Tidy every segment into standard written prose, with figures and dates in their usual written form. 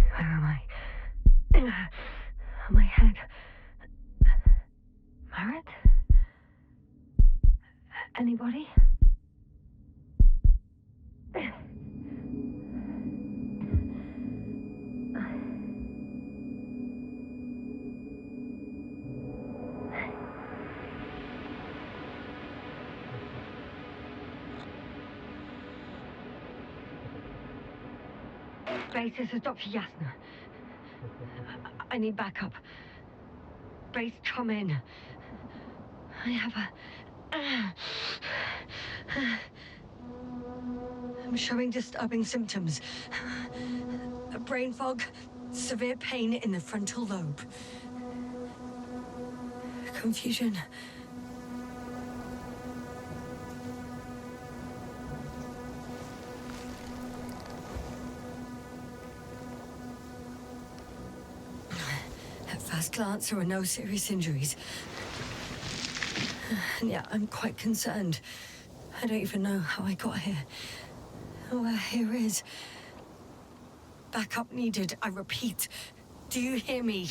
Where am I? My head. Marit? Anybody? Grace, this is Dr. Yasna. I need backup. Grace, come in. I have I'm showing disturbing symptoms. A brain fog, severe pain in the frontal lobe. Confusion. At first glance, there were no serious injuries. And yet, I'm quite concerned. I don't even know how I got here. Where here is. Backup needed, I repeat. Do you hear me?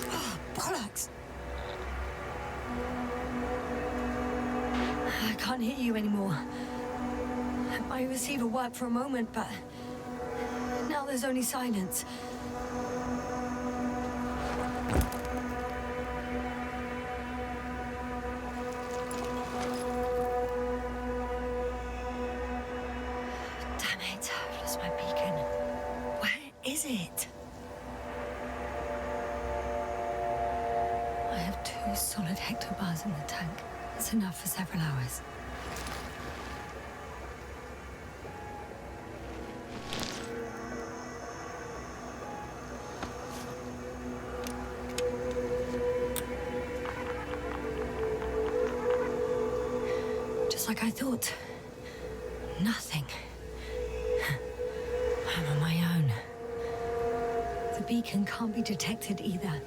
Oh, bollocks! I can't hear you anymore. My receiver worked for a moment, but now there's only silence. Damn it, I've lost my beacon. Where is it? I have 2 solid hectobars in the tank. That's enough for several hours. Like I thought. Nothing. I'm on my own. The beacon can't be detected either.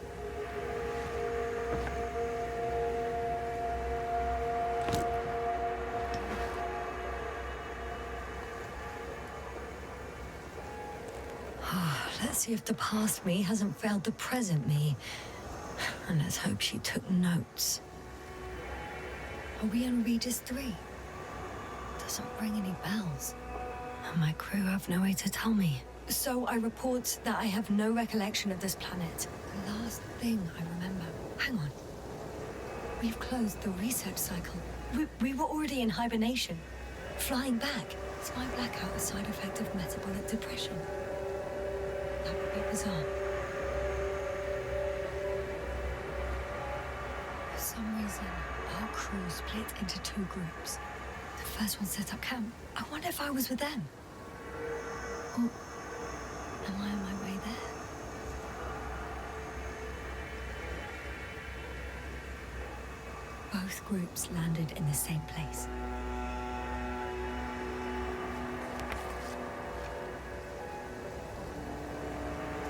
Let's see if the past me hasn't failed the present me. And let's hope she took notes. Are we on Regis III? Doesn't ring any bells. And my crew have no way to tell me. So I report that I have no recollection of this planet. The last thing I remember. Hang on. We've closed the research cycle. We were already in hibernation. Flying back. Is my blackout a side effect of metabolic depression? That would be bizarre. For some reason, our crew split into 2 groups. The first one set up camp. I wonder if I was with them. Or am I on my way there? Both groups landed in the same place.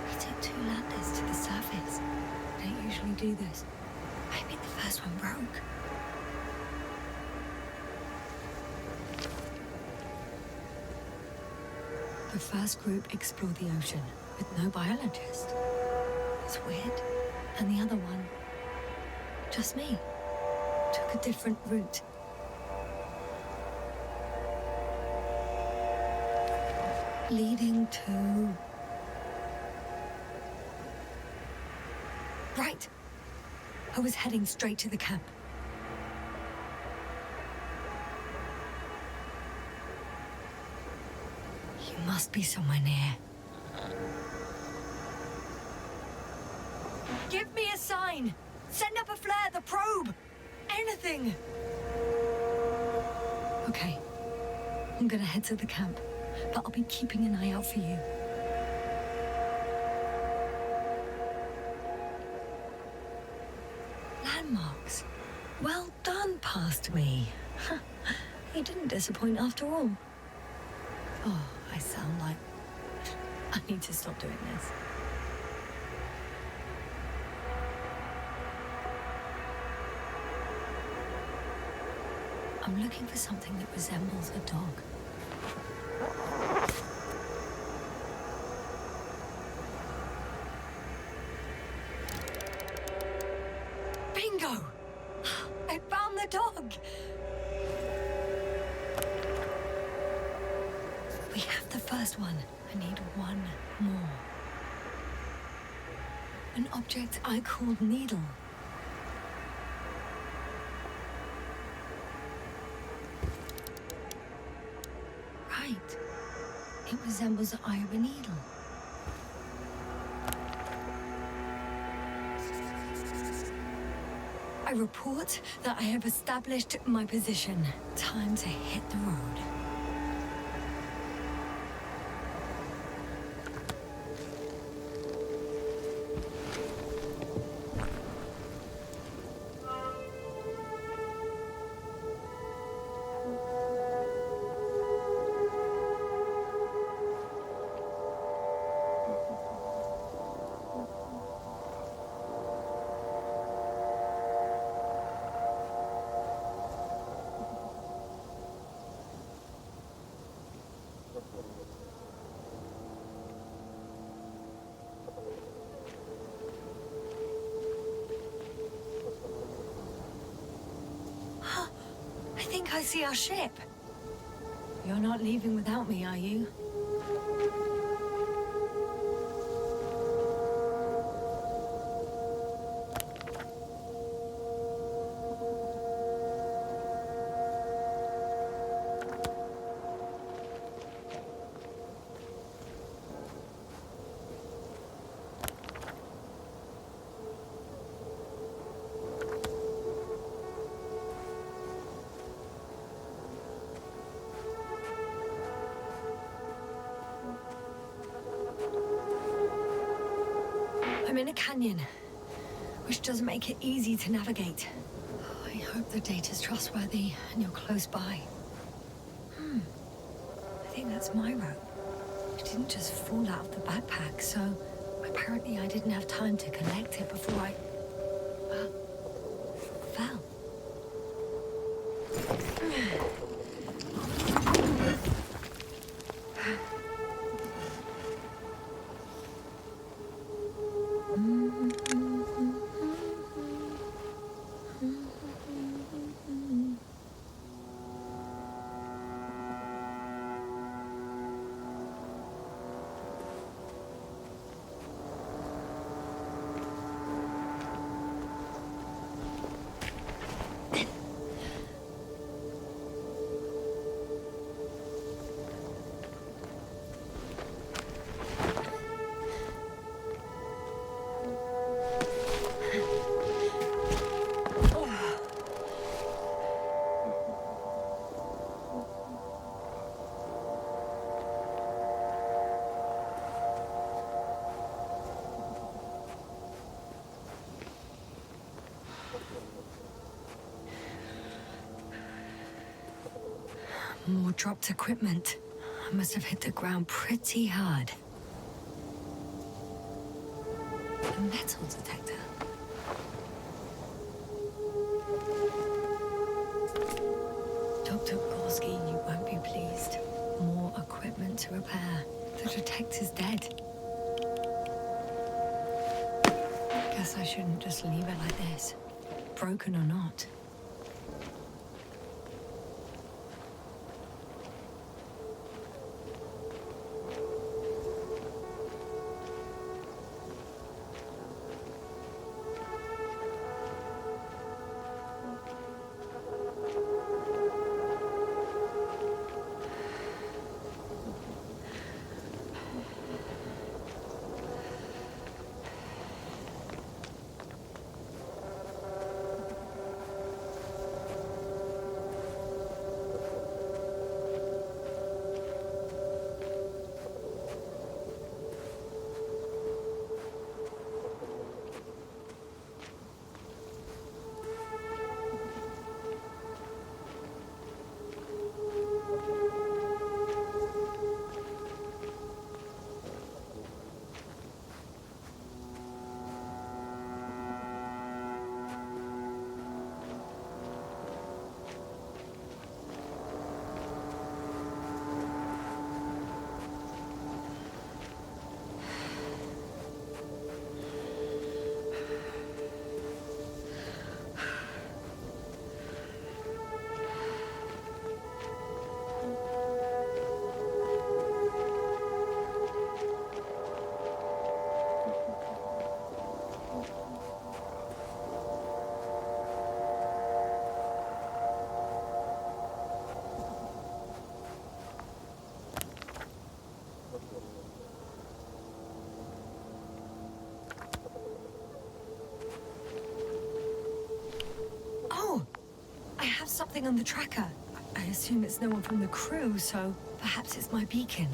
We took 2 landers to the surface. We don't usually do this. Maybe the first one broke. The first group explored the ocean with no biologist. It's weird. And the other one, just me, took a different route. Leading to... Right. I was heading straight to the camp. You must be somewhere near. Give me a sign! Send up a flare, the probe! Anything! Okay. I'm gonna head to the camp, but I'll be keeping an eye out for you. landmarks. Well done, past me. You didn't disappoint after all. Oh, I sound like... I need to stop doing this. I'm looking for something that resembles a dog. Bingo! I found the dog! We have the first one. I need one more. An object I called Needle. Right. It resembles the eye of a needle. I report that I have established my position. Time to hit the road. I think I see our ship. You're not leaving without me, are you? I'm in a canyon, which doesn't make it easy to navigate. I hope the data's trustworthy and you're close by. I think that's my rope. It didn't just fall out of the backpack, so apparently I didn't have time to collect it before I... fell. More dropped equipment. I must have hit the ground pretty hard. A metal detector. Dr. Gorski, you won't be pleased. More equipment to repair. The detector's dead. Guess I shouldn't just leave it like this. Broken or not. have something on the tracker. I assume it's no one from the crew, so perhaps it's my beacon.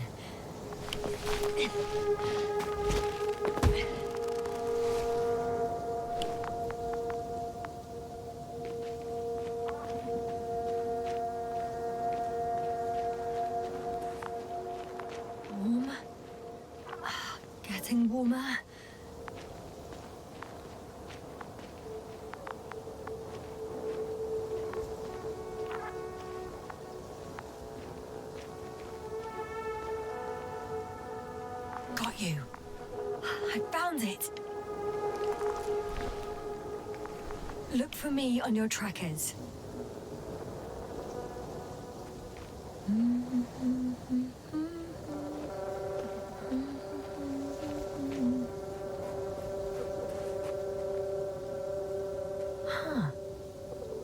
Warm. Getting warmer. Got you. I found it. Look for me on your trackers. Huh.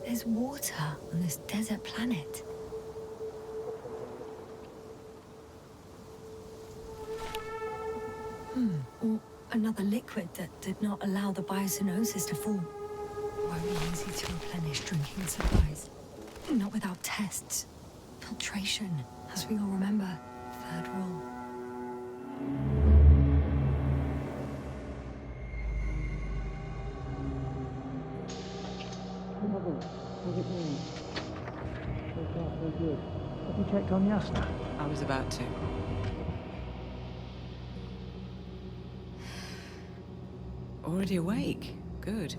There's water on this desert planet. Or another liquid that did not allow the biocenosis to form. Won't be easy to replenish drinking supplies. Not without tests. Filtration, as we all remember. Third rule. How's it going? So far, so good. Have you checked on Yasna? I was about to. Already awake? Good.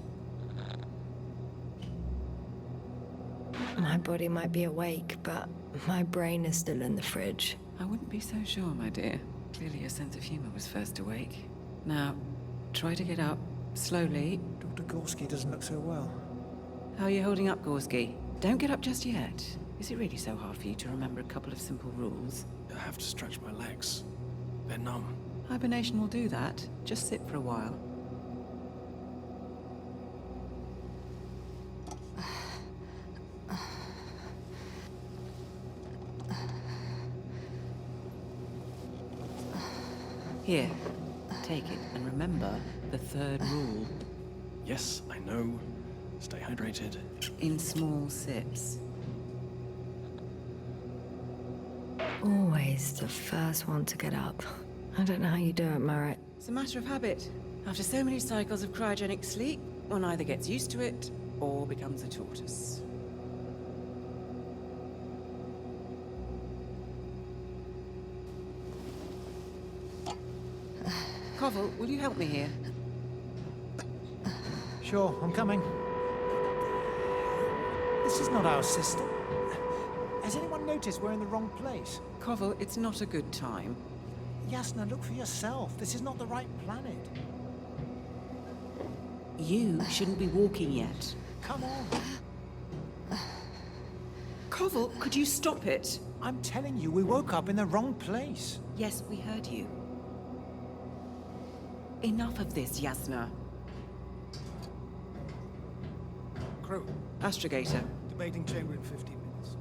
My body might be awake, but my brain is still in the fridge. I wouldn't be so sure, my dear. Clearly your sense of humor was first awake. Now, try to get up, slowly. Dr. Gorski doesn't look so well. How are you holding up, Gorski? Don't get up just yet. Is it really so hard for you to remember a couple of simple rules? I have to stretch my legs. They're numb. Hibernation will do that. Just sit for a while. Here, take it, and remember the third rule. Yes, I know. Stay hydrated. In small sips. Always the first one to get up. I don't know how you do it, Merritt. It's a matter of habit. After so many cycles of cryogenic sleep, one either gets used to it or becomes a tortoise. Koval, will you help me here? Sure, I'm coming. This is not our system. Has anyone noticed we're in the wrong place? Koval, it's not a good time. Yasna, look for yourself. This is not the right planet. You shouldn't be walking yet. Come on. Koval, could you stop it? I'm telling you, we woke up in the wrong place. Yes, we heard you. Enough of this, Yasna. Crew, Astrogator. debating chamber in 15 minutes.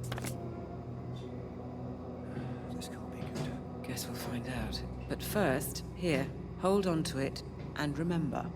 This can't be good. Guess we'll find out. But first, here, hold on to it, and remember.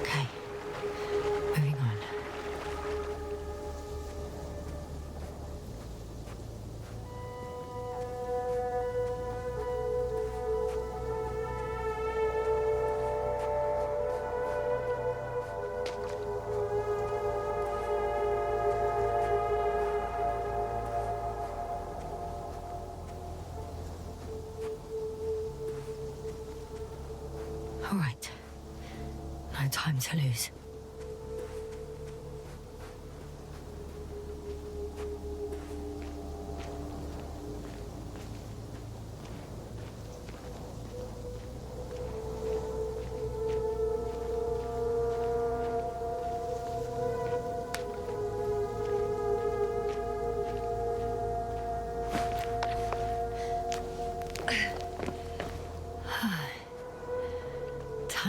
Okay. Moving on. All right. No time to lose.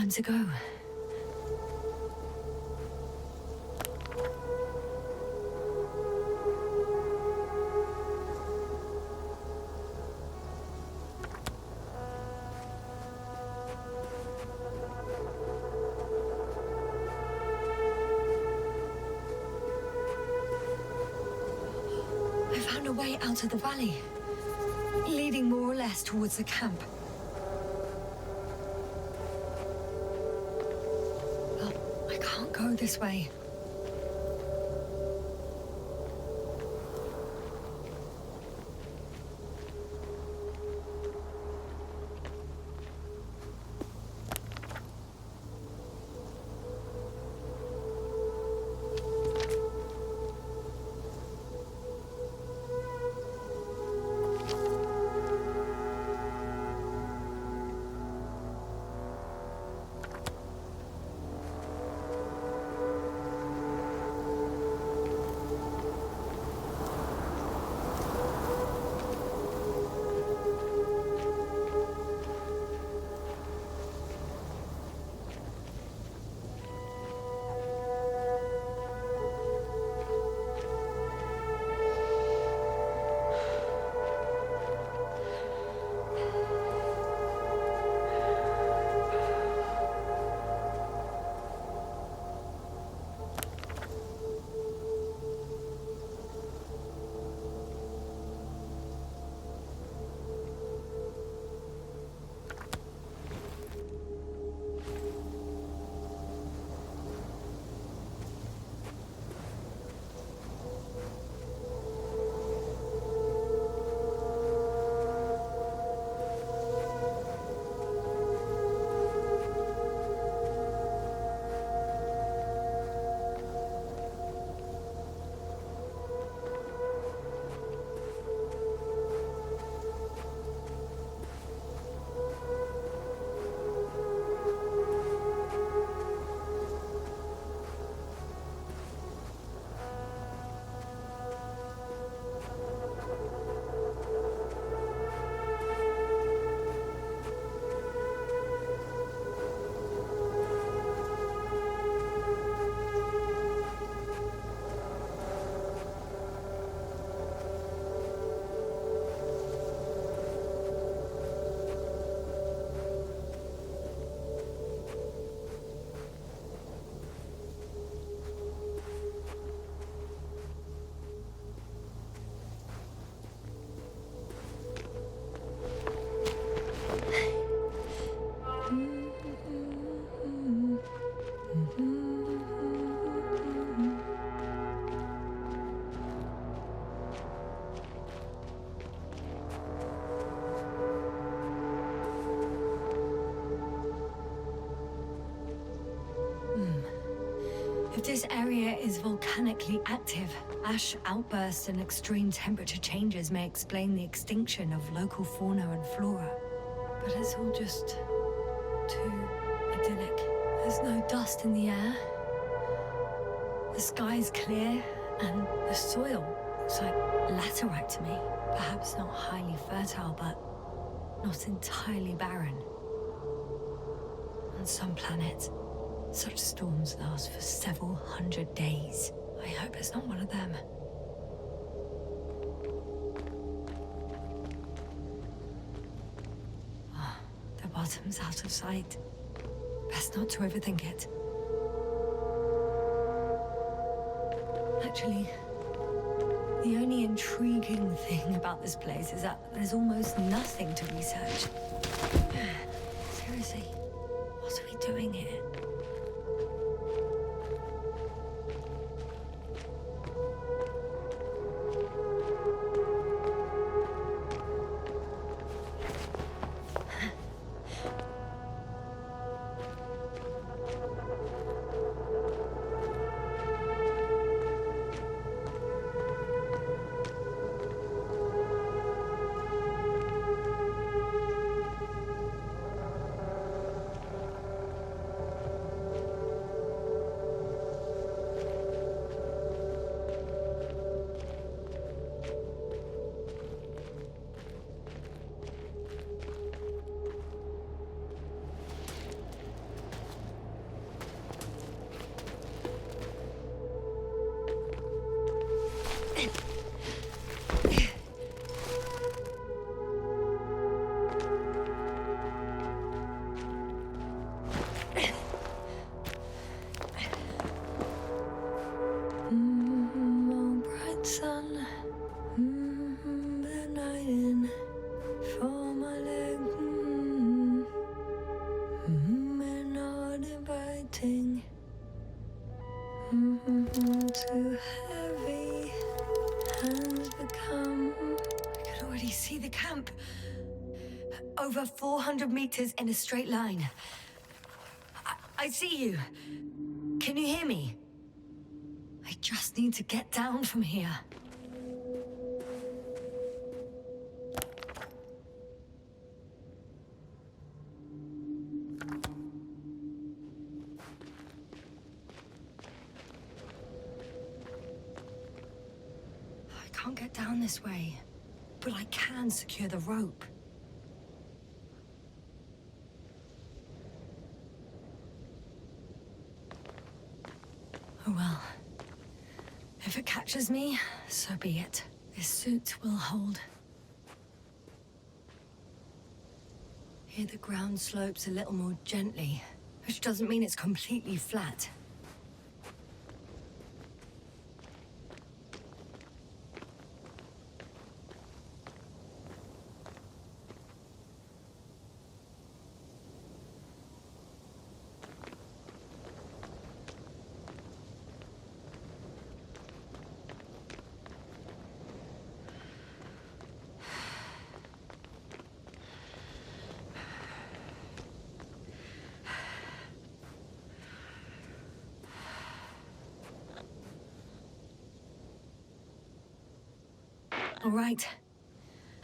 Time to go. I found a way out of the valley, leading more or less towards the camp. But I can't go this way. If this area is volcanically active, ash outbursts and extreme temperature changes may explain the extinction of local fauna and flora. But it's all just too idyllic. There's no dust in the air. The sky's clear, and the soil looks like laterite to me. Perhaps not highly fertile, but not entirely barren. On some planets, such storms last for several hundred days. I hope it's not one of them. The bottom's out of sight. Best not to overthink it. Actually, the only intriguing thing about this place is that there's almost nothing to research. Seriously, what are we doing here? too heavy has become. I can already see the camp. Over 400 meters in a straight line. I see you. Can you hear me? I just need to get down from here. I can't get down this way, but I can secure the rope. Oh well. If it catches me, so be it. This suit will hold. Here the ground slopes a little more gently, which doesn't mean it's completely flat. All right.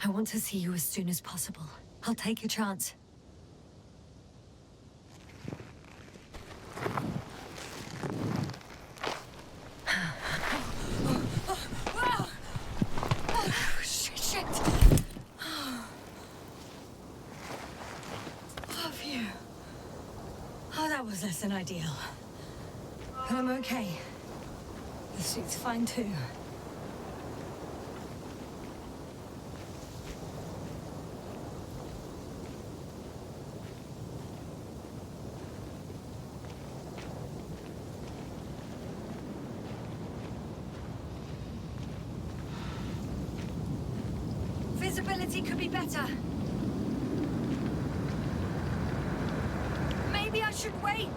I want to see you as soon as possible. I'll take your chance. Shit. Oh, phew. Oh, that was less than ideal. But I'm okay. The suit's fine too. Visibility could be better. Maybe I should wait.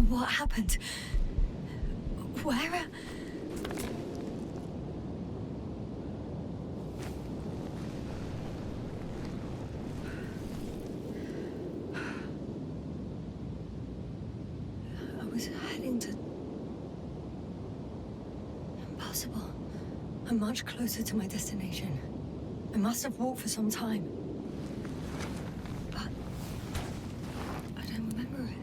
What happened? Where? I was heading to... Impossible. I'm much closer to my destination. I must have walked for some time. But... I don't remember it.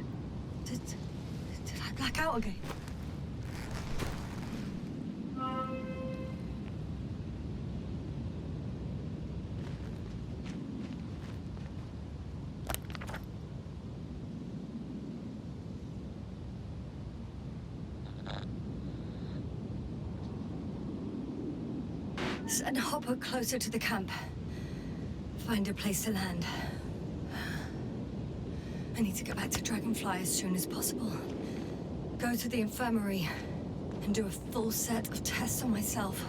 Did I black out again? Send a hopper closer to the camp. Find a place to land. I need to get back to Dragonfly as soon as possible. Go to the infirmary and do a full set of tests on myself.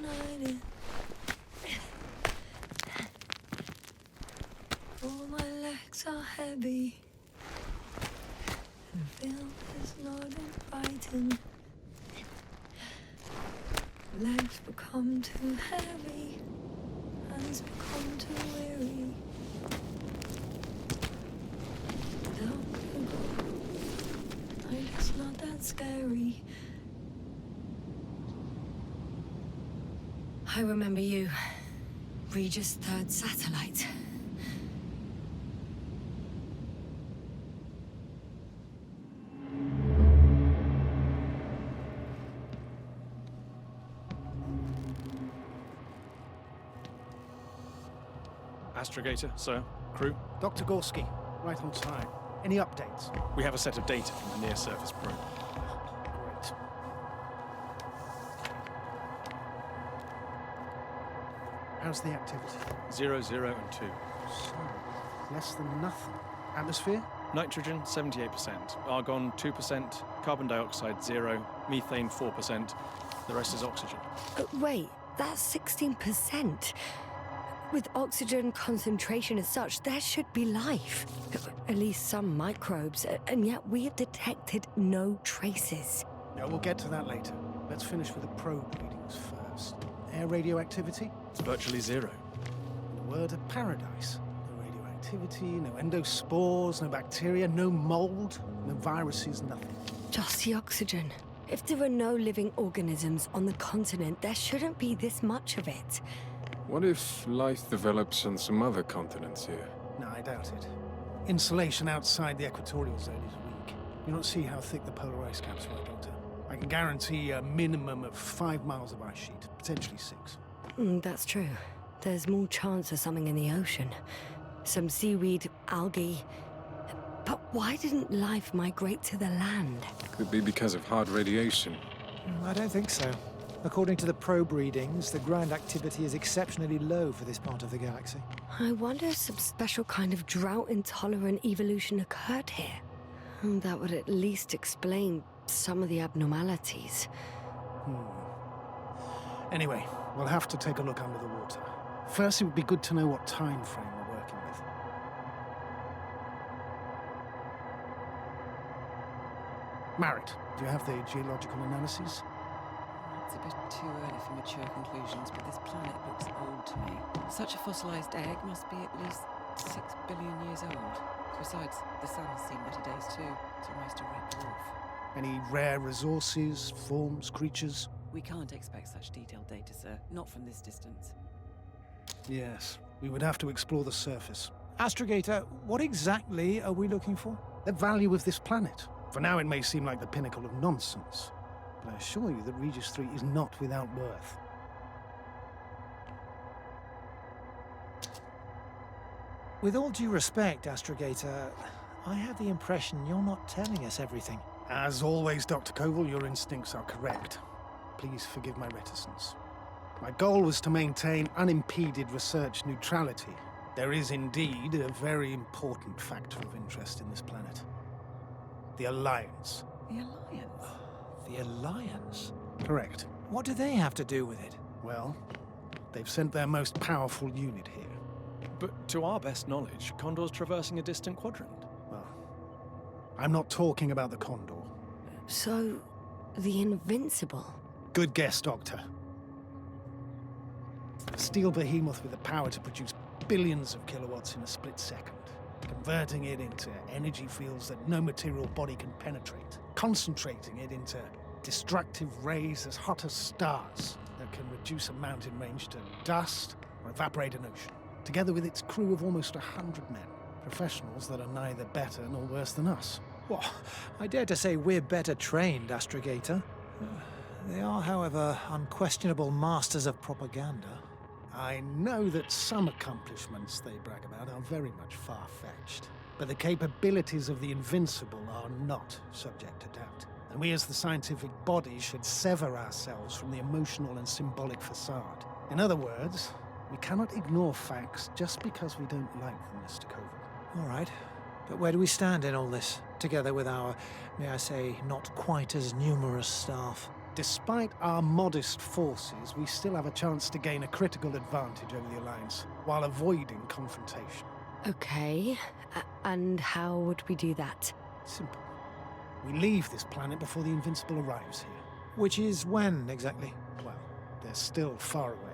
hiding. All my legs are heavy. And film is not inviting. Legs become too heavy. Hands become too weary. Down you go. Night is not that scary. I remember you. Regis III satellite. Astrogator, sir. Crew. Dr. Gorski, right on time. Any updates? We have a set of data from the near-surface probe. Great. How's the activity? 0, 0, and 2. So, less than nothing. Atmosphere? Nitrogen, 78%. Argon, 2%. Carbon dioxide, 0. Methane, 4%. The rest is oxygen. Wait, that's 16%. With oxygen concentration as such, there should be life. At least some microbes, and yet we have detected no traces. Yeah, we'll get to that later. Let's finish with the probe readings first. Air radioactivity? It's virtually 0. In a word, a paradise. No radioactivity, no endospores, no bacteria, no mold, no viruses, nothing. Just the oxygen. If there are no living organisms on the continent, there shouldn't be this much of it. What if life develops on some other continents here? No, I doubt it. Insulation outside the equatorial zone is weak. You don't see how thick the polar ice caps were, Doctor. I can guarantee a minimum of 5 miles of ice sheet, potentially 6. That's true. There's more chance of something in the ocean. Some seaweed, algae. But why didn't life migrate to the land? Could be because of hard radiation. I don't think so. According to the probe readings, the ground activity is exceptionally low for this part of the galaxy. I wonder if some special kind of drought-intolerant evolution occurred here. That would at least explain some of the abnormalities. Anyway, we'll have to take a look under the water. First, it would be good to know what time frame we're working with. Marit, do you have the geological analyses? It's a bit too early for mature conclusions, but this planet looks old to me. Such a fossilized egg must be at least 6 billion years old. Besides, the sun has seen better days too. It's almost a red dwarf. Any rare resources, forms, creatures? We can't expect such detailed data, sir. Not from this distance. Yes, we would have to explore the surface. Astrogator, what exactly are we looking for? The value of this planet. For now, it may seem like the pinnacle of nonsense, but I assure you that Regis III is not without worth. With all due respect, Astrogator, I have the impression you're not telling us everything. As always, Dr. Koval, your instincts are correct. Please forgive my reticence. My goal was to maintain unimpeded research neutrality. There is indeed a very important factor of interest in this planet. The Alliance. The Alliance? The Alliance? Correct. What do they have to do with it? Well, they've sent their most powerful unit here. But to our best knowledge, Condor's traversing a distant quadrant. Well, I'm not talking about the Condor. So, the Invincible. Good guess, Doctor. A steel behemoth with the power to produce billions of kilowatts in a split second, converting it into energy fields that no material body can penetrate, concentrating it into destructive rays as hot as stars that can reduce a mountain range to dust or evaporate an ocean, together with its crew of almost 100 men, professionals that are neither better nor worse than us. Well, I dare to say we're better trained, Astrogator. They are, however, unquestionable masters of propaganda. I know that some accomplishments they brag about are very much far-fetched, but the capabilities of the Invincible are not subject to doubt. And we as the scientific body should sever ourselves from the emotional and symbolic facade. In other words, we cannot ignore facts just because we don't like them, Mr. Koval. All right. But where do we stand in all this, together with our, may I say, not quite as numerous staff? Despite our modest forces, we still have a chance to gain a critical advantage over the Alliance, while avoiding confrontation. Okay, and how would we do that? Simple. We leave this planet before the Invincible arrives here. Which is when, exactly? Well, they're still far away.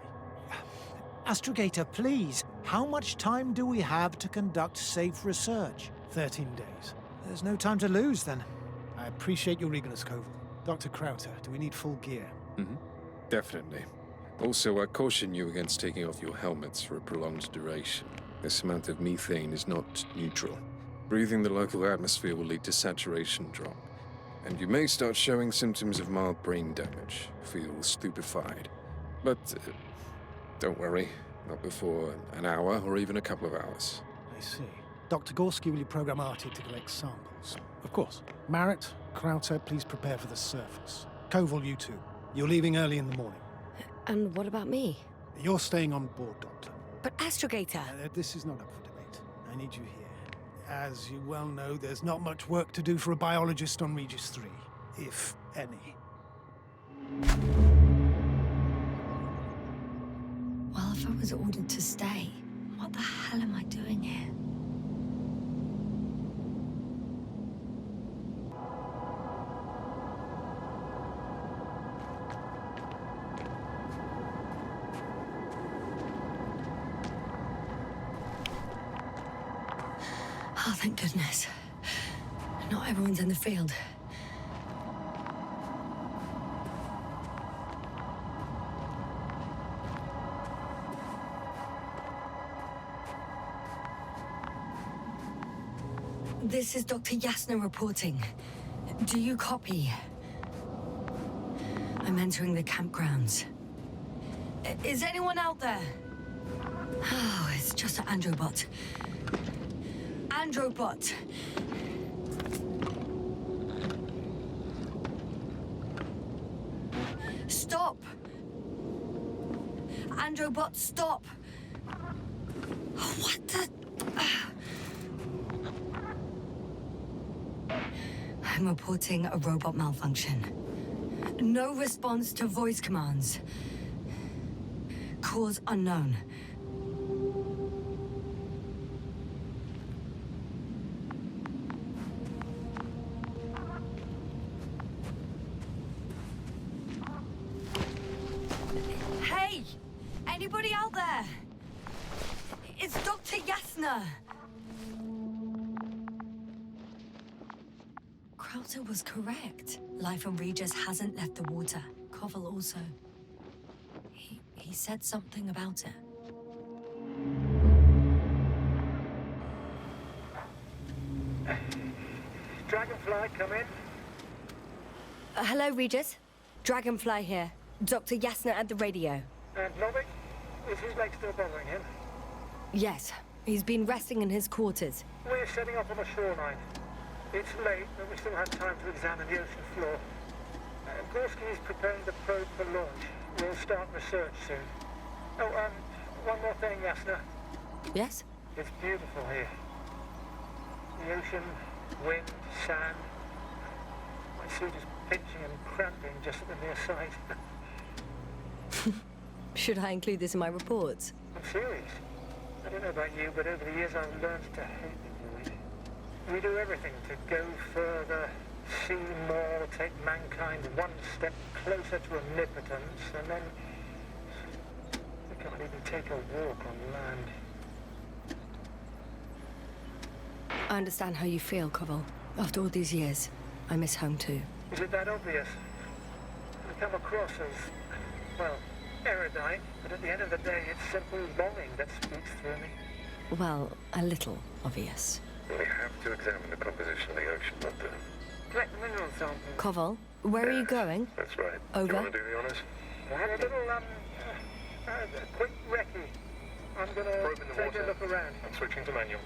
Astrogator, please, how much time do we have to conduct safe research? 13 days. There's no time to lose, then. I appreciate your eagerness, Koval. Dr. Krauter, do we need full gear? Definitely. Also, I caution you against taking off your helmets for a prolonged duration. This amount of methane is not neutral. Breathing the local atmosphere will lead to saturation drop, and you may start showing symptoms of mild brain damage, feel stupefied. But don't worry, not before an hour or even a couple of hours. I see. Dr. Gorski, will you program Artie to collect samples? Of course. Marrett, Krauter, please prepare for the surface. Koval, you too. You're leaving early in the morning. And what about me? You're staying on board, Doctor. But Astrogator... This is not up for debate. I need you here. As you well know, there's not much work to do for a biologist on Regis III, if any. Well, if I was ordered to stay, what the hell am I doing here? Oh, thank goodness. Not everyone's in the field. This is Dr. Yasna reporting. Do you copy? I'm entering the campgrounds. Is anyone out there? Oh, it's just an androbot. Androbot! Stop! Androbot, stop! What the... I'm reporting a robot malfunction. No response to voice commands. Cause unknown. Hey! Anybody out there? It's Dr. Yasna! Krauter was correct. Life on Regis hasn't left the water. Koval also. He said something about it. Dragonfly, come in. Hello, Regis. Dragonfly here. Dr. Yasna at the radio. And Novik? Is his leg still bothering him? Yes, he's been resting in his quarters. We're setting up on the shoreline. It's late, but we still have time to examine the ocean floor. Gorski is preparing the probe for launch. We'll start research soon. Oh, one more thing, Yasna. Yes? It's beautiful here. The ocean, wind, sand. My suit is pinching and cramping just at the near sight. Should I include this in my reports? I'm serious. I don't know about you, but over the years I've learned to hate the void. We do everything to go further, see more, take mankind one step closer to omnipotence, and then we can't even take a walk on land. I understand how you feel, Koval. After all these years, I miss home too. Is it that obvious? I come across as, well, erudite, but at the end of the day, it's simple longing that speaks through me. Well, a little obvious. We have to examine the composition of the ocean, Doctor. Collect the mineral sample. Koval, where are you going? That's right. Over. Do you want to do the honors? I have a little, quick recce. I'm gonna Probe in the take water. a look around. I'm switching to manual.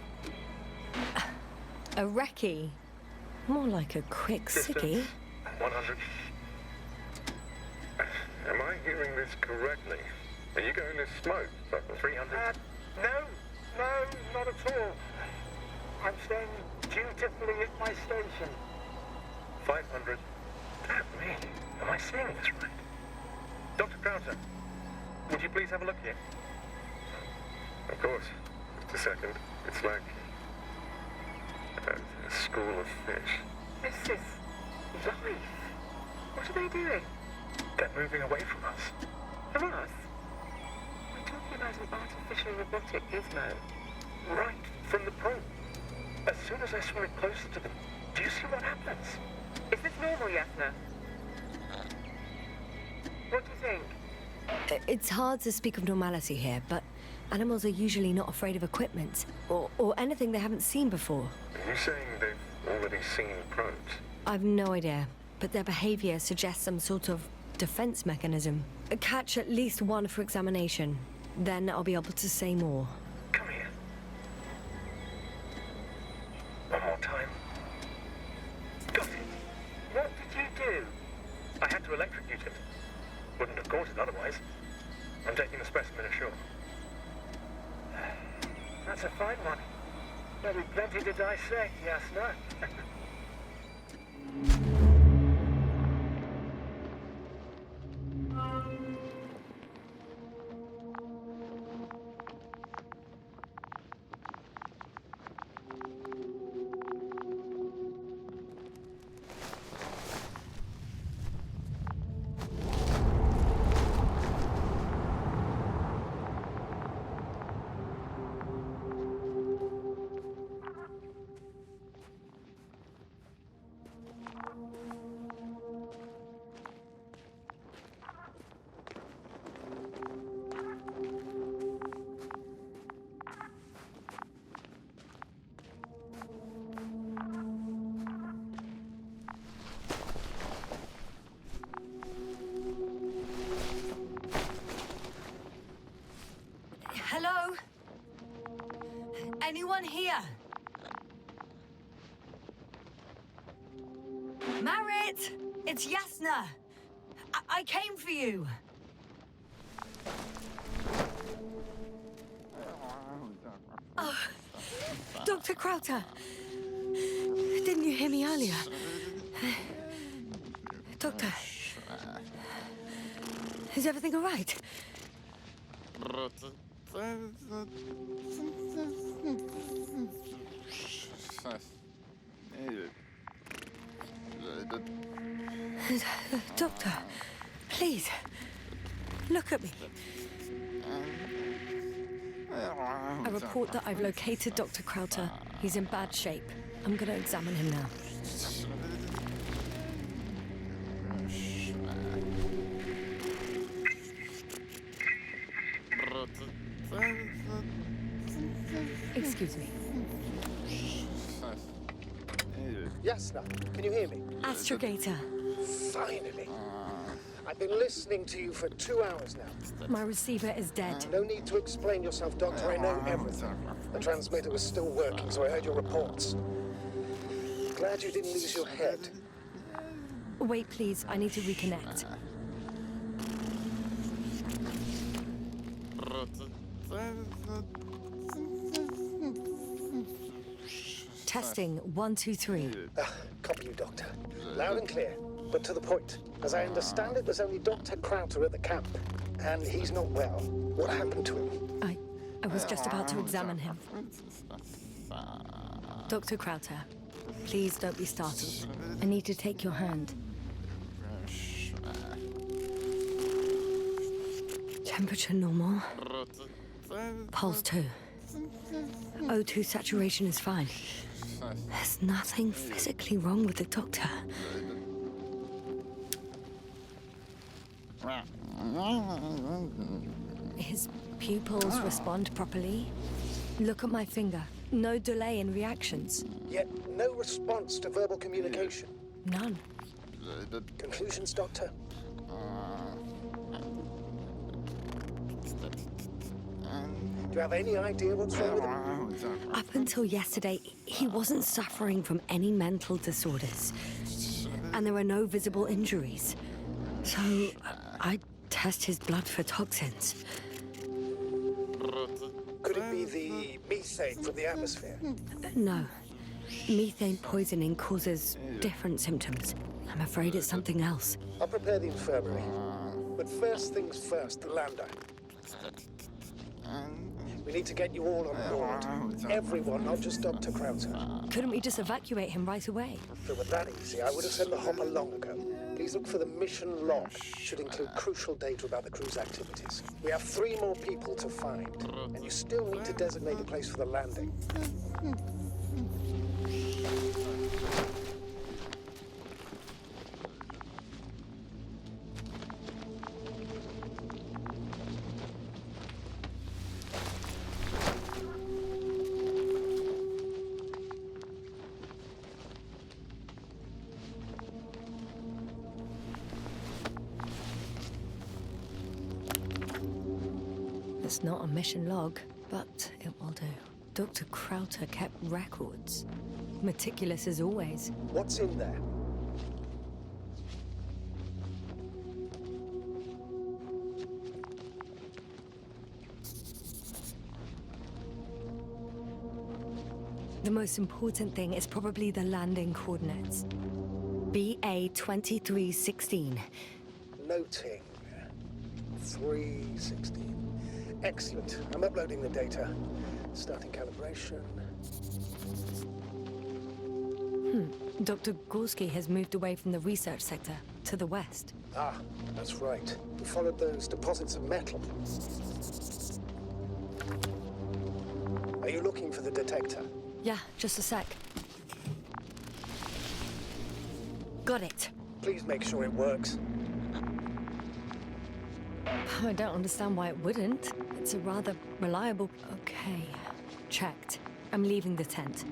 A recce? More like a quick sickie. Distance, 100. Am I hearing this correctly? Are you going to smoke? 300? No, not at all. I'm staying dutifully at my station. 500. Damn me. Am I seeing this right? Dr. Crowther, would you please have a look here? Of course. Just a second. It's like a school of fish. This is life. What are they doing? They're moving away from us. From us? We're talking about an artificial robotic gizmo. Right from the probe. As soon as I swim it closer to them, do you see what happens? Is this normal, Yasna? What do you think? It's hard to speak of normality here, but animals are usually not afraid of equipment or anything they haven't seen before. Are you saying they've already seen probes? I've no idea, but their behavior suggests some sort of defense mechanism. Catch at least one for examination. Then I'll be able to say more. Come here. One more time. Got it. What did you do? I had to electrocute it. Wouldn't have caught it otherwise. I'm taking the specimen ashore. That's a fine one. There'll be plenty to dissect, Yasna. Hello? Anyone here? Marit! It's Yasna! I came for you! Oh, Dr. Crowther! Didn't you hear me earlier? Doctor, is everything all right? Doctor, please, look at me. I report that I've located Dr. Crowther. He's in bad shape. I'm going to examine him now. Excuse me. Yasna, can you hear me? Astrogator, Finally. I've been listening to you for 2 hours now. my receiver is dead. No need to explain yourself, Doctor. I know everything. The transmitter was still working, so I heard your reports. Glad you didn't lose your head. Wait, please. I need to reconnect. Testing 1, 2, 3. Copy you, Doctor. Loud and clear, but to the point. As I understand it, there's only Dr. Crowther at the camp, and he's not well. What happened to him? I was just about to examine him. Dr. Crowther, please don't be startled. I need to take your hand. Temperature normal. Pulse 2. O2 saturation is fine. There's nothing physically wrong with the doctor. His pupils respond properly. Look at my finger. No delay in reactions. Yet no response to verbal communication. None. Conclusions, Doctor? Do you have any idea what's wrong with him? Up until yesterday, he wasn't suffering from any mental disorders. And there are no visible injuries. So I test his blood for toxins. Could it be the methane from the atmosphere? No. Methane poisoning causes different symptoms. I'm afraid it's something else. I'll prepare the infirmary. But first things first, the lander. We need to get you all on board. Everyone, not just Dr. Krauter. Couldn't we just evacuate him right away? If it were that easy, I would have sent the hopper long ago. Please look for the mission log. Should include crucial data about the crew's activities. We have 3 more people to find, and you still need to designate a place for the landing. It's not a mission log, but it will do. Dr. Krauter kept records. Meticulous as always. What's in there? The most important thing is probably the landing coordinates. BA 2316. Noting. 316. Excellent. I'm uploading the data. Starting calibration. Dr. Gorski has moved away from the research sector to the west. Ah, that's right. We followed those deposits of metal. Are you looking for the detector? Yeah, just a sec. Got it. Please make sure it works. I don't understand why it wouldn't. It's a rather reliable... Okay, checked. I'm leaving the tent.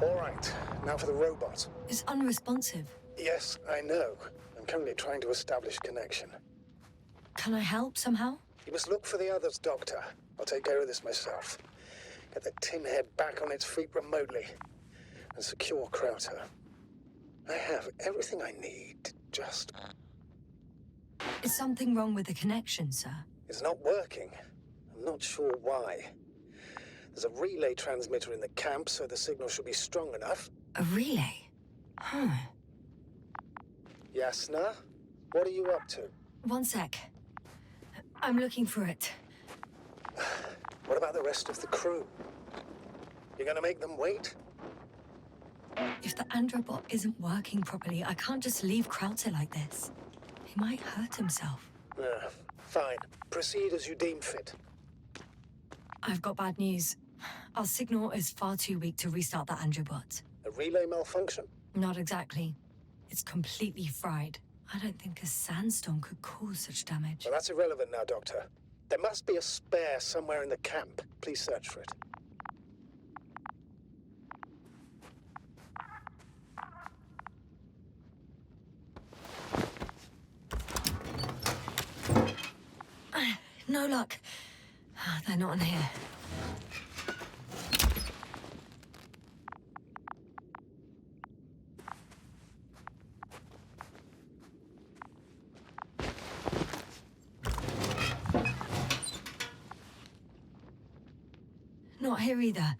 All right, now for the robot. It's unresponsive. Yes, I know. I'm currently trying to establish connection. Can I help somehow? You must look for the others, Doctor. I'll take care of this myself. Get the tin head back on its feet remotely. And secure Krauter. I have everything I need, just... Is something wrong with the connection, sir? It's not working. I'm not sure why. There's a relay transmitter in the camp, so the signal should be strong enough. A relay? Huh. Yasna, what are you up to? One sec. I'm looking for it. What about the rest of the crew? You're gonna make them wait? If the androbot isn't working properly, I can't just leave Krauter like this. He might hurt himself. Fine. Proceed as you deem fit. I've got bad news. Our signal is far too weak to restart the androbot. A relay malfunction? Not exactly. It's completely fried. I don't think a sandstorm could cause such damage. Well, that's irrelevant now, Doctor. There must be a spare somewhere in the camp. Please search for it. No luck. They're not in here. Not here either.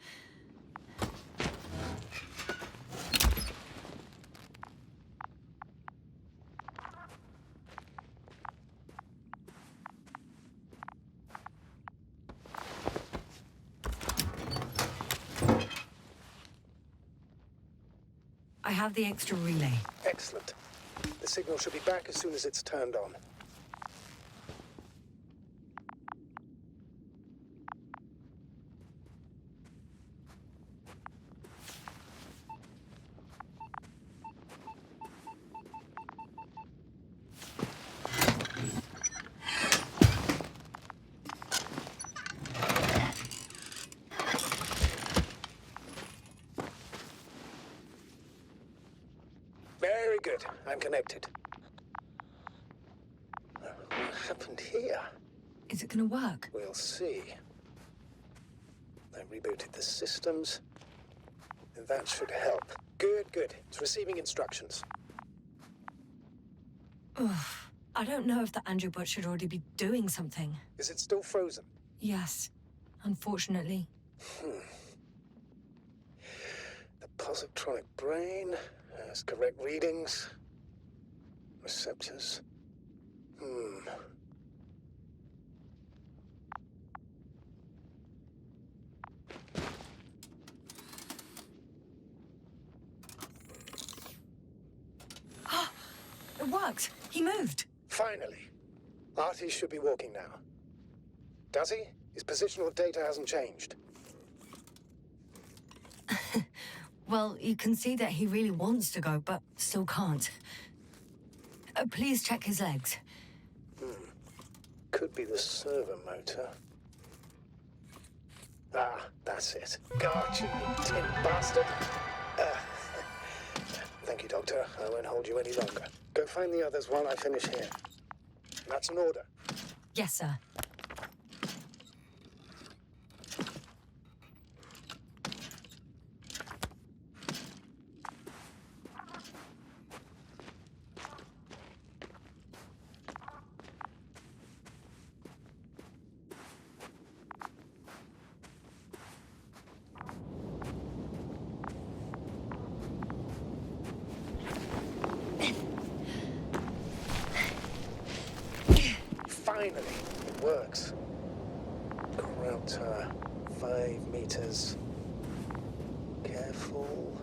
I have the extra relay. Excellent. The signal should be back as soon as it's turned on. Very good. I'm connected. What happened here? Is it gonna work? We'll see. I rebooted the systems. That should help. Good, good. It's receiving instructions. Ugh. I don't know if the Androbot should already be doing something. Is it still frozen? Yes, unfortunately. The positronic brain has correct readings. Receptors. It worked. He moved. Finally. Artie should be walking now. Does he? His positional data hasn't changed. Well, you can see that he really wants to go, but still can't. Please check his legs. Could be the servo motor. Ah, that's it. Gotcha, you tin bastard. Thank you, Doctor. I won't hold you any longer. Go find the others while I finish here. That's an order. Yes, sir. Finally, it works. Krauter, 5 meters. Careful.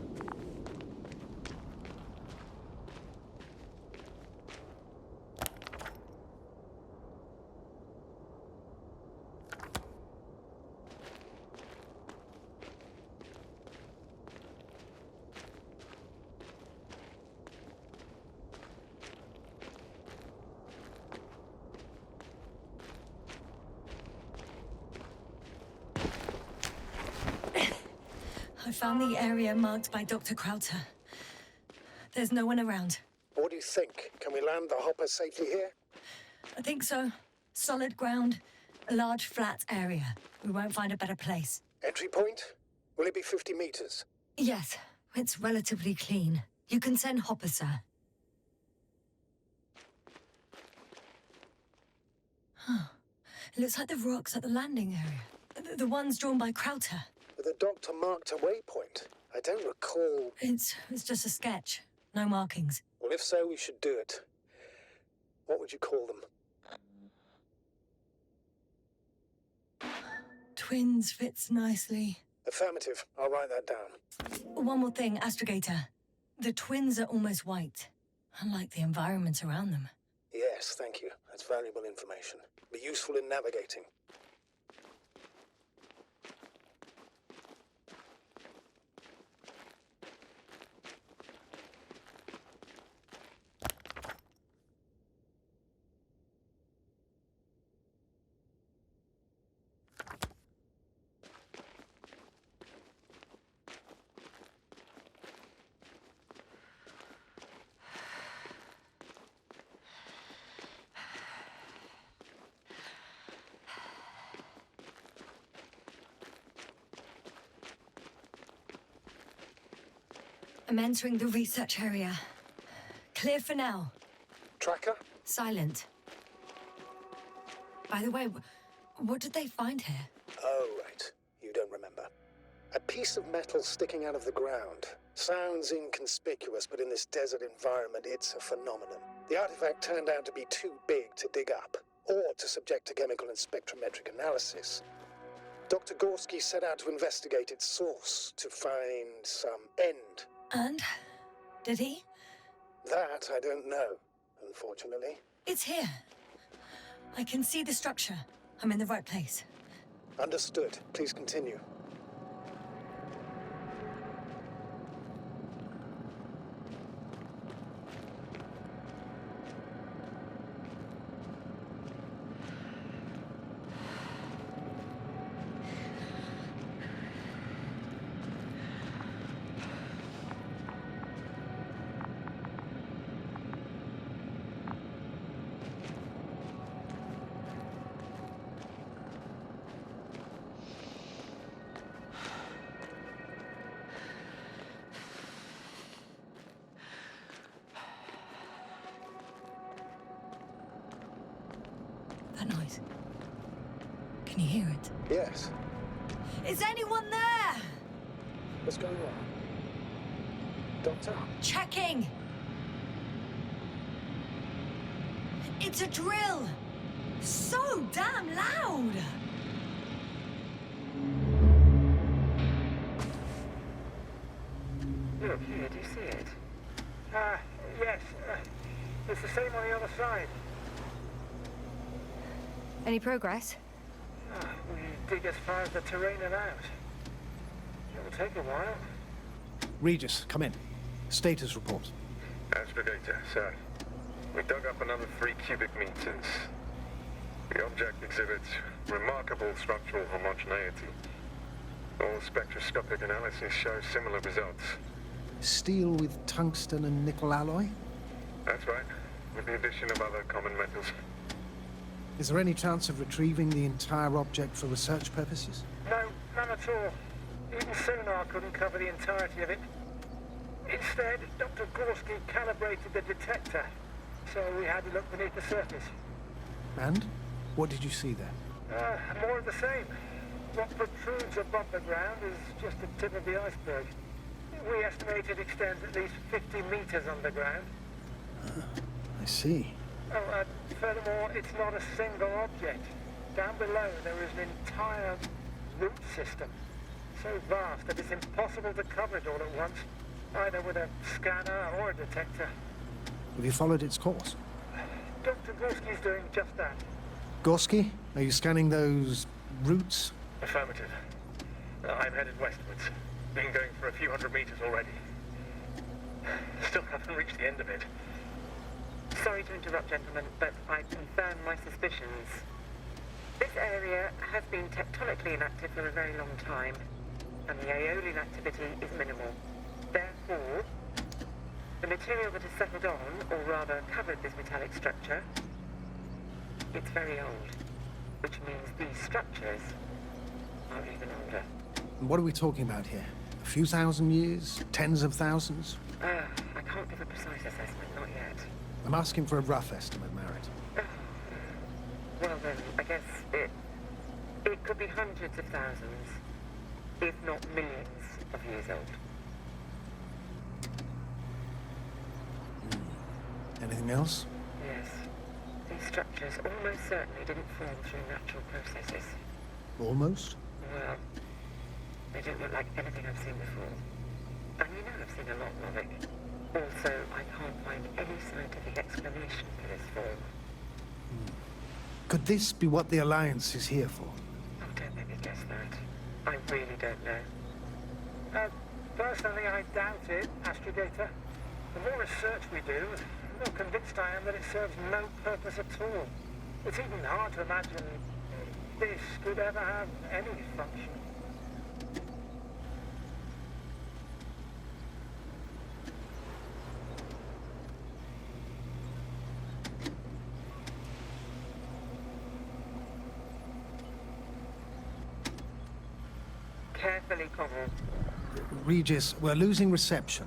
I found the area marked by Dr. Krauter. There's no one around. What do you think? Can we land the hopper safely here? I think so. Solid ground, a large flat area. We won't find a better place. Entry point? Will it be 50 meters? Yes, it's relatively clean. You can send Hopper, sir. It looks like the rocks at the landing area. The ones drawn by Krauter. The doctor marked a waypoint. I don't recall... It's just a sketch. No markings. Well, if so, we should do it. What would you call them? Twins fits nicely. Affirmative. I'll write that down. One more thing, Astrogator. The twins are almost white, unlike the environment around them. Yes, thank you. That's valuable information. Be useful in navigating. I'm entering the research area. Clear for now. Tracker? Silent. By the way, what did they find here? Oh, right. You don't remember. A piece of metal sticking out of the ground. Sounds inconspicuous, but in this desert environment, it's a phenomenon. The artifact turned out to be too big to dig up, or to subject to chemical and spectrometric analysis. Dr. Gorski set out to investigate its source, to find some end. And? Did he? That I don't know, unfortunately. It's here. I can see the structure. I'm in the right place. Understood. Please continue. Can you hear it? Yes. Is anyone there? What's going on? Doctor? Checking! It's a drill! So damn loud! Look, here, do you see it? Yes. It's the same on the other side. Any progress? We dig as far as the terrain allowed. It'll take a while. Regis, come in. Status report. Astrogator, sir. We dug up another 3 cubic meters. The object exhibits remarkable structural homogeneity. All spectroscopic analysis shows similar results. Steel with tungsten and nickel alloy? That's right, with the addition of other common metals. Is there any chance of retrieving the entire object for research purposes? No, none at all. Even sonar couldn't cover the entirety of it. Instead, Dr. Gorski calibrated the detector, so we had to look beneath the surface. And? What did you see there? More of the same. What protrudes above the ground is just the tip of the iceberg. We estimate it extends at least 50 meters underground. I see. Oh, furthermore, it's not a single object. Down below, there is an entire root system. So vast that it's impossible to cover it all at once, either with a scanner or a detector. Have you followed its course? Dr. Gorski's doing just that. Gorski, are you scanning those roots? Affirmative. I'm headed westwards. Been going for a few hundred meters already. Still haven't reached the end of it. Sorry to interrupt, gentlemen, but I confirm my suspicions. This area has been tectonically inactive for a very long time, and the aeolian activity is minimal. Therefore, the material that has settled on, or rather covered this metallic structure, it's very old, which means these structures are even older. And what are we talking about here? A few thousand years? Tens of thousands? I can't give a precise assessment, not yet. I'm asking for a rough estimate, Merritt. Well then, I guess it could be hundreds of thousands, if not millions of years old. Anything else? Yes. These structures almost certainly didn't form through natural processes. Almost? Well, they don't look like anything I've seen before. And you know I've seen a lot of it. Also, I can't find any scientific explanation for this form. Could this be what the Alliance is here for? Oh, don't make me guess that. I really don't know. Personally, I doubt it, Astrogator. The more research we do, the more convinced I am that it serves no purpose at all. It's even hard to imagine this could ever have any function. Carefully, Connell. Regis, we're losing reception.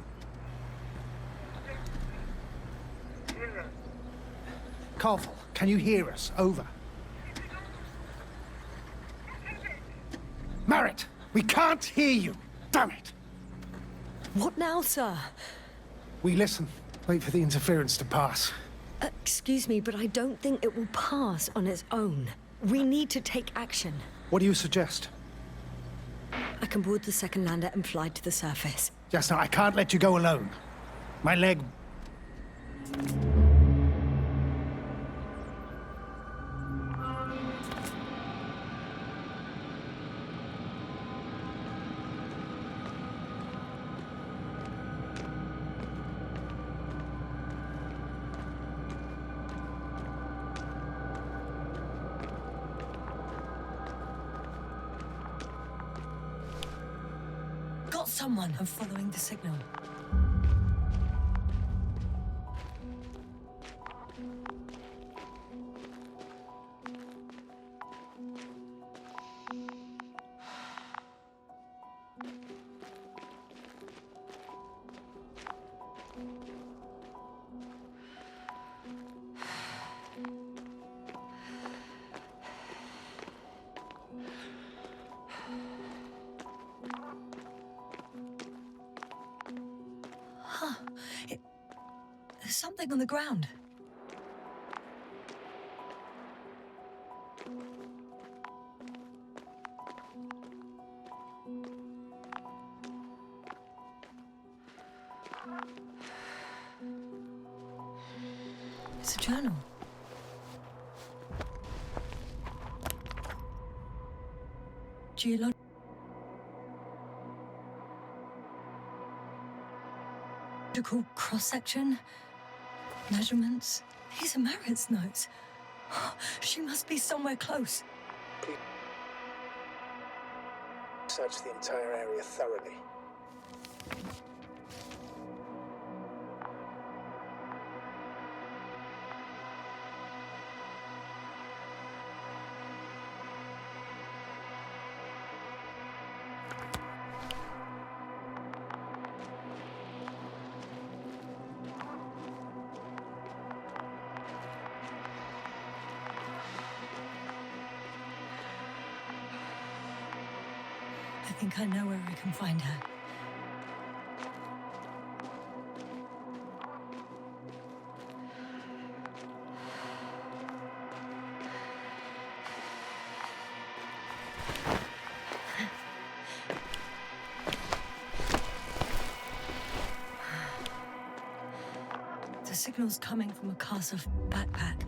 Koval, can you hear us? Over. Merritt, we can't hear you. Damn it. What now, sir? We listen. Wait for the interference to pass. Excuse me, but I don't think it will pass on its own. We need to take action. What do you suggest? I can board the second lander and fly to the surface. Yasna, I can't let you go alone. My leg... Got someone. I'm following the signal. something on the ground. It's a journal. Geological cross-section, measurements. These are Merritt's notes. She must be somewhere close. Search the entire area thoroughly. I think I know where I can find her. The signal's coming from a cast-off backpack.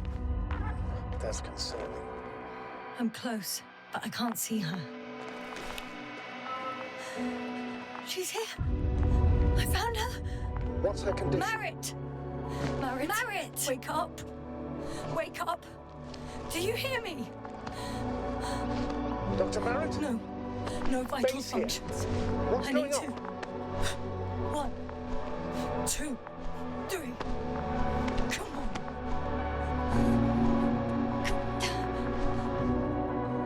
That's concerning. I'm close, but I can't see her. She's here. I found her. What's her condition? Merritt! Merritt! Wake up! Wake up! Do you hear me? Dr. Merritt? No. No vital Base here. functions. What's I going need on? 1, 2, 3. Come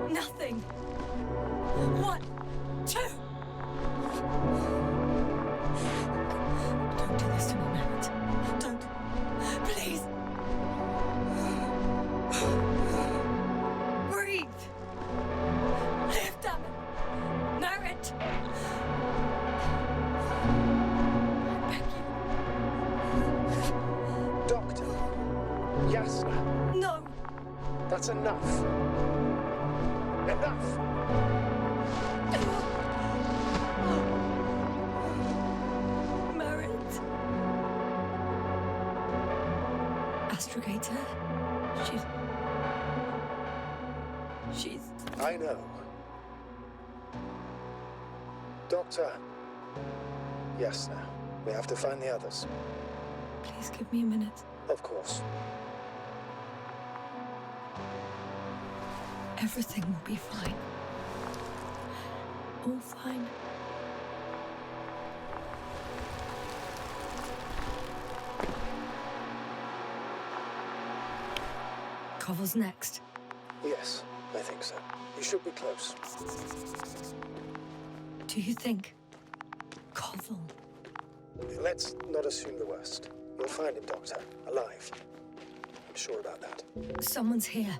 on. Nothing. 1, 2. Don't do this to me, Merritt. Don't. Please. Breathe. Live, damn it. Merritt. I beg you. Doctor. Yasna. No. That's enough. Enough. Merritt. Astrogator. She's... I know. Doctor. Yasna. We have to find the others. Please give me a minute. Of course. Everything will be fine. All fine. Cover's next. Yes, I think so. You should be close. Do you think? Koval. Let's not assume the worst. You'll find him, Doctor. Alive. I'm sure about that. Someone's here.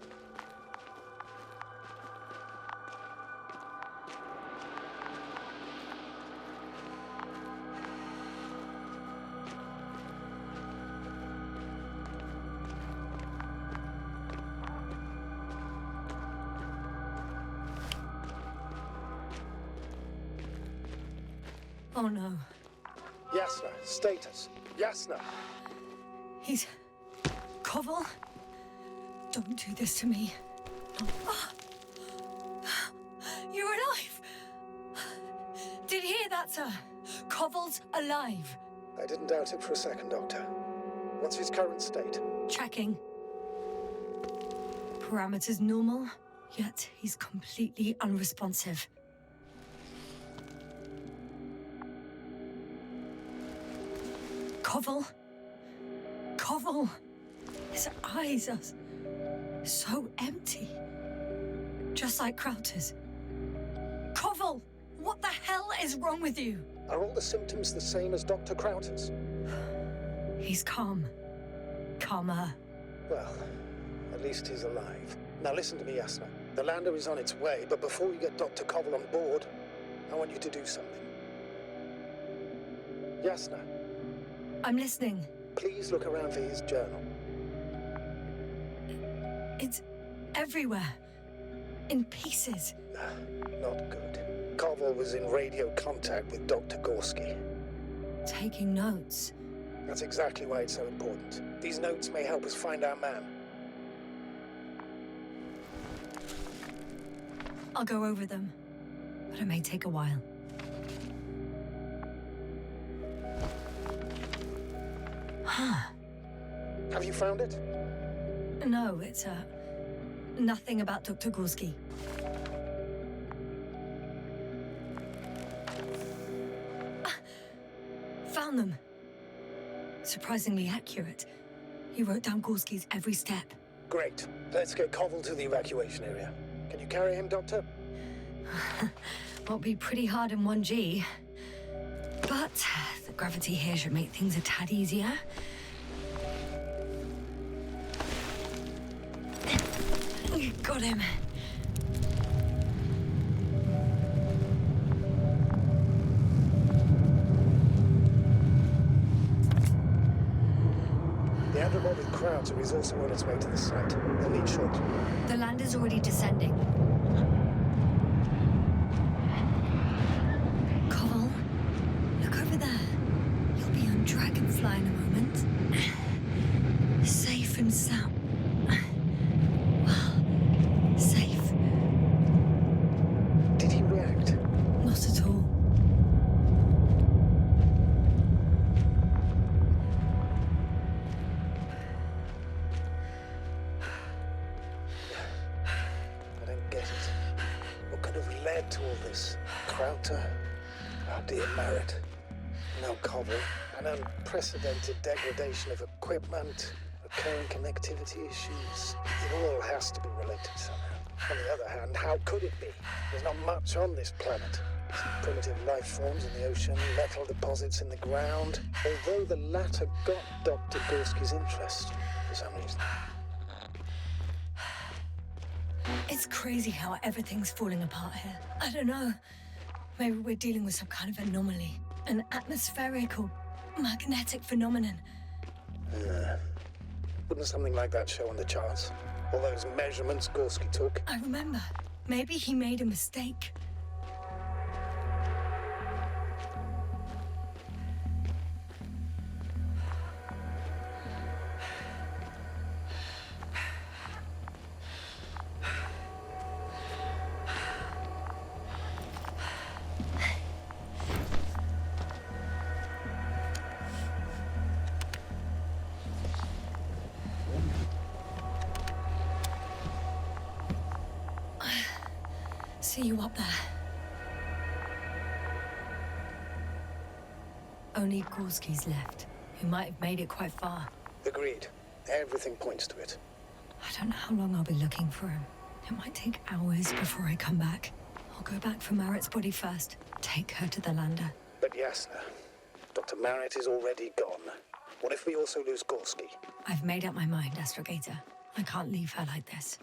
Oh no. Yasna, status. Yasna. He's... Koval? Don't do this to me. Ah. You're alive! Did you hear that, sir? Koval's alive. I didn't doubt it for a second, Doctor. What's his current state? Checking. Parameters normal, yet he's completely unresponsive. Koval? Koval? His eyes are so empty. Just like Crowter's. Koval! What the hell is wrong with you? Are all the symptoms the same as Dr. Crowter's? He's calm. Calmer. Well, at least he's alive. Now listen to me, Yasna. The lander is on its way, but before you get Dr. Koval on board, I want you to do something. Yasna, I'm listening. please look around for his journal. It's everywhere. In pieces. Not good. Koval was in radio contact with Dr. Gorski. Taking notes. That's exactly why it's so important. These notes may help us find our man. I'll go over them, but it may take a while. Huh. Have you found it? No, it's nothing about Dr. Gorski. Found them. Surprisingly accurate. He wrote down Gorski's every step. Great. Let's get Koval to the evacuation area. Can you carry him, Doctor? Won't be pretty hard in 1G. But the gravity here should make things a tad easier. Got him. The andromorphic crowdser is also on its way to the site. They'll need shortly. The lander's already descending. Koval, look over there. You'll be on Dragonfly in a moment. Safe and sound. Well, safe. Did he react? Not at all. I don't get it. What could have led to all this? Krauter? Oh dear, Merritt. No Koval. An unprecedented degradation of equipment, recurring connectivity issues. It all has to be related somehow. On the other hand, how could it be? There's not much on this planet. Some primitive life forms in the ocean, metal deposits in the ground. Although the latter got Dr. Gorski's interest for some reason. It's crazy how everything's falling apart here. I don't know. Maybe we're dealing with some kind of anomaly. An atmospheric or magnetic phenomenon. Wouldn't something like that show on the charts? All those measurements Gorski took? I remember. Maybe he made a mistake. See you up there. Only Gorski's left. He might have made it quite far. Agreed. Everything points to it. I don't know how long I'll be looking for him. It might take hours before I come back. I'll go back for Merritt's body first. Take her to the lander. But Yasna, Dr. Merritt is already gone. What if we also lose Gorski? I've made up my mind, Astrogator. I can't leave her like this.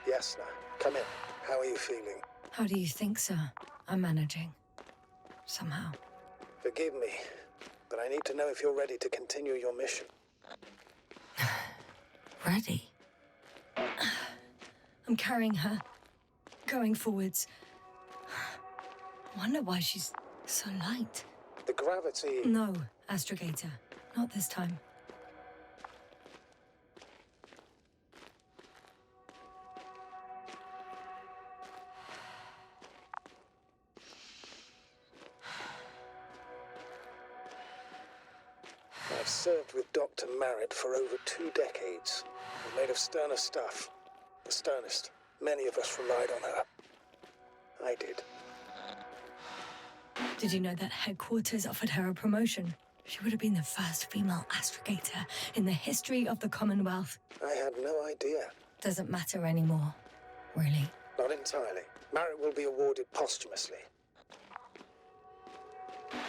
Yasna, come in. How are you feeling? How do you think, sir? I'm managing. Somehow. Forgive me, but I need to know if you're ready to continue your mission. Ready? I'm carrying her. Going forwards. I wonder why she's so light. The gravity... No, astrogator. Not this time. I've served with Dr. Merritt for over 2 decades. We're made of sterner stuff. The sternest. Many of us relied on her. I did. Did you know that headquarters offered her a promotion? She would have been the first female astrogator in the history of the Commonwealth. I had no idea. Doesn't matter anymore, really. Not entirely. Merritt will be awarded posthumously.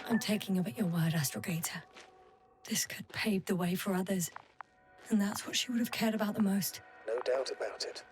I'm taking you at your word, astrogator. This could pave the way for others. And that's what she would have cared about the most. No doubt about it.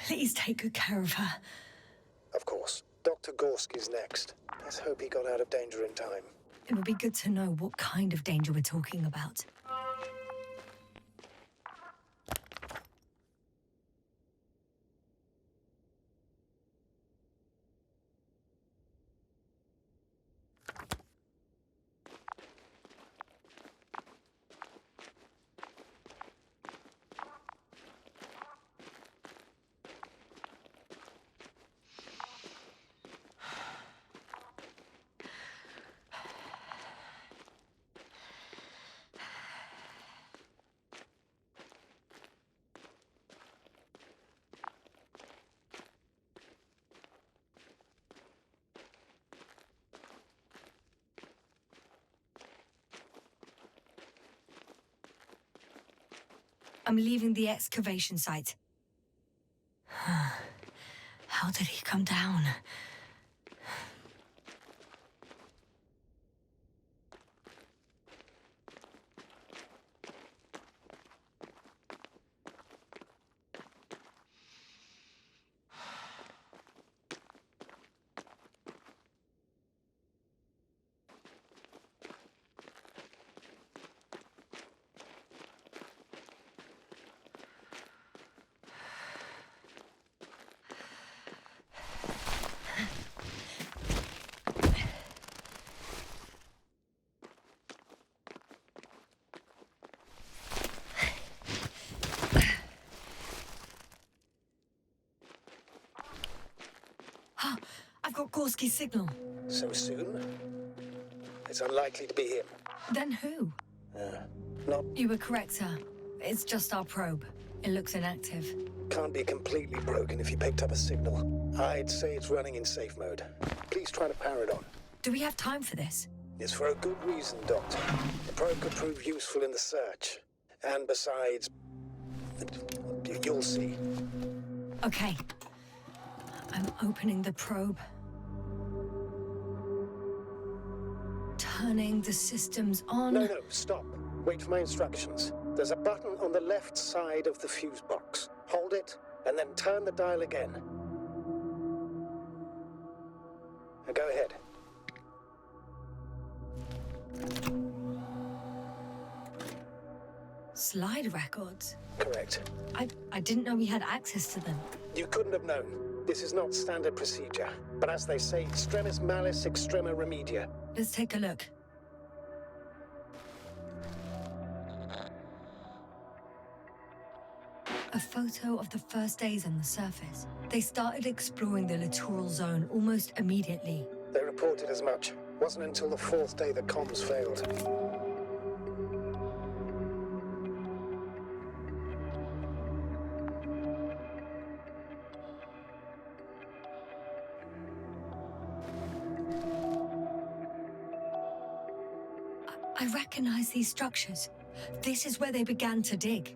Please take good care of her. Of course. Dr. Gorski's next. Let's hope he got out of danger in time. It would be good to know what kind of danger we're talking about. I'm leaving the excavation site. How did he come down? I've got Gorski's signal. So soon? It's unlikely to be him. Then who? Not... You were correct, sir. It's just our probe. It looks inactive. Can't be completely broken if you picked up a signal. I'd say it's running in safe mode. Please try to power it on. Do we have time for this? It's for a good reason, Doctor. The probe could prove useful in the search. And besides... you'll see. Okay. I'm opening the probe. Turning the systems on. No, stop. Wait for my instructions. There's a button on the left side of the fuse box. Hold it, and then turn the dial again. Now go ahead. Slide records? Correct. I didn't know we had access to them. You couldn't have known. This is not standard procedure. But as they say, extremis malice, extrema remedia. Let's take a look. A photo of the first days on the surface. They started exploring the littoral zone almost immediately. They reported as much. Wasn't until the 4th day the comms failed. I recognize these structures. This is where they began to dig.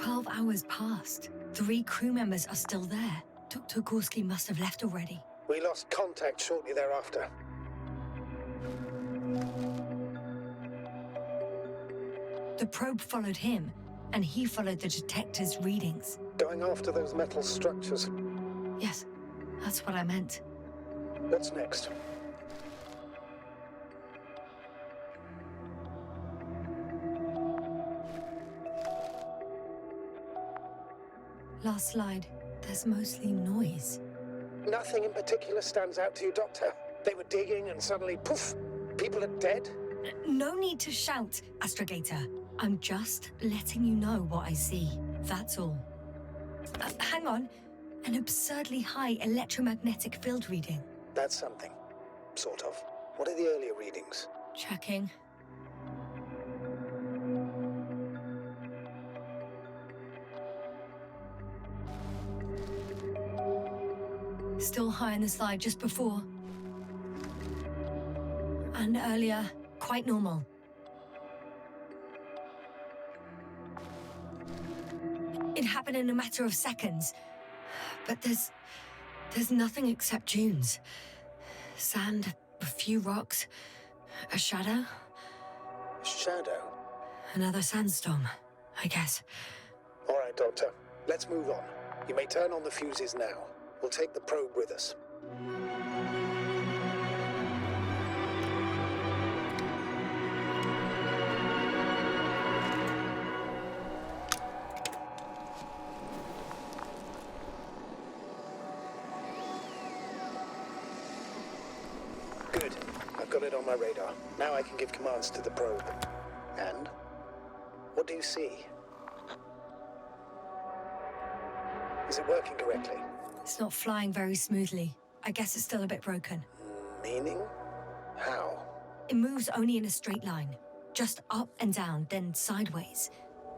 12 hours passed. 3 crew members are still there. Dr. Gorski must have left already. We lost contact shortly thereafter. The probe followed him, and he followed the detector's readings. Going after those metal structures. Yes, that's what I meant. What's next? Last slide. There's mostly noise. Nothing in particular stands out to you, Doctor. They were digging and suddenly, poof, people are dead? No need to shout, Astrogator. I'm just letting you know what I see. That's all. Hang on. An absurdly high electromagnetic field reading. That's something. Sort of. What are the earlier readings? Checking. Still high in the slide just before. And earlier, quite normal. It happened in a matter of seconds. But there's nothing except dunes. Sand, a few rocks, a shadow. Shadow? Another sandstorm, I guess. All right, Doctor. Let's move on. You may turn on the fuses now. We'll take the probe with us. Good. I've got it on my radar. Now I can give commands to the probe. And? What do you see? Is it working correctly? It's not flying very smoothly. I guess it's still a bit broken. Meaning? How? It moves only in a straight line. Just up and down, then sideways.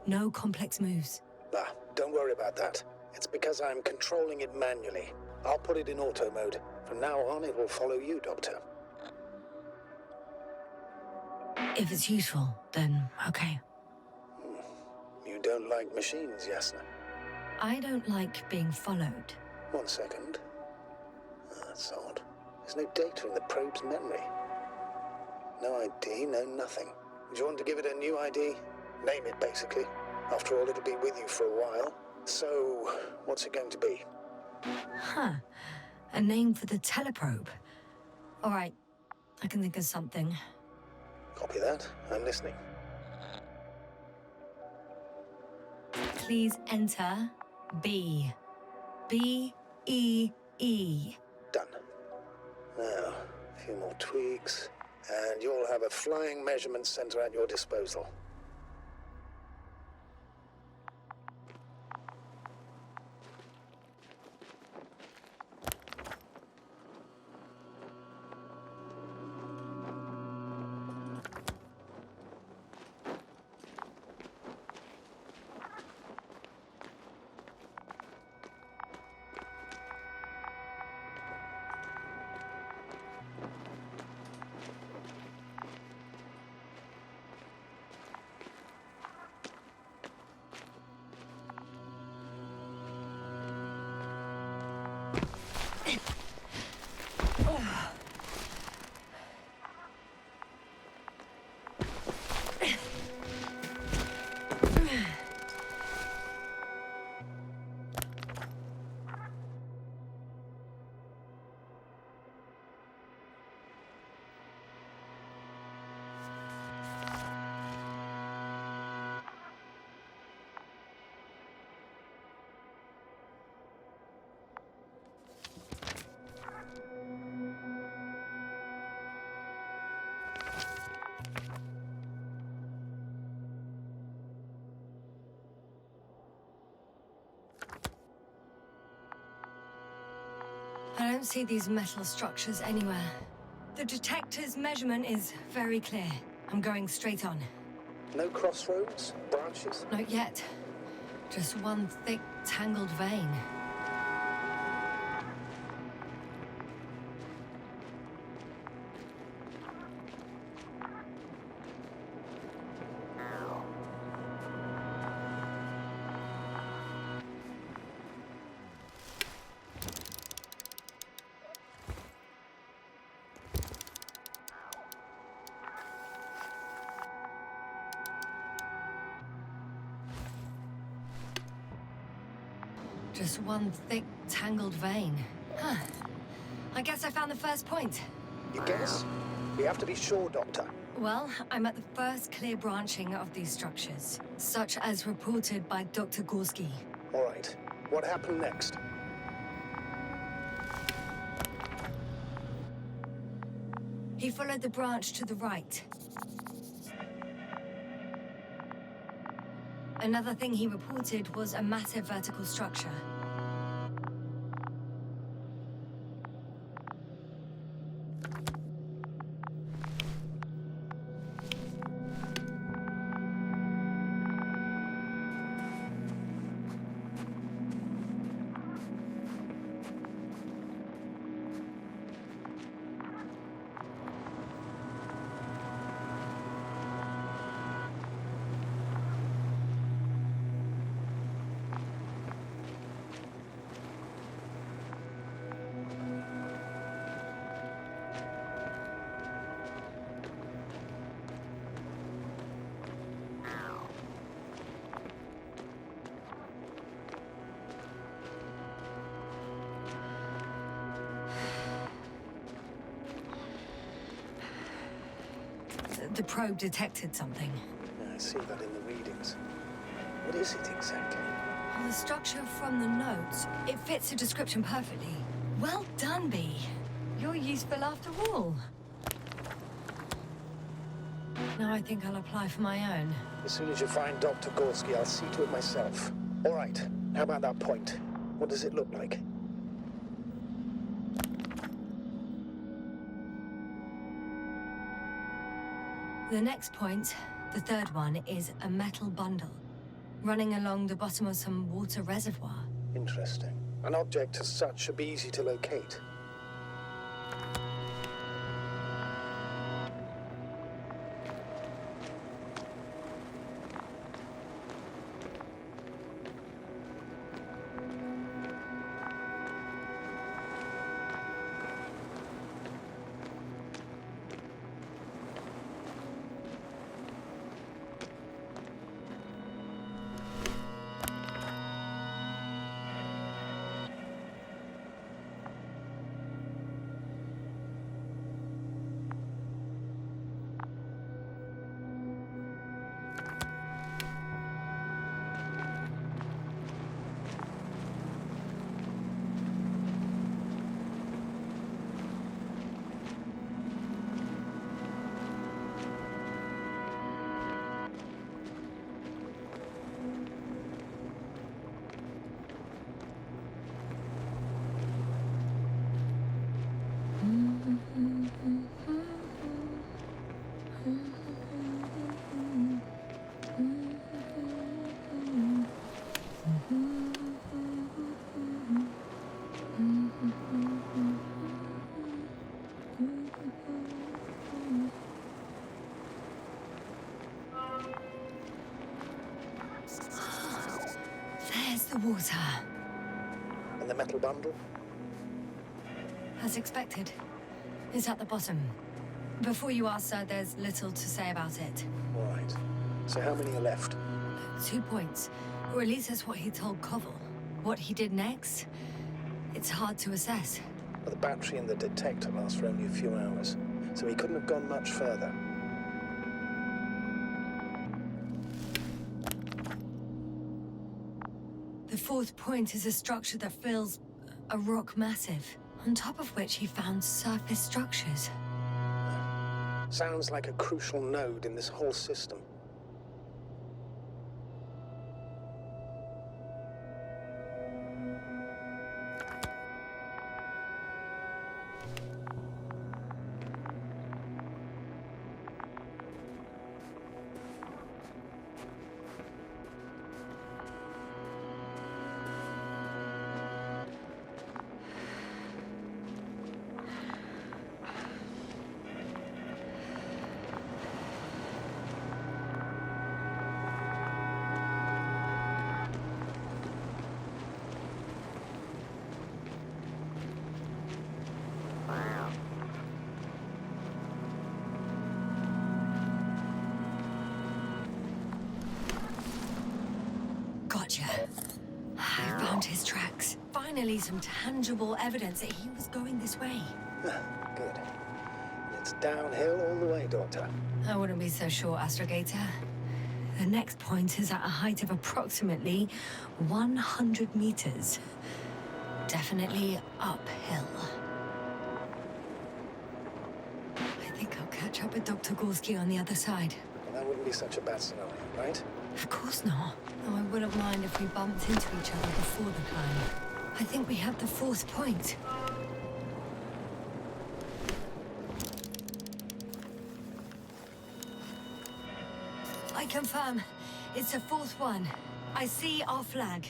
No complex moves. Ah, don't worry about that. It's because I'm controlling it manually. I'll put it in auto mode. From now on, it will follow you, Doctor. If it's useful, then okay. You don't like machines, Yasna? I don't like being followed. 1 second. That's odd. There's no data in the probe's memory. No ID, no nothing. Do you want to give it a new ID? Name it, basically. After all, it'll be with you for a while. So, what's it going to be? Huh. A name for the teleprobe. All right. I can think of something. Copy that. I'm listening. Please enter B. B-E-E. Done. Now, a few more tweaks, and you'll have a flying measurement center at your disposal. I don't see these metal structures anywhere. The detector's measurement is very clear. I'm going straight on. No crossroads? Branches? Not yet. Just one thick, tangled vein. Just one thick, tangled vein. Huh. I guess I found the first point. You guess? We have to be sure, Doctor. Well, I'm at the first clear branching of these structures, such as reported by Dr. Gorski. All right. What happened next? He followed the branch to the right. Another thing he reported was a massive vertical structure. The probe detected something. I see that in the readings. What is it exactly? The structure from the notes, it fits the description perfectly. Well done, Bee. You're useful after all. Now I think I'll apply for my own. As soon as you find Dr. Gorski, I'll see to it myself. All right. How about that point? What does it look like? The next point, the third one, is a metal bundle running along the bottom of some water reservoir. Interesting. An object as such should be easy to locate. There's the water. And the metal bundle? As expected. It's at the bottom. Before you ask, sir, there's little to say about it. All right. So how many are left? 2 points. Or at least that's what he told Koval. What he did next, it's hard to assess. Well, the battery and the detector last for only a few hours, so he couldn't have gone much further. The fourth point is a structure that fills a rock massive, on top of which he found surface structures. Sounds like a crucial node in this whole system. found his tracks. Finally, some tangible evidence that he was going this way. Good. And it's downhill all the way, Doctor. I wouldn't be so sure, Astrogator. The next point is at a height of approximately 100 meters. Definitely uphill. I think I'll catch up with Dr. Gorski on the other side. Well, that wouldn't be such a bad scenario, right? Of course not. Though I wouldn't mind if we bumped into each other before the climb. I think we have the fourth point. I confirm. It's the fourth one. I see our flag.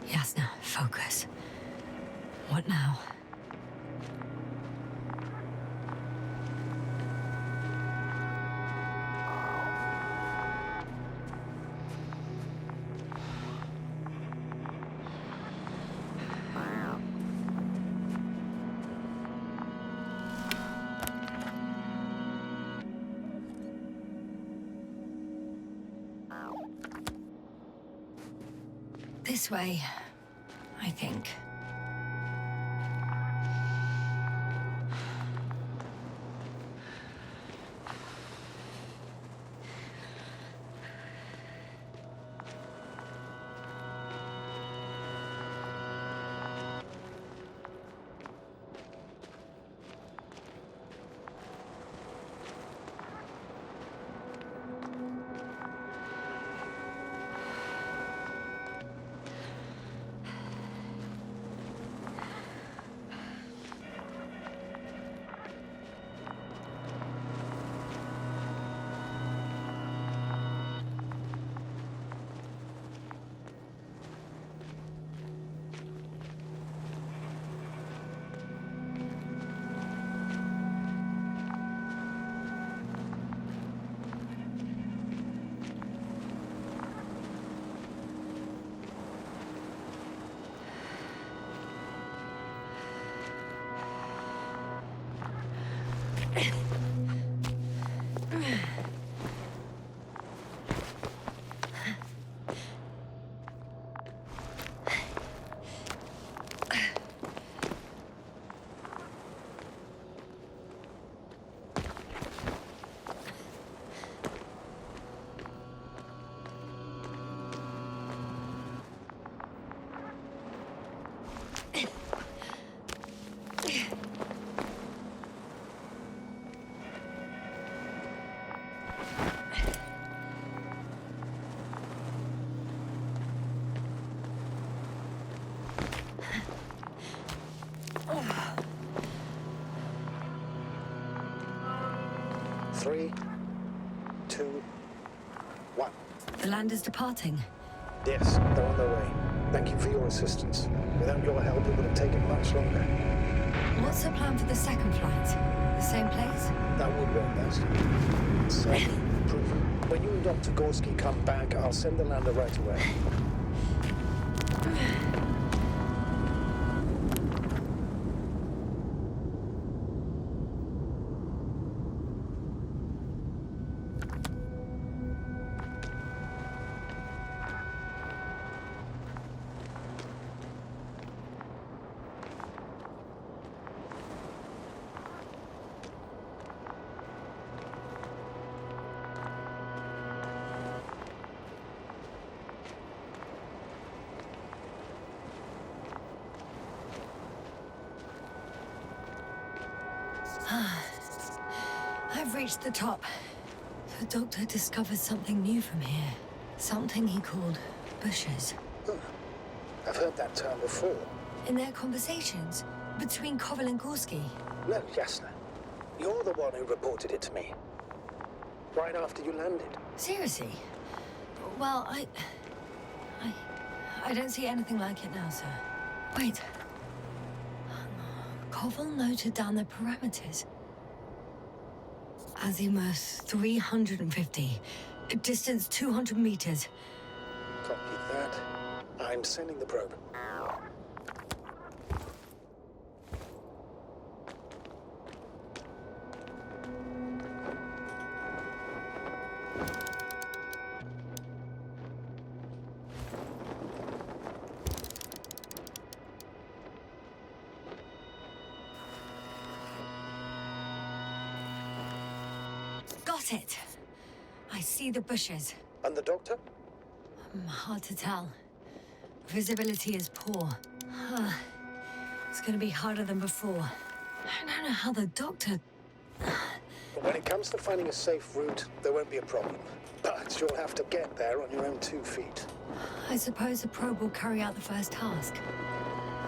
Yasna, focus. What now? This way, I think. 3, 2, 1. The lander's departing. Yes, they're on their way. Thank you for your assistance. Without your help, it would have taken much longer. What's the plan for the second flight? The same place? That would work best. Safe, proven. When you and Dr. Gorski come back, I'll send the lander right away. I've reached the top. The doctor discovered something new from here. Something he called bushes. I've heard that term before. In their conversations between Koval and Gorski. No, Yasna. You're the one who reported it to me. Right after you landed. Seriously? Well, I don't see anything like it now, sir. Wait. Koval noted down the parameters. Azimuth 350. Distance 200 meters. Copy that. I'm sending the probe. Got it. I see the bushes. And the doctor? Hard to tell. Visibility is poor. It's gonna be harder than before. I don't know how the doctor... When it comes to finding a safe route, there won't be a problem. But you'll have to get there on your own 2 feet. I suppose the probe will carry out the first task.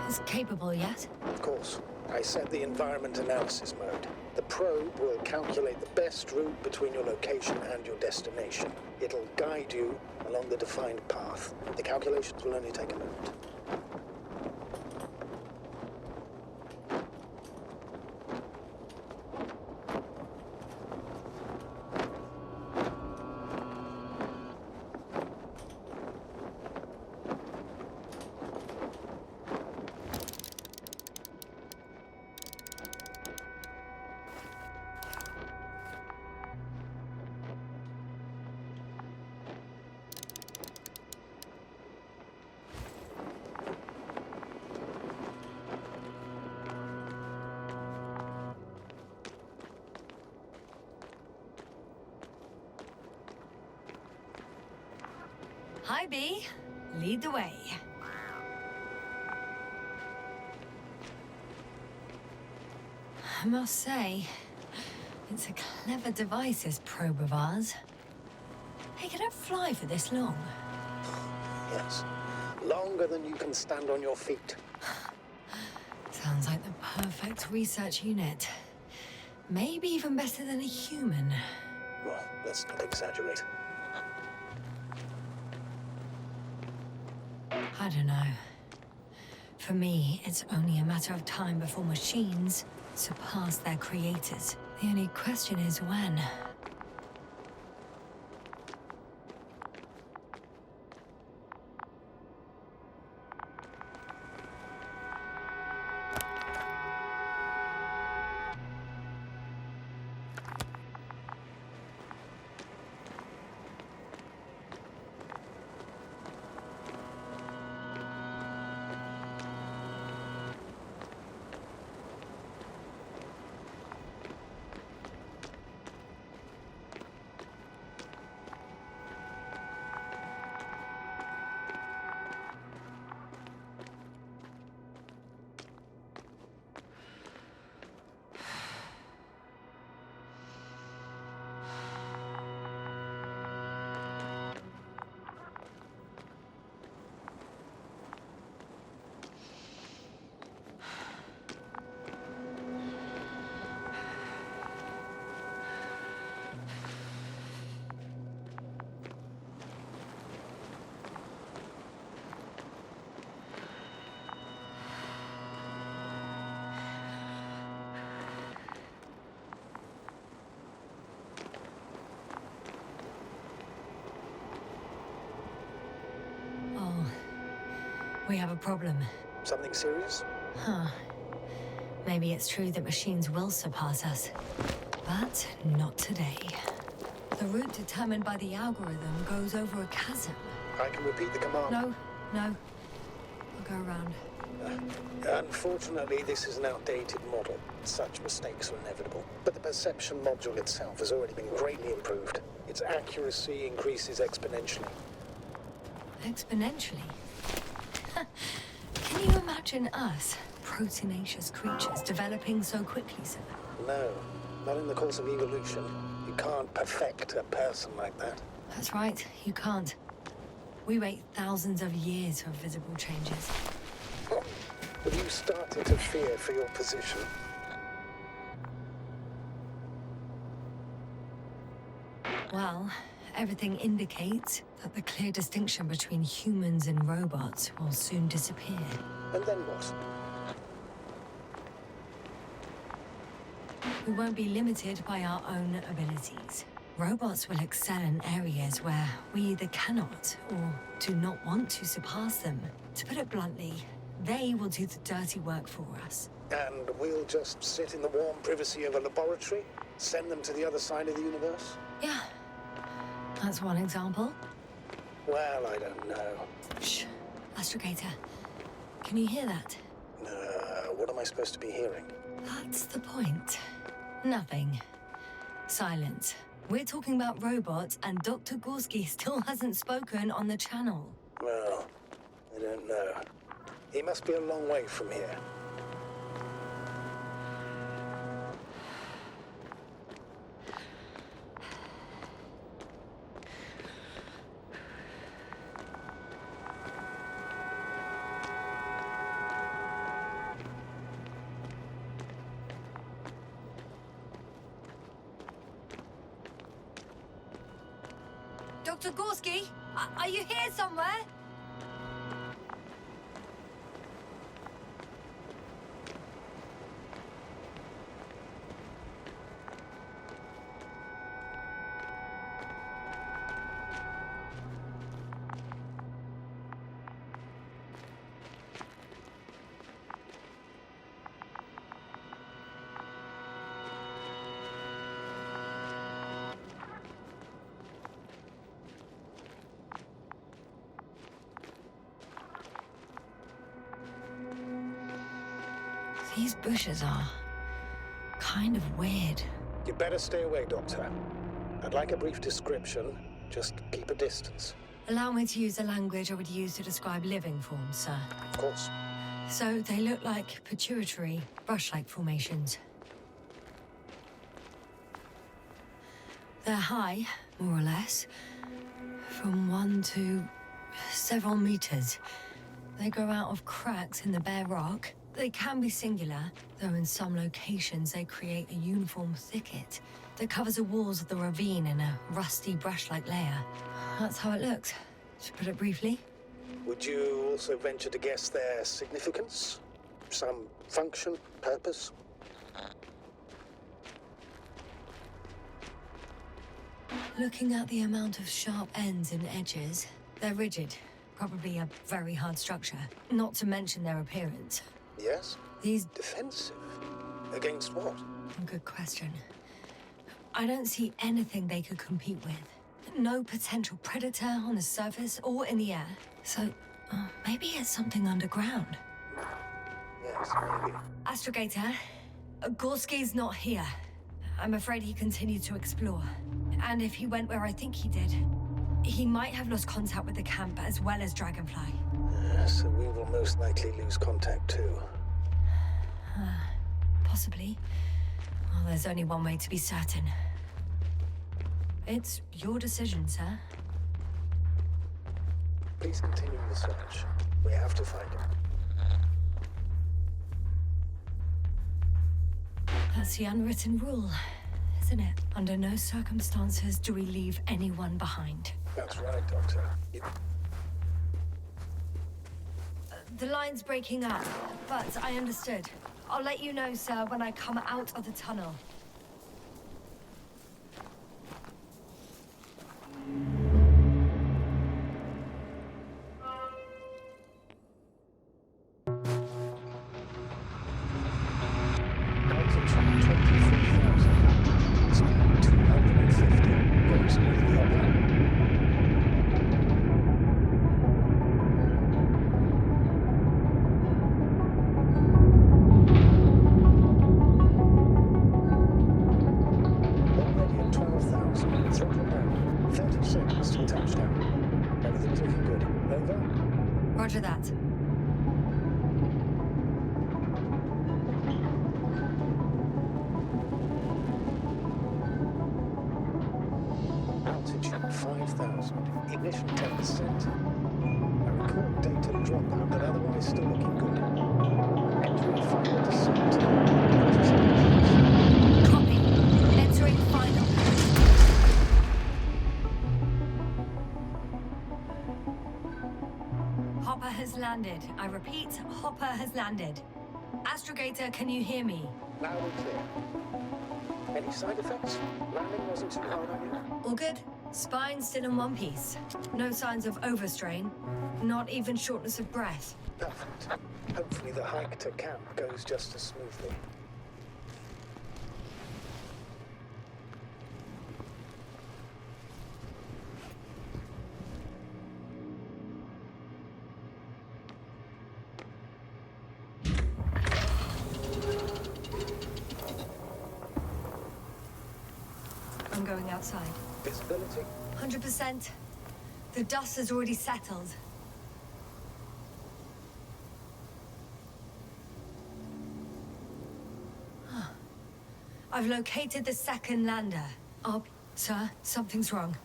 It's capable yet? Of course. I set the environment analysis mode. The probe will calculate the best route between your location and your destination. It'll guide you along the defined path. The calculations will only take a moment. Hi, B. Lead the way. I must say, it's a clever device, this probe of ours. Hey, can it fly for this long? Yes. Longer than you can stand on your feet. Sounds like the perfect research unit. Maybe even better than a human. Well, let's not exaggerate. I don't know. For me, it's only a matter of time before machines surpass their creators. The only question is when. We have a problem. Something serious? Huh. Maybe it's true that machines will surpass us. But not today. The route determined by the algorithm goes over a chasm. I can repeat the command. No. I'll go around. Unfortunately, this is an outdated model. Such mistakes are inevitable. But the perception module itself has already been greatly improved. Its accuracy increases exponentially. Exponentially? Can you imagine us, proteinaceous creatures, developing so quickly, sir? No, not in the course of evolution. You can't perfect a person like that. That's right, you can't. We wait thousands of years for visible changes. Have you started to fear for your position? Well, everything indicates that the clear distinction between humans and robots will soon disappear. And then what? We won't be limited by our own abilities. Robots will excel in areas where we either cannot or do not want to surpass them. To put it bluntly, they will do the dirty work for us. And we'll just sit in the warm privacy of a laboratory? Send them to the other side of the universe? Yeah, that's one example. Well, I don't know. Shh, Astrogator. Can you hear that? What am I supposed to be hearing? That's the point. Nothing. Silence. We're talking about robots, and Dr. Gorski still hasn't spoken on the channel. Well, I don't know. He must be a long way from here. Dr. Gorski, are you here somewhere? These bushes are kind of weird. You better stay away, Doctor. I'd like a brief description. Just keep a distance. Allow me to use the language I would use to describe living forms, sir. Of course. So they look like pituitary, brush-like formations. They're high, more or less, from 1 to several meters. They grow out of cracks in the bare rock. They can be singular, though in some locations they create a uniform thicket that covers the walls of the ravine in a rusty brush-like layer. That's how it looks, to put it briefly. Would you also venture to guess their significance? Some function, purpose? Looking at the amount of sharp ends and edges, they're rigid. Probably a very hard structure, not to mention their appearance. Yes? These... Defensive? Against what? Good question. I don't see anything they could compete with. No potential predator on the surface or in the air. So, maybe it's something underground. Yes, maybe. Astrogator, Gorski's not here. I'm afraid he continued to explore. And if he went where I think he did, he might have lost contact with the camp as well as Dragonfly. So we will most likely lose contact too. Possibly. Well, there's only one way to be certain. It's your decision, sir. Please continue the search. We have to find him. That's the unwritten rule, isn't it? Under no circumstances do we leave anyone behind. That's right, Doctor. The line's breaking up, but I understood. I'll let you know, sir, when I come out of the tunnel. Roger that. Altitude 5,000. Ignition 10%. I record data dropout, but otherwise still looking good. Entering final descent. Copy. Entering final. Hopper has landed. I repeat, Hopper has landed. Astrogator, can you hear me? Loud and clear. Any side effects? Landing wasn't too hard on you? All good? Spine still in one piece. No signs of overstrain. Not even shortness of breath. Perfect. Hopefully the hike to camp goes just as smoothly. I'm going outside. Visibility? 100%. The dust has already settled. I've located the second lander. Sir, something's wrong.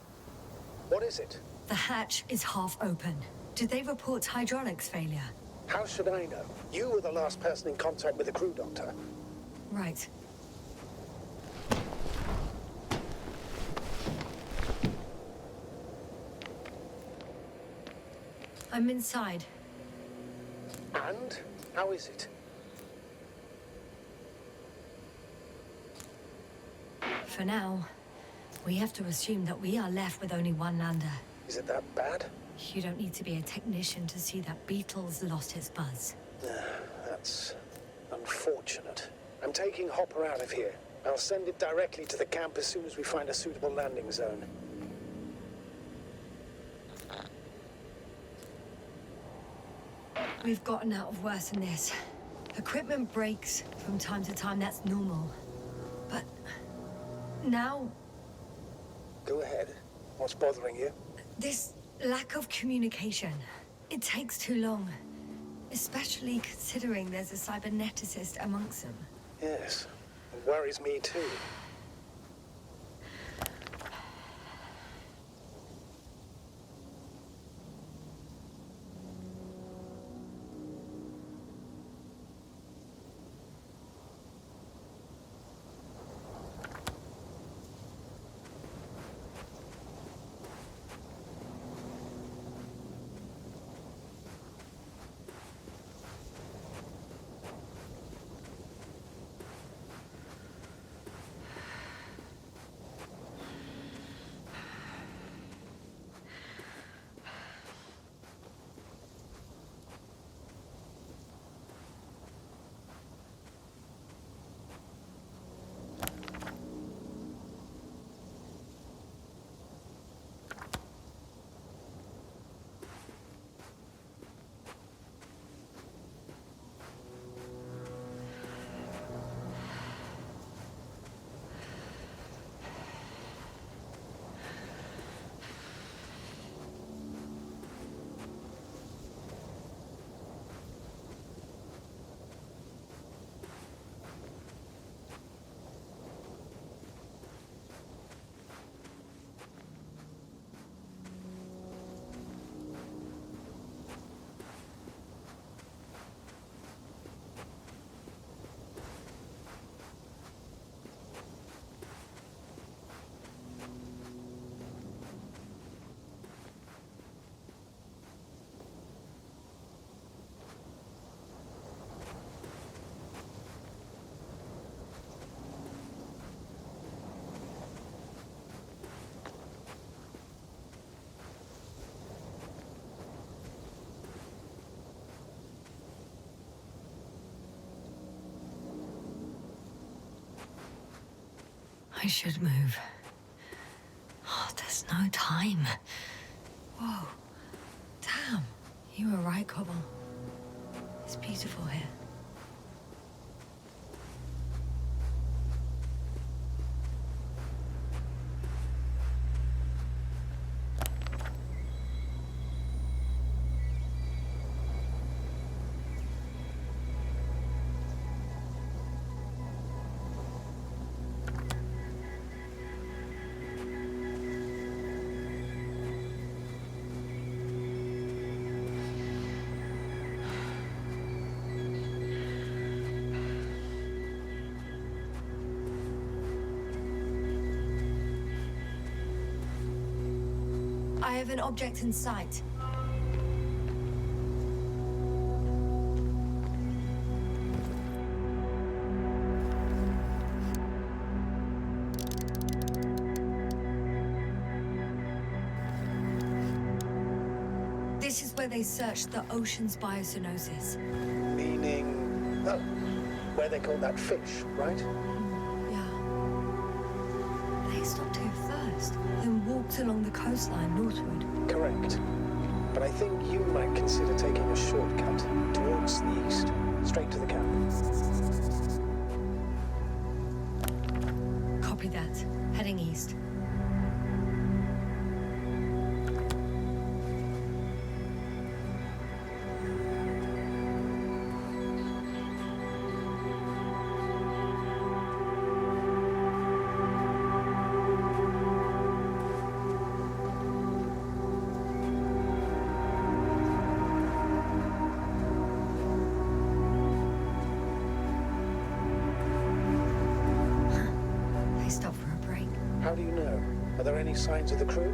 What is it? The hatch is half open. Did they report hydraulics failure? How should I know? You were the last person in contact with the crew doctor. Right. I'm inside. And? How is it? For now, we have to assume that we are left with only one lander. Is it that bad? You don't need to be a technician to see that Beetle's lost its buzz. That's unfortunate. I'm taking Hopper out of here. I'll send it directly to the camp as soon as we find a suitable landing zone. We've gotten out of worse than this. Equipment breaks from time to time, that's normal. But now, Go ahead. What's bothering you? this lack of communication. It takes too long. Especially considering there's a cyberneticist amongst them. Yes. It worries me too. I should move. Oh, there's no time. Whoa. Damn. You were right, Cobble. It's beautiful here. I have an object in sight. This is where they searched the ocean's biocenosis. Meaning... oh, where they caught that fish, right? Yeah. They stopped here first, then walked along the coastline northward. Correct. But I think you might consider taking a shortcut towards the east, straight to the camp. Copy that. Heading east. How do you know? Are there any signs of the crew?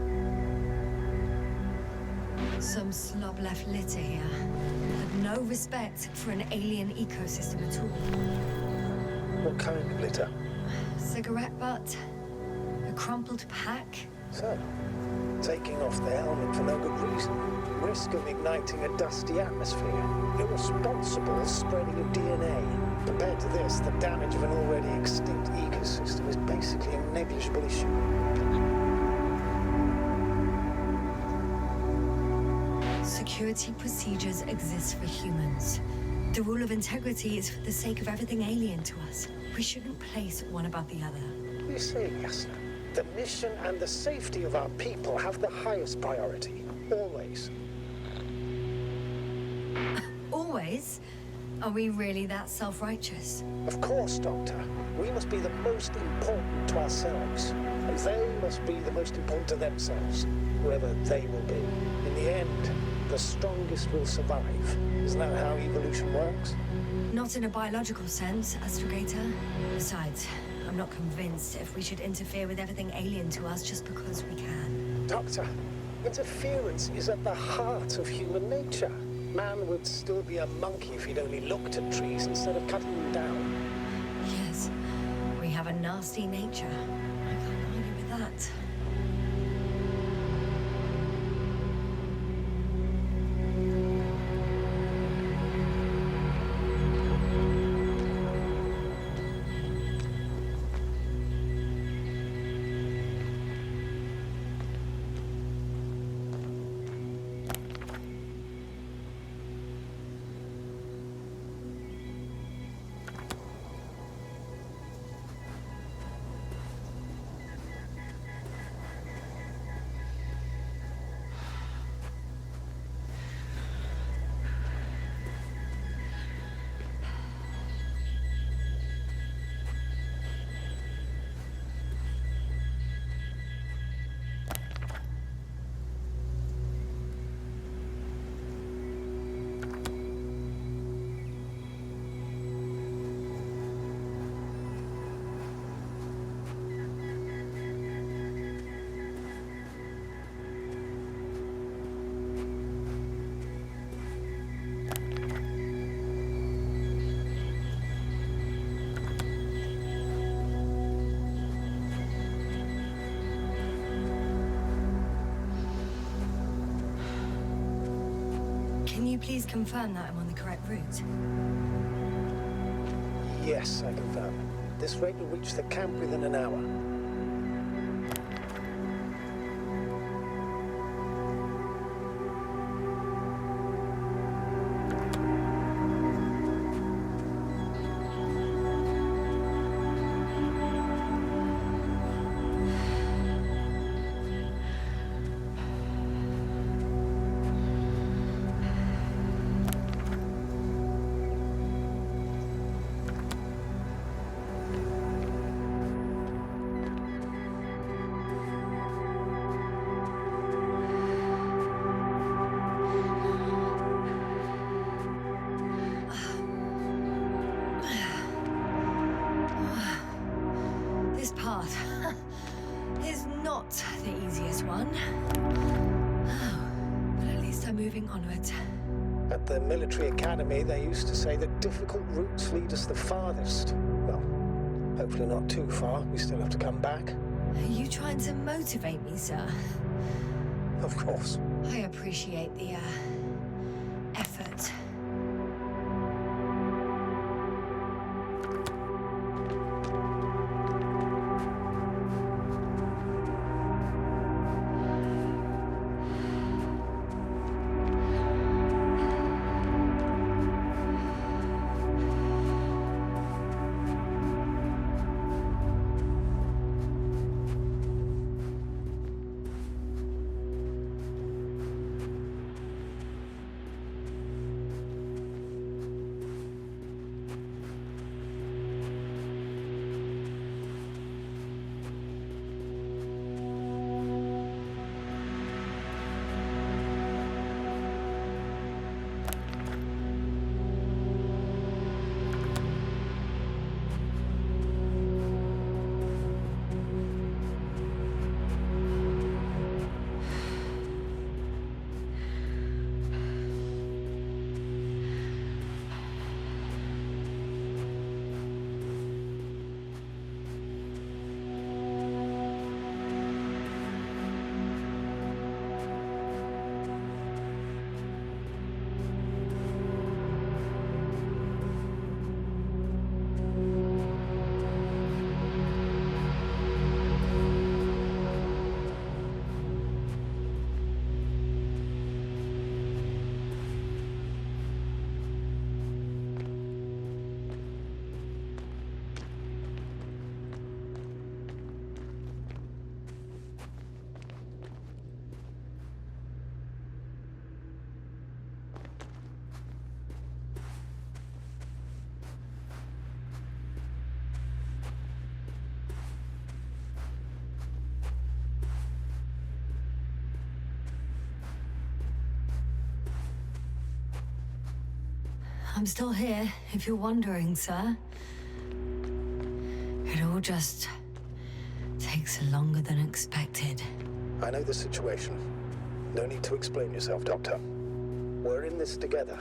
Some slob left litter here. Had no respect for an alien ecosystem at all. What kind of litter? Cigarette butt, a crumpled pack. So, taking off the helmet for no good reason. Risk of igniting a dusty atmosphere. Irresponsible spreading of DNA. Compared to this, the damage of an already extinct ecosystem is basically a negligible issue. Security procedures exist for humans. The rule of integrity is for the sake of everything alien to us. We shouldn't place one above the other. You say, Yasna, the mission and the safety of our people have the highest priority. Always. Always? Are we really that self-righteous? Of course, Doctor. We must be the most important to ourselves. And they must be the most important to themselves, whoever they will be. In the end, the strongest will survive. Isn't that how evolution works? Not in a biological sense, Astrogator. Besides, I'm not convinced if we should interfere with everything alien to us just because we can. Doctor, interference is at the heart of human nature. Man would still be a monkey if he'd only looked at trees instead of cutting them down. Yes, we have a nasty nature. I can't argue with that. Can you please confirm that I'm on the correct route? Yes, I confirm. This rate will reach the camp within an hour. moving onwards. At the military academy, they used to say that difficult routes lead us the farthest. Well, hopefully not too far. We still have to come back. Are you trying to motivate me, sir? Of course. I appreciate the, effort. I'm still here, if you're wondering, sir. It all just takes longer than expected. I know the situation. No need to explain yourself, Doctor. We're in this together.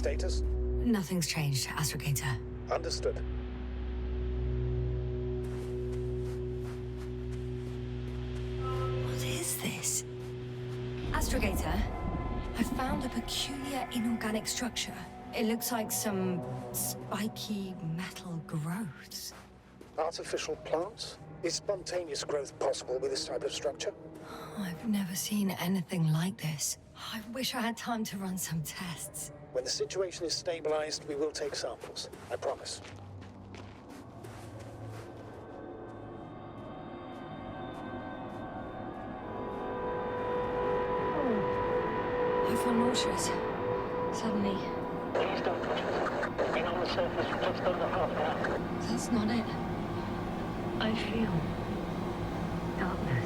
Status? Nothing's changed, Astrogator. Understood. What is this? Astrogator, I found a peculiar inorganic structure. It looks like some spiky metal growths. Artificial plants? Is spontaneous growth possible with this type of structure? I've never seen anything like this. I wish I had time to run some tests. When the situation is stabilized, we will take samples. I promise. I feel nauseous. Suddenly. Please don't push us. Being on the surface for just under half an hour. That's not it. I feel darkness.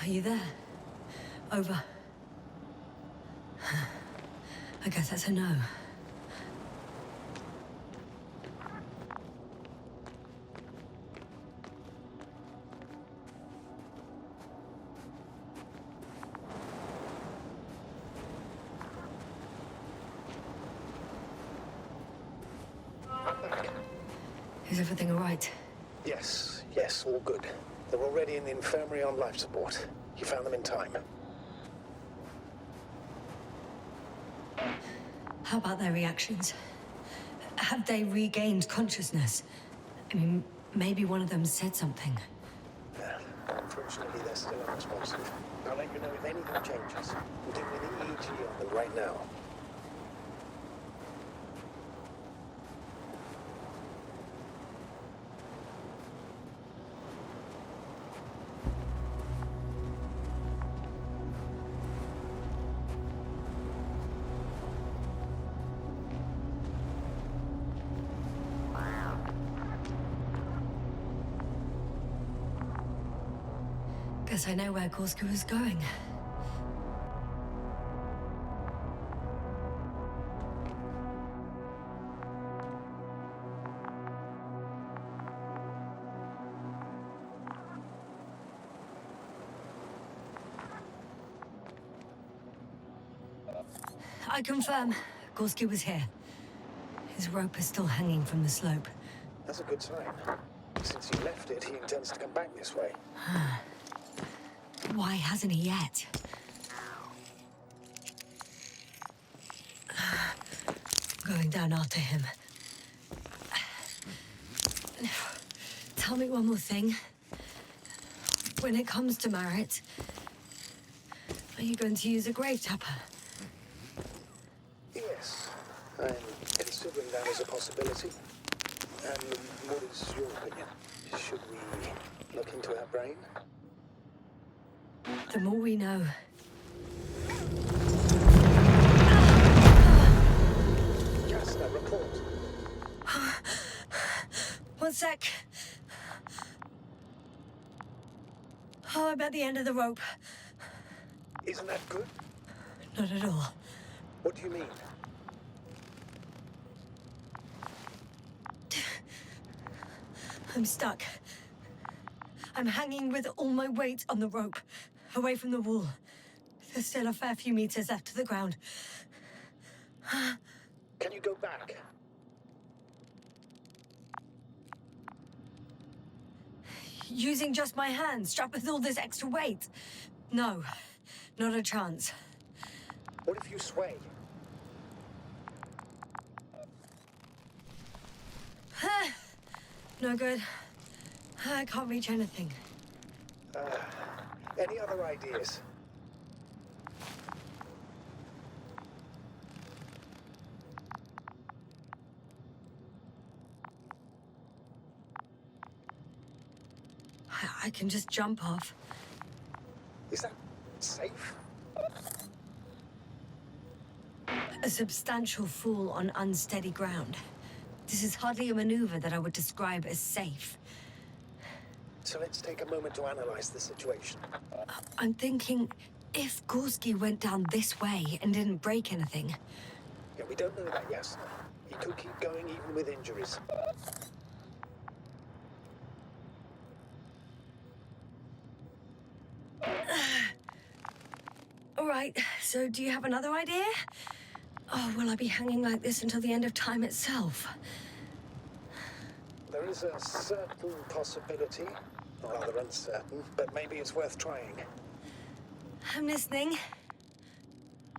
Are you there? Over. I guess that's a no. Is everything all right? Yes, all good. They're already in the infirmary on life support. You found them in time. How about their reactions? Have they regained consciousness? I mean, maybe one of them said something. Unfortunately, they're still unresponsive. I'll let you know if anything changes. I'm doing the EEG on them right now. Guess I know where Gorski was going. I confirm, Gorski was here. His rope is still hanging from the slope. That's a good sign. Since he left it, he intends to come back this way. Why hasn't he yet? Going down after him. Tell me one more thing. When it comes to Marit, are you going to use a grave tapper? Yes, I'm considering that as a possibility. And what is your opinion? Should we look into her brain? The more we know. Yasna, report. One sec. Oh, I'm at the end of the rope. Isn't that good? Not at all. What do you mean? I'm stuck. I'm hanging with all my weight on the rope, away from the wall. There's still a fair few meters left to the ground. Can you go back? Using just my hands, strapped with all this extra weight? No, not a chance. What if you sway? No good. I can't reach anything. Any other ideas? I can just jump off. Is that safe? A substantial fall on unsteady ground. This is hardly a maneuver that I would describe as safe. So let's take a moment to analyze the situation. I'm thinking, if Gorski went down this way and didn't break anything... Yeah, we don't know that, Yasna. He could keep going even with injuries. All right, so do you have another idea? Oh, will I be hanging like this until the end of time itself? There is a certain possibility, or rather uncertain, but maybe it's worth trying. I'm listening.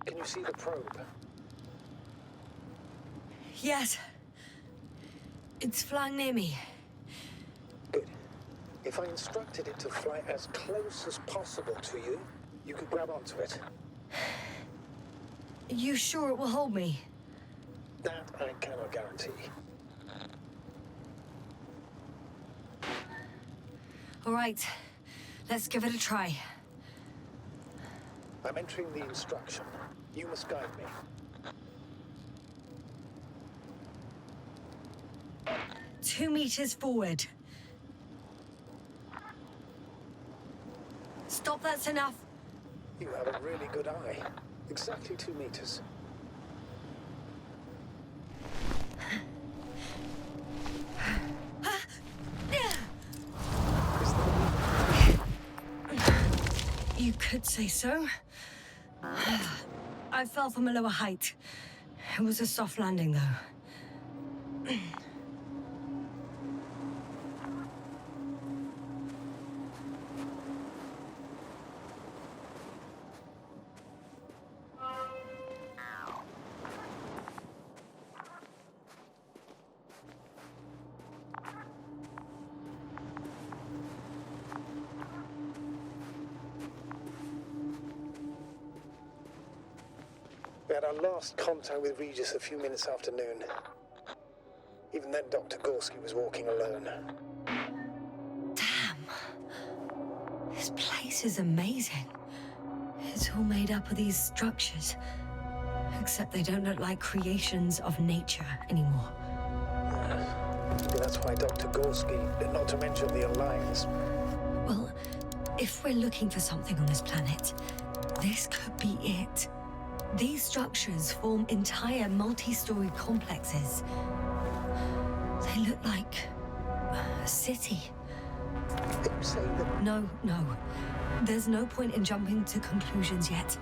Can you see the probe? Yes. It's flying near me. Good. If I instructed it to fly as close as possible to you, you could grab onto it. You sure it will hold me? That I cannot guarantee. All right, let's give it a try. I'm entering the instruction. You must guide me. 2 meters forward. Stop, that's enough. You have a really good eye. Exactly 2 meters. You could say so. I fell from a lower height. It was a soft landing, though. We had our last contact with Regis a few minutes after noon. Even then, Dr. Gorski was walking alone. Damn. This place is amazing. It's all made up of these structures. Except they don't look like creations of nature anymore. Maybe that's why Dr. Gorski, not to mention the Alliance. Well, if we're looking for something on this planet, this could be it. These structures form entire multi-story complexes. They look like a city. Are you saying that... No. There's no point in jumping to conclusions yet.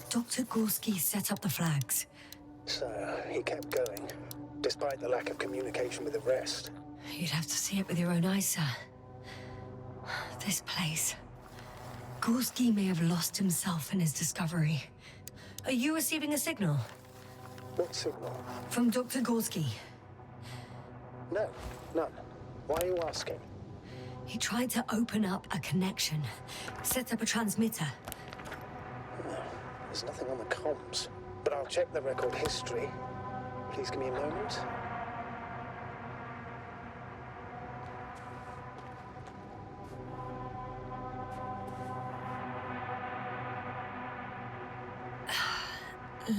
Dr. Gorski set up the flags. So, he kept going, despite the lack of communication with the rest. You'd have to see it with your own eyes, sir. This place. Gorski may have lost himself in his discovery. Are you receiving a signal? What signal? From Dr. Gorski. No, none. Why are you asking? He tried to open up a connection, set up a transmitter. There's nothing on the comms, but I'll check the record history. Please give me a moment.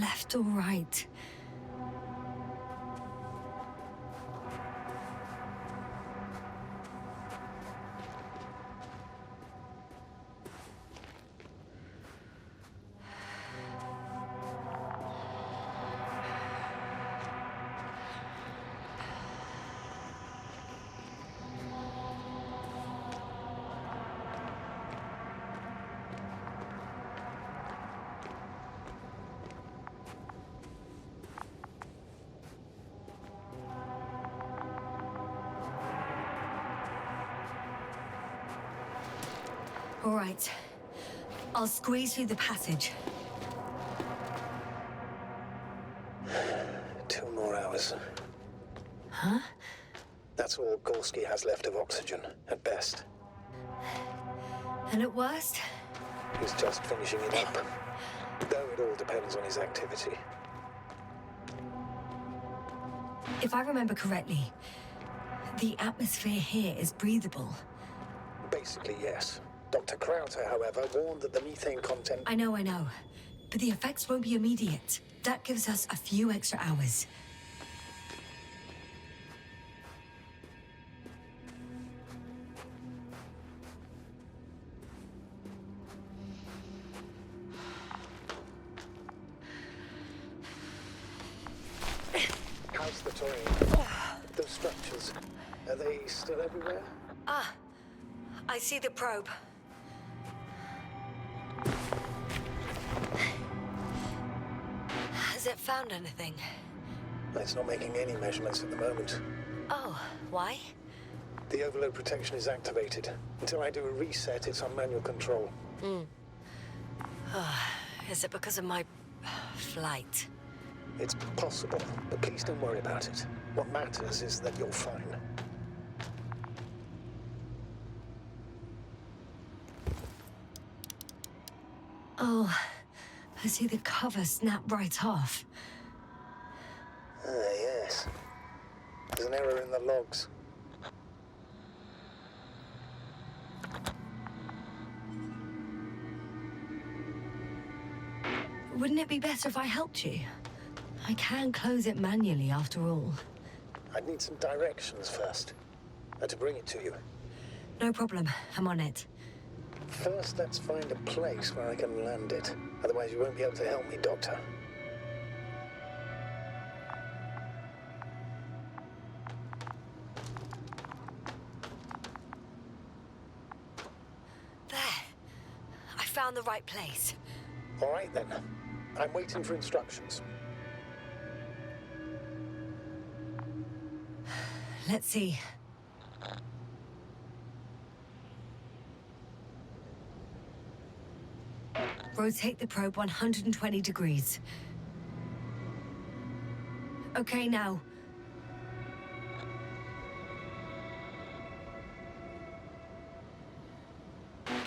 Left or right? All right. I'll squeeze through the passage. 2 more hours. Huh? That's all Gorski has left of oxygen, at best. And at worst? He's just finishing it up. Though it all depends on his activity. If I remember correctly, The atmosphere here is breathable. Basically, yes. Dr. Krauter, however, warned that the methane content... I know. But the effects won't be immediate. That gives us a few extra hours. How's the terrain? Those structures, are they still everywhere? I see the probe. Has it found anything? It's not making any measurements at the moment. Oh, why? The overload protection is activated. Until I do a reset, it's on manual control. Is it because of my flight? It's possible, but please don't worry about it. What matters is that you're fine. Oh, I see the cover snap right off. Yes. There's an error in the logs. Wouldn't it be better if I helped you? I can close it manually after all. I'd need some directions first. To bring it to you. No problem, I'm on it. First, let's find a place where I can land it. Otherwise, you won't be able to help me, Doctor. There. I found the right place. All right, then. I'm waiting for instructions. Let's see. Rotate the probe 120 degrees. Okay, now.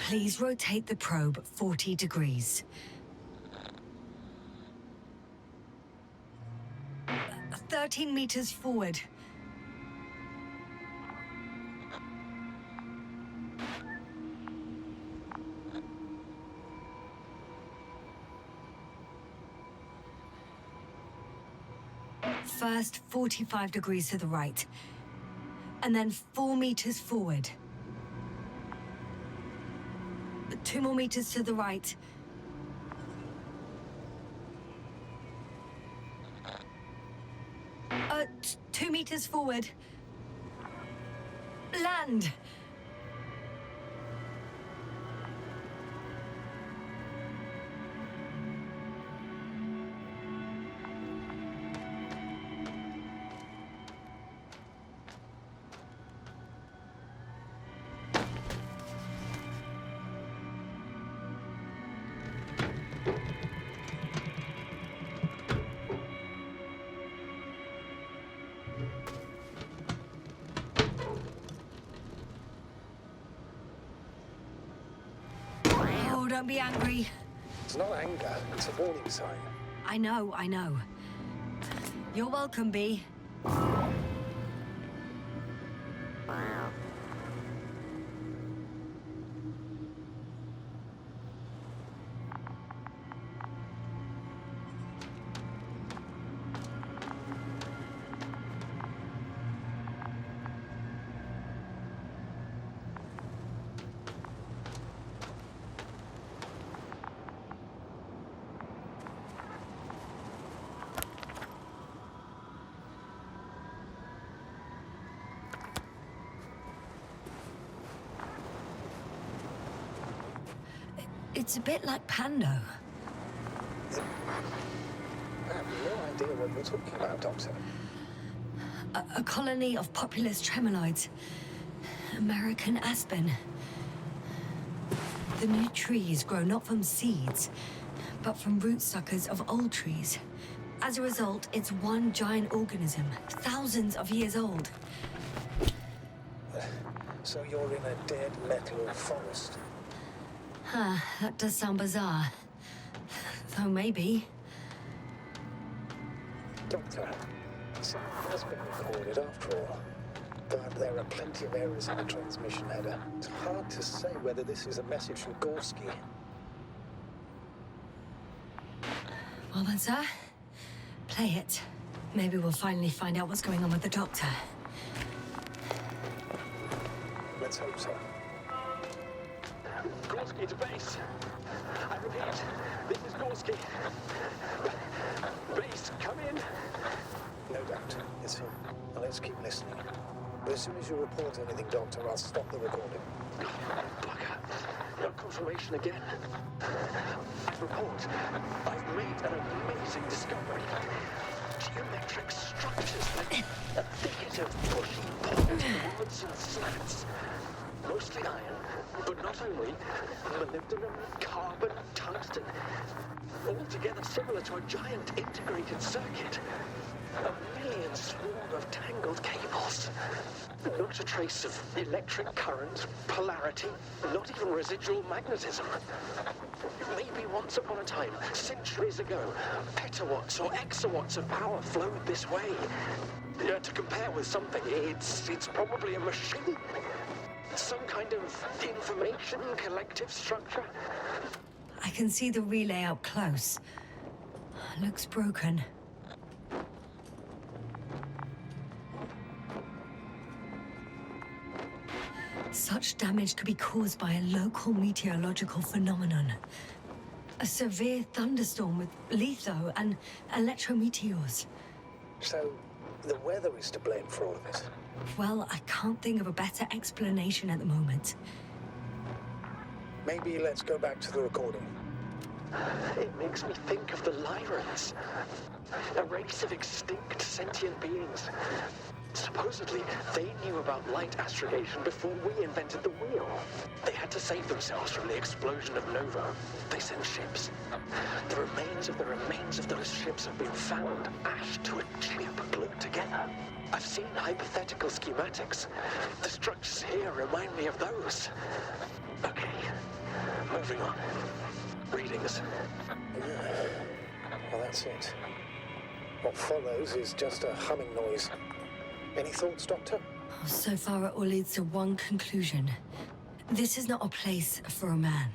Please rotate the probe 40 degrees. 13 meters forward. First, 45 degrees to the right. And then 4 meters forward. 2 more meters to the right. Uh, 2 meters forward. Land! Oh, don't be angry. It's not anger, it's a warning sign. I know. You're welcome, Bee. It's a bit like Pando. I have no idea what you're talking about, Doctor. A colony of populous tremoloids. American aspen. The new trees grow not from seeds, but from rootsuckers of old trees. As a result, it's one giant organism, thousands of years old. So you're in a dead metal forest. Huh, that does sound bizarre. Though maybe. Doctor, this has been recorded after all. But there are plenty of errors in the transmission header. It's hard to say whether this is a message from Gorski. Well then, sir, play it. Maybe we'll finally find out what's going on with the doctor. Let's hope so. Gorski to base. I repeat, this is Gorski. Base, come in. No doubt. It's him. Now let's keep listening. But as soon as you report anything, Doctor, I'll stop the recording. Bugger. No confirmation again. I report. I've made an amazing discovery. Geometric structures like a thicket of bushy points, rods and slats. Mostly iron, but not only. Molybdenum, carbon, tungsten. Altogether similar to a giant integrated circuit. A million swarm of tangled cables. Not a trace of electric current, polarity, not even residual magnetism. Maybe once upon a time, centuries ago, petawatts or exawatts of power flowed this way. To compare with something, it's probably a machine. Some kind of information collective structure. I can see the relay up close. Looks broken. Such damage could be caused by a local meteorological phenomenon. A severe thunderstorm with litho and electrometeors. So, the weather is to blame for all of it. Well, I can't think of a better explanation at the moment. Maybe let's go back to the recording. It makes me think of the Lyrans. A race of extinct sentient beings. Supposedly, they knew about light astrogation before we invented the wheel. They had to save themselves from the explosion of Nova. They sent ships. The remains of those ships have been found, ashed to a chip glued together. I've seen hypothetical schematics. The structures here remind me of those. Okay, moving on. Readings. Well, that's it. What follows is just a humming noise. Any thoughts, Doctor? So far, it all leads to one conclusion. This is not a place for a man.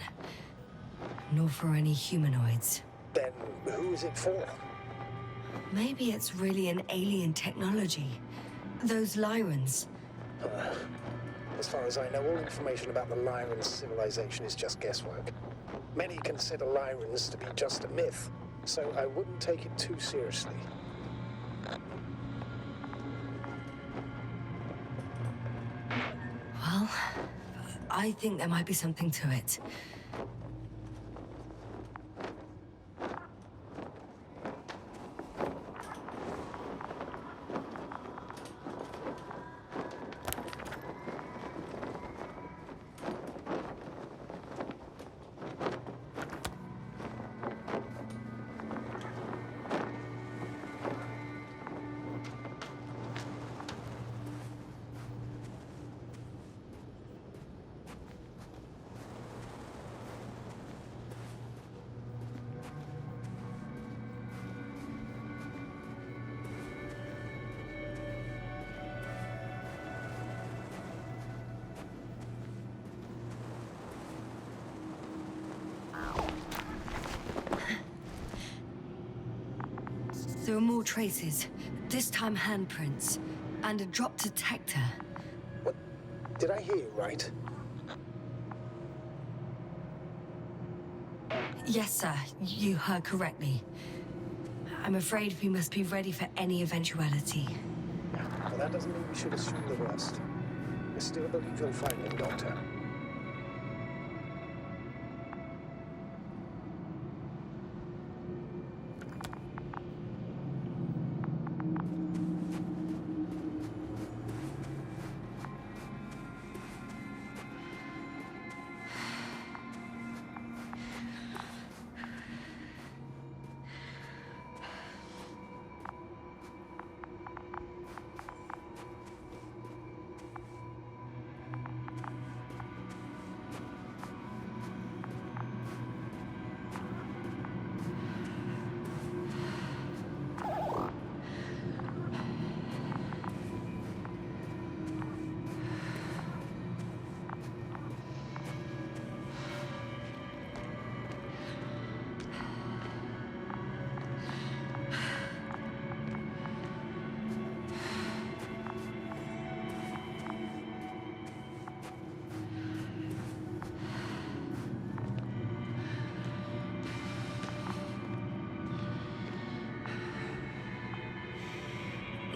Nor for any humanoids. Then who is it for? Maybe it's really an alien technology. Those Lyrans. As far as I know, all information about the Lyran civilization is just guesswork. Many consider Lyrans to be just a myth, so I wouldn't take it too seriously. Well, I think there might be something to it. There are more traces, this time handprints, and a drop detector. What? Did I hear you right? Yes, sir, you heard correctly. I'm afraid we must be ready for any eventuality. Well, that doesn't mean we should assume the worst. I still believe you'll find him, Doctor.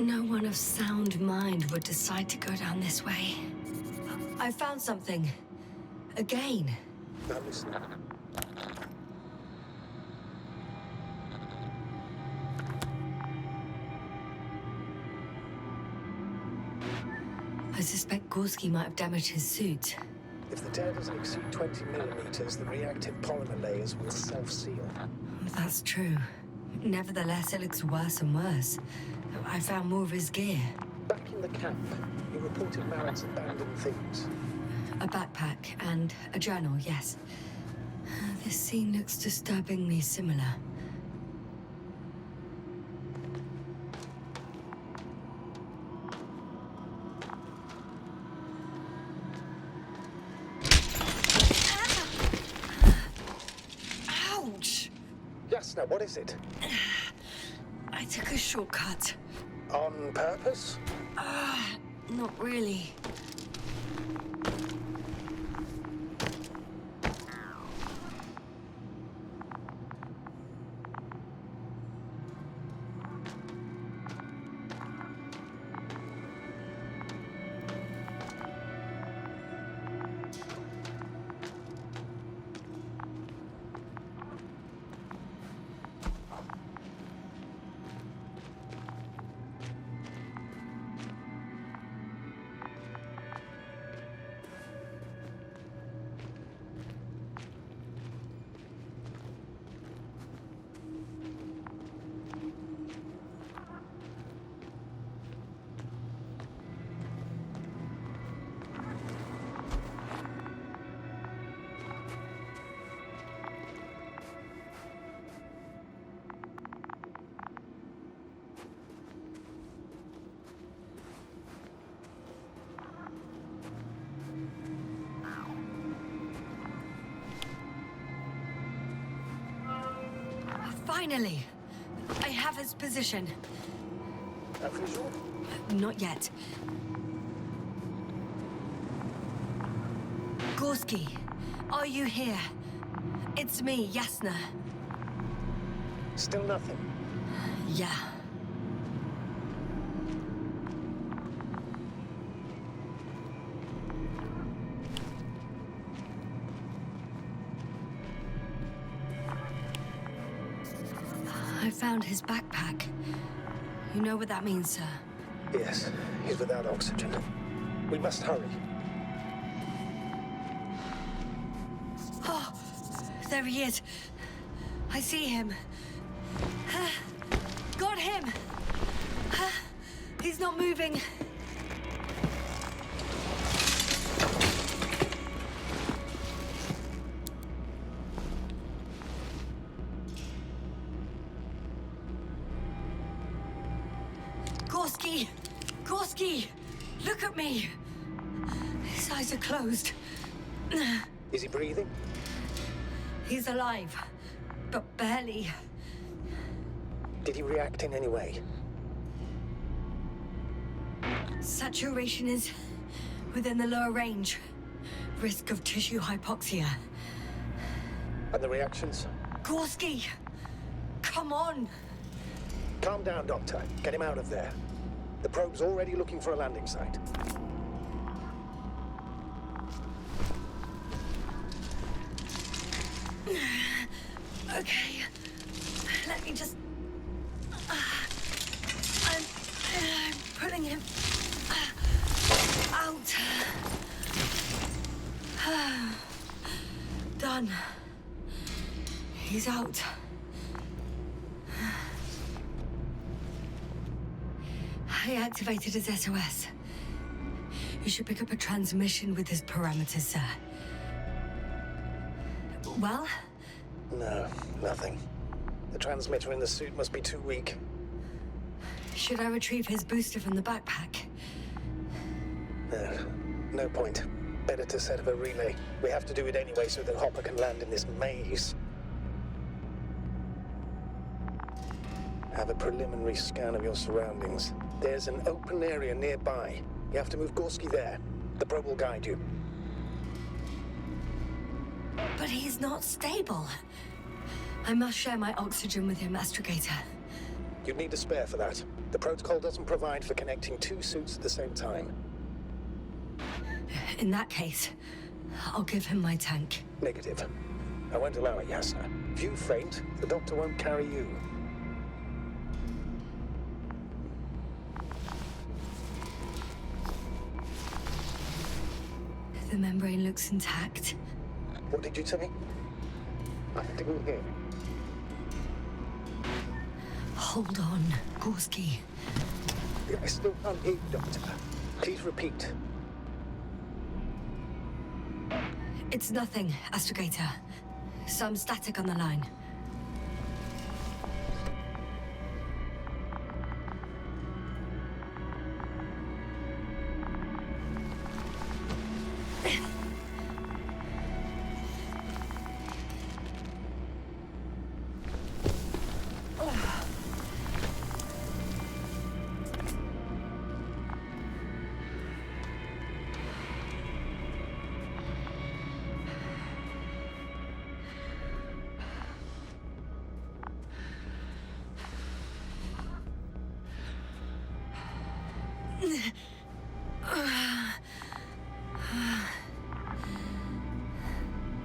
No one of sound mind would decide to go down this way. I found something. Again. Now listen. I suspect Gorski might have damaged his suit. If the tear doesn't exceed 20 millimeters, the reactive polymer layers will self-seal. That's true. Nevertheless, it looks worse and worse. I found more of his gear. Back in the camp, you reported Marek's abandoned things. A backpack and a journal, yes. This scene looks disturbingly similar. Ouch! Yasna, what is it? I took a shortcut. On purpose? Not really. Finally! I have his position. A visual? Not yet. Gorski, are you here? It's me, Yasna. Still nothing. Yeah. I found his backpack. You know what that means, sir? Yes, he's without oxygen. We must hurry. Oh, there he is. I see him. Got him! He's not moving. Gorski! Gorski! Look at me! His eyes are closed. Is he breathing? He's alive, but barely. Did he react in any way? Saturation is within the lower range. Risk of tissue hypoxia. And the reactions? Gorski! Come on! Calm down, Doctor. Get him out of there. The probe's already looking for a landing site. Okay. Let me just... I'm pulling him out. Done. He's out. I activated his SOS. You should pick up a transmission with his parameters, sir. Well? No, nothing. The transmitter in the suit must be too weak. Should I retrieve his booster from the backpack? No point. Better to set up a relay. We have to do it anyway so that Hopper can land in this maze. Have a preliminary scan of your surroundings. There's an open area nearby. You have to move Gorski there. The probe will guide you. But he's not stable. I must share my oxygen with him, Astrogator. You'd need a spare for that. The protocol doesn't provide for connecting two suits at the same time. In that case, I'll give him my tank. Negative. I won't allow it, Yasna. If you faint, the doctor won't carry you. The membrane looks intact. What did you say? I didn't hear. Hold on, Gorski. I still can't hear you, Doctor. Please repeat. It's nothing, Astrogator. Some static on the line.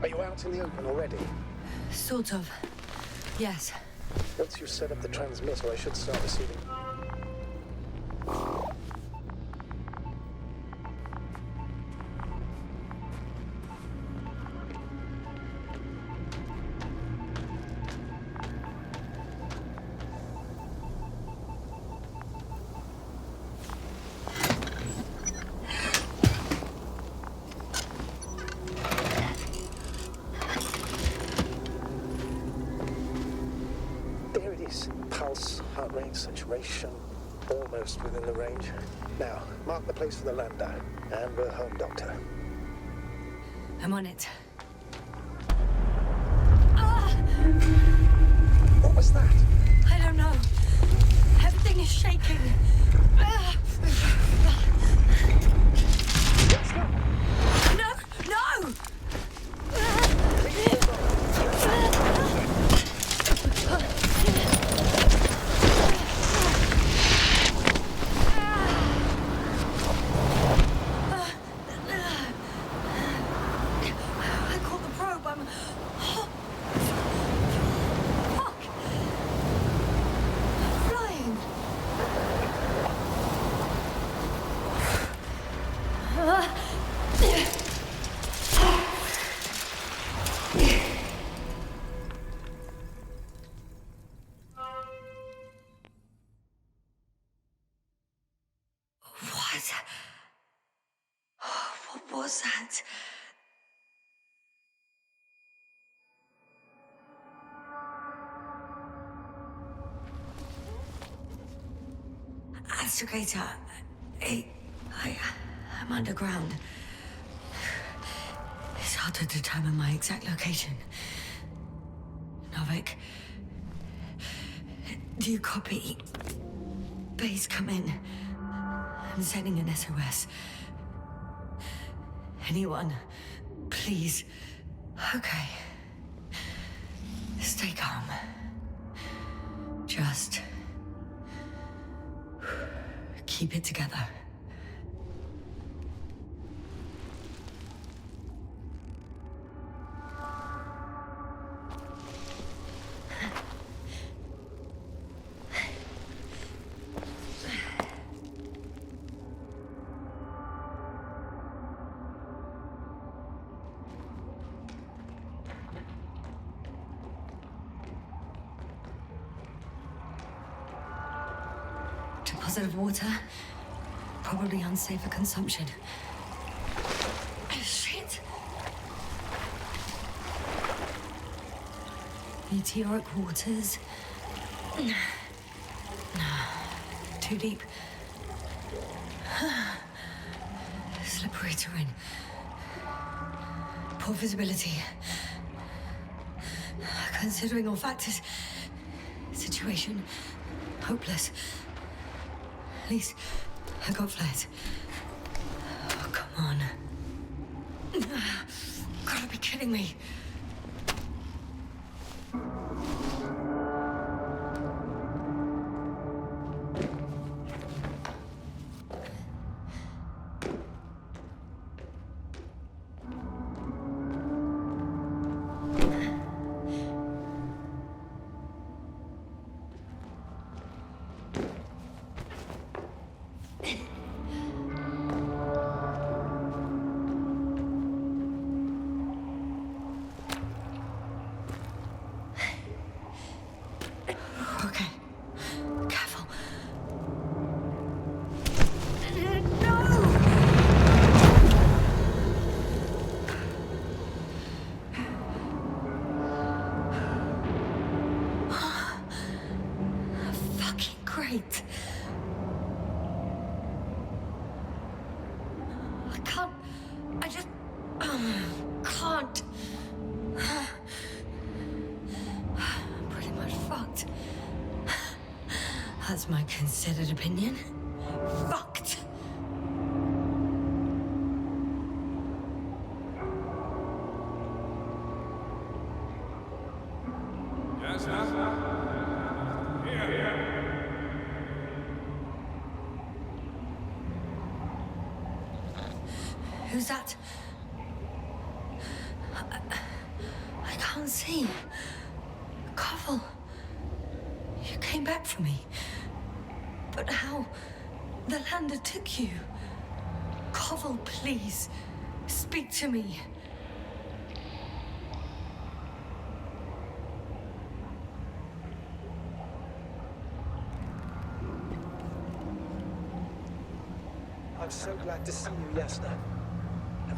Are you out in the open already? Sort of. Yes. Once you set up the transmitter, I should start receiving. Pulse, heart rate, saturation, almost within the range. Now, mark the place for the lander, and we're home, Doctor. I'm on it. What was that? I don't know. Everything is shaking. No! No! What was that? Astrogator, I'm underground. It's hard to determine my exact location. Novik, do you copy? Base, come in. I'm sending an SOS. Anyone, please. Okay. Stay calm. Just keep it together. Deposit of water, probably unsafe for consumption. Oh, shit! Meteoric waters. Too deep. Slippery terrain. Poor visibility. Considering all factors, situation hopeless. At least I got flares. Oh, come on. Gotta be kidding me. right. I can't. I just can't. I'm pretty much fucked. That's my considered opinion. Fucked. Yasna? Here. Who's that? I can't see. Koval, you came back for me. But how? The lander took you. Koval, please, speak to me. I'm so glad to see you, Yasna.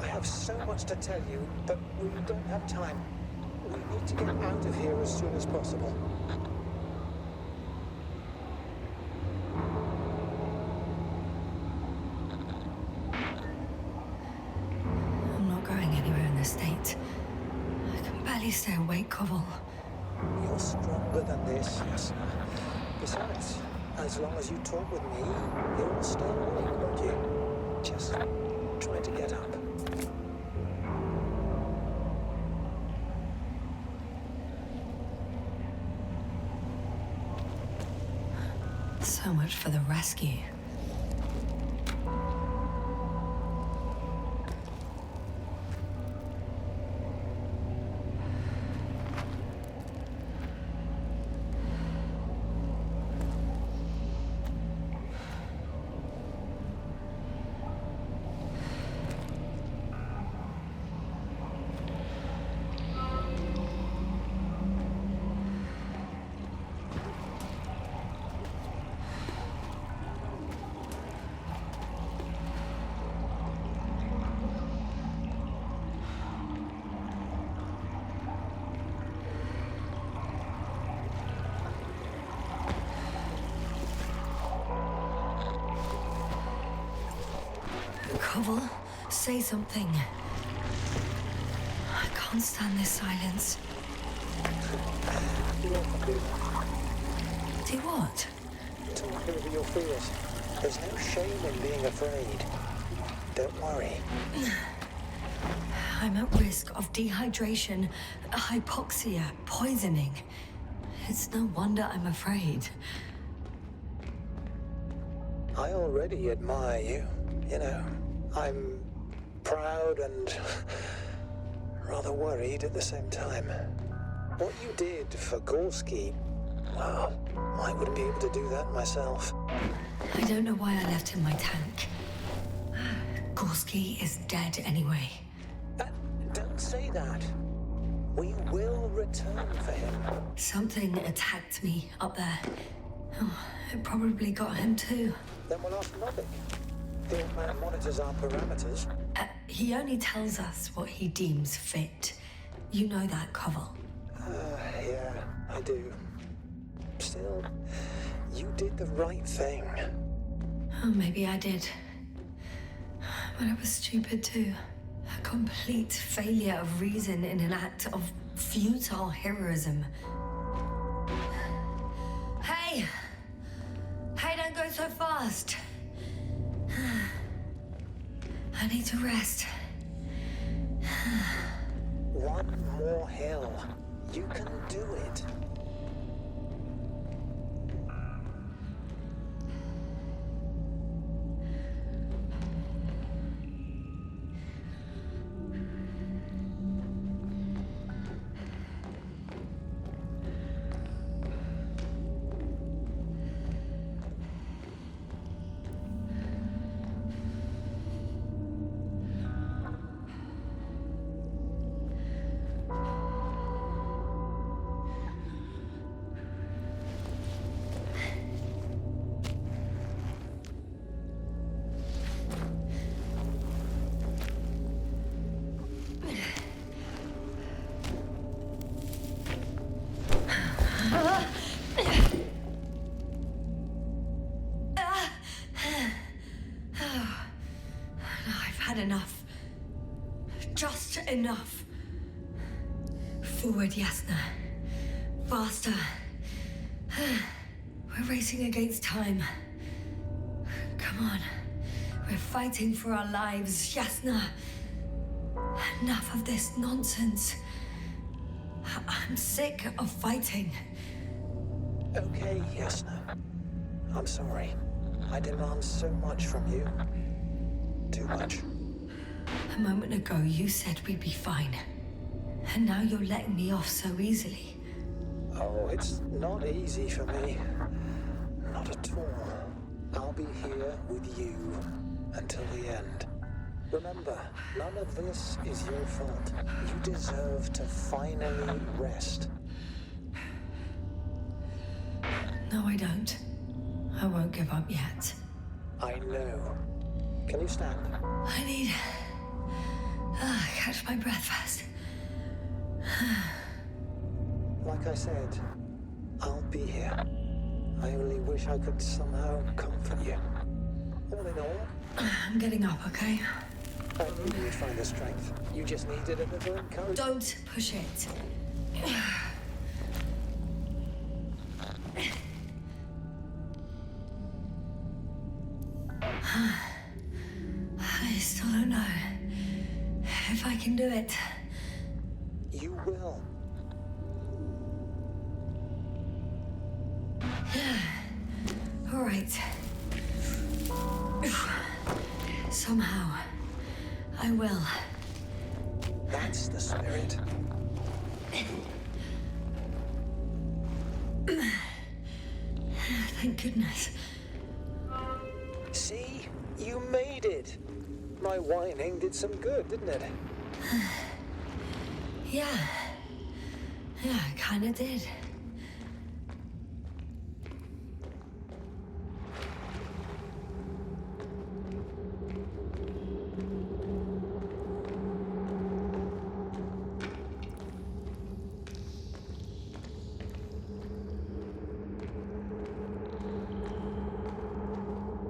I have so much to tell you, but we don't have time. We need to get out of here as soon as possible. I'm not going anywhere in this state. I can barely stay awake, Koval. You're stronger than this, Yasna. Besides, as long as you talk with me, you'll stay awake, won't you? Just try to get up. So much for the rescue. Koval, say something. I can't stand this silence. You often do. Do what? Talk over your fears. There's no shame in being afraid. Don't worry. I'm at risk of dehydration, hypoxia, poisoning. It's no wonder I'm afraid. I already admire you. You know, I'm proud and rather worried at the same time. What you did for Gorski, well, I wouldn't be able to do that myself. I don't know why I left him my tank. Gorski is dead anyway. Don't say that. We will return for him. Something attacked me up there. Oh, it probably got him too. Then we'll ask Novik. The old man monitors our parameters. He only tells us what he deems fit. You know that, Koval. Yeah, I do. Still, you did the right thing. Oh, maybe I did. But I was stupid too. A complete failure of reason in an act of futile heroism. Hey! Hey, don't go so fast. I need to rest. One more hill. You can do it. Enough. Forward, Yasna. Faster. We're racing against time. Come on. We're fighting for our lives, Yasna. Enough of this nonsense. I'm sick of fighting. Okay, Yasna. I'm sorry. I demand so much from you. Too much. A moment ago, you said we'd be fine. And now you're letting me off so easily. Oh, it's not easy for me. Not at all. I'll be here with you until the end. Remember, none of this is your fault. You deserve to finally rest. No, I don't. I won't give up yet. I know. Can you stand? I need... catch my breath first. Like I said, I'll be here. I only wish I could somehow comfort you. All in all, I'm getting up, okay? I knew you'd find the strength. You just needed a little encouragement. Don't push it. I still don't know if I can do it. You will. All right. Somehow, I will. That's the spirit. Thank goodness. See? You made it. My whining did some good, didn't it? Yeah. Yeah, it kinda did.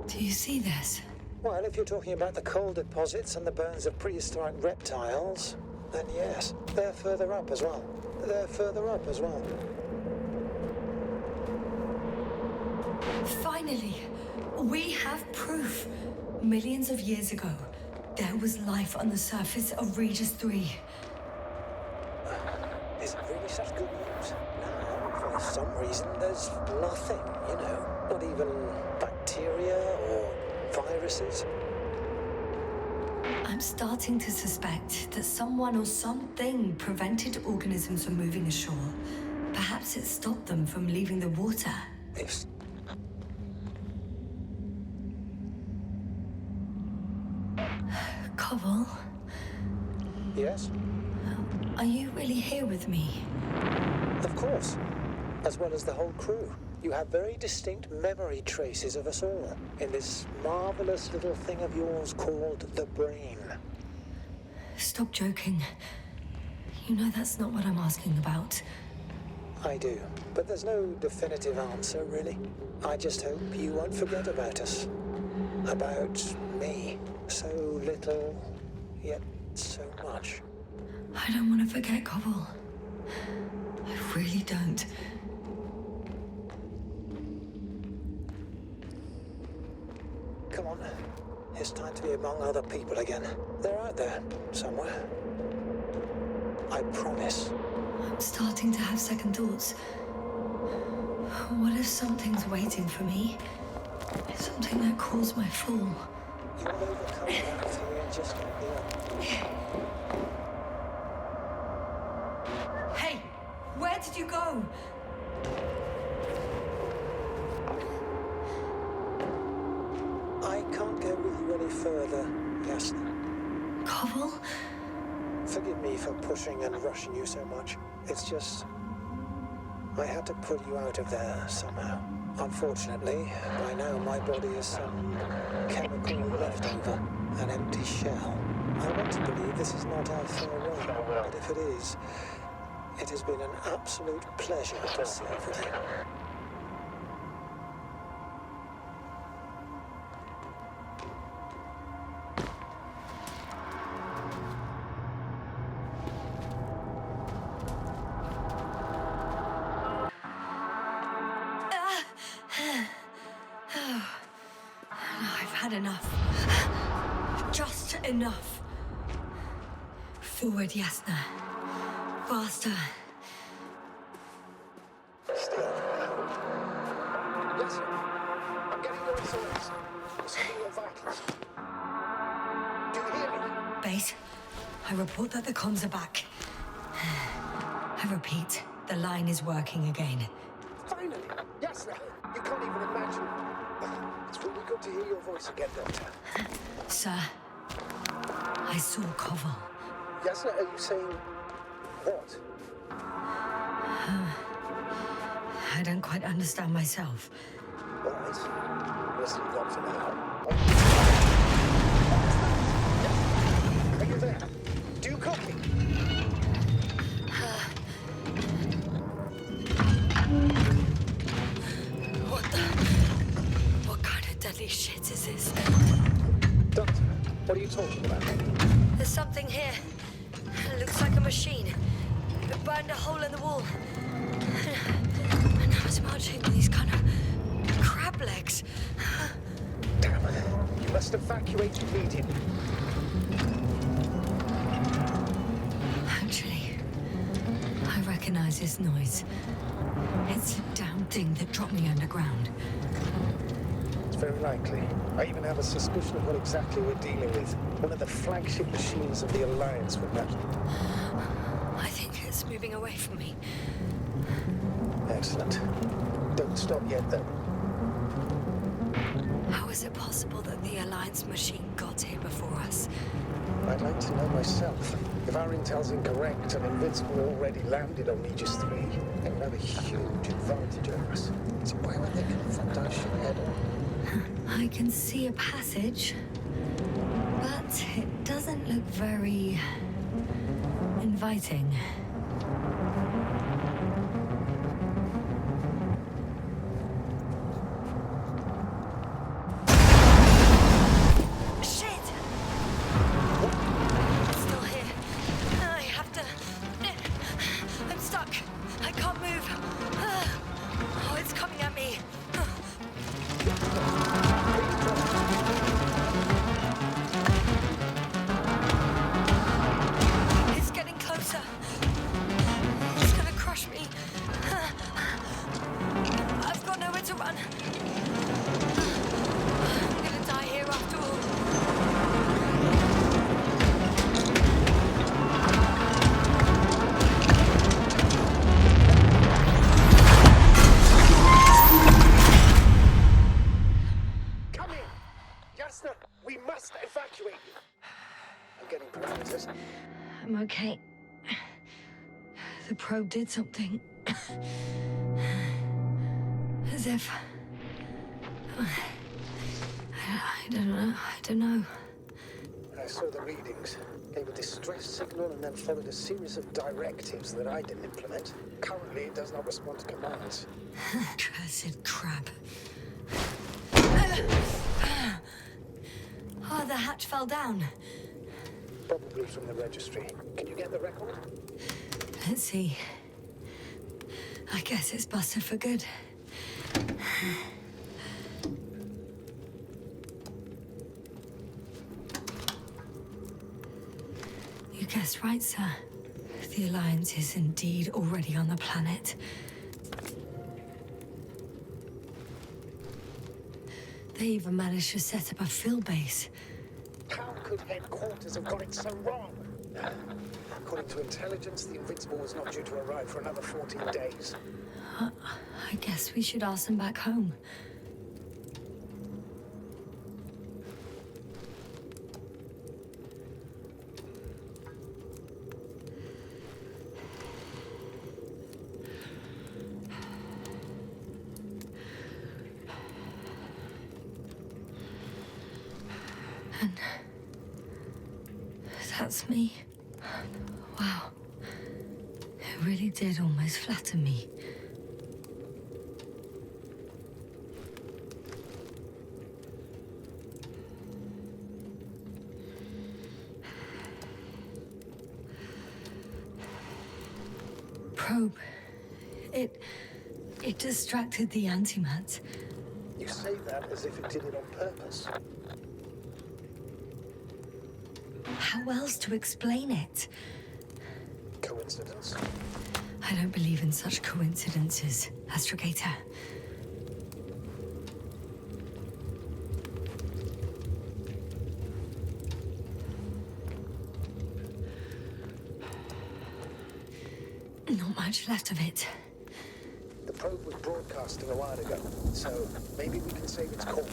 Do you see this? Well, if you're talking about the coal deposits and the bones of prehistoric reptiles, then yes. They're further up as well. Finally, we have proof. Millions of years ago, there was life on the surface of Regis III. Is it really such good news? Now, for some reason, there's nothing, you know. Not even bacteria or viruses. I'm starting to suspect that someone or something prevented organisms from moving ashore. Perhaps it stopped them from leaving the water. If... Cobble, Yes? are you really here with me? Of course. As well as the whole crew. You have very distinct memory traces of us all in this marvelous little thing of yours called the brain. Stop joking. You know that's not what I'm asking about. I do, but there's no definitive answer, really. I just hope you won't forget about us. About me. So little, yet so much. I don't want to forget, Cobble. I really don't. Come on. It's time to be among other people again. They're out there, somewhere. I promise. I'm starting to have second thoughts. What if something's waiting for me? Something that calls my fall. You will overcome that fear just like the other. Hey! Where did you go? I can't go with you any further, Yasna. Cobble? Forgive me for pushing and rushing you so much. It's just... I had to pull you out of there somehow. Unfortunately, by now my body is some chemical leftover, an empty shell. I want to believe this is not our farewell, but if it is, it has been an absolute pleasure to serve with you. had enough. Just enough. Forward, Yasna. Faster. Still. Yes, sir. I'm getting your results. Receiving your vitals. Do you hear me? Base, I report that the comms are back. I repeat, the line is working again. Finally! Yasna! You can't even imagine. It's really good to hear your voice again, Doctor. Sir, I saw Koval. Yasna, are you saying what? I don't quite understand myself. All right. Let's leave that for now. Are you there? Do you copy? What kind of deadly shit is this? Doctor, what are you talking about? There's something here. It looks like a machine. It burned a hole in the wall. And now it's marching with these kind of crab legs. Damn it. You must evacuate immediately. Actually, I recognize this noise. It's the damn thing that dropped me underground. It's very likely. I even have a suspicion of what exactly we're dealing with. One of the flagship machines of the Alliance with that. I think it's moving away from me. Excellent. Don't stop yet, though. How is it possible that the Alliance machine got here before us? I'd like to know myself. If our intel's incorrect and Invincible already landed on Regis III, they would have a huge advantage over us. So why would they confront our ship head on? I can see a passage, but it doesn't look very inviting. I'm okay. The probe did something. As if... I don't know. I saw the readings. Gave a distress signal and then followed a series of directives that I didn't implement. Currently, it does not respond to commands. Cursed crap. Oh, the hatch fell down. Probably from the registry. Can you get the record? Let's see. I guess it's busted for good. You guessed right, sir. The Alliance is indeed already on the planet. They even managed to set up a field base. How could headquarters have got it so wrong? According to intelligence, the Invincible was not due to arrive for another 14 days. I guess we should ask them back home. And that's me. Wow. It really did almost flatter me. Probe. It distracted the antimats. You say that as if it did it on purpose. How else to explain it? Coincidence? I don't believe in such coincidences, Astrogator. Not much left of it. The probe was broadcasting a while ago, so maybe we can save its call.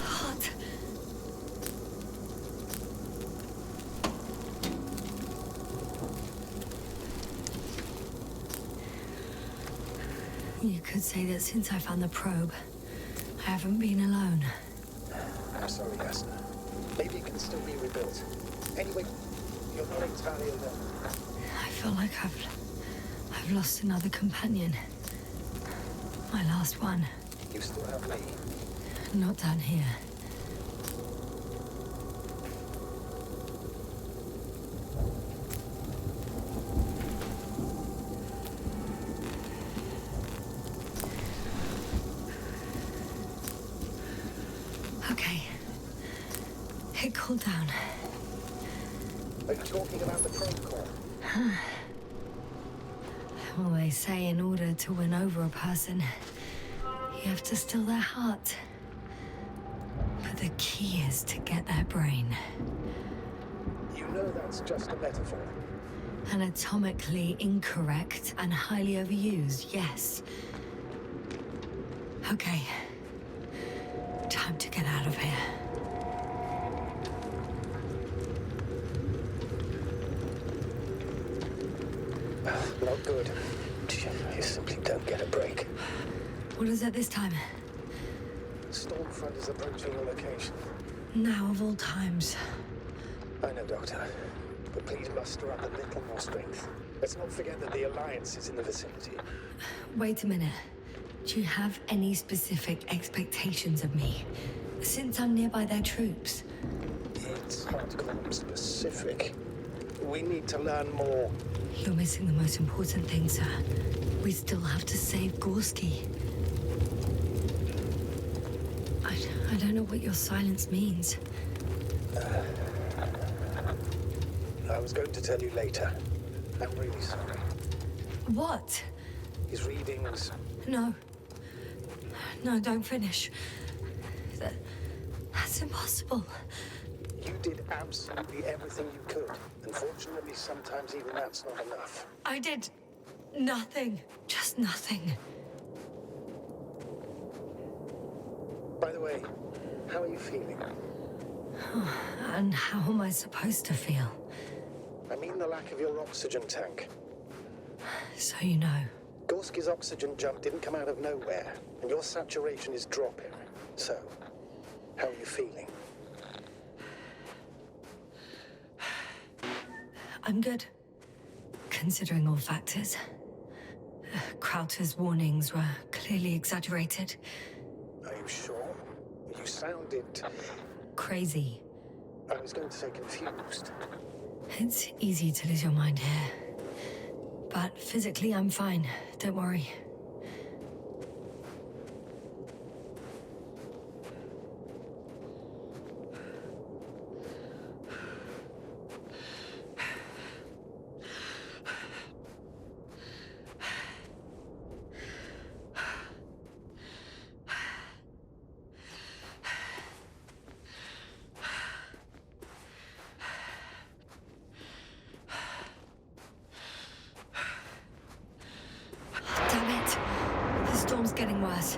Hot. You could say that since I found the probe, I haven't been alone. I'm sorry, Yasna. Maybe it can still be rebuilt. Anyway, you're not entirely alone. I feel like I've lost another companion. My last one. You still have me. Not down here. Okay. It cooled down. Are you talking about the probe call? Well, they say in order to win over a person, you have to steal their heart. But the key is to get their brain. You know that's just a metaphor. Anatomically incorrect and highly overused, yes. Okay. Time to get out of here. Not good. You simply don't get a break. What is it this time? Stormfront is approaching the location. Now of all times. I know, Doctor. But please muster up a little more strength. Let's not forget that the Alliance is in the vicinity. Wait a minute. Do you have any specific expectations of me? Since I'm nearby their troops. It's hard to call them specific. We need to learn more. You're missing the most important thing, sir. We still have to save Gorski. I don't know what your silence means. I was going to tell you later. I'm really sorry. What? His readings... No. No, don't finish. That's impossible. You did absolutely everything you could. Unfortunately, sometimes even that's not enough. I did nothing. Just nothing. By the way, how are you feeling? And how am I supposed to feel? I mean the lack of your oxygen tank. So you know. Gorski's oxygen jump didn't come out of nowhere, and your saturation is dropping. So, how are you feeling? I'm good. Considering all factors. Crowther's warnings were clearly exaggerated. Are you sure? You sounded... Crazy. I was going to say confused. It's easy to lose your mind here. But physically, I'm fine. Don't worry. Damn it! The storm's getting worse.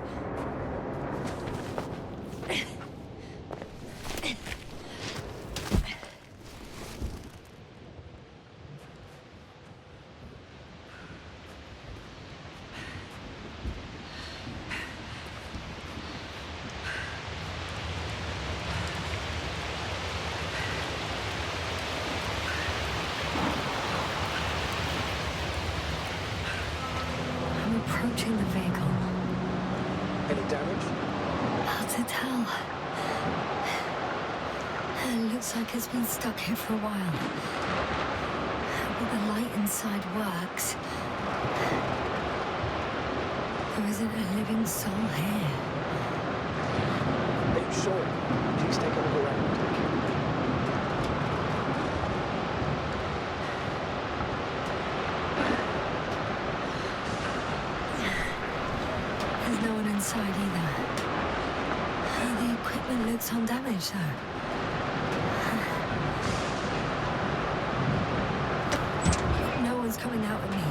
Approaching the vehicle. Any damage? Hard to tell. It looks like it's been stuck here for a while. But the light inside works. There isn't a living soul here. Sure. Please take a look around. There's no one inside either. The equipment looks undamaged, though. No one's coming out with me.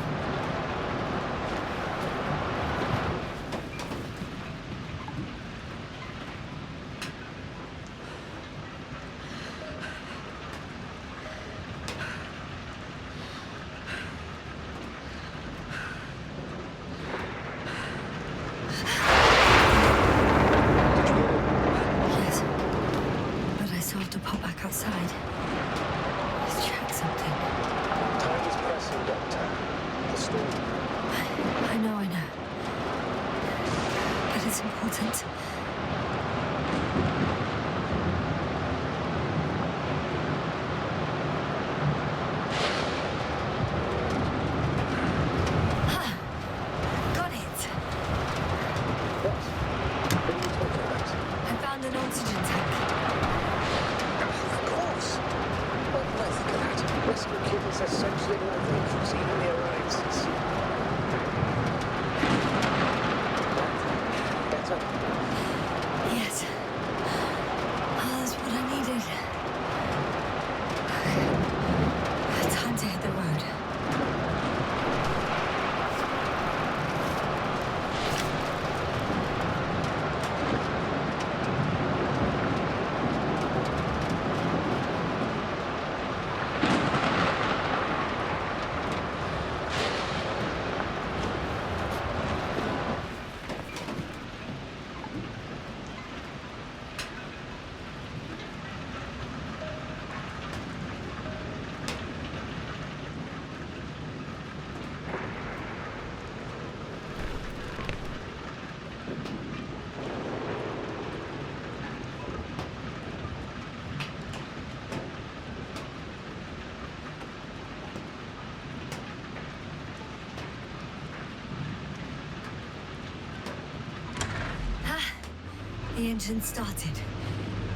The engine started.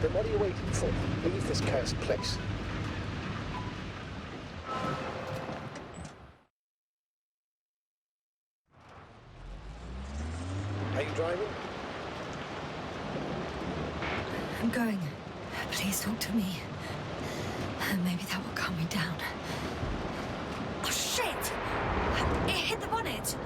Then what are you waiting for? Leave this cursed place. Are you driving? I'm going. Please talk to me. Maybe that will calm me down. Oh, shit! It hit the bonnet!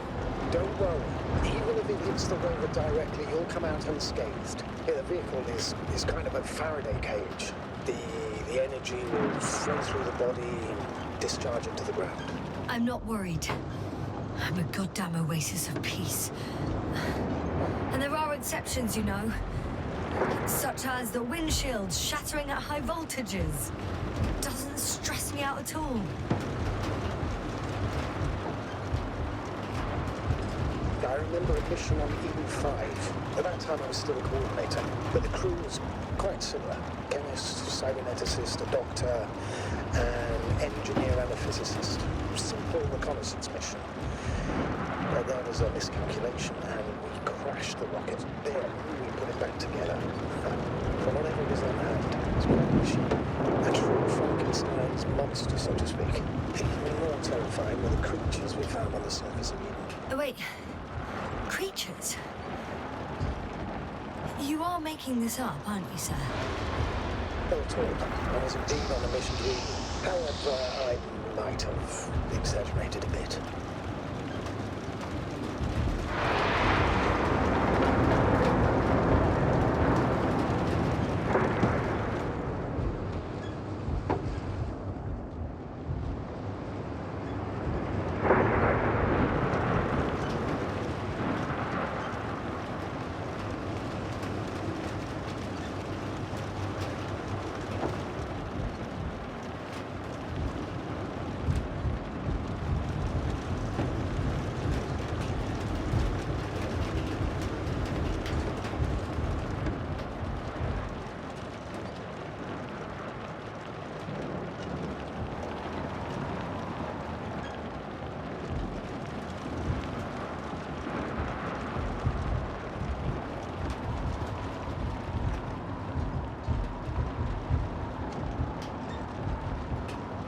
Don't worry. Even if it hits the rover directly, you'll come out unscathed. Yeah, the vehicle is kind of a Faraday cage. The energy will flow through the body and discharge into the ground. I'm not worried. I'm a goddamn oasis of peace. And there are exceptions, you know. Such as the windshield shattering at high voltages. Doesn't stress me out at all. I remember a mission on E5. At that time I was still a coordinator, but the crew was quite similar. Chemist, cyberneticist, a doctor, an engineer and a physicist. Simple reconnaissance mission. But there was a miscalculation and we crashed the rocket. Then we put it back together. From whatever it is on hand, it's quite a machine. A true Frankenstein's monster, so to speak. Even more terrifying were the creatures we found on the surface of Eden. Oh, wait. Creatures? You are making this up, aren't you, sir? Not at all. I was indeed on a mission to Eden. However, I might have exaggerated a bit.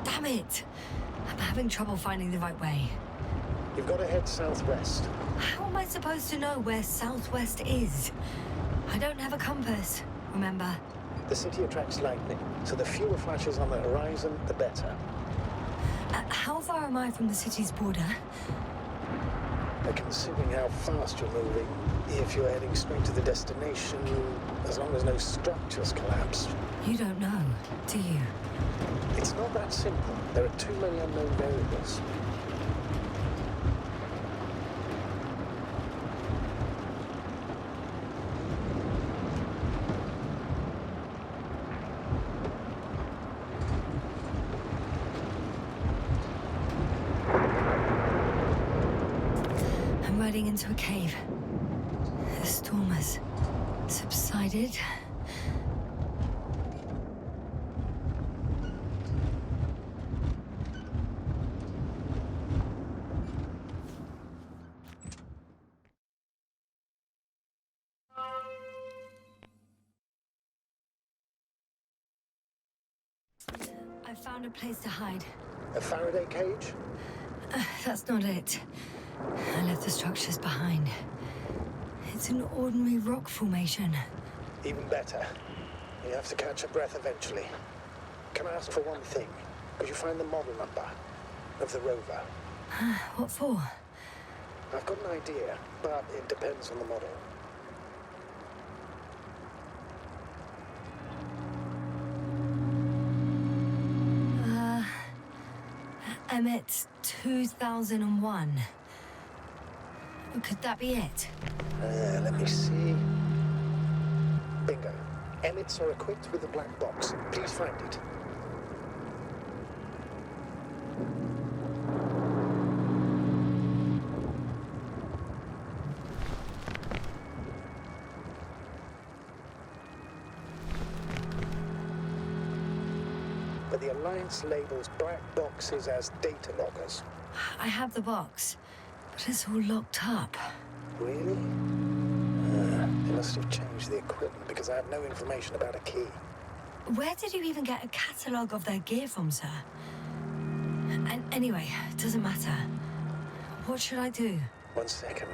Damn it! I'm having trouble finding the right way. You've got to head southwest. How am I supposed to know where southwest is? I don't have a compass, remember? The city attracts lightning, so the fewer flashes on the horizon, the better. How far am I from the city's border? Considering how fast you're moving, if you're heading straight to the destination, as long as no structures collapse. You don't know, do you? It's not that simple. There are too many unknown variables. I'm riding into a cave. The storm has subsided. I found a place to hide. A Faraday cage? That's not it. I left the structures behind. It's an ordinary rock formation. Even better. You have to catch your breath eventually. Can I ask for one thing? Could you find the model number of the rover? What for? I've got an idea, but it depends on the model. Emmett 2001. Could that be it? Let me see. Bingo. Emmets are equipped with a black box. Please find it. But the Alliance labels black boxes as data loggers. I have the box, but it's all locked up. Really? They must have changed the equipment because I have no information about a key. Where did you even get a catalogue of their gear from, sir? And anyway, it doesn't matter. What should I do? 1 second.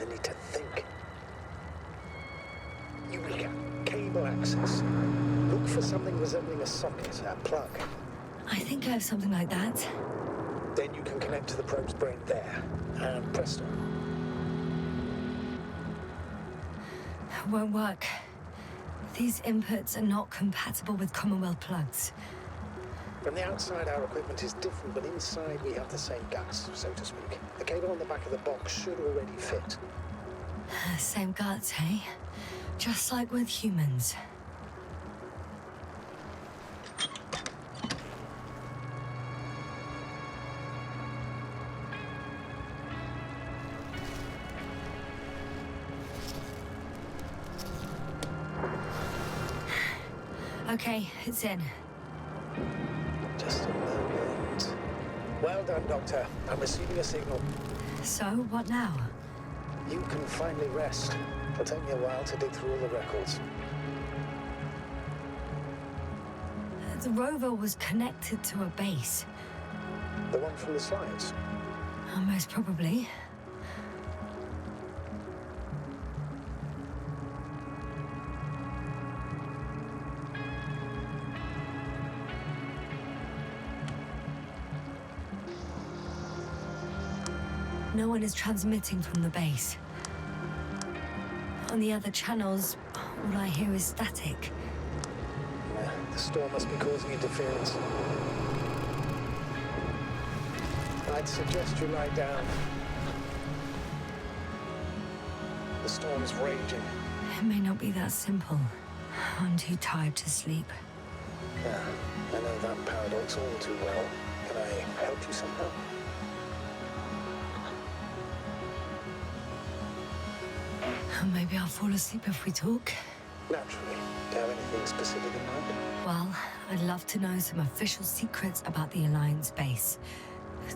I need to think. Eureka! Cable access. Look for something resembling a socket, a plug. I think I have something like that. Then you can connect to the probe's brain there. And presto. Won't work. These inputs are not compatible with Commonwealth plugs. From the outside, our equipment is different, but inside we have the same guts, so to speak. The cable on the back of the box should already fit. Same guts, eh? Just like with humans. Okay, it's in. Just a moment. Well done, Doctor. I'm receiving a signal. So, what now? You can finally rest. It'll take me a while to dig through all the records. The rover was connected to a base. The one from the slides? Most probably. No one is transmitting from the base. On the other channels, all I hear is static. The storm must be causing interference. I'd suggest you lie down. The storm's raging. It may not be that simple. I'm too tired to sleep. Yeah, I know that paradox all too well. Can I help you somehow? Maybe I'll fall asleep if we talk. Naturally. Do you have anything specific in mind? Well, I'd love to know some official secrets about the Alliance base.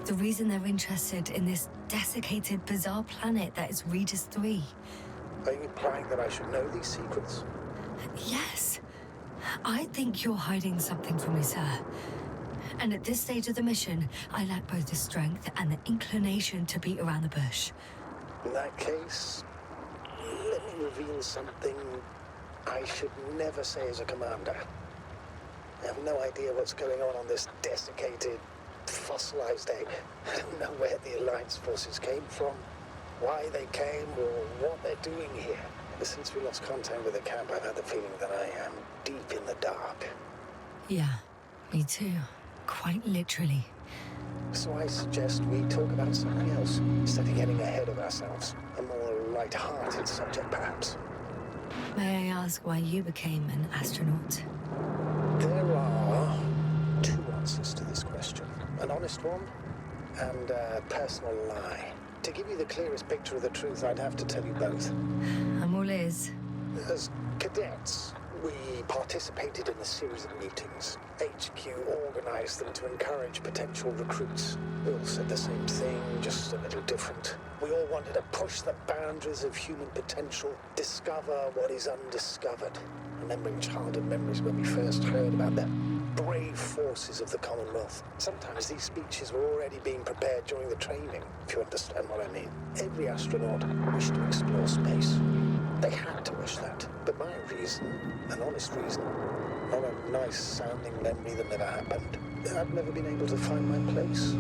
The reason they're interested in this desiccated, bizarre planet that is Regis III. Are you implying that I should know these secrets? Yes. I think you're hiding something from me, sir. And at this stage of the mission, I lack both the strength and the inclination to beat around the bush. In that case, let me reveal something I should never say as a commander. I have no idea what's going on this desiccated, fossilized egg. I don't know where the Alliance forces came from, why they came, or what they're doing here. Ever since we lost contact with the camp, I've had the feeling that I am deep in the dark. Yeah, me too. Quite literally. So I suggest we talk about something else, instead of getting ahead of ourselves. A more light-hearted subject, perhaps. May I ask why you became an astronaut? There are two answers to this question. An honest one, and a personal lie. To give you the clearest picture of the truth, I'd have to tell you both. I'm all ears. As cadets, we participated in a series of meetings. HQ organized them to encourage potential recruits. We all said the same thing, just a little different. We all wanted to push the boundaries of human potential, discover what is undiscovered. Remembering childhood memories when we first heard about the brave forces of the Commonwealth. Sometimes these speeches were already being prepared during the training, if you understand what I mean. Every astronaut wished to explore space. They had to wish that. But my reason, an honest reason, not a nice-sounding memory that never happened. I've never been able to find my place.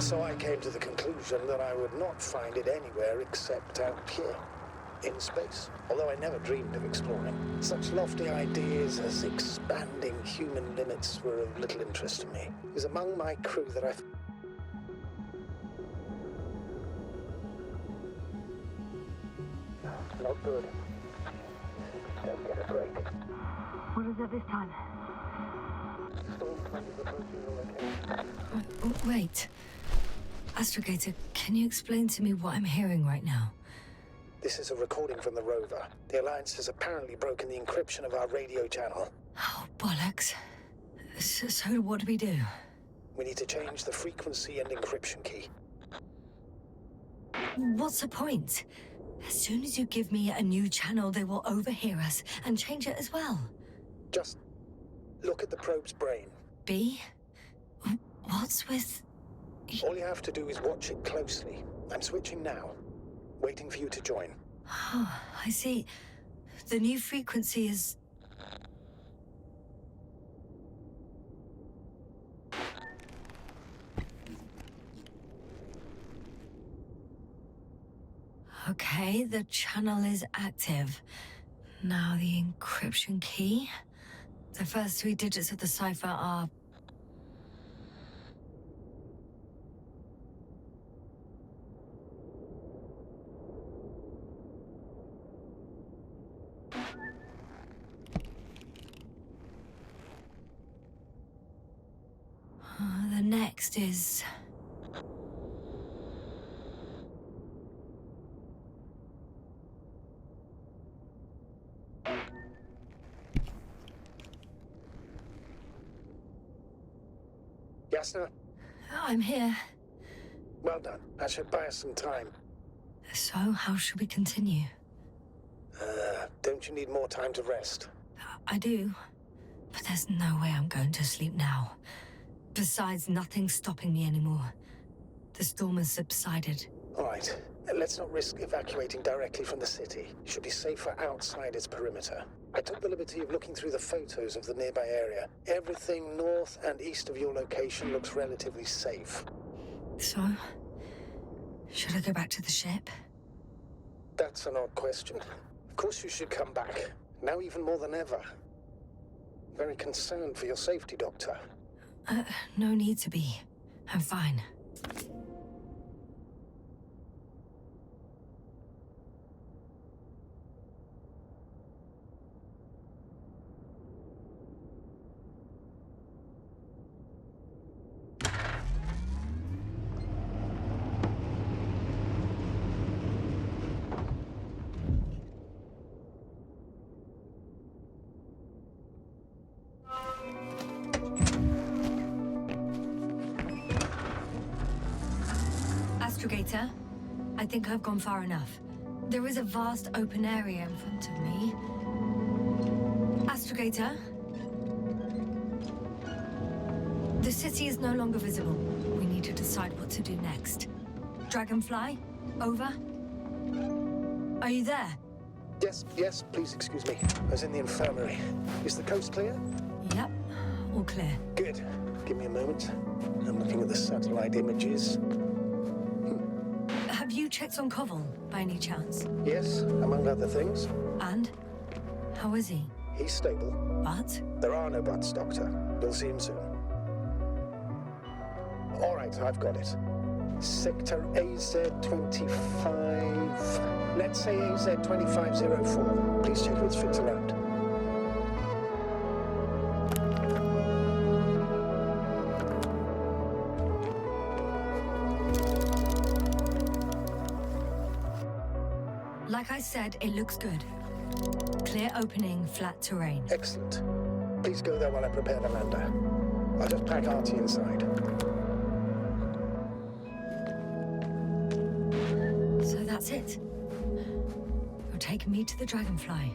So I came to the conclusion that I would not find it anywhere except out here, in space. Although I never dreamed of exploring. Such lofty ideas as expanding human limits were of little interest to me. It was among my crew that I... Not good. Don't get a break. What is it this time? Storm cloud is approaching the location. Wait. Astrogator, can you explain to me what I'm hearing right now? This is a recording from the rover. The Alliance has apparently broken the encryption of our radio channel. Oh, bollocks. So what do we do? We need to change the frequency and encryption key. What's the point? As soon as you give me a new channel, they will overhear us and change it as well. Just look at the probe's brain. B? What's with... All you have to do is watch it closely. I'm switching now. Waiting for you to join. Oh, I see. The new frequency is... Okay, the channel is active. Now the encryption key. The first 3 digits of the cipher are... The next is... Yasna, I'm here. well done. That should buy us some time. So, how should we continue? Don't you need more time to rest? I do. But there's no way I'm going to sleep now. Besides, nothing's stopping me anymore. The storm has subsided. All right. Let's not risk evacuating directly from the city. It should be safer outside its perimeter. I took the liberty of looking through the photos of the nearby area. Everything north and east of your location looks relatively safe. So, should I go back to the ship? That's an odd question. Of course you should come back. Now even more than ever. Very concerned for your safety, Doctor. No need to be. I'm fine. Astrogator, I think I've gone far enough. There is a vast open area in front of me. Astrogator? The city is no longer visible. We need to decide what to do next. Dragonfly, over. Are you there? Yes, please excuse me. I was in the infirmary. Is the coast clear? Yep, all clear. Good. Give me a moment. I'm looking at the satellite images. Have you checked on Koval, by any chance? Yes, among other things. And? How is he? He's stable. But? There are no buts, Doctor. We'll see him soon. All right, I've got it. Sector AZ-25... Let's say AZ-2504. Please check if it's fit to land. Like I said, it looks good. Clear opening, flat terrain. Excellent. Please go there while I prepare the lander. I'll just pack Artie inside. So that's it. You're taking me to the Dragonfly.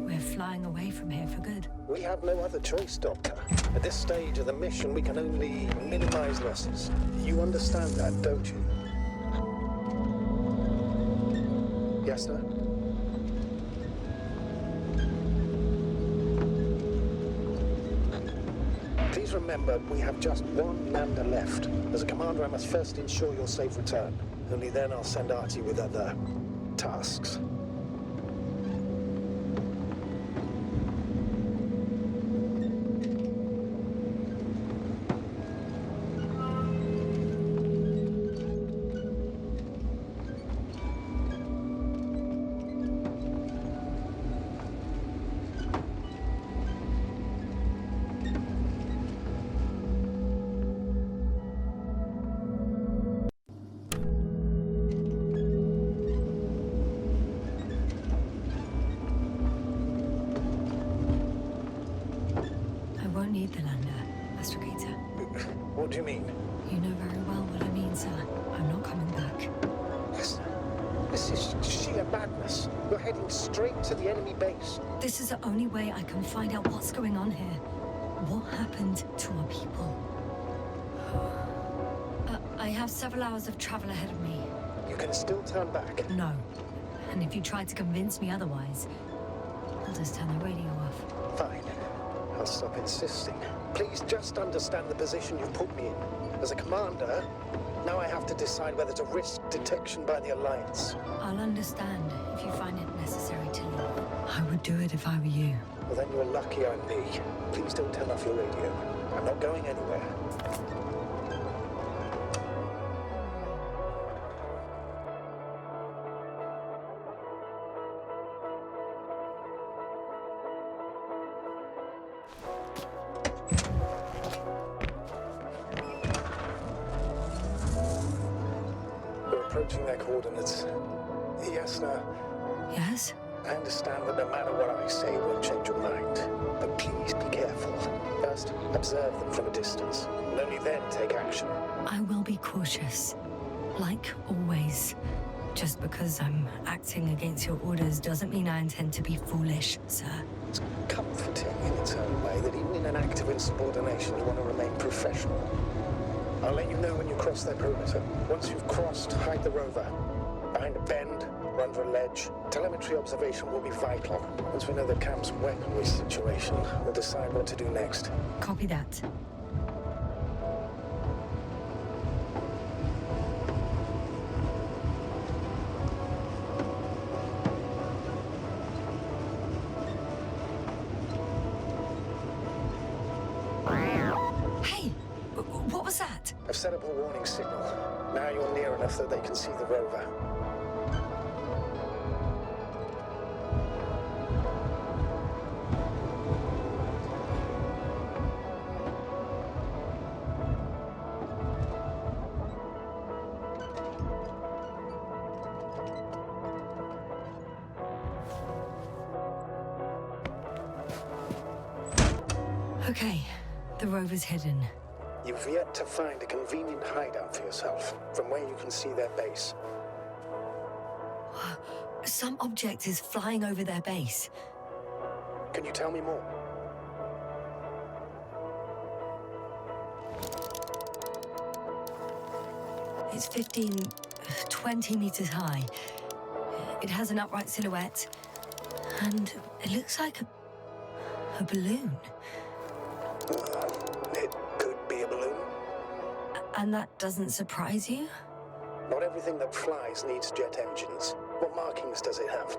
We're flying away from here for good. We have no other choice, Doctor. At this stage of the mission, we can only minimize losses. You understand that, don't you? Yasna? Please remember, we have just one lander left. As a commander, I must first ensure your safe return. Only then I'll send Artie with other tasks. What do you mean? You know very well what I mean, sir. I'm not coming back. This is sheer madness. You're heading straight to the enemy base. This is the only way I can find out what's going on here. What happened to our people? I have several hours of travel ahead of me. You can still turn back. No. And if you try to convince me otherwise, I'll just turn the radio off. Fine. I'll stop insisting. Please just understand the position you've put me in. As a commander, now I have to decide whether to risk detection by the Alliance. I'll understand if you find it necessary to leave. I would do it if I were you. Well, then you're lucky I'm me. Please don't turn off your radio. I'm not going anywhere. Approaching their coordinates. Yasna. Yes? I understand that no matter what I say, it won't change your mind. But please be careful. First, observe them from a distance, and only then take action. I will be cautious. Like always. Just because I'm acting against your orders doesn't mean I intend to be foolish, sir. It's comforting in its own way that even in an act of insubordination, you want to remain professional. I'll let you know when you cross their perimeter. Once you've crossed, hide the rover. Behind a bend, or under a ledge. Telemetry observation will be vital. Once we know the camp's weaponry situation, we'll decide what to do next. Copy that. Hey! What was that? I've set up a warning signal. Now you're near enough that they can see the rover. Okay, the rover's hidden. You've yet to find a convenient hideout for yourself, from where you can see their base. Some object is flying over their base. Can you tell me more? It's 15, 20 meters high. It has an upright silhouette, and it looks like a balloon. It could be a balloon. And that doesn't surprise you? Not everything that flies needs jet engines. What markings does it have?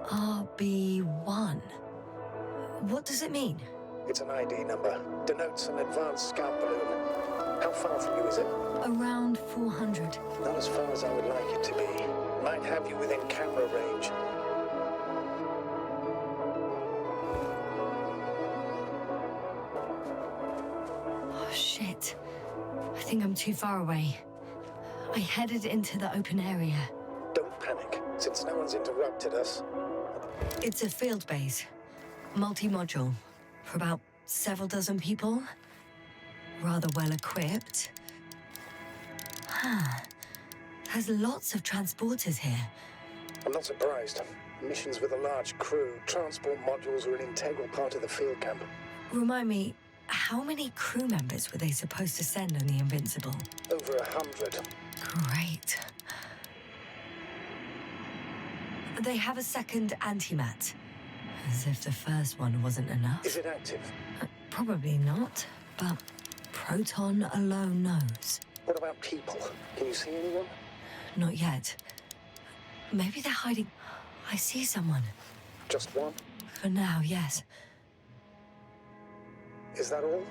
RB1. What does it mean? It's an ID number. Denotes an advanced scout balloon. How far from you is it? Around 400. Not as far as I would like it to be. Might have you within camera range. Oh, shit. I think I'm too far away. I headed into the open area. Don't panic, since no one's interrupted us. It's a field base. Multi-module. For about several dozen people. Rather well equipped. There's lots of transporters here. I'm not surprised. Missions with a large crew, transport modules are an integral part of the field camp. Remind me, how many crew members were they supposed to send on the Invincible? Over 100. Great. They have a second antimat. As if the first one wasn't enough. Is it active? Probably not, but Proton alone knows. What about people? Can you see anyone? Not yet. Maybe they're hiding. I see someone. Just one? For now, yes. Is that all?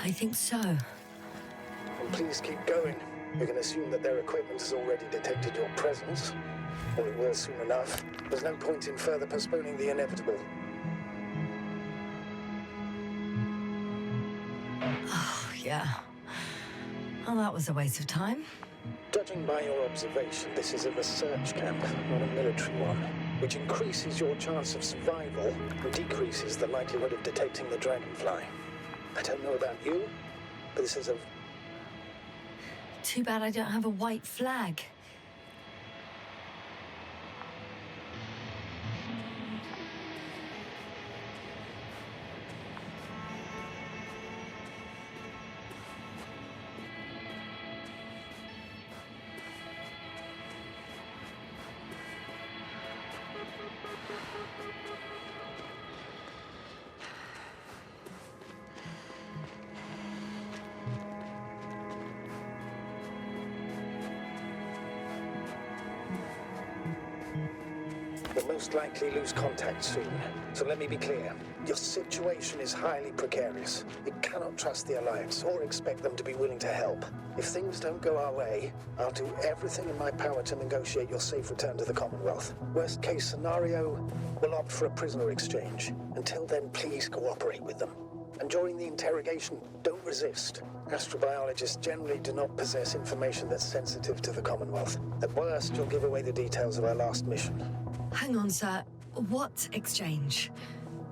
I think so. Well, please keep going. We can assume that their equipment has already detected your presence. Or it will soon enough. There's no point in further postponing the inevitable. Oh, yeah. Well, that was a waste of time. Judging by your observation, this is a research camp, not a military one, which increases your chance of survival and decreases the likelihood of detecting the dragonfly. I don't know about you, but this is a... Too bad I don't have a white flag. You'll most likely lose contact soon. So let me be clear. Your situation is highly precarious. You cannot trust the Alliance or expect them to be willing to help. If things don't go our way, I'll do everything in my power to negotiate your safe return to the Commonwealth. Worst case scenario, we'll opt for a prisoner exchange. Until then, please cooperate with them. And during the interrogation, don't resist. Astrobiologists generally do not possess information that's sensitive to the Commonwealth. At worst, you'll give away the details of our last mission. Hang on, sir. What exchange?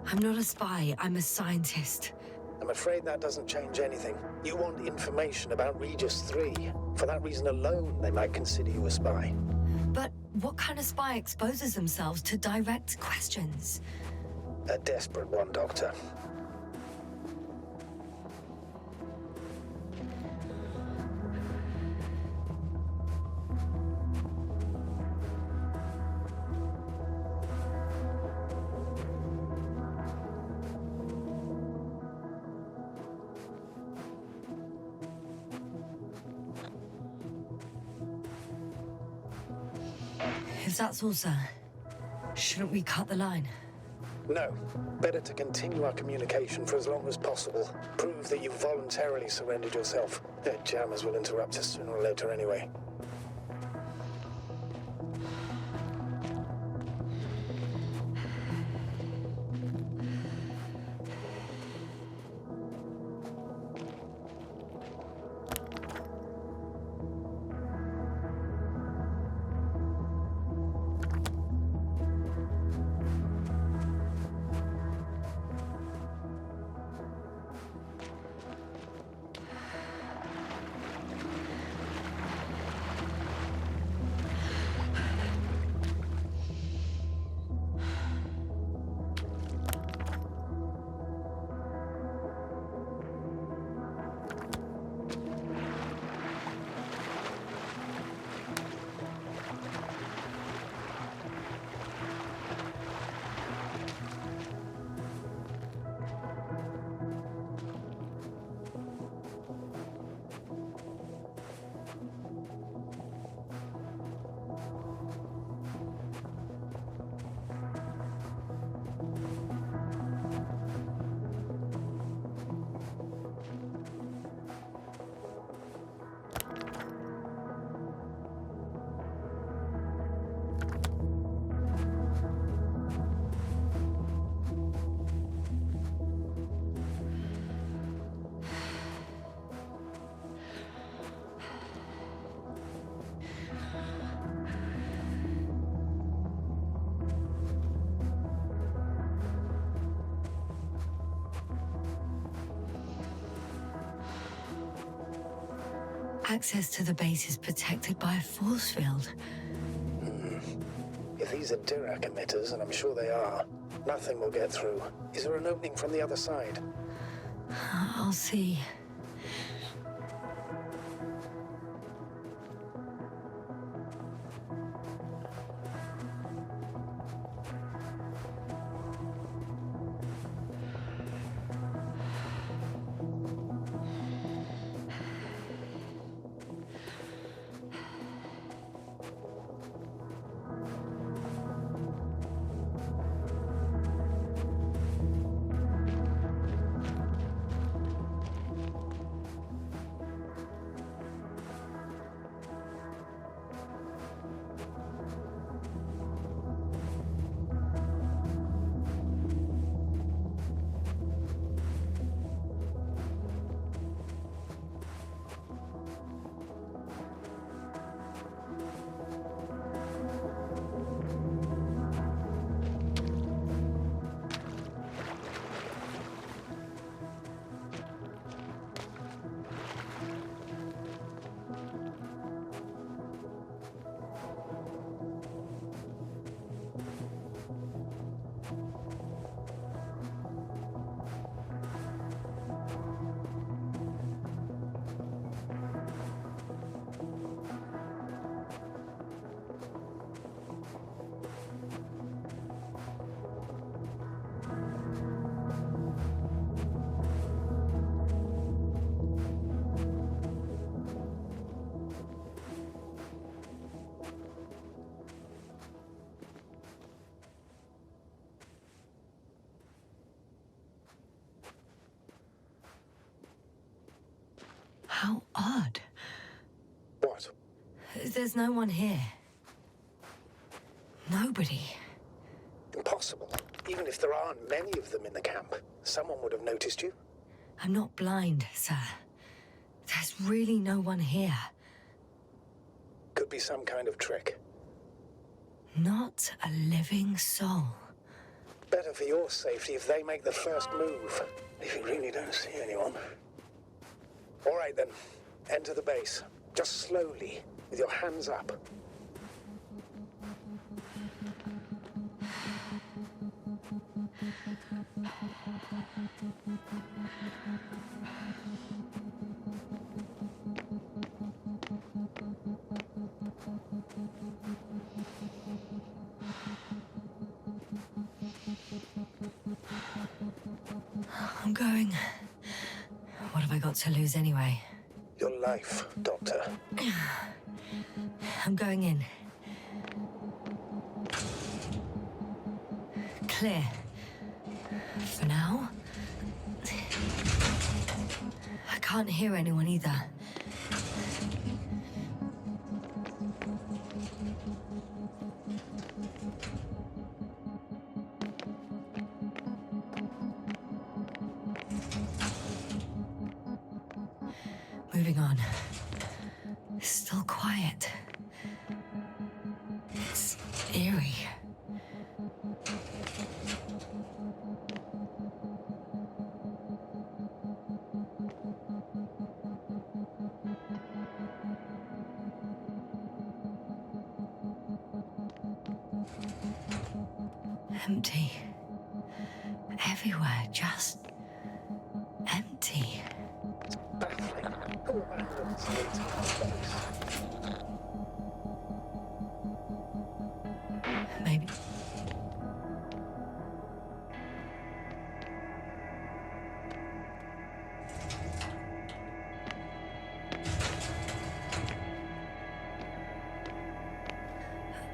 I'm not a spy, I'm a scientist. I'm afraid that doesn't change anything. You want information about Regis III. For that reason alone, they might consider you a spy. But what kind of spy exposes themselves to direct questions? A desperate one, Doctor. If that's all, sir, shouldn't we cut the line? No. Better to continue our communication for as long as possible. Prove that you voluntarily surrendered yourself. Their jammers will interrupt us sooner or later anyway. Access to the base is protected by a force field. If these are Dirac emitters, and I'm sure they are, nothing will get through. Is there an opening from the other side? I'll see. How odd. What? There's no one here. Nobody. Impossible. Even if there aren't many of them in the camp, someone would have noticed you. I'm not blind, sir. There's really no one here. Could be some kind of trick. Not a living soul. Better for your safety if they make the first move. If you really don't see anyone. All right then. Enter the base. Just slowly, with your hands up. I'm going. What have I got to lose anyway? Your life, Doctor. I'm going in. Clear. For now. I can't hear anyone either. Moving on. Still quiet. It's eerie. Empty. Everywhere, just empty. Baffling. Who abandons the entire base? Maybe.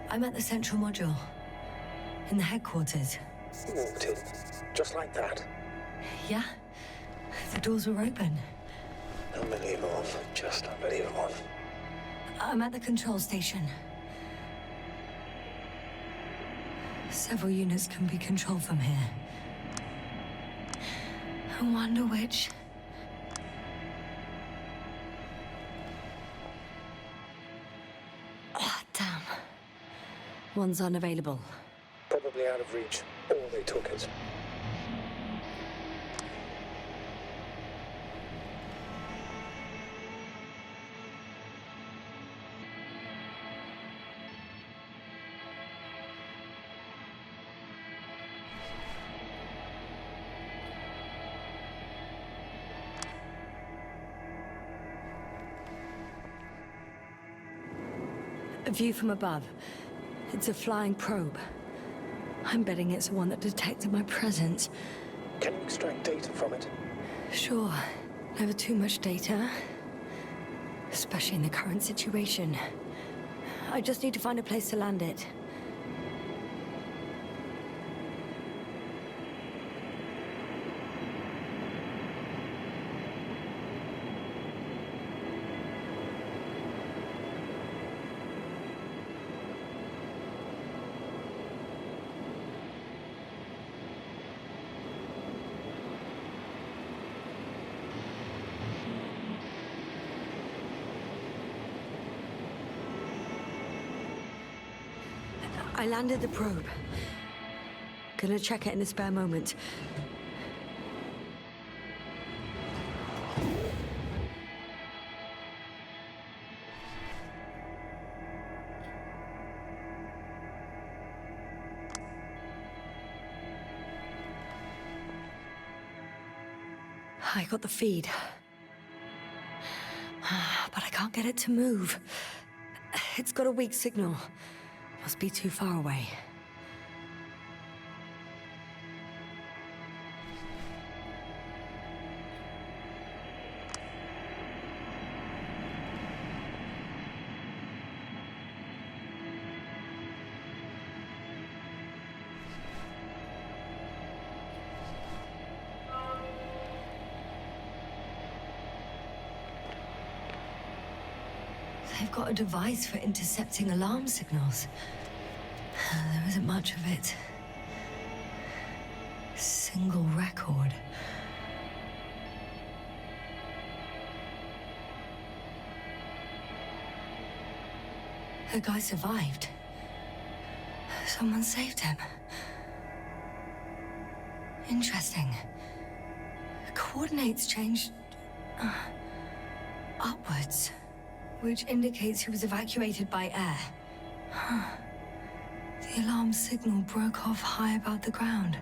I'm at the central module. In the headquarters. You walked in, just like that. Yeah? The doors were open. Unbelievable. Just unbelievable. I'm at the control station. Several units can be controlled from here. I wonder which. Ah, damn. One's unavailable. Probably out of reach. Or they took it. A view from above. It's a flying probe. I'm betting it's the one that detected my presence. Can you extract data from it? Sure. Never too much data. Especially in the current situation. I just need to find a place to land it. I landed the probe. Gonna check it in a spare moment. I got the feed. But I can't get it to move. It's got a weak signal. Must be too far away. They've got a device for intercepting alarm signals. There isn't much of it. Single record. The guy survived. Someone saved him. Interesting. Coordinates changed upwards, which indicates he was evacuated by air. The alarm signal broke off high above the ground.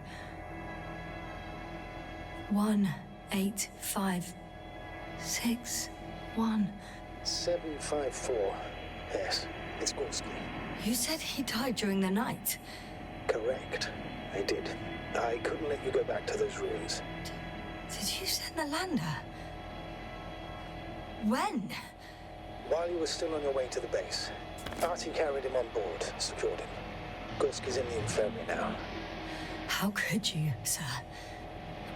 18561. 754. Yes, it's Gorski. You said he died during the night. Correct. I did. I couldn't let you go back to those ruins. Did you send the lander? When? While you were still on your way to the base, Artie carried him on board, secured him. Gorski's in the infirmary now. How could you, sir?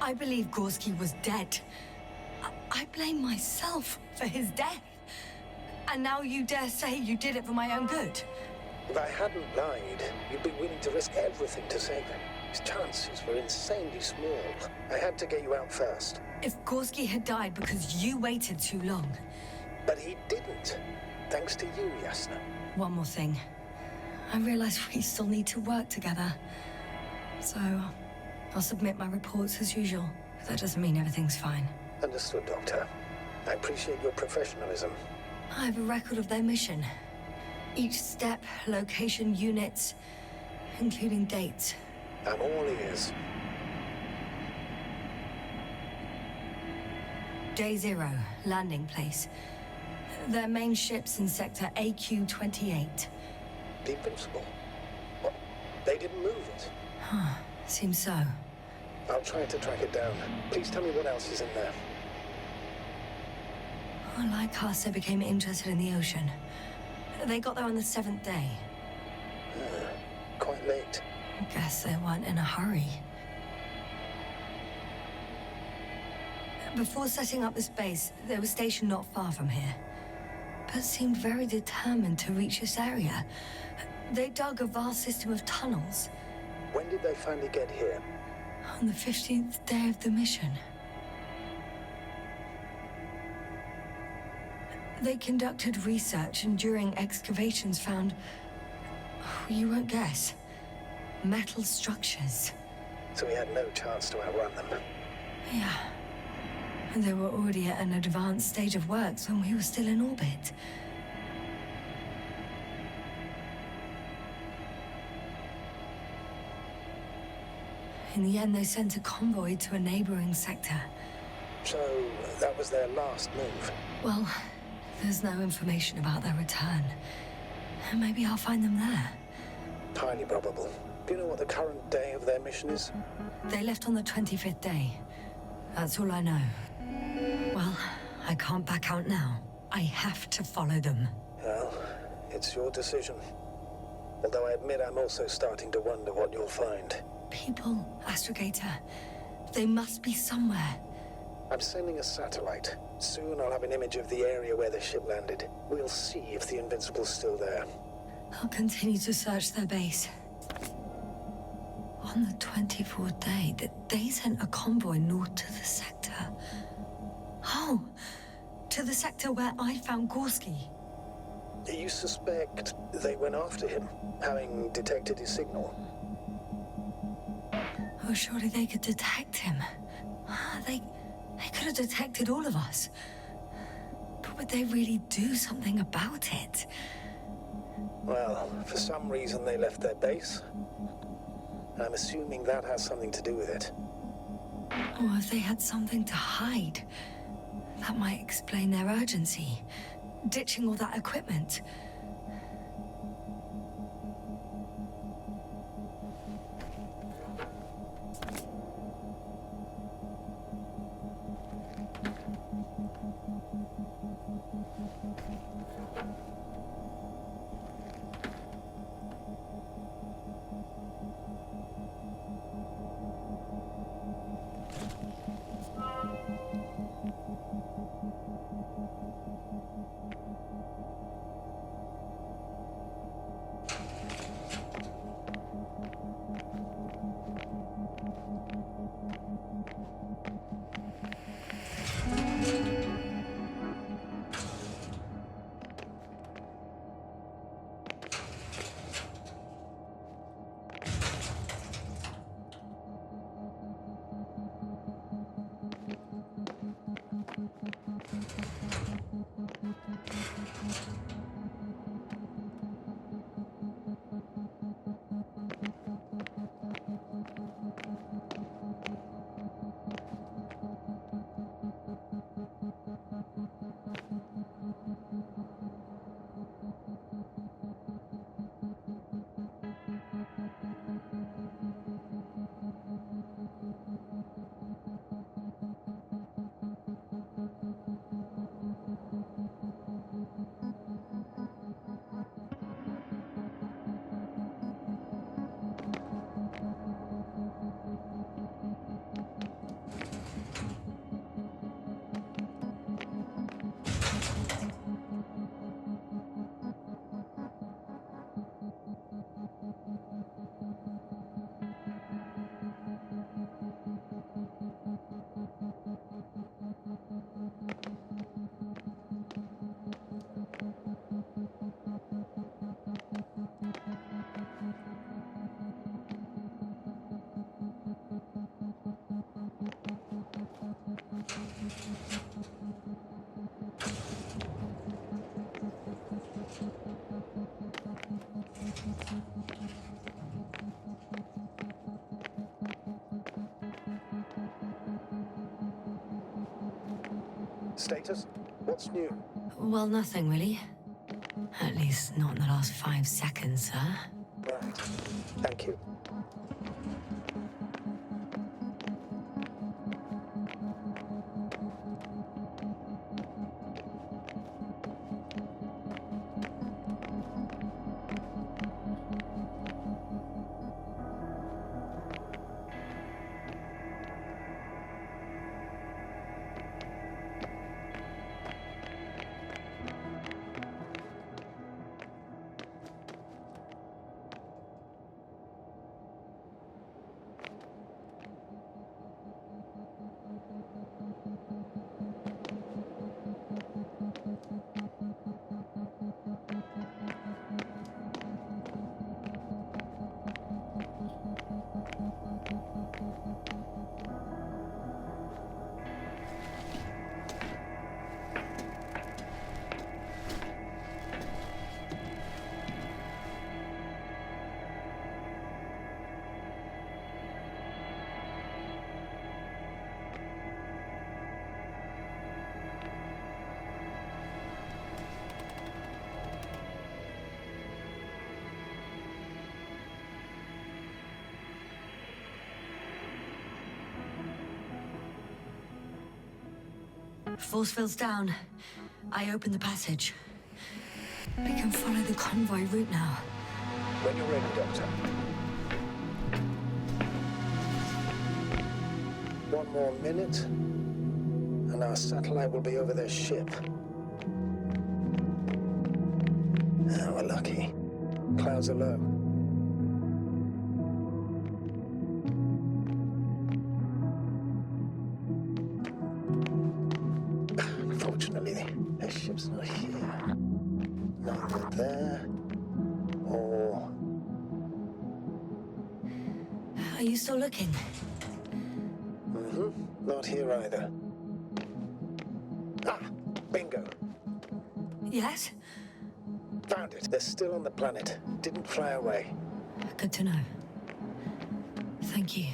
I believe Gorski was dead. I blame myself for his death. And now you dare say you did it for my own good? If I hadn't lied, you'd be willing to risk everything to save him. His chances were insanely small. I had to get you out first. If Gorski had died because you waited too long... But he didn't. Thanks to you, Yasna. One more thing. I realize we still need to work together. So, I'll submit my reports as usual. But that doesn't mean everything's fine. Understood, Doctor. I appreciate your professionalism. I have a record of their mission. Each step, location, units, including dates. I'm all ears. Day 0, landing place. Their main ship's in sector AQ-28. The Invincible? What? They didn't move it? Huh, seems so. I'll try to track it down. Please tell me what else is in there. Like us, they became interested in the ocean. They got there on the 7th day. Quite late. Guess they weren't in a hurry. Before setting up this base, they were stationed not far from here. But seemed very determined to reach this area. They dug a vast system of tunnels. When did they finally get here? On the 15th day of the mission. They conducted research and during excavations found... you won't guess. Metal structures. So we had no chance to outrun them. Yeah. And they were already at an advanced stage of works when we were still in orbit. In the end, they sent a convoy to a neighboring sector. So, that was their last move? Well, there's no information about their return. Maybe I'll find them there. Highly probable. Do you know what the current day of their mission is? They left on the 25th day. That's all I know. Well, I can't back out now. I have to follow them. Well, it's your decision. Although I admit I'm also starting to wonder what you'll find. People, Astrogator. They must be somewhere. I'm sending a satellite. Soon I'll have an image of the area where the ship landed. We'll see if the Invincible's still there. I'll continue to search their base. On the 24th day, they sent a convoy north to the sector. Oh, to the sector where I found Gorski. You suspect they went after him, having detected his signal? Oh, surely they could detect him. They could have detected all of us. But would they really do something about it? Well, for some reason they left their base. I'm assuming that has something to do with it. Or if they had something to hide. That might explain their urgency. Ditching all that equipment. Status? What's new? Well, nothing really. At least not in the last 5 seconds, sir. Right. Thank you. Force field's down. I opened the passage. We can follow the convoy route now. When you're ready, Doctor. One more minute, and our satellite will be over their ship. Oh, we're lucky. Clouds are low. Unfortunately, their ship's not here. Not there. Or... Are you still looking? Not here either. Ah! Bingo! Yes? Found it. They're still on the planet. Didn't fly away. Good to know. Thank you.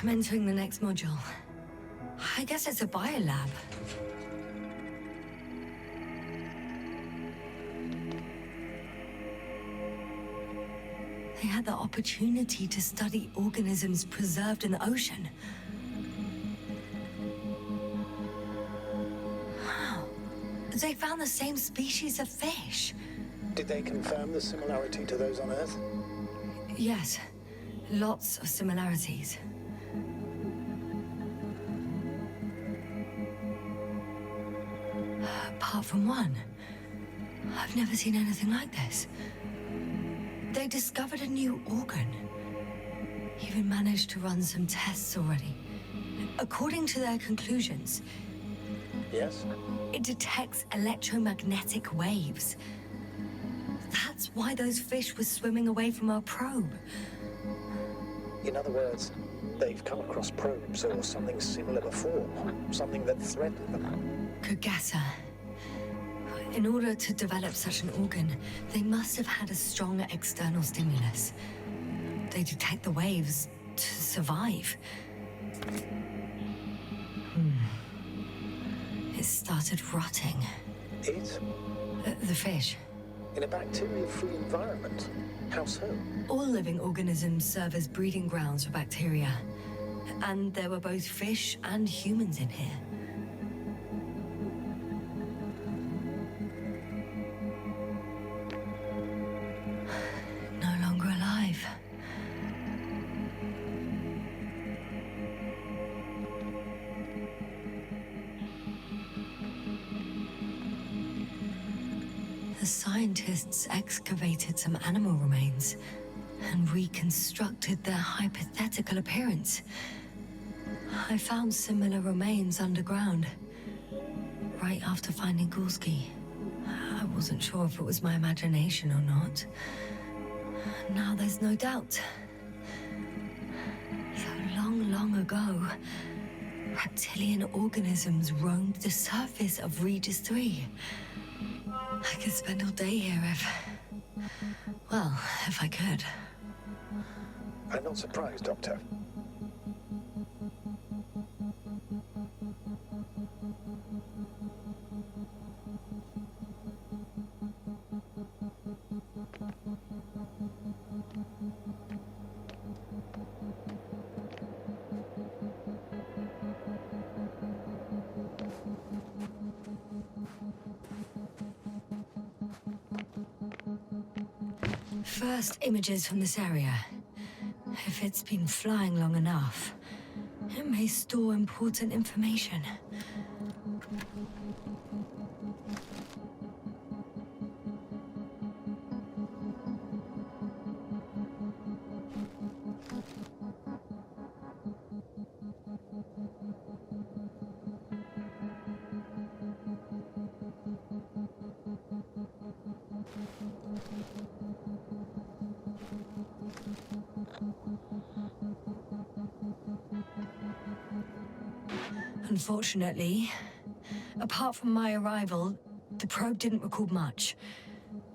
I'm entering the next module. I guess it's a biolab. They had the opportunity to study organisms preserved in the ocean. Wow. They found the same species of fish. Did they confirm the similarity to those on Earth? Yes. Lots of similarities. Apart from one. I've never seen anything like this. They discovered a new organ. Even managed to run some tests already. According to their conclusions, Yes? it detects electromagnetic waves. That's why those fish were swimming away from our probe. In other words, they've come across probes or something similar before. Something that threatened them. Good guesser. In order to develop such an organ, they must have had a strong external stimulus. They detect the waves to survive. It started rotting. It? The fish. In a bacteria-free environment? How so? All living organisms serve as breeding grounds for bacteria. And there were both fish and humans in here. No longer alive. The scientists excavated some animal remains and reconstructed their hypothetical appearance. I found similar remains underground, right after finding Gulski. I wasn't sure if it was my imagination or not. Now there's no doubt. So long ago, reptilian organisms roamed the surface of Regis III. I could spend all day here if I could. I'm not surprised, Doctor. First images from this area. If it's been flying long enough, it may store important information. Unfortunately, apart from my arrival, the probe didn't record much.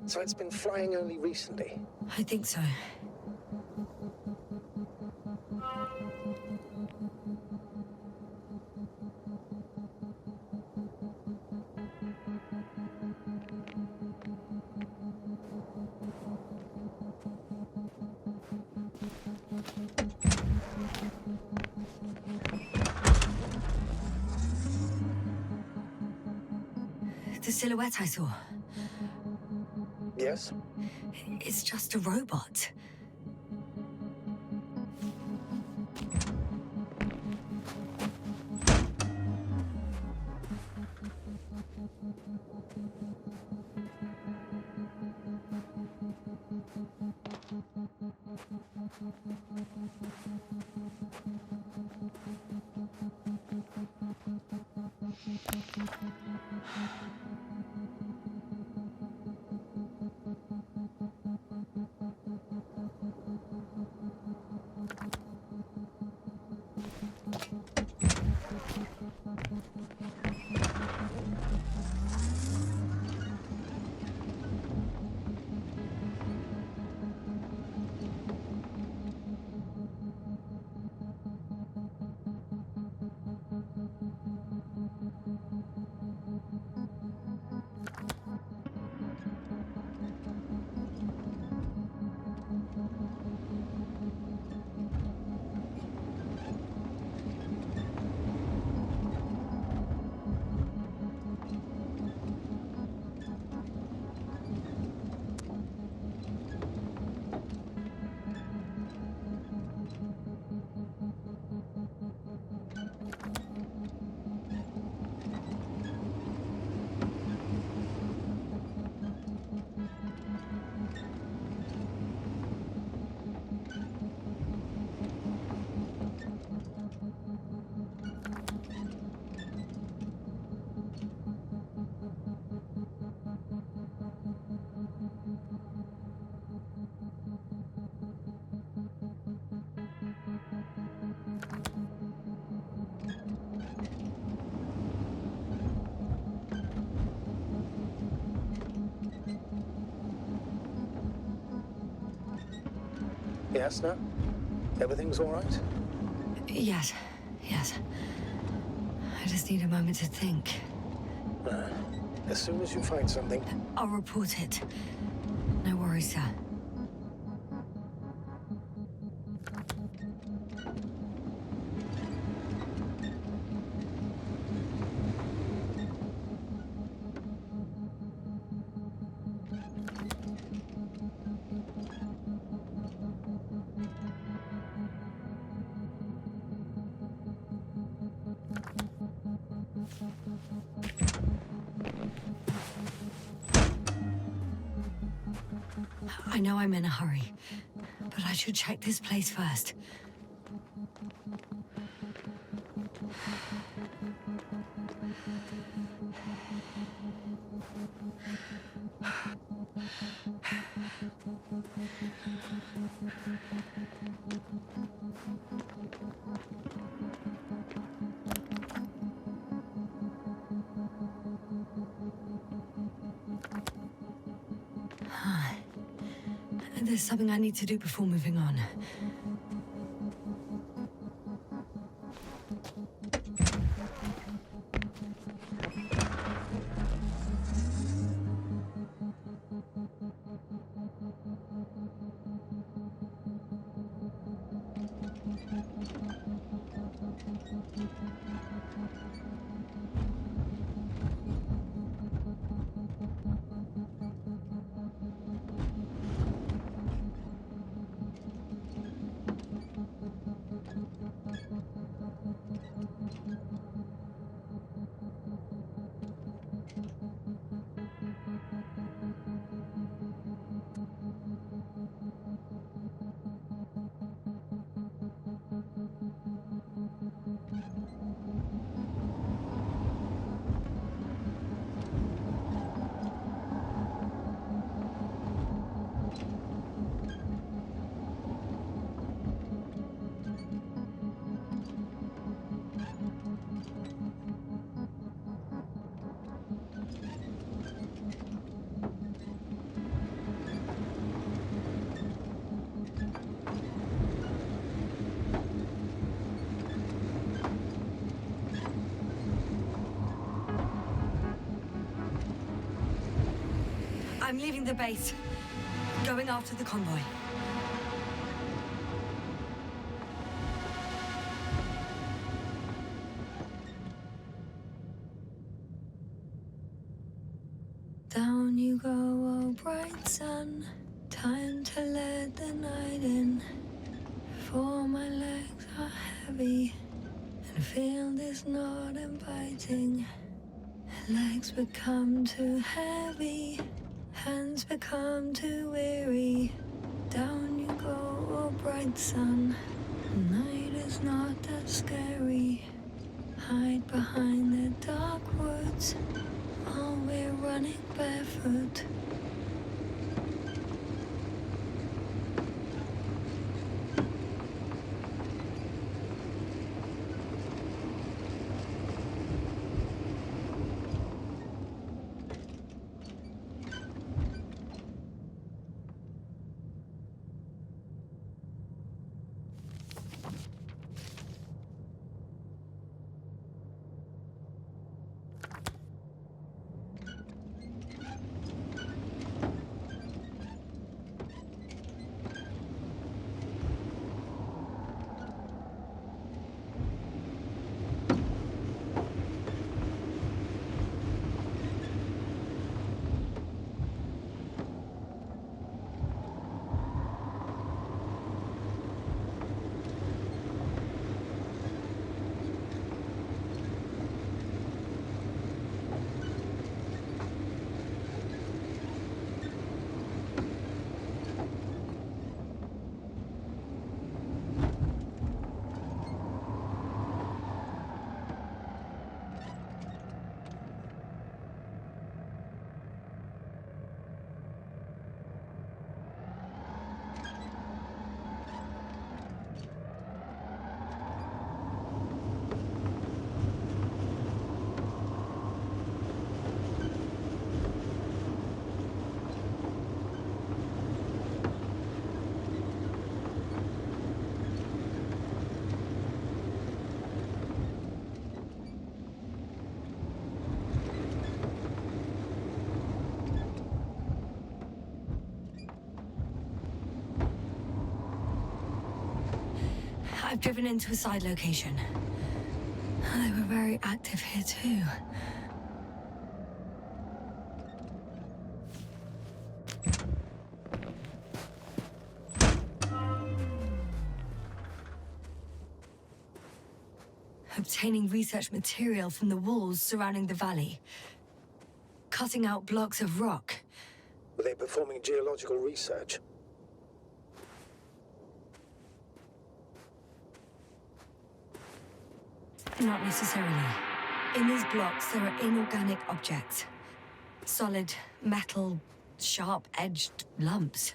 So it's been flying only recently? I think so. The silhouette I saw. Yes? It's just a robot. Yasna? Everything's all right? Yes. I just need a moment to think. As soon as you find something... I'll report it. No worries, sir. I know I'm in a hurry, but I should check this place first. There's something I need to do before moving on. I'm leaving the base. Going after the convoy. Down you go, oh bright sun. Time to let the night in. For my legs are heavy. And field is not inviting. Legs become too heavy. Hands become too weary. Down you go, oh bright sun. Night is not that scary. Hide behind the dark woods while we're running barefoot. I've driven into a side location. They were very active here too. Obtaining research material from the walls surrounding the valley. Cutting out blocks of rock. Were they performing geological research? Not necessarily. In these blocks, there are inorganic objects. Solid, metal, sharp-edged lumps.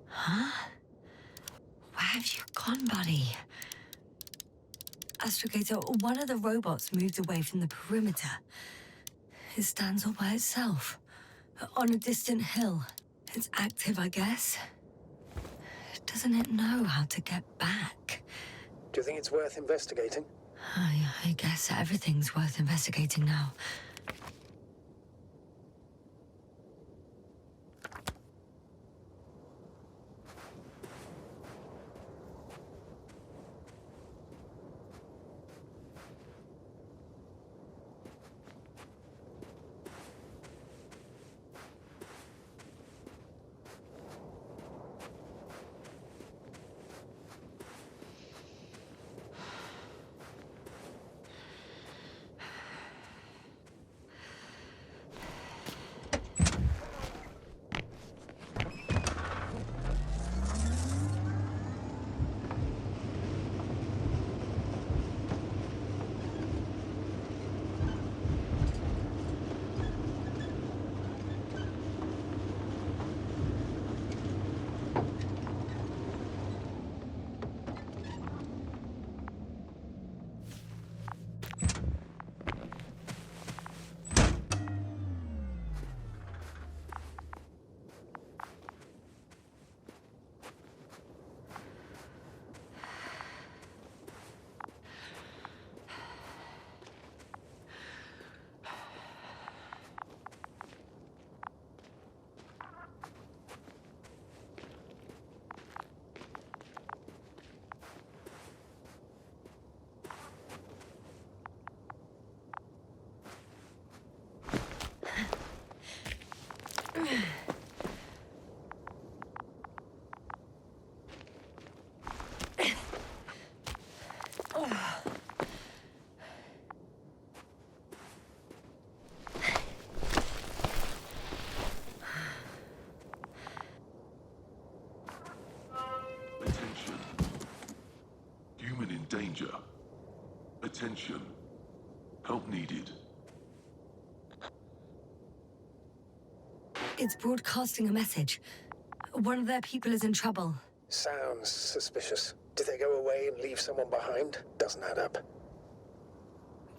Huh? Where have you gone, buddy? Astrogator, one of the robots moved away from the perimeter. It stands all by itself, on a distant hill. It's active, I guess. Doesn't it know how to get back? Do you think it's worth investigating? I guess everything's worth investigating now. Attention. Human in danger. Attention. Help needed. It's broadcasting a message. One of their people is in trouble. Sounds suspicious. Did they go away and leave someone behind? Doesn't add up.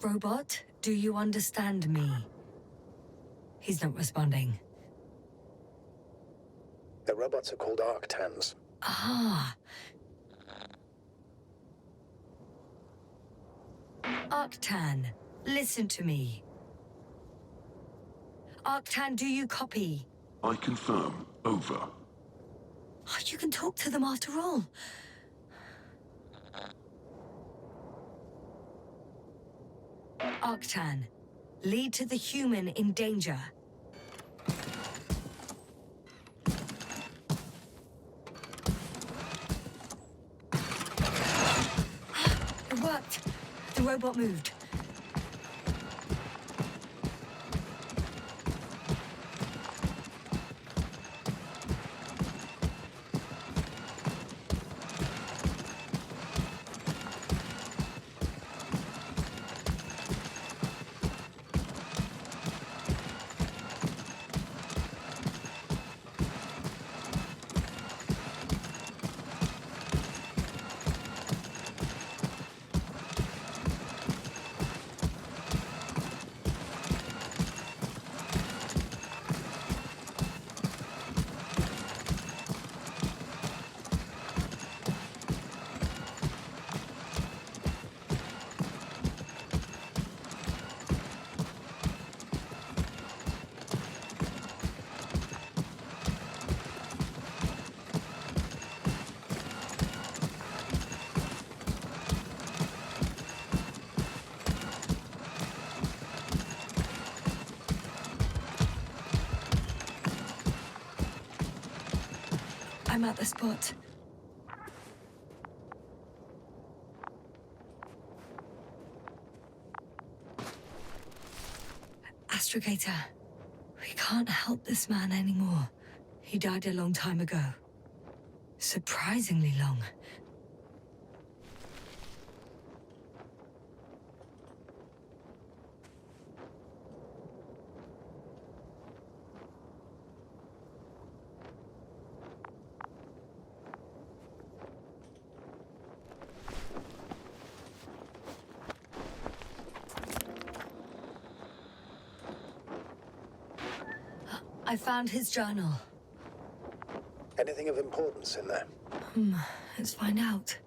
Robot, do you understand me? He's not responding. The robots are called Arctans. Ah. Arctan, listen to me. Arctan, do you copy? I confirm. Over. Oh, you can talk to them after all. Arctan, lead to the human in danger. It worked. The robot moved. I'm at the spot. Astrogator, we can't help this man anymore. He died a long time ago. Surprisingly long. I found his journal. Anything of importance in there? Let's find out.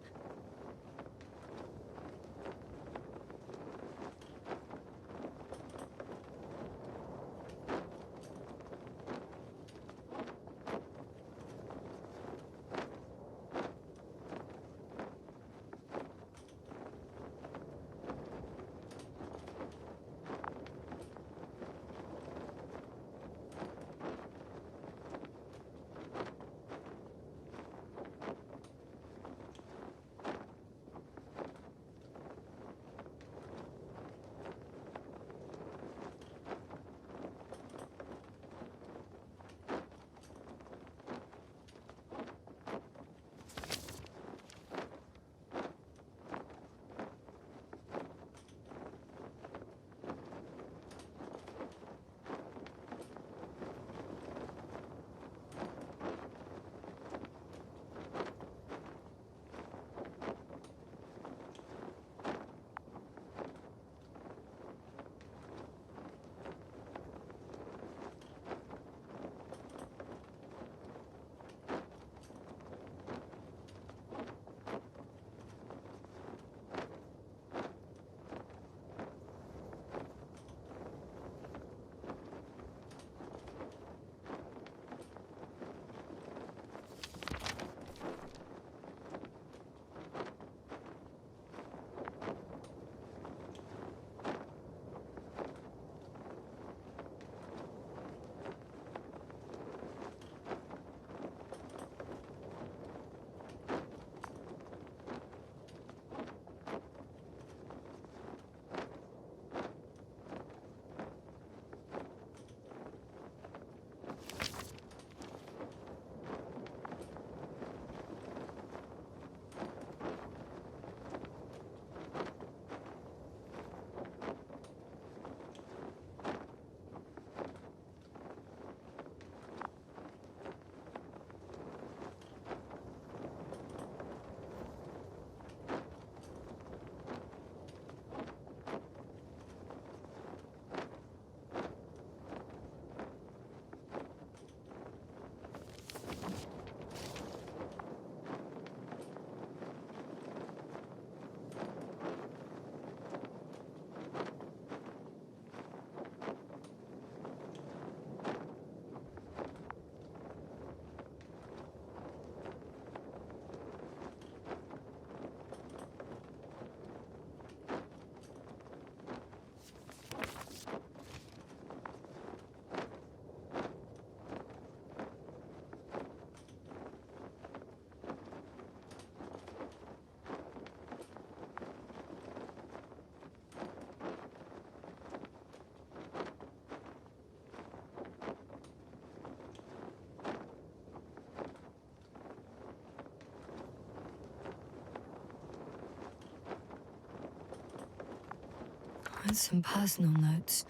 And some personal notes.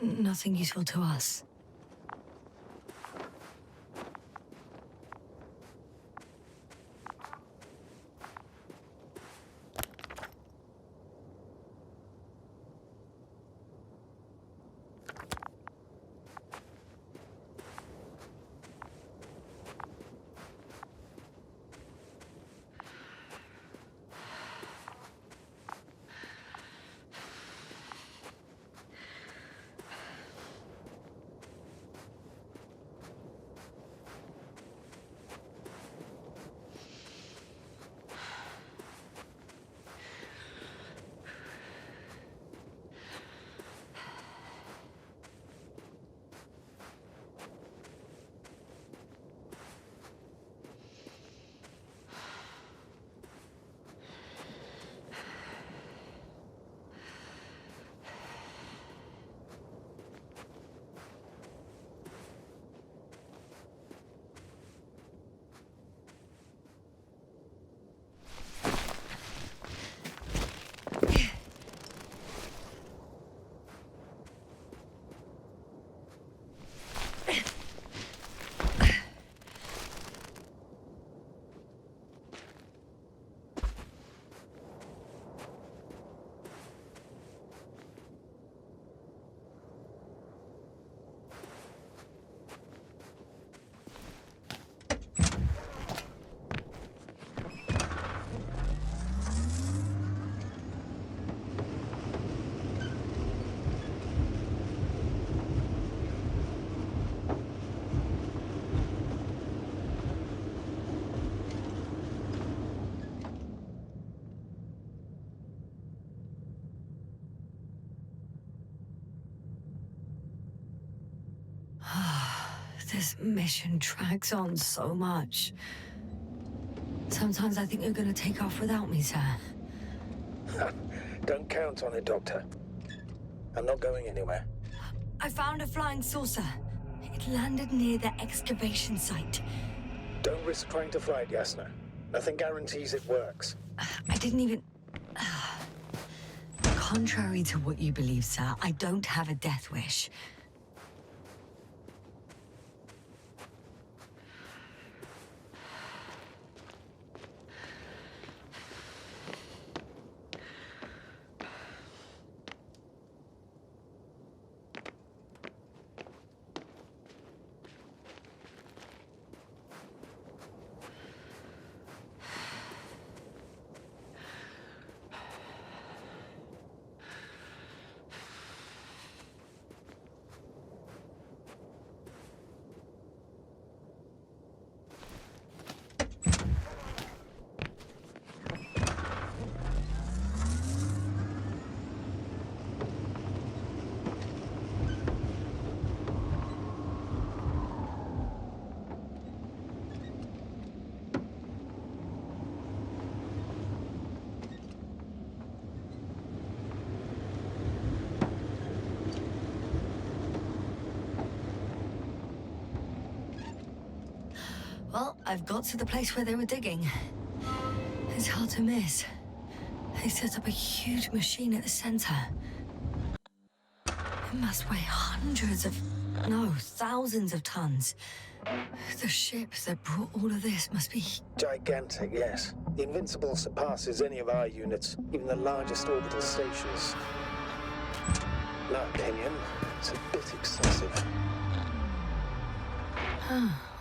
Nothing useful to us. This mission drags on so much. Sometimes I think you're gonna take off without me, sir. Don't count on it, Doctor. I'm not going anywhere. I found a flying saucer. It landed near the excavation site. Don't risk trying to fly it, Yasna. Nothing guarantees it works. I didn't even... Contrary to what you believe, sir, I don't have a death wish. Well, I've got to the place where they were digging. It's hard to miss. They set up a huge machine at the center. It must weigh hundreds of... no, thousands of tons. The ship that brought all of this must be... Gigantic, yes. The Invincible surpasses any of our units, even the largest orbital stations. In my opinion, it's a bit excessive.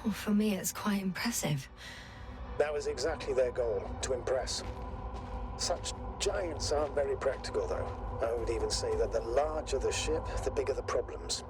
Well, for me, it's quite impressive. That was exactly their goal, to impress. Such giants aren't very practical, though. I would even say that the larger the ship, the bigger the problems.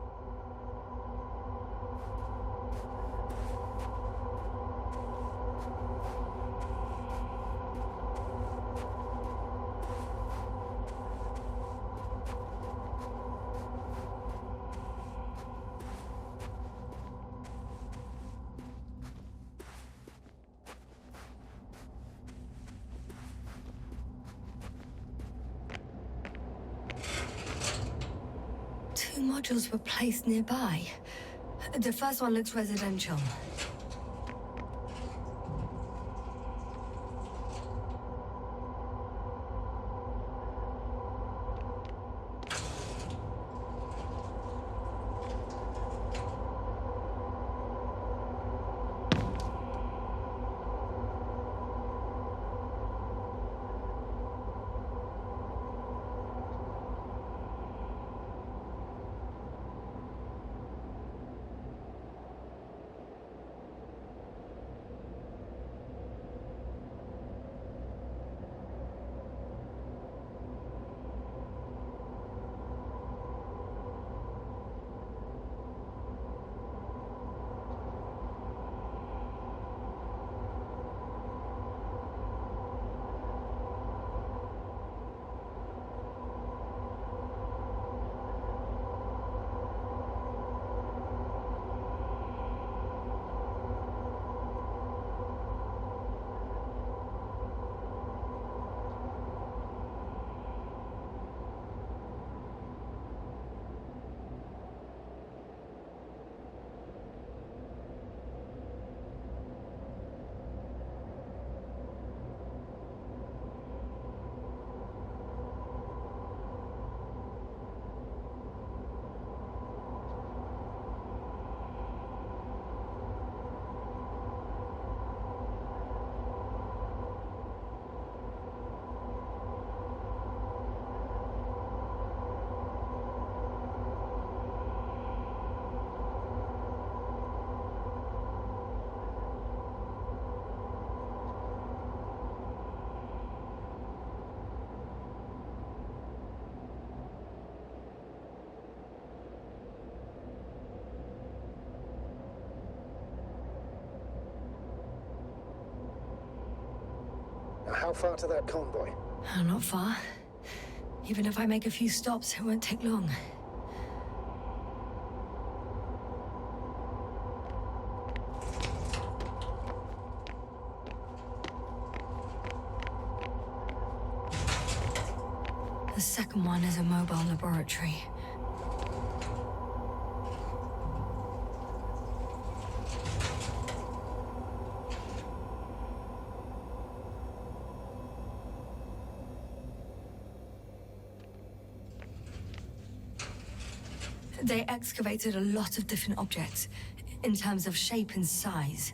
Two modules were placed nearby. The first one looks residential. How far to that convoy? Not far. Even if I make a few stops, it won't take long. The second one is a mobile laboratory. They excavated a lot of different objects, in terms of shape and size.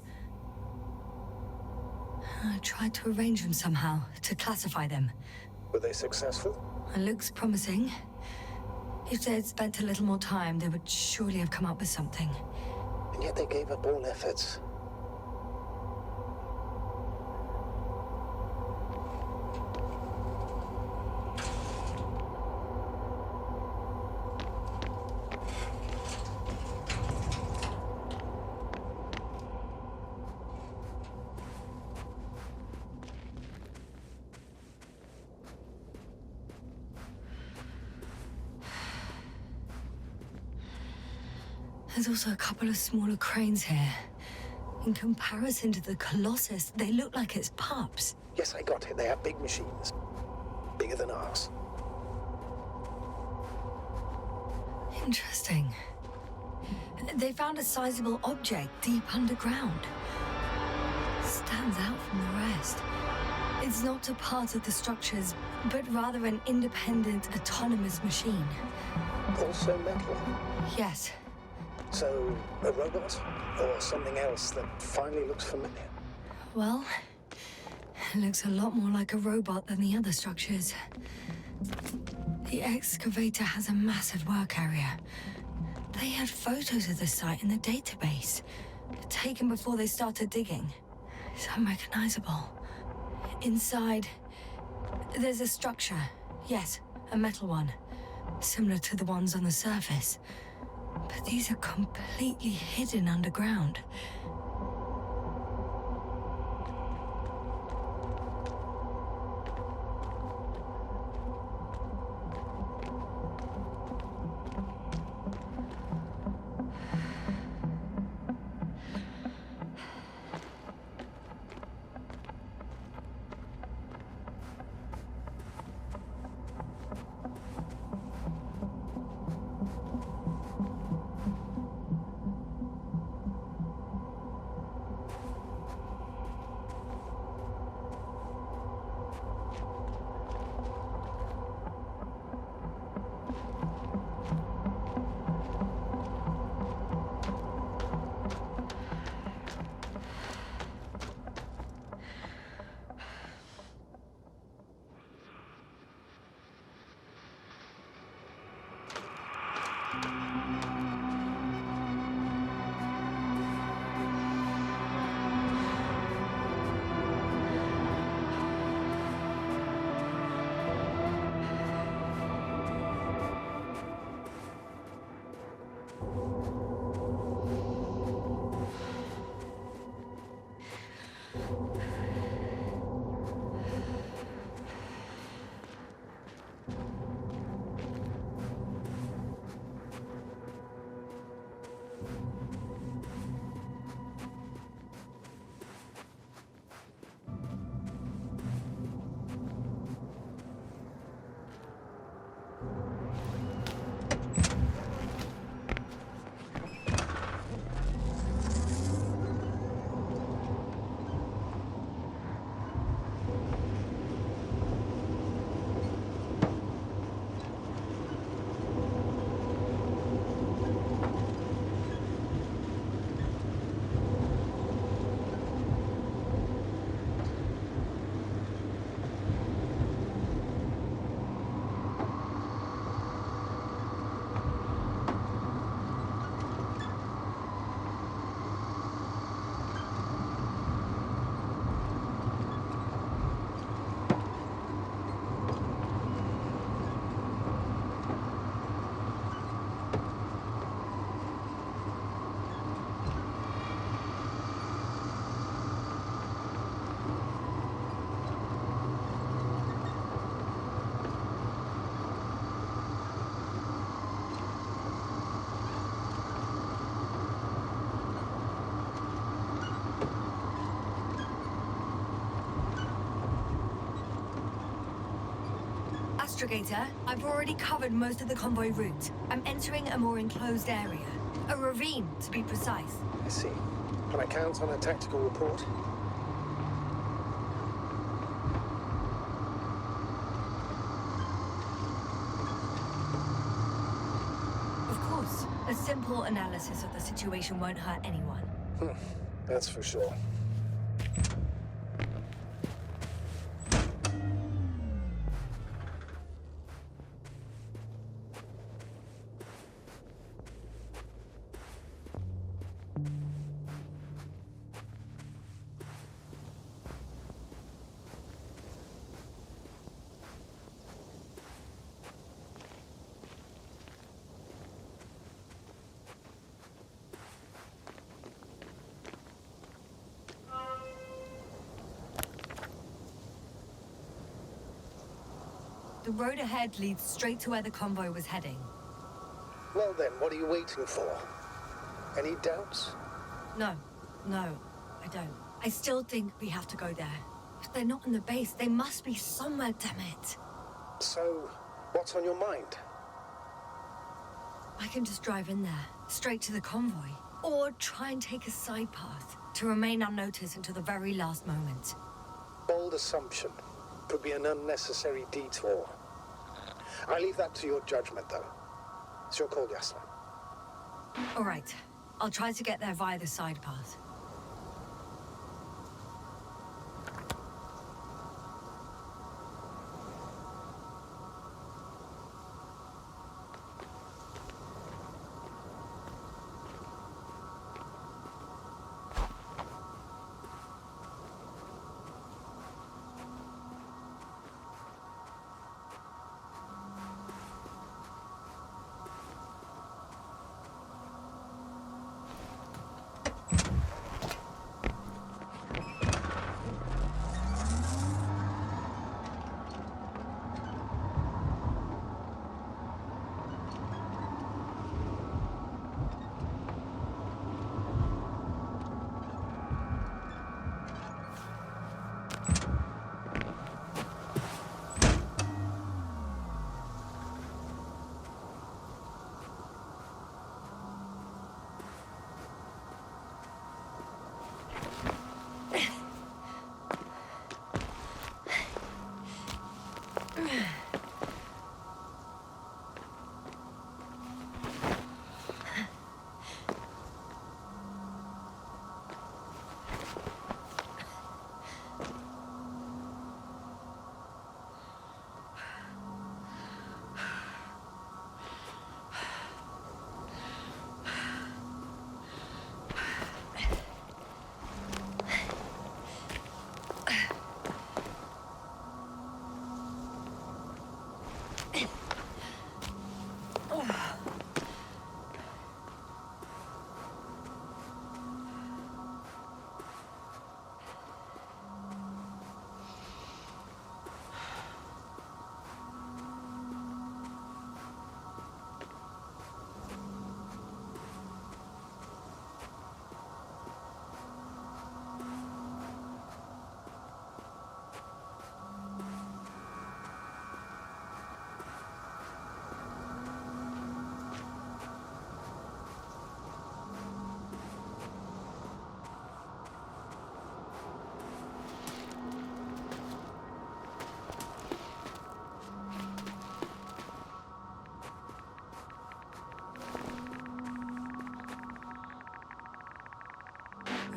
I tried to arrange them somehow, to classify them. Were they successful? It looks promising. If they'd spent a little more time, they would surely have come up with something. And yet they gave up all efforts. There's also a couple of smaller cranes here. In comparison to the Colossus, they look like it's pups. Yes, I got it. They have big machines. Bigger than ours. Interesting. They found a sizable object deep underground. Stands out from the rest. It's not a part of the structures, but rather an independent, autonomous machine. Also metal. Yes. So, a robot? Or something else that finally looks familiar? Well, it looks a lot more like a robot than the other structures. The excavator has a massive work area. They had photos of the site in the database, taken before they started digging. It's unrecognizable. Inside, there's a structure. Yes, a metal one, similar to the ones on the surface. But these are completely hidden underground. Astrogator, I've already covered most of the convoy route. I'm entering a more enclosed area. A ravine, to be precise. I see. Can I count on a tactical report? Of course. A simple analysis of the situation won't hurt anyone. That's for sure. The road ahead leads straight to where the convoy was heading. Well then, what are you waiting for? Any doubts? No, I don't. I still think we have to go there. If they're not in the base, they must be somewhere, damn it. So, what's on your mind? I can just drive in there, straight to the convoy. Or try and take a side path, to remain unnoticed until the very last moment. Bold assumption. Could be an unnecessary detour. I leave that to your judgment, though. It's your call, Yasna. All right. I'll try to get there via the side path.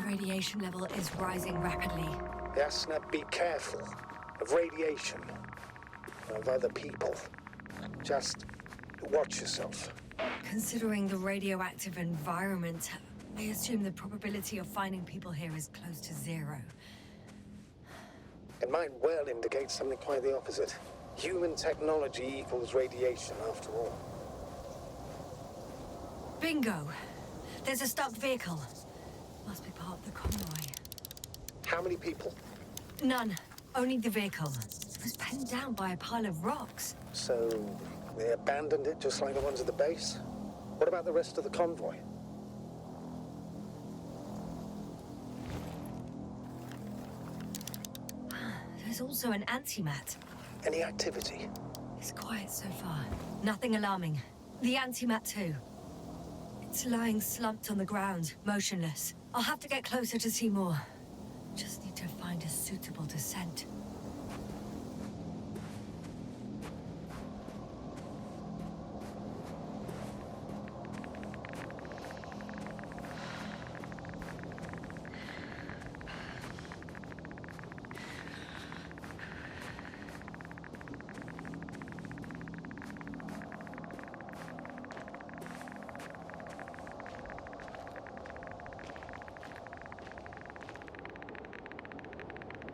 Radiation level is rising rapidly. Yasna, be careful of radiation, of other people. Just watch yourself. Considering the radioactive environment, I assume the probability of finding people here is close to 0. It might well indicate something quite the opposite. Human technology equals radiation, after all. Bingo! There's a stuck vehicle. Must be part of the convoy. How many people? None. Only the vehicle. It was penned down by a pile of rocks. So, they abandoned it just like the ones at the base? What about the rest of the convoy? There's also an antimat. Any activity? It's quiet so far. Nothing alarming. The antimat too. It's lying slumped on the ground, motionless. I'll have to get closer to see more. Just need to find a suitable descent.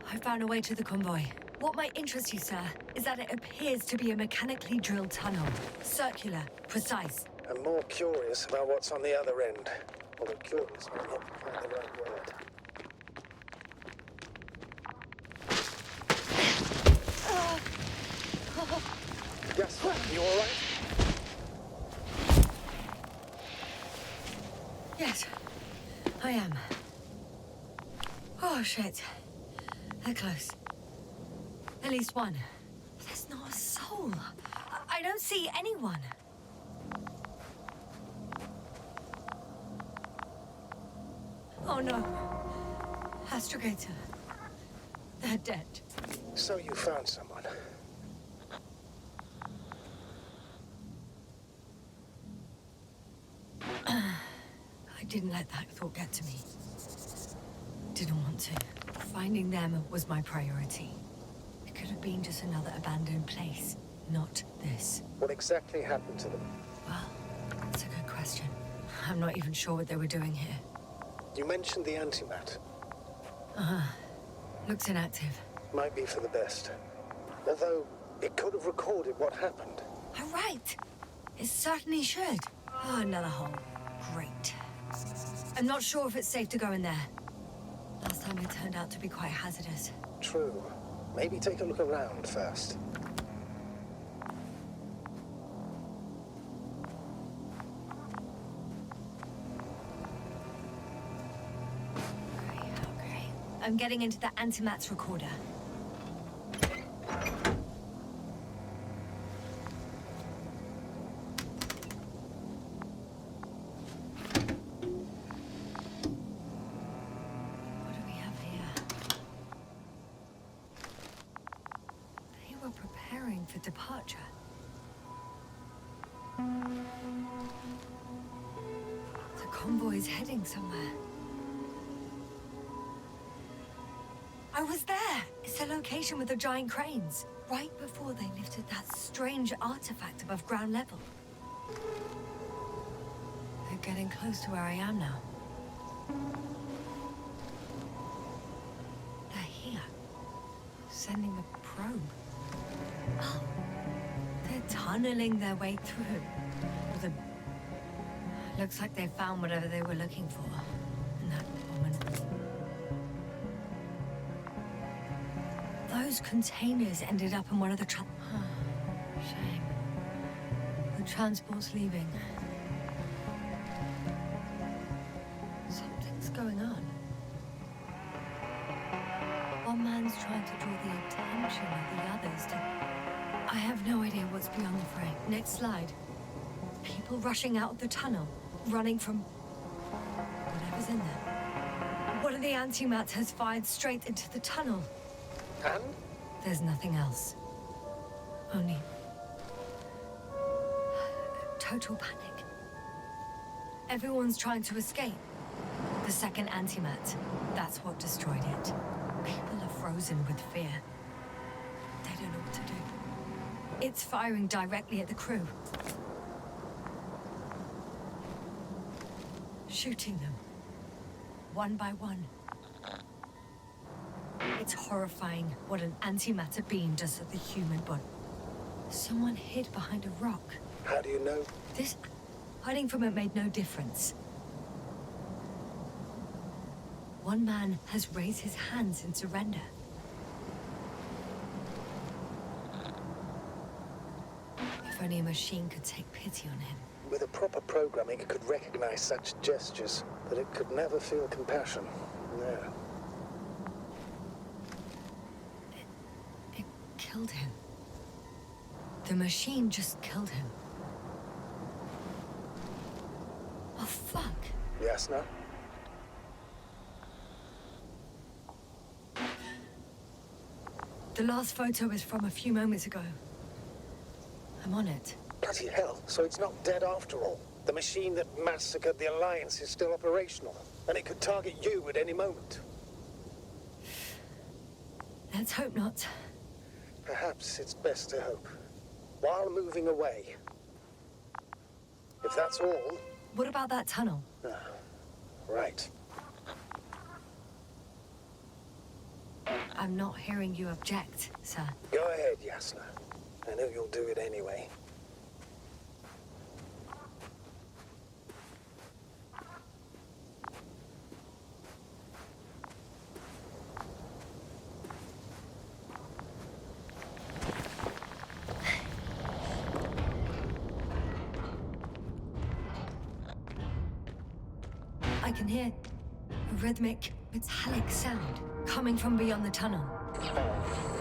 I found a way to the convoy. What might interest you, sir, is that it appears to be a mechanically drilled tunnel. Circular, precise. I'm more curious about what's on the other end. Although curious might not be quite the right word. Yasna, you alright? Yes, I am. Oh, shit. They're close. At least one. There's not a soul. I don't see anyone. Oh no. Astrogator. They're dead. So you found someone. I didn't let that thought get to me. Didn't want to. Finding them was my priority. It could have been just another abandoned place, not this. What exactly happened to them? Well, that's a good question. I'm not even sure what they were doing here. You mentioned the antimat. Looks inactive. Might be for the best. Although, it could have recorded what happened. All right. It certainly should. Oh, another hole. Great. I'm not sure if it's safe to go in there. Last time it turned out to be quite hazardous. True. Maybe take a look around first. Okay. I'm getting into the antimat's recorder. For departure. The convoy's heading somewhere. I was there! It's the location with the giant cranes. Right before they lifted that strange artifact above ground level. They're getting close to where I am now. They're here. Sending a probe. Oh, they're tunneling their way through. Looks like they found whatever they were looking for in that moment. Those containers ended up in one of the shame. The transport's leaving. Something's going on. One man's trying to draw the attention of the others to... I have no idea what's beyond the frame. Next slide. People rushing out of the tunnel, running from whatever's in there. One of the antimats has fired straight into the tunnel. And? There's nothing else. Only... total panic. Everyone's trying to escape. The second antimat, that's what destroyed it. People are frozen with fear. They don't know what to do. It's firing directly at the crew. Shooting them. One by one. It's horrifying what an antimatter beam does to the human body. Someone hid behind a rock. How do you know? Hiding from it made no difference. One man has raised his hands in surrender. If only a machine could take pity on him. With a proper programming, it could recognize such gestures, but it could never feel compassion. No. It killed him. The machine just killed him. Oh, fuck. Yasna? The last photo is from a few moments ago. I'm on it. Bloody hell, so it's not dead after all. The machine that massacred the Alliance is still operational, and it could target you at any moment. Let's hope not. Perhaps it's best to hope. While moving away. If that's all... What about that tunnel? Right. I'm not hearing you object, sir. Go ahead, Yasna. I know you'll do it anyway. I can hear a rhythmic, metallic sound coming from beyond the tunnel.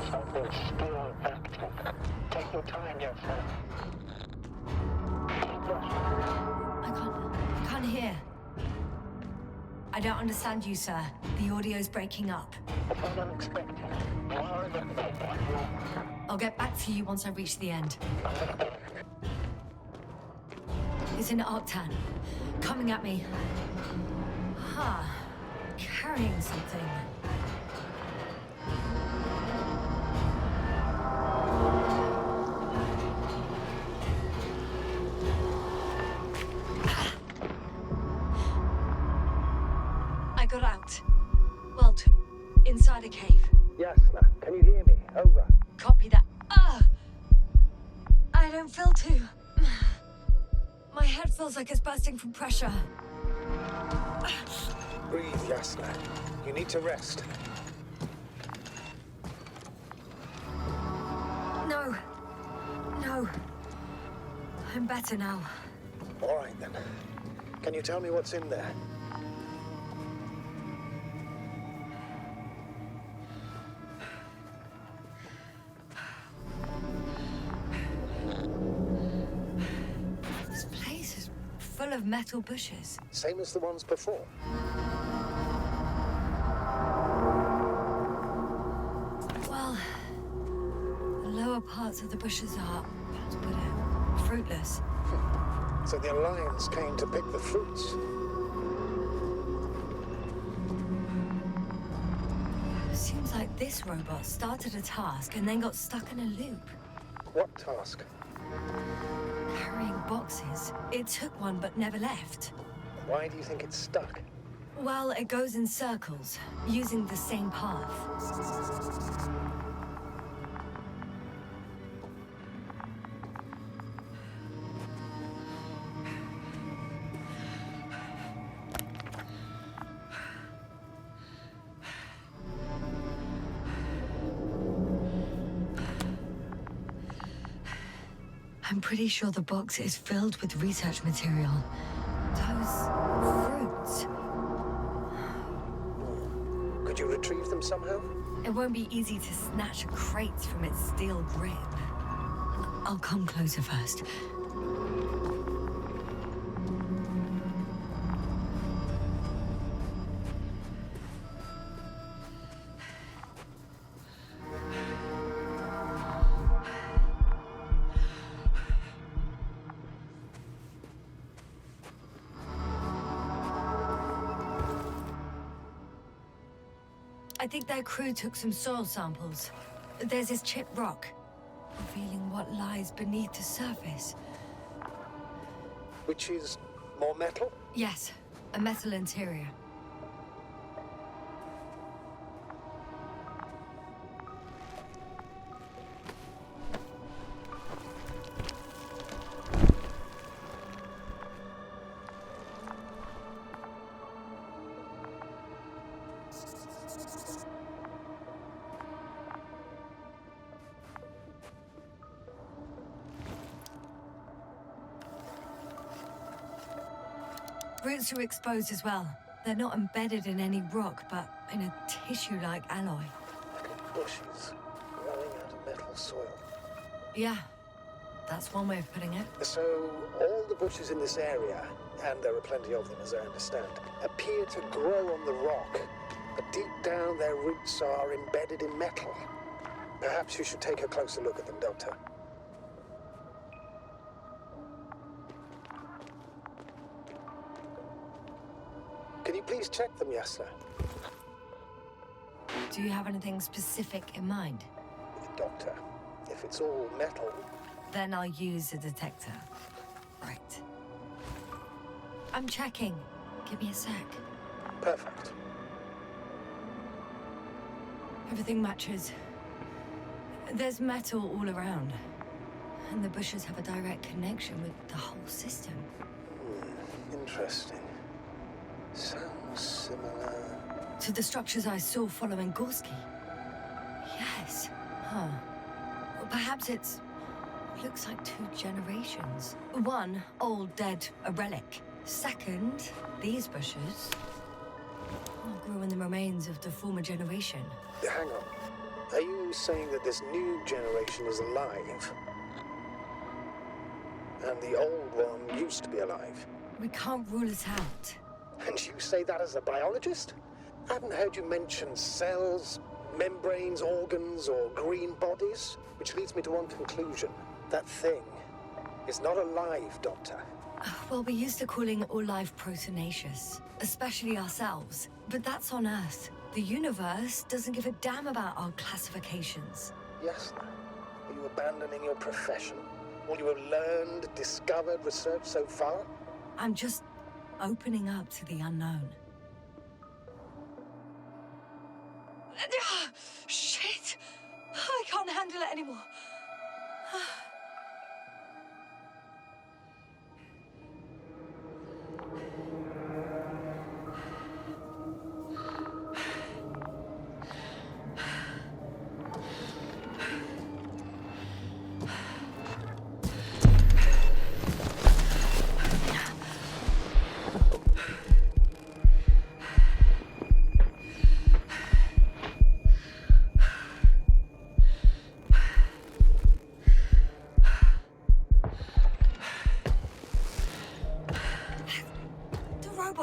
Something's still active. Take your time, Yasna. I can't hear. I don't understand you, sir. The audio's breaking up. It's unexpected. You are in the I'll get back to you once I reach the end. It's an Arctan. Coming at me. Carrying something. I got out. Well, inside a cave. Yasna, can you hear me? Over. Copy that. I don't feel too... My head feels like it's bursting from pressure. Breathe, Yasna. You need to rest. No. I'm better now. All right, then. Can you tell me what's in there? This place is full of metal bushes. Same as the ones before. Well, the lower parts of the bushes are, let's put it, fruitless. So the Alliance came to pick the fruits. Seems like this robot started a task and then got stuck in a loop. What task? Carrying boxes. It took one but never left. Why do you think it's stuck? Well, it goes in circles, using the same path. I'm pretty sure the box is filled with research material. Those fruits. Could you retrieve them somehow? It won't be easy to snatch a crate from its steel grip. I'll come closer first. I think their crew took some soil samples. There's this chipped rock, revealing what lies beneath the surface. Which is more metal? Yes, a metal interior. Roots are exposed as well. They're not embedded in any rock, but in a tissue-like alloy. Like bushes growing out of metal soil. Yeah, That's one way of putting it. So, all the bushes in this area, and there are plenty of them as I understand, appear to grow on the rock, but deep down their roots are embedded in metal. Perhaps you should take a closer look at them, Doctor. Can you please check them, Yasna? Do you have anything specific in mind? Doctor, if it's all metal... Then I'll use a detector. Right. I'm checking. Give me a sec. Perfect. Everything matches. There's metal all around. And the bushes have a direct connection with the whole system. Interesting. Sounds similar... To the structures I saw following Gorski. Yes. Huh. Well, perhaps it's... Looks like 2 generations. One, old, dead, a relic. Second, these bushes grew in the remains of the former generation. Hang on. Are you saying that this new generation is alive? And the old one used to be alive? We can't rule it out. And you say that as a biologist? I haven't heard you mention cells, membranes, organs, or green bodies, which leads me to one conclusion. That thing is not alive, Doctor. Well, we're used to calling all life proteinaceous, especially ourselves. But that's on Earth. The universe doesn't give a damn about our classifications. Yasna, are you abandoning your profession? All you have learned, discovered, researched so far? I'm just opening up to the unknown. Shit! I can't handle it anymore.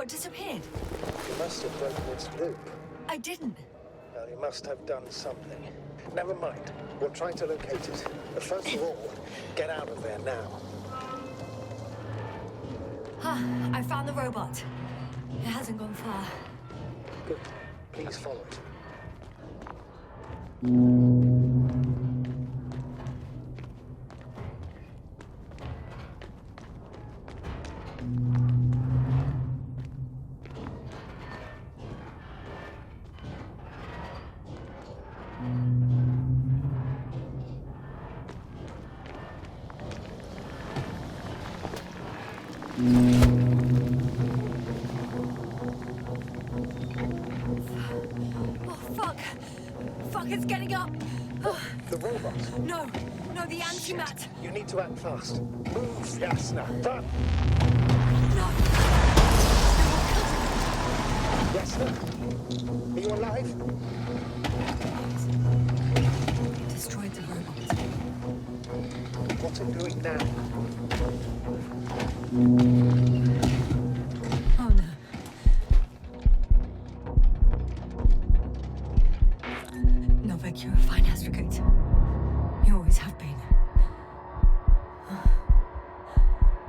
Disappeared. You must have broken its loop. I didn't. Well, you must have done something. Never mind. We'll try to locate it. But first of all, get out of there now. I found the robot. It hasn't gone far. Good. Please follow it. It's getting up. The robot? No, the antimat. You need to act fast. Move, Yasna. Run! No. Yasna? Are you alive? It destroyed the robot. What's it doing now? Oh no. Novak, you're a fine astrogate. You always have been.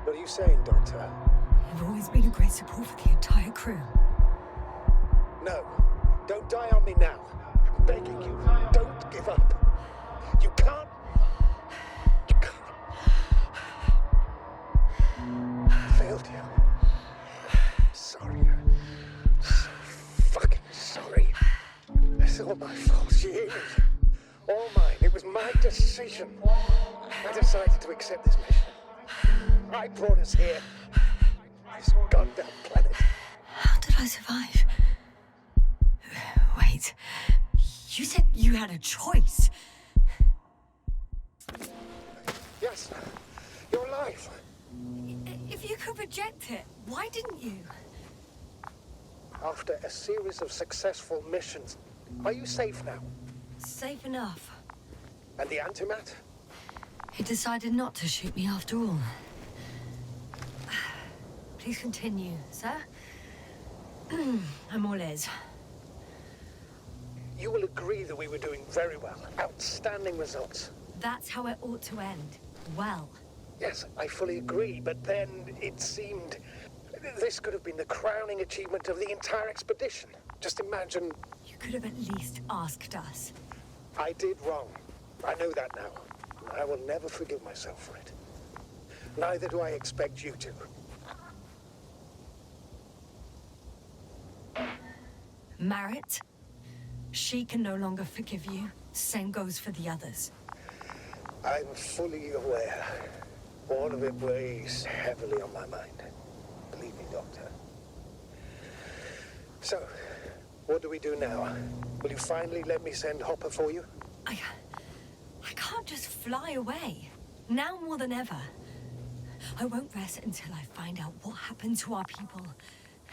What are you saying, Doctor? You've always been a great support for the entire crew. No. Don't die on me now. I'm begging you. Don't give up. You can't. You can't. I failed you. Sorry. I'm so fucking sorry. It's all my fault. You hear me? All mine. It was my decision. I decided to accept this mission. I brought us here. This goddamn planet. How did I survive? Wait. You said you had a choice. Yes. You're alive. If you could reject it, why didn't you? After a series of successful missions, are you safe now? Safe enough. And the antimat? He decided not to shoot me after all. Please continue, sir. I'm all ears. You will agree that we were doing very well. Outstanding results. That's how it ought to end. Well. Yes, I fully agree, but then it seemed... This could have been the crowning achievement of the entire expedition. Just imagine... You could have at least asked us. I did wrong. I know that now. I will never forgive myself for it. Neither do I expect you to. Marit? She can no longer forgive you. Same goes for the others. I'm fully aware. All of it weighs heavily on my mind. Believe me, Doctor. So, what do we do now? Will you finally let me send Hopper for you? I can't just fly away. Now more than ever. I won't rest until I find out what happened to our people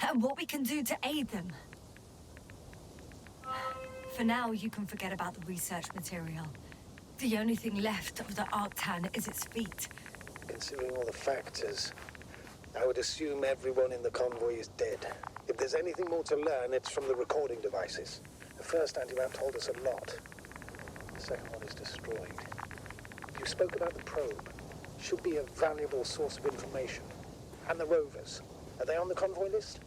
and what we can do to aid them. For now, you can forget about the research material. The only thing left of the Arctan is its feet. Considering all the factors, I would assume everyone in the convoy is dead. If there's anything more to learn, it's from the recording devices. The first anti-map told us a lot. The second one is destroyed. You spoke about the probe. Should be a valuable source of information. And the rovers. Are they on the convoy list?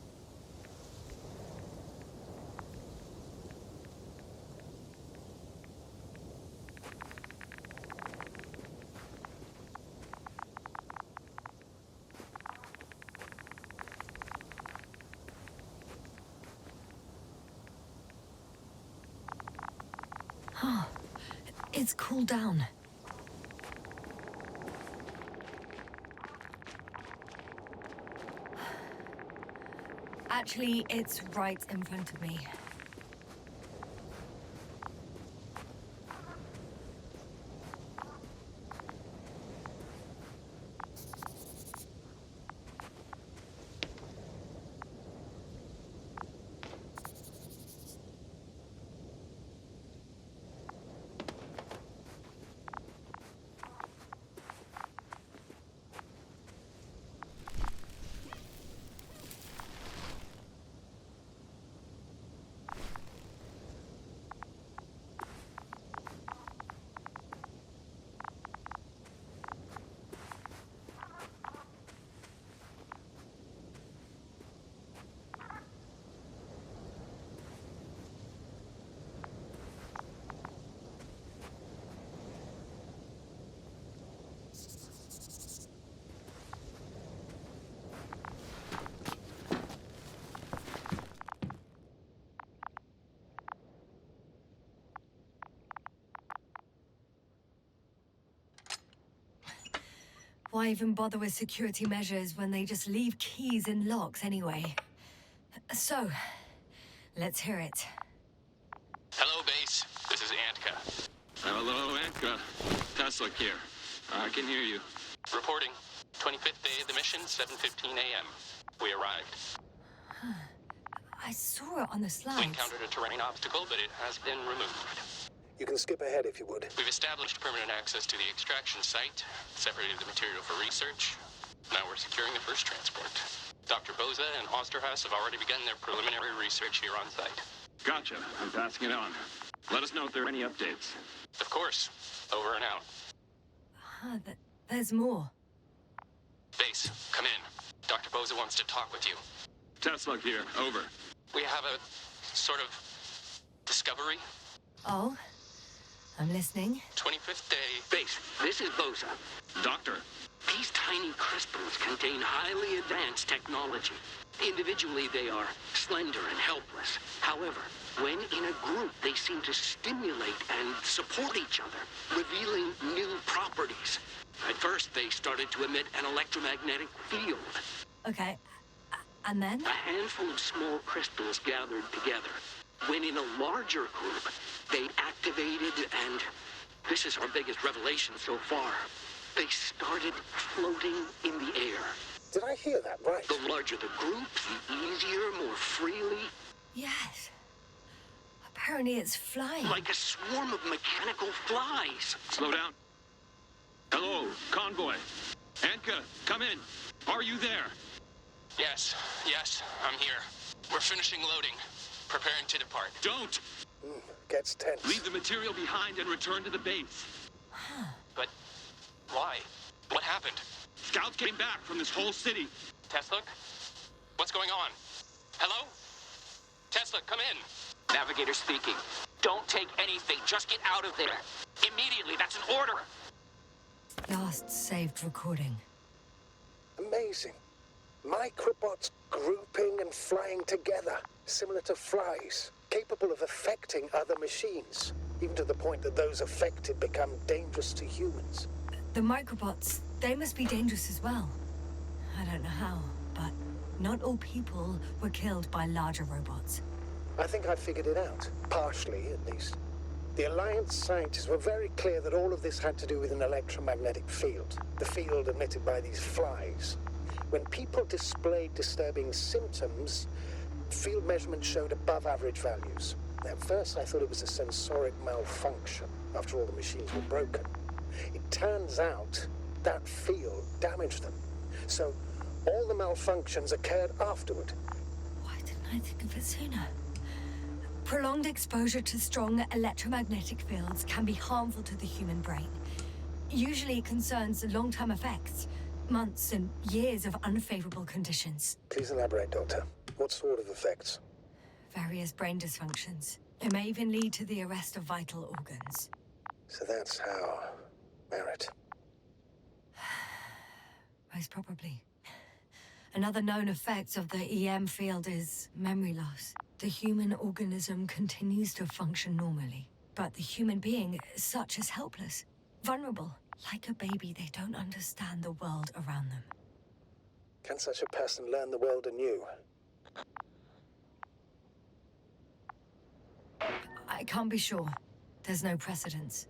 It's cooled down. Actually, it's right in front of me. Why even bother with security measures when they just leave keys in locks anyway? So, let's hear it. Hello, base. This is Antka. Hello, Antka. Tesla here. I can hear you. Reporting. 25th day of the mission, 7:15 a.m. We arrived. I saw it on the slides. We encountered a terrain obstacle, but it has been removed. You can skip ahead if you would. We've established permanent access to the extraction site, separated the material for research. Now we're securing the first transport. Dr. Boza and Osterhaus have already begun their preliminary research here on site. Gotcha. I'm passing it on. Let us know if there are any updates. Of course. Over and out. There's more. Base, come in. Dr. Boza wants to talk with you. Tesla here. Over. We have a sort of discovery. Oh? I'm listening. 25th day. Base, this is Boza. Doctor. These tiny crystals contain highly advanced technology. Individually, they are slender and helpless. However, when in a group, they seem to stimulate and support each other, revealing new properties. At first, they started to emit an electromagnetic field. Okay. And then? A handful of small crystals gathered together. When in a larger group, they activated and... This is our biggest revelation so far. They started floating in the air. Did I hear that right? The larger the group, the easier, more freely. Yes. Apparently it's flying. Like a swarm of mechanical flies. Slow down. Hello, convoy. Anka, come in. Are you there? Yes, I'm here. We're finishing loading. Preparing to depart. Don't! Gets tense. Leave the material behind and return to the base. But why? What happened? Scouts came back from this whole city. Tesla? What's going on? Hello? Tesla, come in. Navigator speaking. Don't take anything. Just get out of there. Immediately. That's an order. Last saved recording. Amazing. Microbots grouping and flying together, similar to flies, capable of affecting other machines, even to the point that those affected become dangerous to humans. The microbots, they must be dangerous as well. I don't know how, but not all people were killed by larger robots. I think I figured it out, partially at least. The Alliance scientists were very clear that all of this had to do with an electromagnetic field, the field emitted by these flies. When people displayed disturbing symptoms, field measurements showed above average values. At first, I thought it was a sensoric malfunction. After all, the machines were broken. It turns out that field damaged them. So, all the malfunctions occurred afterward. Why didn't I think of it sooner? Prolonged exposure to strong electromagnetic fields can be harmful to the human brain. Usually it concerns long-term effects, months and years of unfavorable conditions. Please elaborate, Doctor. What sort of effects? Various brain dysfunctions. It may even lead to the arrest of vital organs. So that's how... Merit. Most probably. Another known effect of the EM field is memory loss. The human organism continues to function normally, but the human being is such as helpless, vulnerable. Like a baby, they don't understand the world around them. Can such a person learn the world anew? I can't be sure. There's no precedence.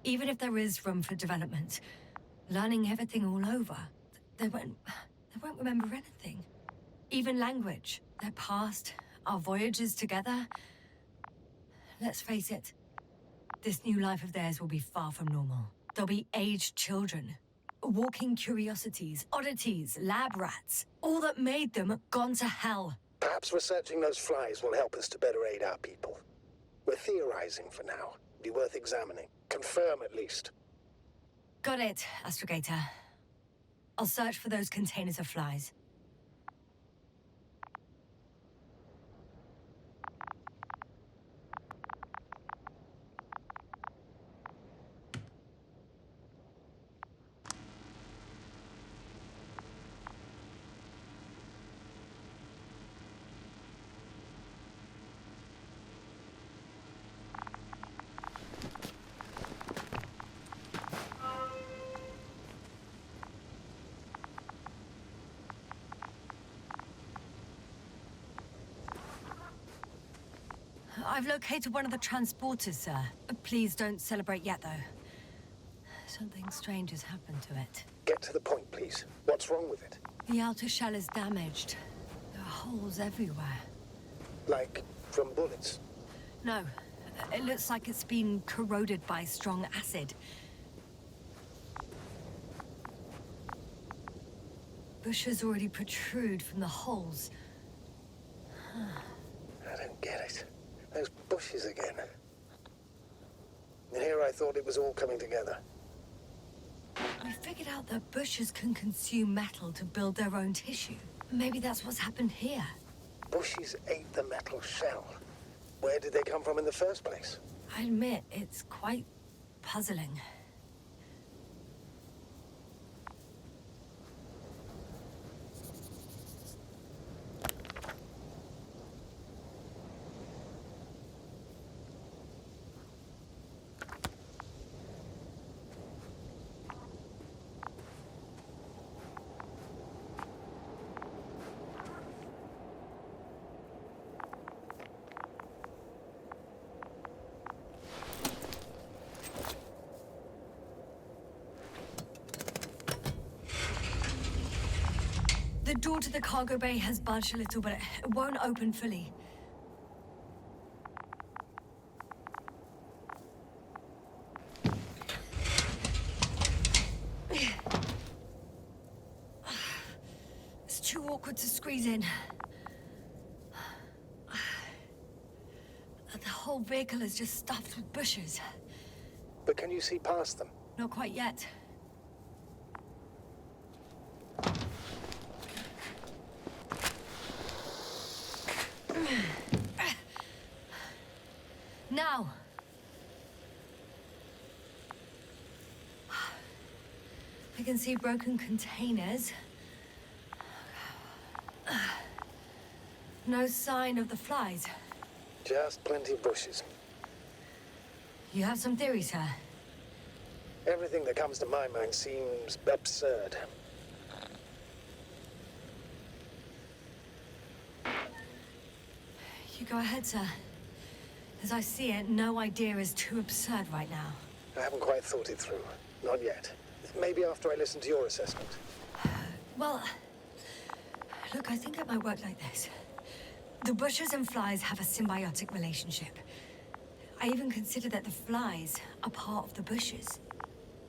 Even if there is room for development, learning everything all over, they won't remember anything. Even language, their past, our voyages together. Let's face it, this new life of theirs will be far from normal. They'll be aged children, walking curiosities, oddities, lab rats. All that made them gone to hell. Perhaps researching those flies will help us to better aid our people. We're theorizing for now. Be worth examining. Confirm at least. Got it, Astrogator. I'll search for those containers of flies. I've located one of the transporters, sir. Please don't celebrate yet, though. Something strange has happened to it. Get to the point, please. What's wrong with it? The outer shell is damaged. There are holes everywhere. Like from bullets? No. It looks like it's been corroded by strong acid. Bushes already protrude from the holes. I don't get it. Those bushes again. And here I thought it was all coming together. We figured out that bushes can consume metal to build their own tissue. Maybe that's what's happened here. Bushes ate the metal shell. Where did they come from in the first place? I admit, it's quite puzzling. The door to the cargo bay has bulged a little, but it won't open fully. freezing. The whole vehicle is just stuffed with bushes. But can you see past them? Not quite yet. Now. I can see broken containers. No sign of the flies. Just plenty of bushes. You have some theories, sir? Everything that comes to my mind seems absurd. You go ahead, sir. As I see it, no idea is too absurd right now. I haven't quite thought it through. Not yet. Maybe after I listen to your assessment. Well, look, I think it might work like this. The bushes and flies have a symbiotic relationship. I even consider that the flies are part of the bushes.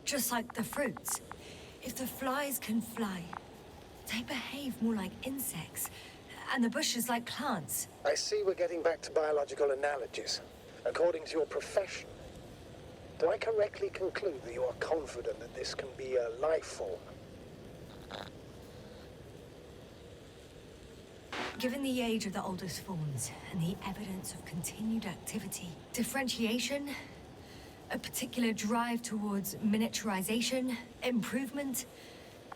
Just like the fruits. If the flies can fly, they behave more like insects, and the bushes like plants. I see we're getting back to biological analogies. According to your profession, do I correctly conclude that you are confident that this can be a life form? Given the age of the oldest forms and the evidence of continued activity, differentiation, a particular drive towards miniaturization, improvement,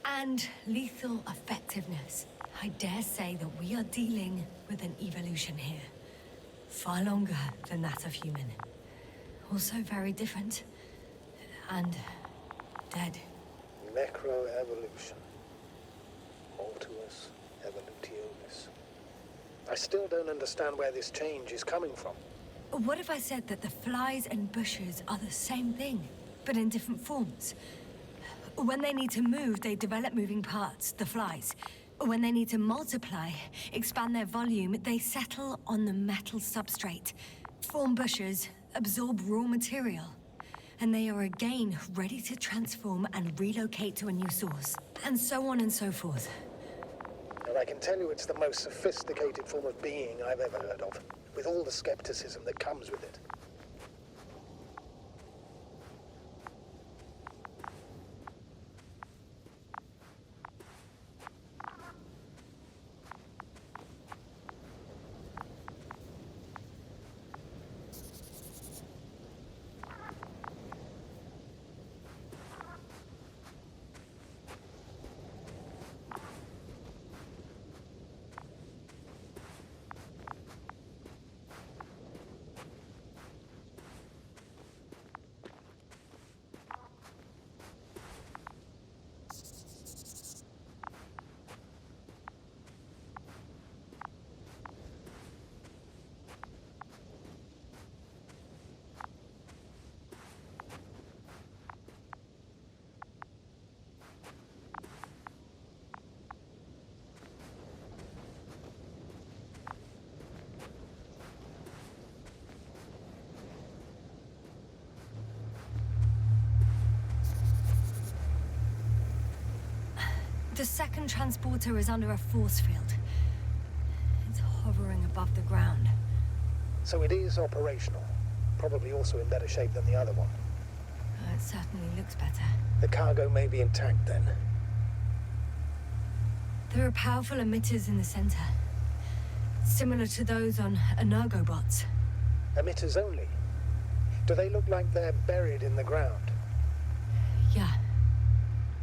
and lethal effectiveness, I dare say that we are dealing with an evolution here. Far longer than that of human. Also very different. And dead. Necroevolution. Mortuus evolutionis. I still don't understand where this change is coming from. What if I said that the flies and bushes are the same thing, but in different forms? When they need to move, they develop moving parts, the flies. When they need to multiply, expand their volume, they settle on the metal substrate, form bushes, absorb raw material. And they are again ready to transform and relocate to a new source. And so on and so forth. And I can tell you it's the most sophisticated form of being I've ever heard of, with all the skepticism that comes with it. The second transporter is under a force field. It's hovering above the ground. So it is operational. Probably also in better shape than the other one. It certainly looks better. The cargo may be intact then. There are powerful emitters in the center. Similar to those on energobots. Emitters only? Do they look like they're buried in the ground? Yeah.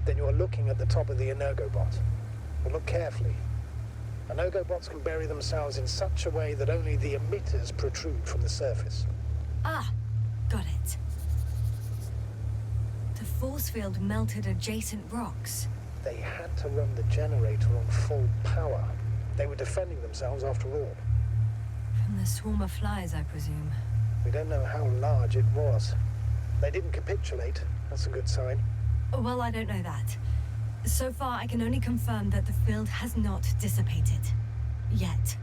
Then you're looking at the top of the energobot. Well, look carefully. Energobots can bury themselves in such a way that only the emitters protrude from the surface. Ah, got it. The force field melted adjacent rocks. They had to run the generator on full power. They were defending themselves after all. From the swarm of flies, I presume. We don't know how large it was. They didn't capitulate. That's a good sign. Well, I don't know that. So far, I can only confirm that the field has not dissipated. Yet.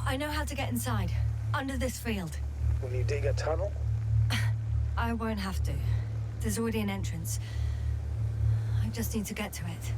I know how to get inside. Under this field. Will you dig a tunnel? I won't have to. There's already an entrance. I just need to get to it.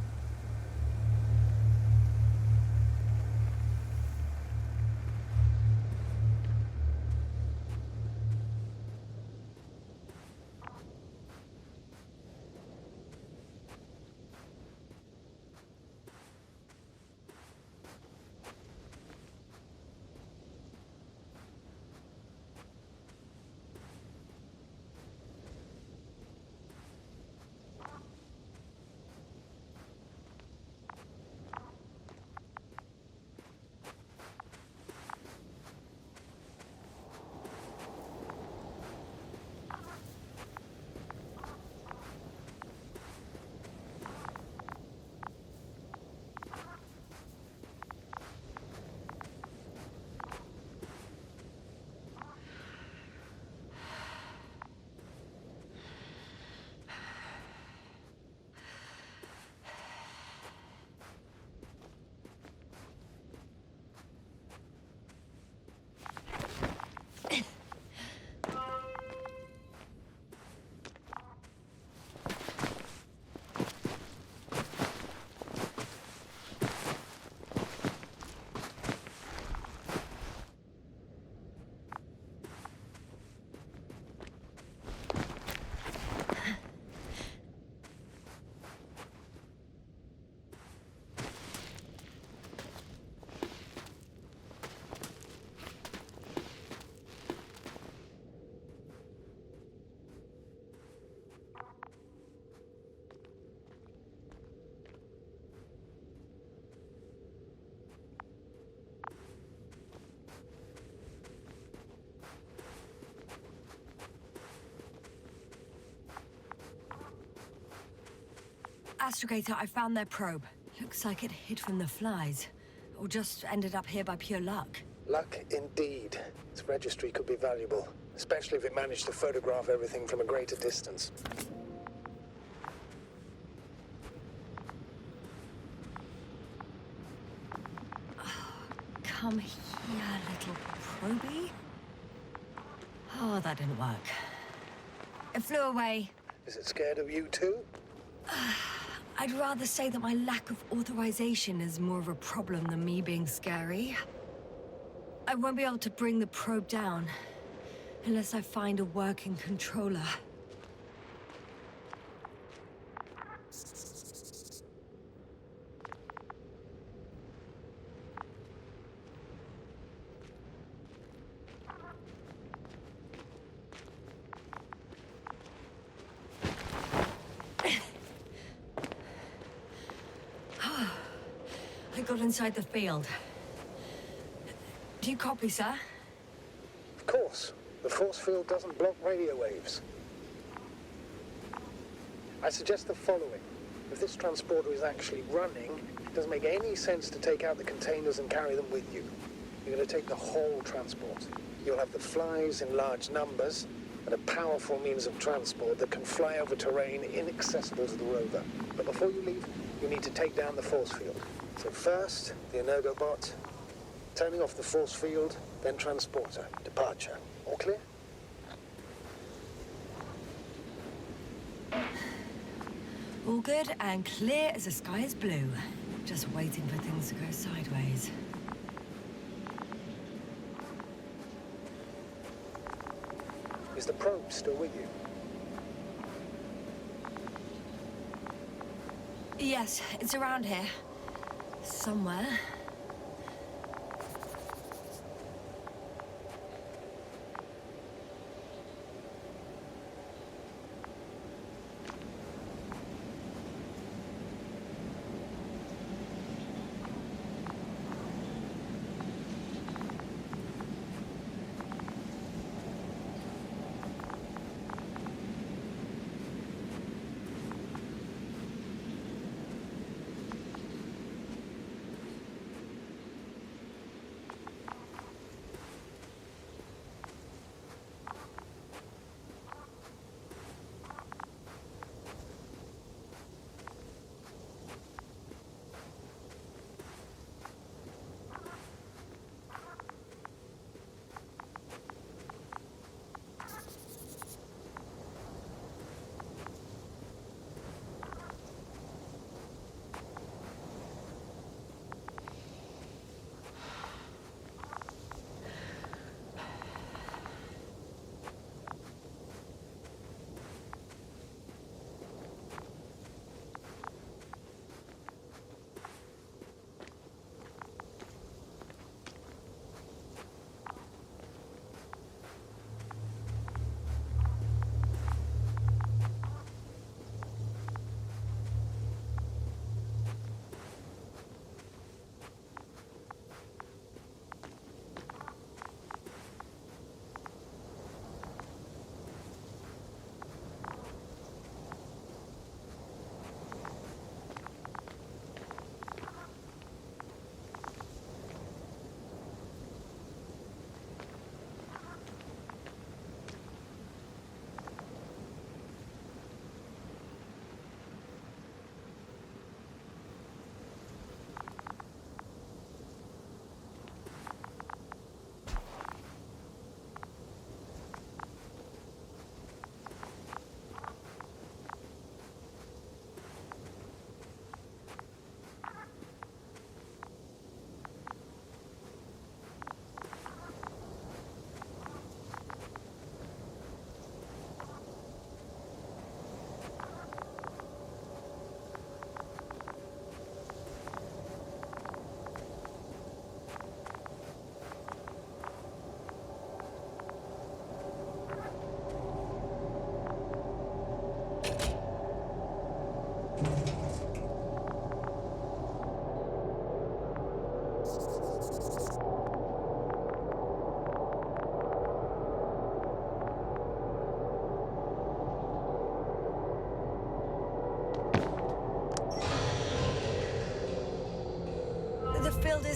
Astrogator, I found their probe. Looks like it hid from the flies. Or just ended up here by pure luck. Luck indeed. Its registry could be valuable, especially if it managed to photograph everything from a greater distance. Come here, little probie. Oh, that didn't work. It flew away. Is it scared of you too? I'd rather say that my lack of authorization is more of a problem than me being scary. I won't be able to bring the probe down unless I find a working controller. I got inside the field. Do you copy, sir? Of course. The force field doesn't block radio waves. I suggest the following. If this transporter is actually running, it doesn't make any sense to take out the containers and carry them with you. You're going to take the whole transport. You'll have the flies in large numbers and a powerful means of transport that can fly over terrain inaccessible to the rover. But before you leave, you need to take down the force field. So first, the Energobot, turning off the force field, then transporter, departure. All clear? All good and clear as the sky is blue. Just waiting for things to go sideways. Is the probe still with you? Yes, it's around here. Somewhere.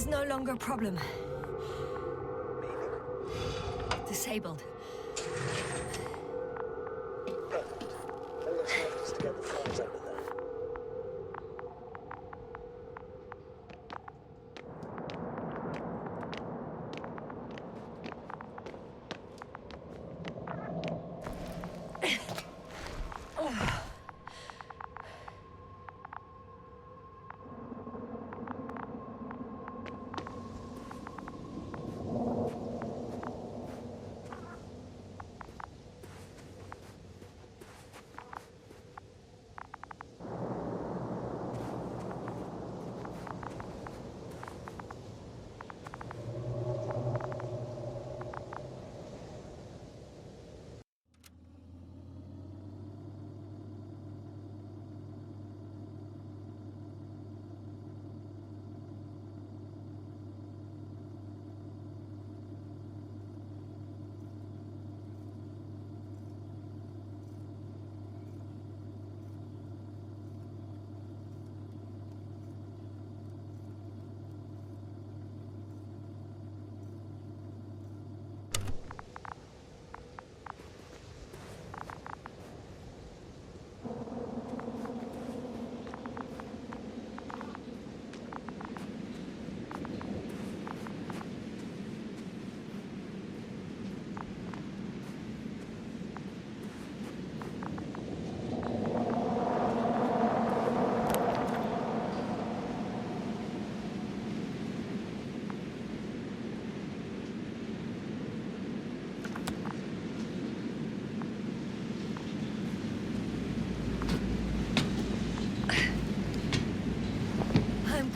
is no longer a problem. Disabled. Perfect. All that's left is to get the flies out of there.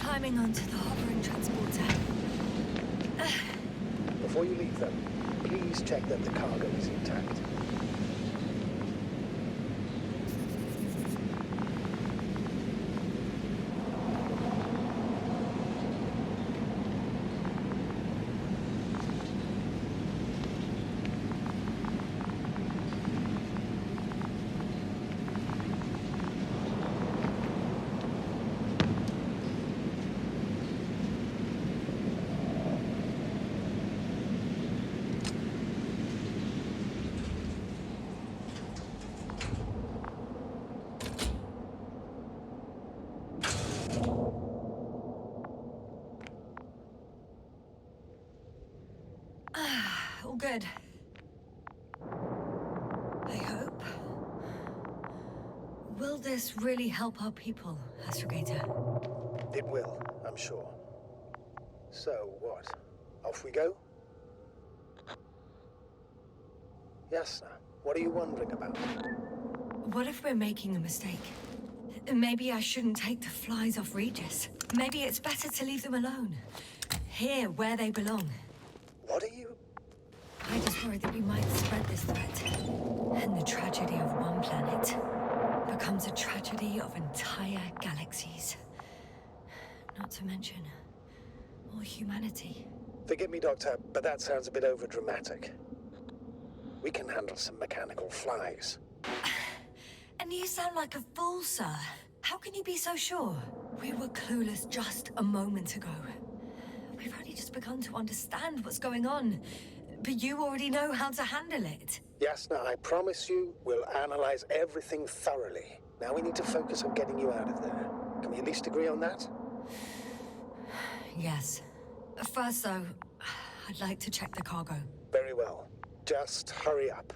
Climbing onto the hovering transporter. Before you leave them, please check that the cargo is intact. All good. I hope. Will this really help our people, Astrogator? It will, I'm sure. So, what? Off we go? Yasna, what are you wondering about? What if we're making a mistake? Maybe I shouldn't take the flies off Regis. Maybe it's better to leave them alone. Here, where they belong. What are you... I just worry that we might spread this threat. And the tragedy of one planet becomes a tragedy of entire galaxies. Not to mention, all humanity. Forgive me, Doctor, but that sounds a bit overdramatic. We can handle some mechanical flies. And you sound like a fool, sir. How can you be so sure? We were clueless just a moment ago. We've only just begun to understand what's going on. But you already know how to handle it. Yasna, I promise you, we'll analyze everything thoroughly. Now we need to focus on getting you out of there. Can we at least agree on that? Yes. First, though, I'd like to check the cargo. Very well. Just hurry up.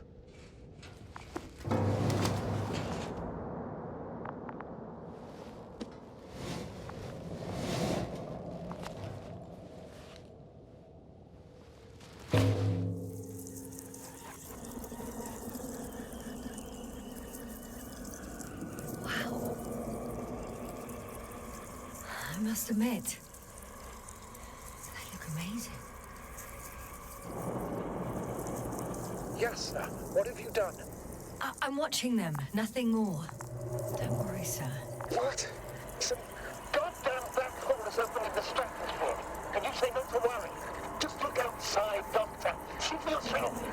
I must admit, they look amazing. Yasna, what have you done? I'm watching them, nothing more. Don't worry, sir. What? Some goddamn black hole has opened in the stratosphere. And you say not to worry. Just look outside, Doctor. See for yourself.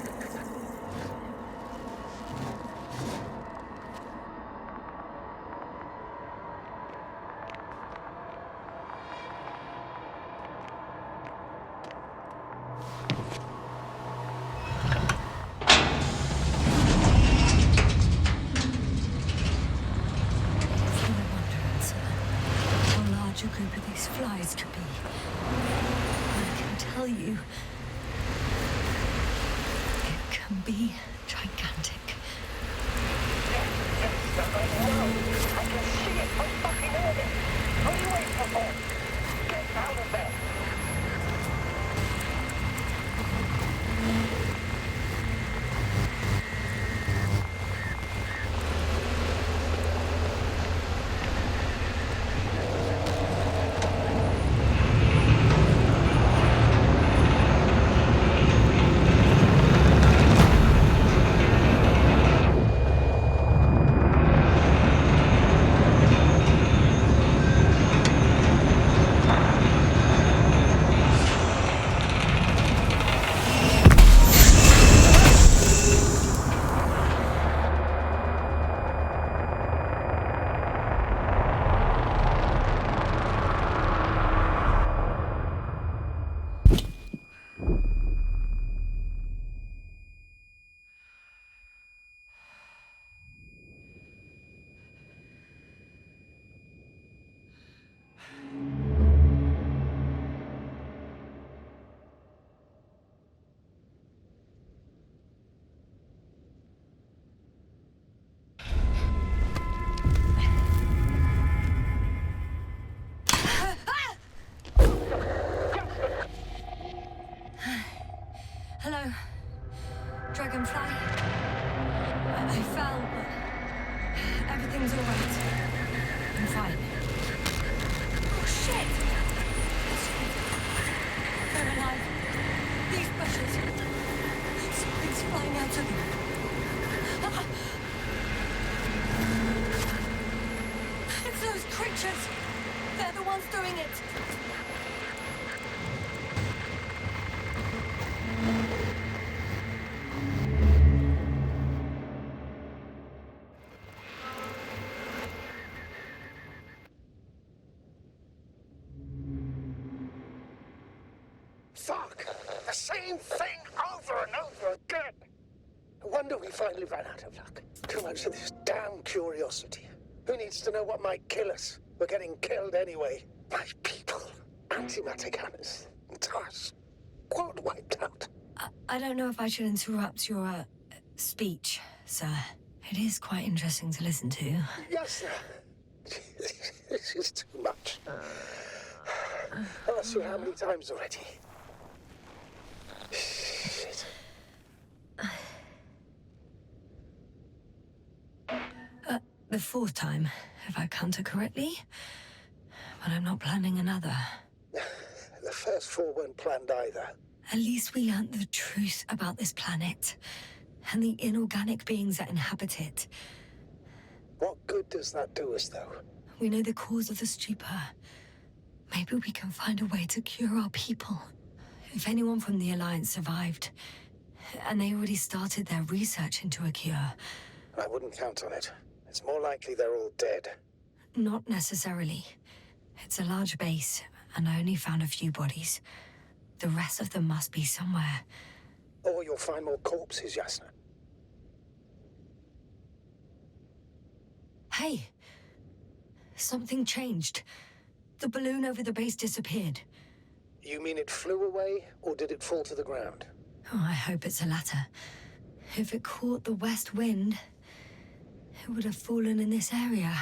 you. It can be gigantic. I can see it from fucking orbit. What are you waiting for? Get out of there. Hello, Dragonfly. I fell, but everything's all right. I'm fine. Oh, shit! They're alive. These bushes. Something's flying out of them. It's those creatures. They're the ones doing it. Fuck! The same thing over and over again! No wonder we finally ran out of luck. Too much of this damn curiosity. Who needs to know what might kill us? We're getting killed anyway. My people. Antimatter cannons. Entire squad wiped out. I don't know if I should interrupt your speech, sir. It is quite interesting to listen to. Yasna! This is too much. I've asked you how many times already? Shit. The fourth time, if I counted correctly. But I'm not planning another. The first four weren't planned either. At least we learned the truth about this planet and the inorganic beings that inhabit it. What good does that do us, though? We know the cause of the stupor. Maybe we can find a way to cure our people. If anyone from the Alliance survived, and they already started their research into a cure. I wouldn't count on it. It's more likely they're all dead. Not necessarily. It's a large base, and I only found a few bodies. The rest of them must be somewhere. Or you'll find more corpses, Yasna. Hey! Something changed. The balloon over the base disappeared. You mean it flew away, or did it fall to the ground? Oh, I hope it's the latter. If it caught the west wind, it would have fallen in this area.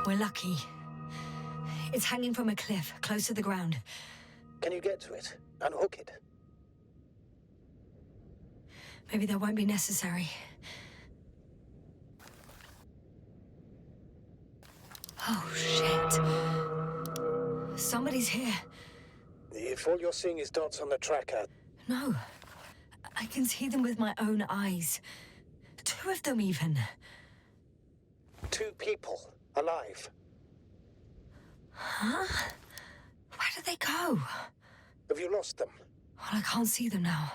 We're lucky. It's hanging from a cliff, close to the ground. Can you get to it? Unhook it? Maybe that won't be necessary. Oh, shit. Somebody's here. If all you're seeing is dots on the tracker... No. I can see them with my own eyes. Two of them, even. Two people. Alive. Huh? Where did they go? Have you lost them? Well, I can't see them now.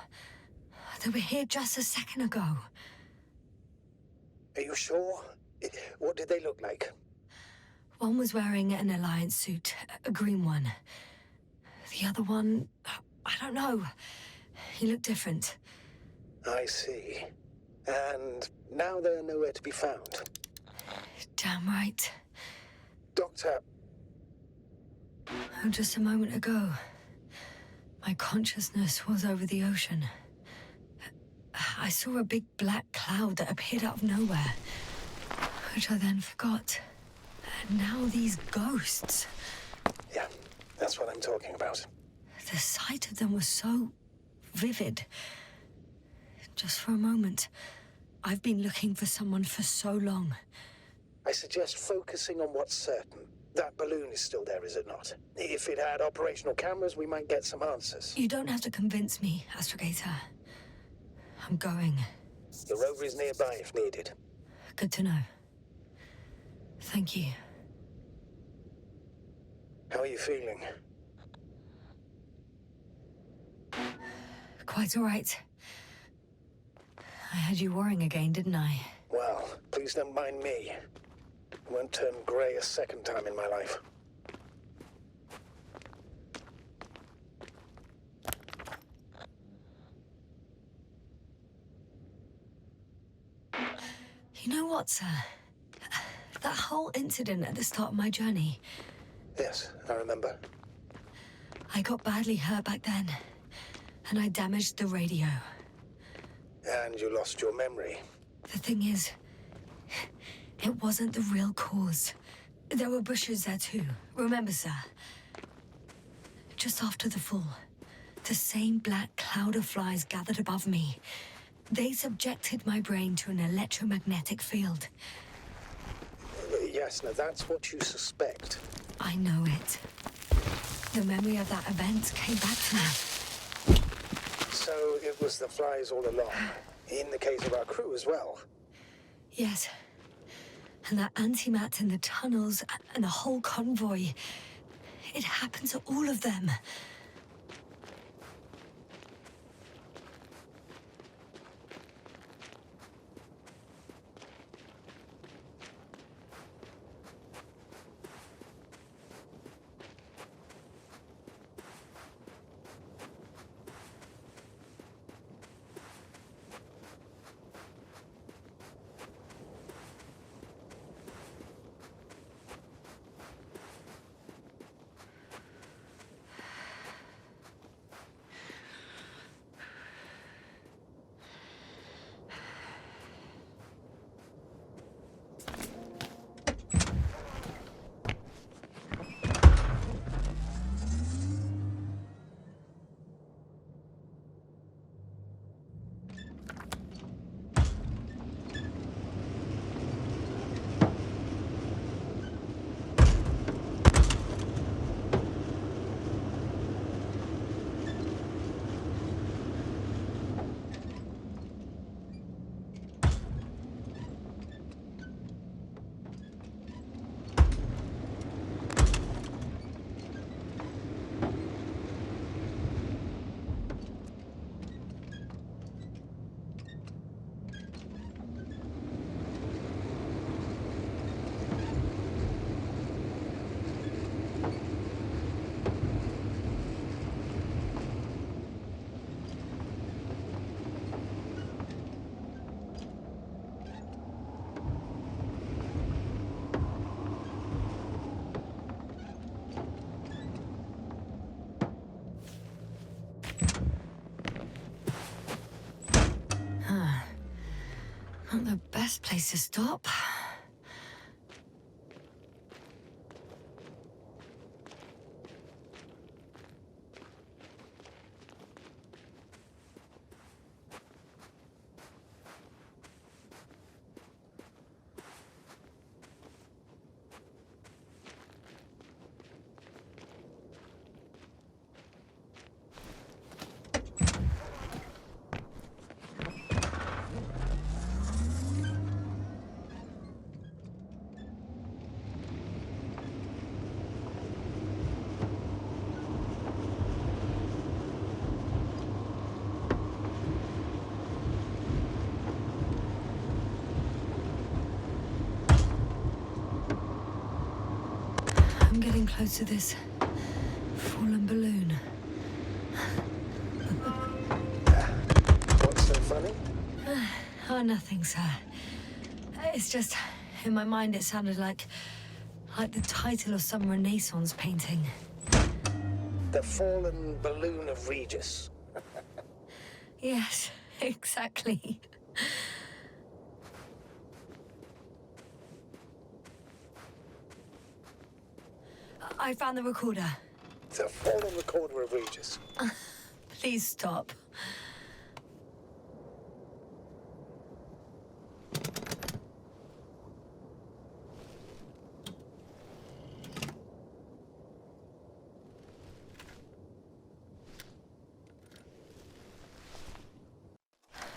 They were here just a second ago. Are you sure? What did they look like? One was wearing an Alliance suit, a green one. The other one, I don't know. He looked different. I see. And now they're nowhere to be found. Damn right. Doctor... Oh, just a moment ago, my consciousness was over the ocean. I saw a big black cloud that appeared out of nowhere, which I then forgot. And now these ghosts. Yeah, that's what I'm talking about. The sight of them was so vivid. Just for a moment, I've been looking for someone for so long. I suggest focusing on what's certain. That balloon is still there, is it not? If it had operational cameras, we might get some answers. You don't have to convince me, Astrogator. I'm going. The rover is nearby if needed. Good to know. Thank you. How are you feeling? Quite all right. I had you worrying again, didn't I? Well, please don't mind me. I won't turn grey a second time in my life. You know what, sir? That whole incident at the start of my journey. Yes, I remember. I got badly hurt back then, and I damaged the radio. And you lost your memory. The thing is, it wasn't the real cause. There were bushes there too, remember, sir? Just after the fall, the same black cloud of flies gathered above me. They subjected my brain to an electromagnetic field. Yasna, that's what you suspect. I know it. The memory of that event came back to me. So it was the flies all along, in the case of our crew as well. Yes. And that antimat in the tunnels, and the whole convoy. It happened to all of them. Not the best place to stop. getting close to this fallen balloon. What's so funny? Oh, nothing, sir. It's just, in my mind, it sounded like the title of some Renaissance painting. The fallen balloon of Regis. Yes, exactly. I found the recorder. The fallen recorder of Regis. Please stop.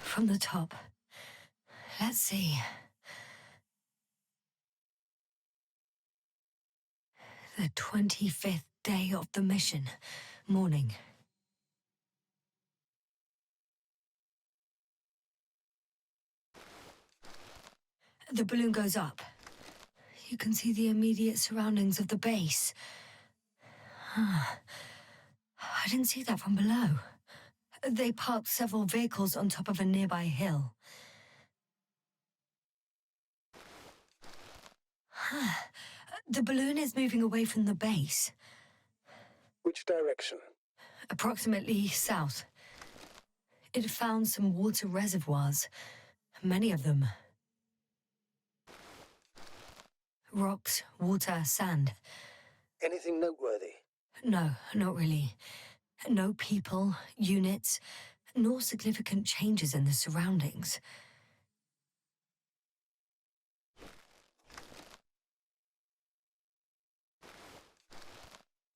From the top. Let's see. The 25th day of the mission. Morning. The balloon goes up. You can see the immediate surroundings of the base. I didn't see that from below. They parked several vehicles on top of a nearby hill. The balloon is moving away from the base. Which direction? Approximately south. It found some water reservoirs. Many of them. Rocks, water, sand. Anything noteworthy? No, not really. No people, units, nor significant changes in the surroundings.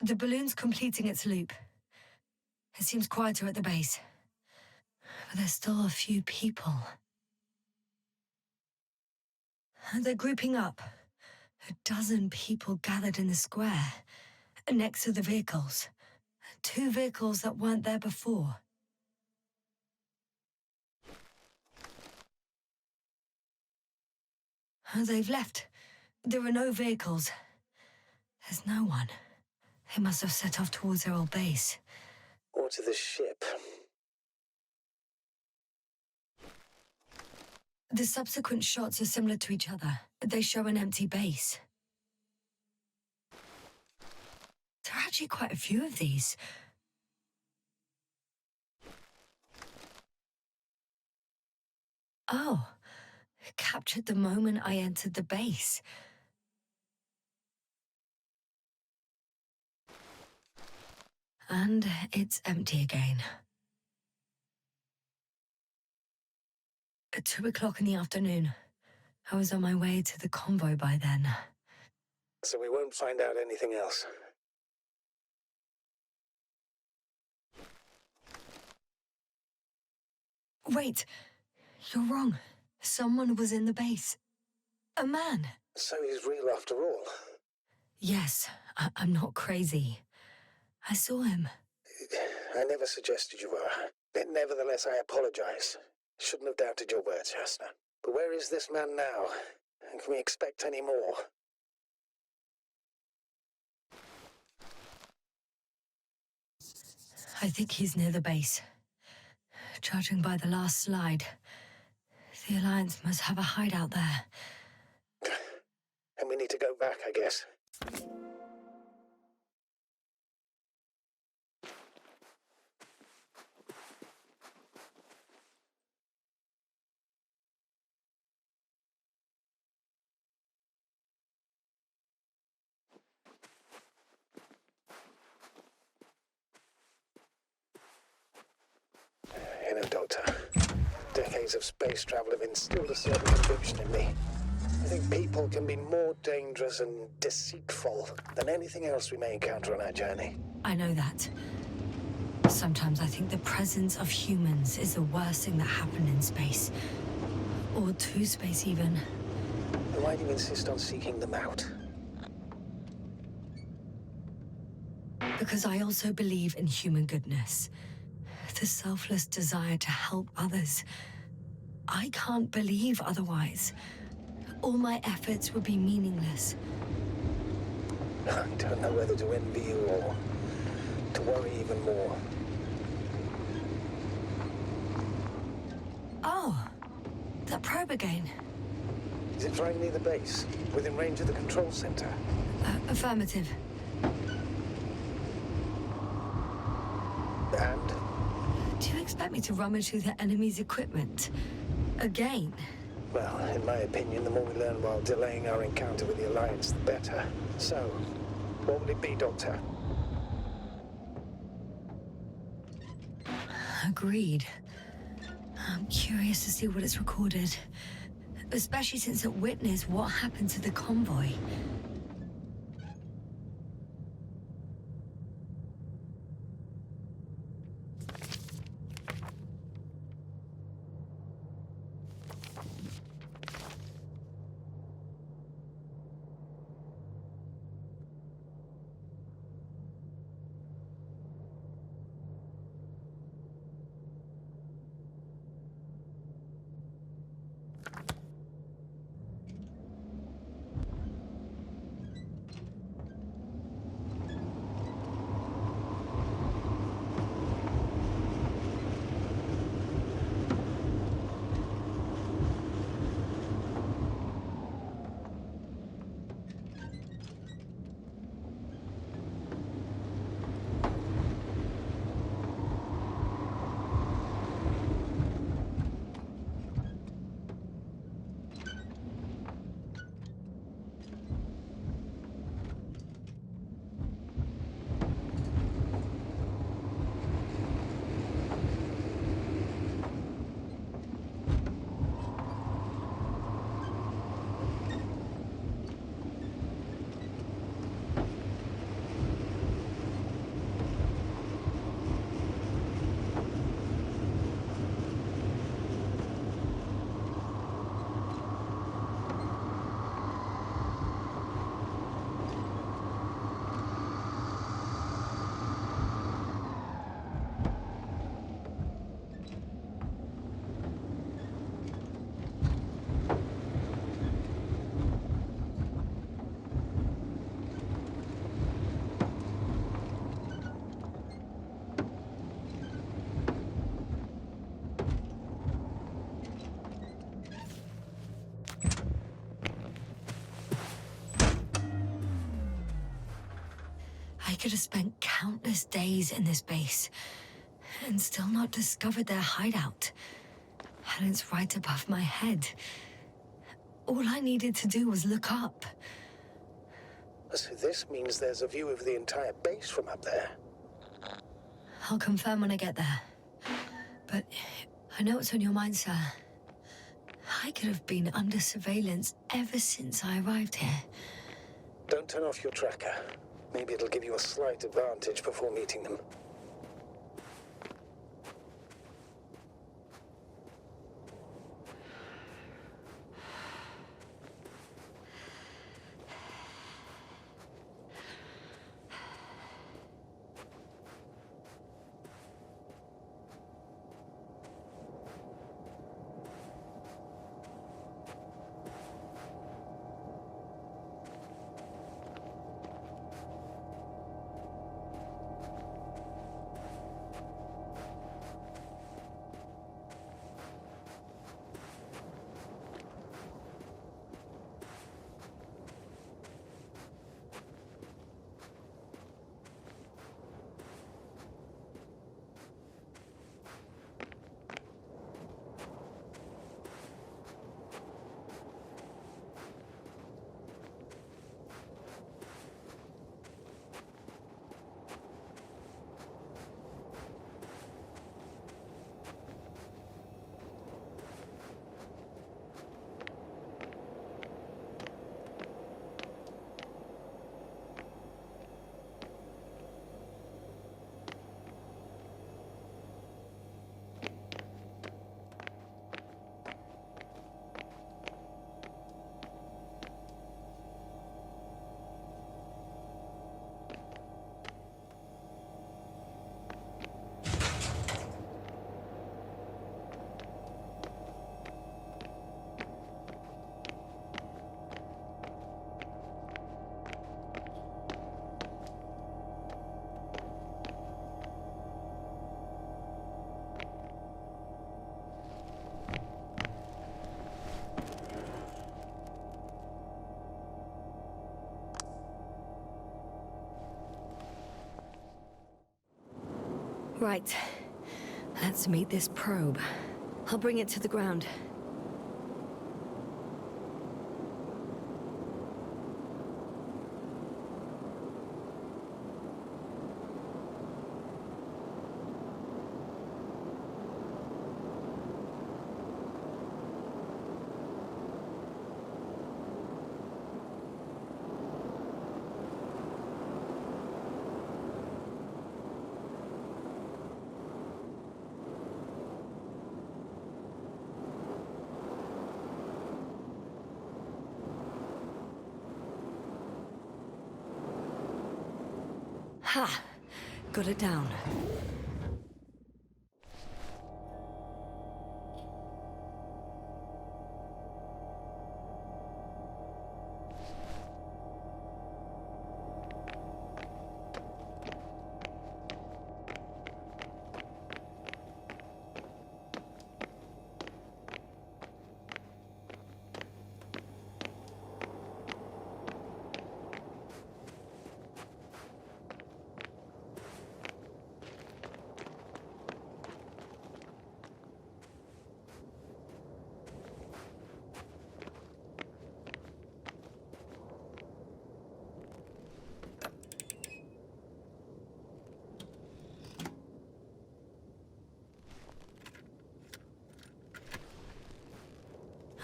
The balloon's completing its loop. It seems quieter at the base. But there's still a few people. They're grouping up. 12 people gathered in the square, next to the vehicles. 2 vehicles that weren't there before. They've left. There are no vehicles. There's no one. They must have set off towards their old base. Or to the ship. The subsequent shots are similar to each other. They show an empty base. There are actually quite a few of these. Oh, captured the moment I entered the base. And it's empty again. At 2 o'clock in the afternoon. I was on my way to the convoy by then. So we won't find out anything else. Wait, you're wrong. Someone was in the base. A man. So he's real after all. Yes, I'm not crazy. I saw him. I never suggested you were. But nevertheless, I apologize. Shouldn't have doubted your words, Yasna. But where is this man now? And can we expect any more? I think he's near the base. Judging by the last slide, the Alliance must have a hideout there. And we need to go back, I guess. You know, Doctor, decades of space travel have instilled a certain conviction in me. I think people can be more dangerous and deceitful than anything else we may encounter on our journey. I know that. Sometimes I think the presence of humans is the worst thing that happened in space. Or to space, even. Then why do you insist on seeking them out? Because I also believe in human goodness. The selfless desire to help others. I can't believe otherwise. All my efforts would be meaningless. I don't know whether to envy you or to worry even more. Oh, that probe again. Is it flying near the base, within range of the control center? Affirmative. And? Do you expect me to rummage through the enemy's equipment? Again? Well, in my opinion, the more we learn while delaying our encounter with the Alliance, the better. So, what will it be, Doctor? Agreed. I'm curious to see what it's recorded. Especially since it witnessed what happened to the convoy. I could have spent countless days in this base and still not discovered their hideout. And it's right above my head. All I needed to do was look up. So this means there's a view of the entire base from up there. I'll confirm when I get there. But I know what's on your mind, sir. I could have been under surveillance ever since I arrived here. Don't turn off your tracker. Maybe it'll give you a slight advantage before meeting them. Right. Let's meet this probe. I'll bring it to the ground. Ha! Got it down.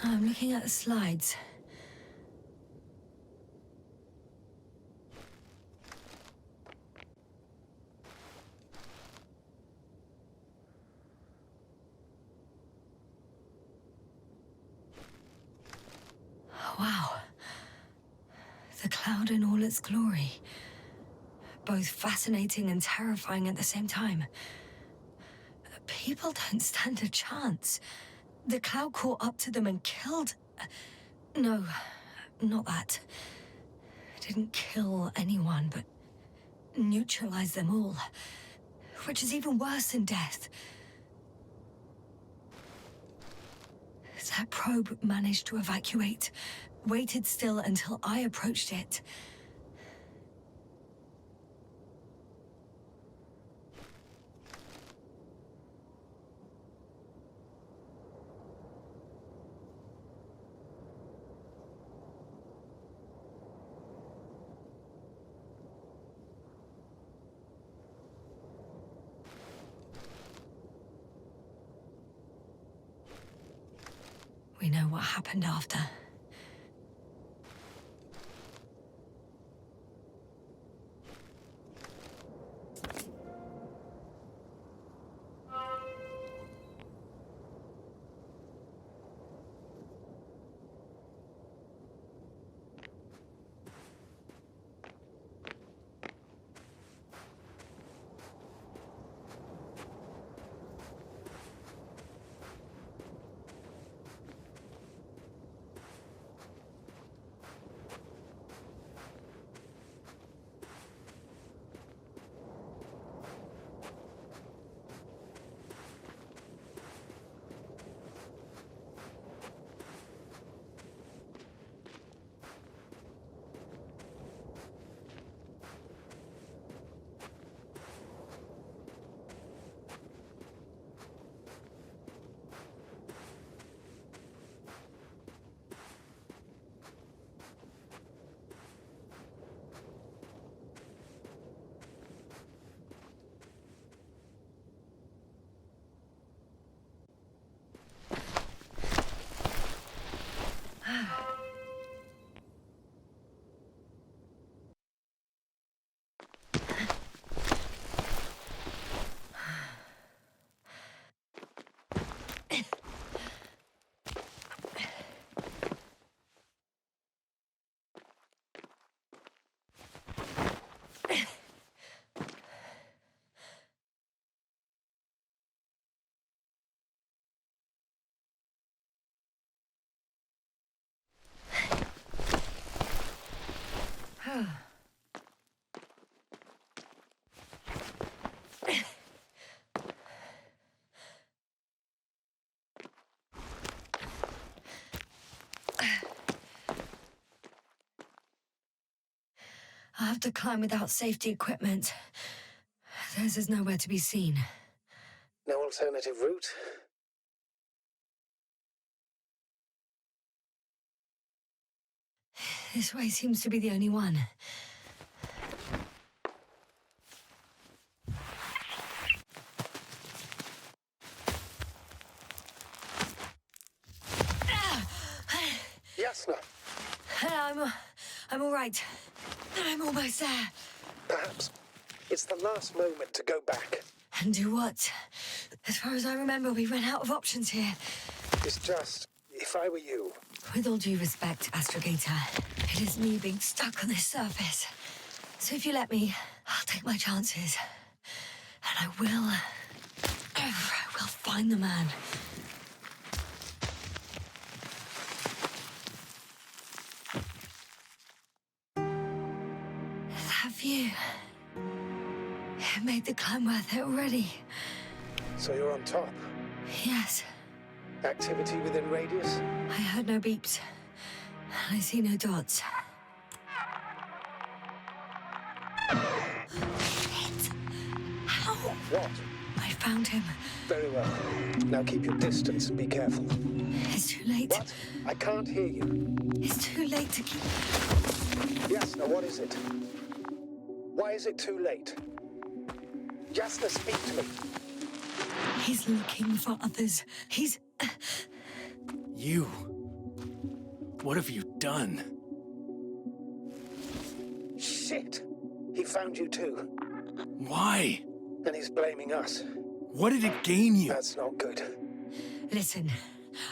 I'm looking at the slides. Wow. The cloud in all its glory. Both fascinating and terrifying at the same time. People don't stand a chance. The cloud caught up to them and killed... No, not that. It didn't kill anyone, but neutralized them all. Which is even worse than death. That probe managed to evacuate. Waited still until I approached it. We know what happened after. I have to climb without safety equipment. Says there's nowhere to be seen. No alternative route? This way seems to be the only one. Yasna! I'm all right. I'm almost there. Perhaps it's the last moment to go back. And do what? As far as I remember, we ran out of options here. It's just, if I were you... With all due respect, Astrogator, it is me being stuck on this surface. So if you let me, I'll take my chances. And I will find the man. That view. It made the climb worth it already. So you're on top? Yes. Activity within radius? I heard no beeps. I see no dots. Shit! How? What? I found him. Very well. Now keep your distance and be careful. It's too late. What? I can't hear you. It's too late to keep... Yasna, what is it? Why is it too late? Yasna, speak to me. He's looking for others. He's... You... What have you done? Shit! He found you too. Why? And he's blaming us. What did it gain you? That's not good. Listen,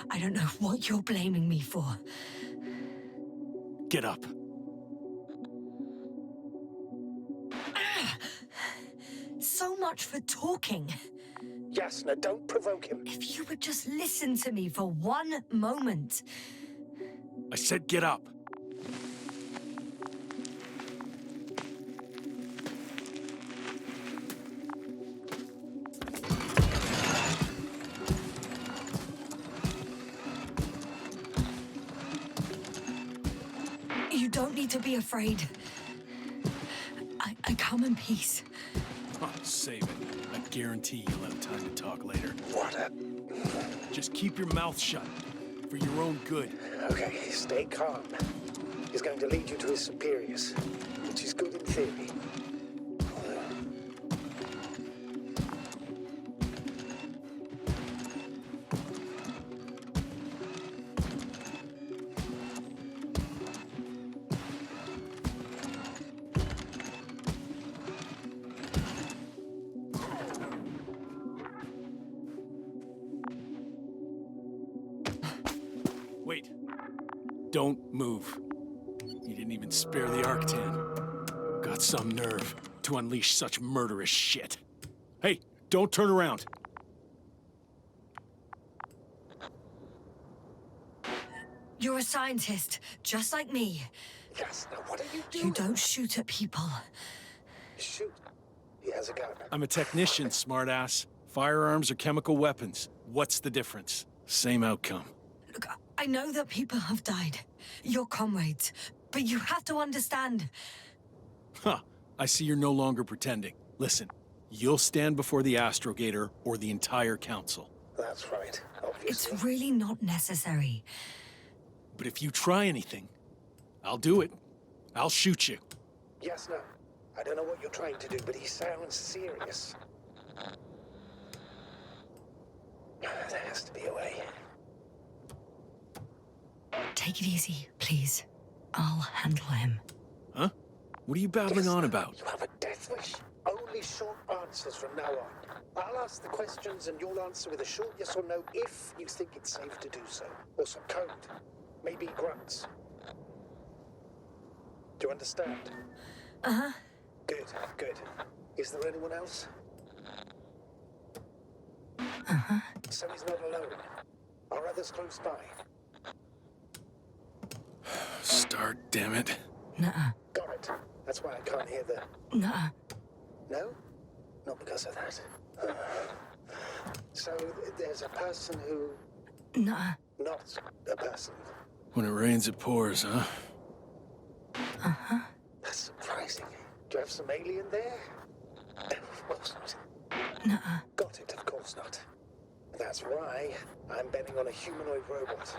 I don't know what you're blaming me for. Get up. So much for talking. Yasna, don't provoke him. If you would just listen to me for one moment. I said get up. You don't need to be afraid. I come in peace. Oh, save it. I guarantee you'll have time to talk later. What a... Just keep your mouth shut. For your own good. Okay, stay calm. He's going to lead you to his superiors, which is good in theory. Wait. Don't move. You didn't even spare the Arctan. Got some nerve to unleash such murderous shit. Hey, don't turn around. You're a scientist, just like me. Yasna, what are you doing? You don't shoot at people. Shoot. He has a gun. I'm a technician, smartass. Firearms or chemical weapons. What's the difference? Same outcome. Look, I know that people have died. Your comrades. But you have to understand. Huh. I see you're no longer pretending. Listen, you'll stand before the Astrogator or the entire council. That's right, obviously. It's really not necessary. But if you try anything, I'll do it. I'll shoot you. Yasna, I don't know what you're trying to do, but he sounds serious. There has to be a way. Take it easy, please. I'll handle him. Huh? What are you babbling on about? You have a death wish. Only short answers from now on. I'll ask the questions and you'll answer with a short yes or no if you think it's safe to do so. Or some code. Maybe grunts. Do you understand? Uh-huh. Good, good. Is there anyone else? Uh-huh. So he's not alone. Are others close by? Start, damn it. Nuh-uh. Got it. That's why I can't hear the... Nuh-uh. No? Not because of that. So there's a person who... Nuh-uh. Not a person. When it rains, it pours, huh? Uh-huh. That's surprising. Do you have some alien there? Of course not. Nuh-uh. Got it, of course not. That's why I'm betting on a humanoid robot.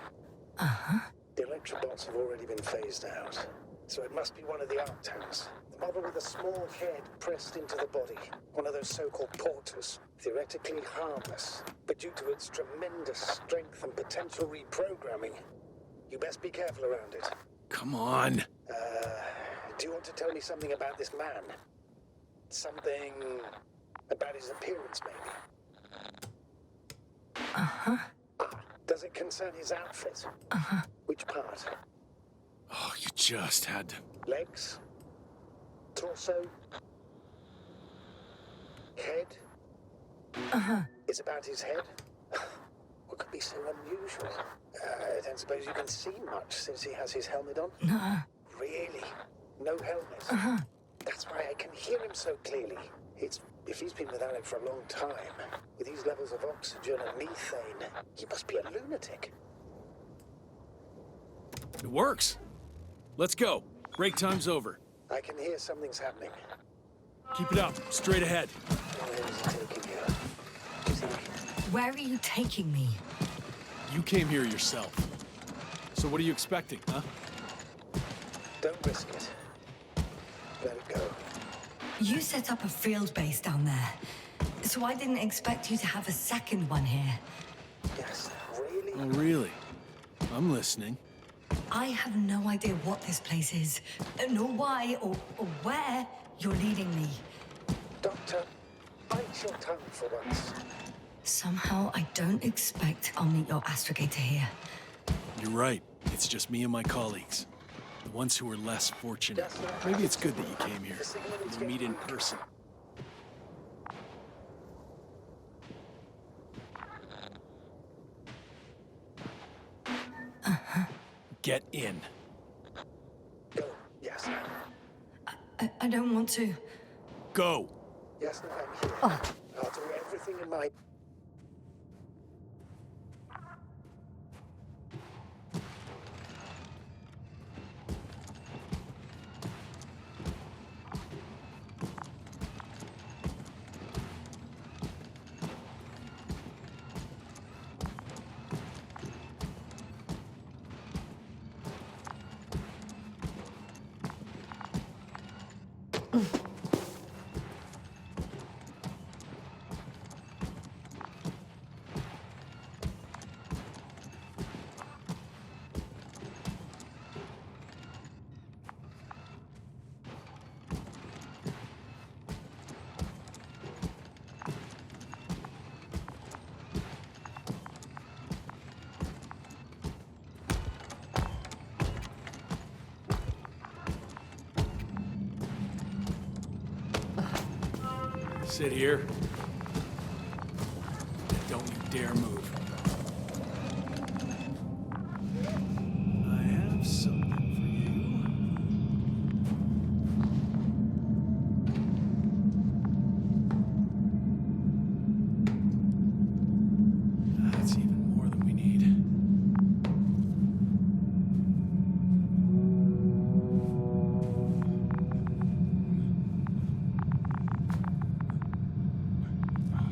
Uh-huh. The electrobots have already been phased out, so it must be one of the arc tanks. The model with a small head pressed into the body. One of those so-called porters. Theoretically harmless, but due to its tremendous strength and potential reprogramming, you best be careful around it. Come on. Do you want to tell me something about this man? Something about his appearance, maybe? Uh-huh. Does it concern his outfit? Uh-huh. Which part? Oh, you just had to... Legs? Torso? Head? Uh-huh. It's about his head? What could be so unusual? I don't suppose you can see much since he has his helmet on? Nuh-uh. Really? No helmet? Uh-huh. That's why I can hear him so clearly. If he's been without it for a long time, with these levels of oxygen and methane, he must be a lunatic. It works. Let's go. Break time's over. I can hear something's happening. Keep it up. Straight ahead. Where is he taking you? Is he... Where are you taking me? You came here yourself. So what are you expecting, huh? Don't risk it. Let it go. You set up a field base down there, so I didn't expect you to have a second one here. Yes, really? Oh, really? I'm listening. I have no idea what this place is, nor why or where you're leading me. Doctor, bite your tongue for once. Somehow I don't expect I'll meet your astrogator here. You're right. It's just me and my colleagues. The ones who are less fortunate. Maybe it's good that you came here. We'll meet in person. Uh-huh. Get in. Go, Yasna. I don't want to. Go! Yasna, I'm here. Oh. I'll do everything in my... Sit here. And don't you dare move. I have something for you. That's even more than we need.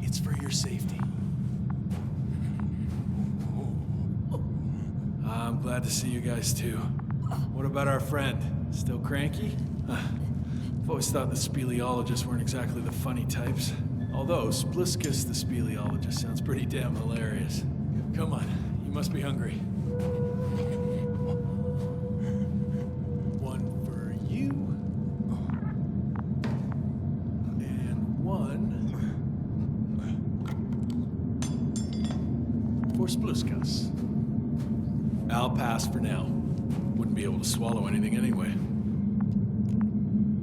It's for your safety. I'm glad to see you guys too. What about our friend? Still cranky? I've always thought the speleologists weren't exactly the funny types. Although Spliskus the speleologist sounds pretty damn hilarious. Come on, you must be hungry. One for you. And one for Spliskus. I'll pass for now. Wouldn't be able to swallow anything anyway.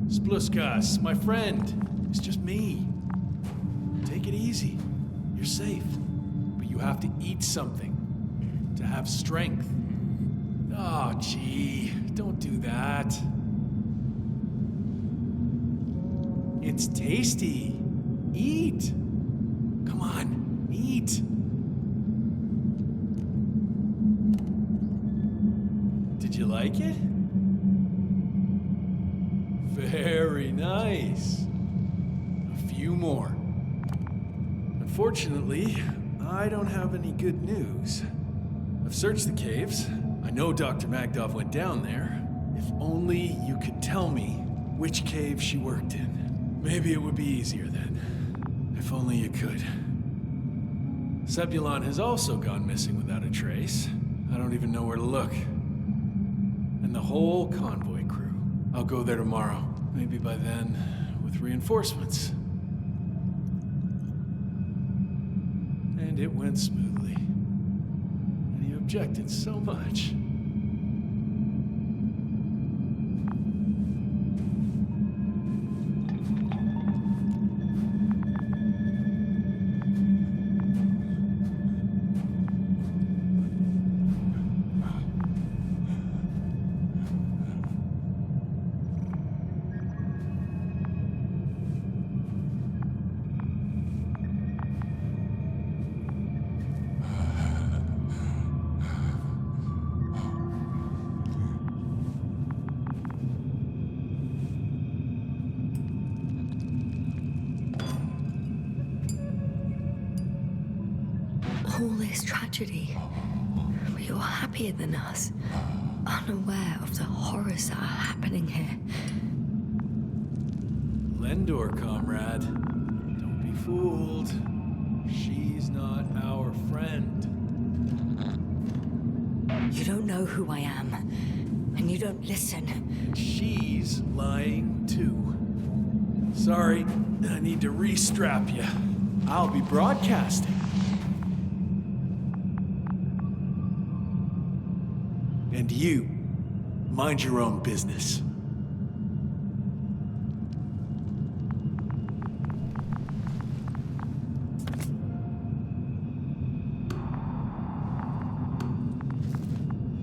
Spliskus, my friend. It's just me. Take it easy. You're safe. But you have to eat something to have strength. Oh, gee. Don't do that. It's tasty. Eat. Come on, eat. Did you like it? Very nice. A few few more. Unfortunately, I don't have any good news. I've searched the caves. I know Dr. Magdov went down there. If only you could tell me which cave she worked in. Maybe it would be easier then. If only you could. Zebulon has also gone missing without a trace. I don't even know where to look. And the whole convoy crew. I'll go there tomorrow. Maybe by then, with reinforcements. And it went smoothly. And he objected so much. All this tragedy, but you're happier than us, unaware of the horrors that are happening here. Lendor, comrade. Don't be fooled. She's not our friend. You don't know who I am, and you don't listen. And she's lying too. Sorry, I need to restrap you. I'll be broadcasting. And you, mind your own business.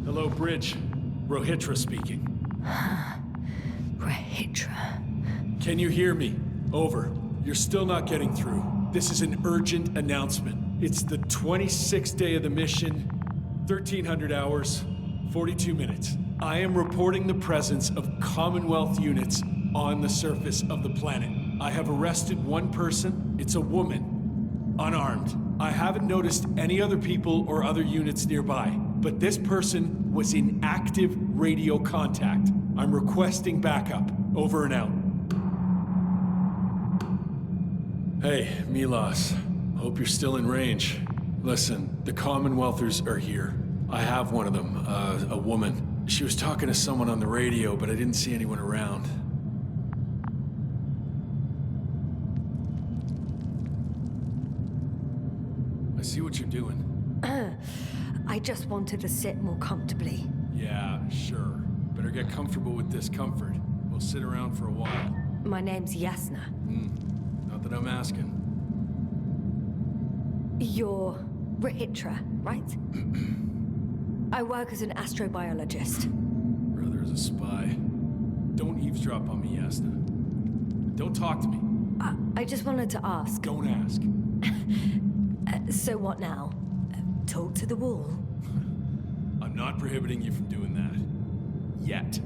Hello, Bridge. Rohitra speaking. Rohitra. Can you hear me? Over. You're still not getting through. This is an urgent announcement. It's the 26th day of the mission, 1300 hours, 42 minutes. I am reporting the presence of Commonwealth units on the surface of the planet. I have arrested one person. It's a woman, unarmed. I haven't noticed any other people or other units nearby, but this person was in active radio contact. I'm requesting backup. Over and out. Hey, Milos. Hope you're still in range. Listen, the Commonwealthers are here. I have one of them, a woman. She was talking to someone on the radio, but I didn't see anyone around. I see what you're doing. I just wanted to sit more comfortably. Yeah, sure. Better get comfortable with discomfort. We'll sit around for a while. My name's Yasna. Not that I'm asking. You're Rehitra, right? I work as an astrobiologist. Brother is a spy. Don't eavesdrop on me, Yasna. Don't talk to me. I just wanted to ask. Don't ask. So what now? Talk to the wall? I'm not prohibiting you from doing that. Yet.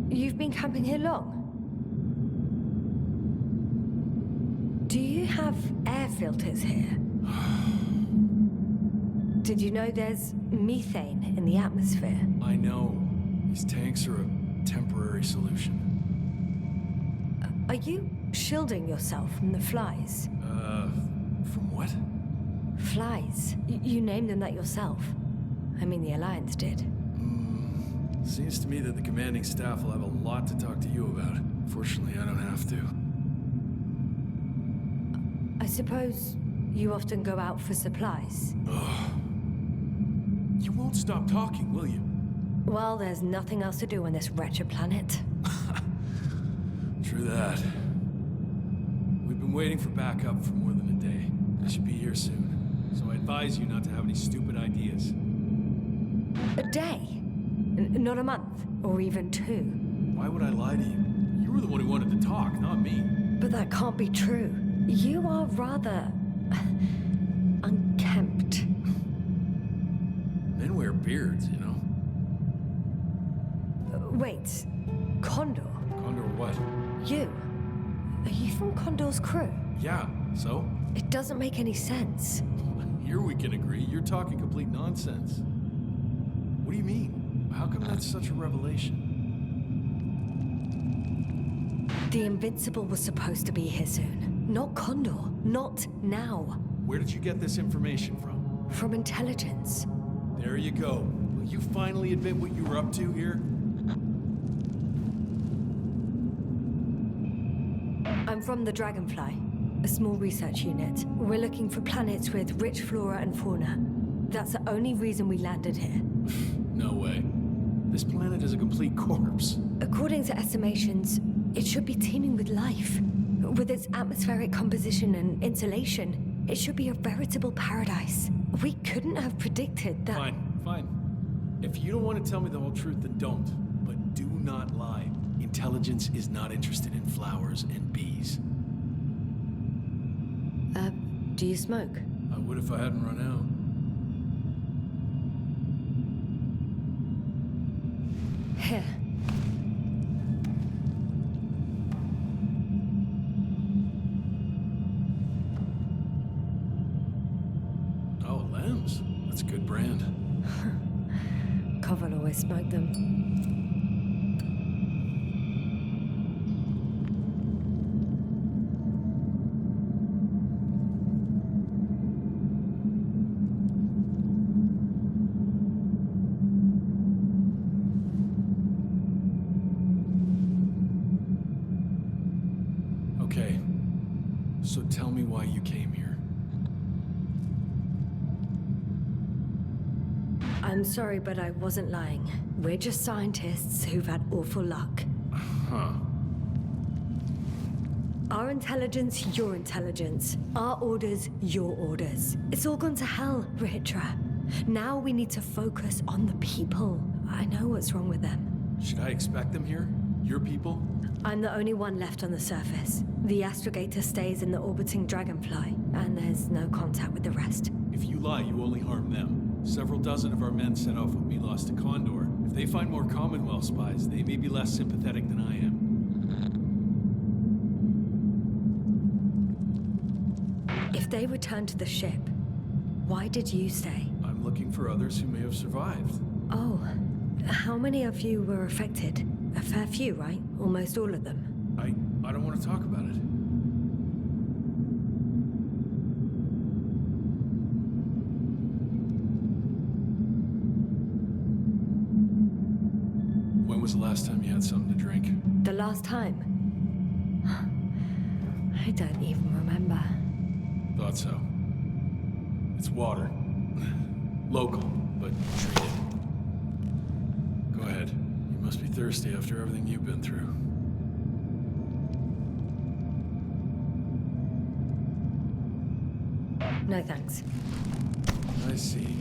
You've been camping here long? Do you have air filters here? Did you know there's methane in the atmosphere? I know. These tanks are a temporary solution. Are you shielding yourself from the flies? From what? Flies. You named them that yourself. I mean, the Alliance did. Seems to me that the commanding staff will have a lot to talk to you about. Fortunately, I don't have to. I suppose you often go out for supplies. You won't stop talking, will you? Well, there's nothing else to do on this wretched planet. True that. We've been waiting for backup for more than a day. I should be here soon. So I advise you not to have any stupid ideas. A day? Not a month, or even 2. Why would I lie to you? You were the one who wanted to talk, not me. But that can't be true. You are rather... unkempt. Men wear beards, you know. Wait, Condor? Condor what? You? Are you from Condor's crew? Yeah, so? It doesn't make any sense. Here we can agree. You're talking complete nonsense. What do you mean? How come that's such a revelation? The Invincible was supposed to be here soon. Not Condor. Not now. Where did you get this information from? From intelligence. There you go. Will you finally admit what you were up to here? I'm from the Dragonfly, a small research unit. We're looking for planets with rich flora and fauna. That's the only reason we landed here. No way. This planet is a complete corpse. According to estimations, it should be teeming with life. With its atmospheric composition and insulation, it should be a veritable paradise. We couldn't have predicted that. Fine. If you don't want to tell me the whole truth, then don't. But do not lie. Intelligence is not interested in flowers and bees. Do you smoke? I would if I hadn't run out. Here. Oh, Lem's. That's a good brand. Koval always smoked them. Okay. So tell me why you came here. I'm sorry, but I wasn't lying. We're just scientists who've had awful luck. Huh. Our intelligence, your intelligence. Our orders, your orders. It's all gone to hell, Ritra. Now we need to focus on the people. I know what's wrong with them. Should I expect them here? Your people? I'm the only one left on the surface. The astrogator stays in the orbiting Dragonfly, and there's no contact with the rest. If you lie, you only harm them. Several dozen of our men set off with Milos to Condor. If they find more Commonwealth spies, they may be less sympathetic than I am. If they return to the ship, why did you stay? I'm looking for others who may have survived. Oh, how many of you were affected? A fair few, right? Almost all of them. I don't want to talk about it. When was the last time you had something to drink? The last time? I don't even remember. Thought so. It's water. Local, but treated. Go ahead. You must be thirsty after everything you've been through. No thanks. I see.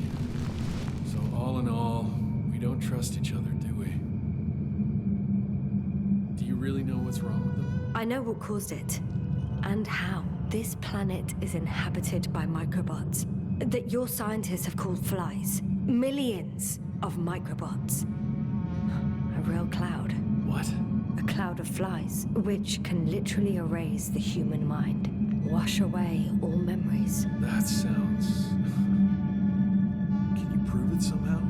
So all in all, we don't trust each other, do we? Do you really know what's wrong with them? I know what caused it. And how. This planet is inhabited by microbots that your scientists have called flies. Millions of microbots. A real cloud. What? A cloud of flies, which can literally erase the human mind. Wash away all memories. That sounds... Can you prove it somehow?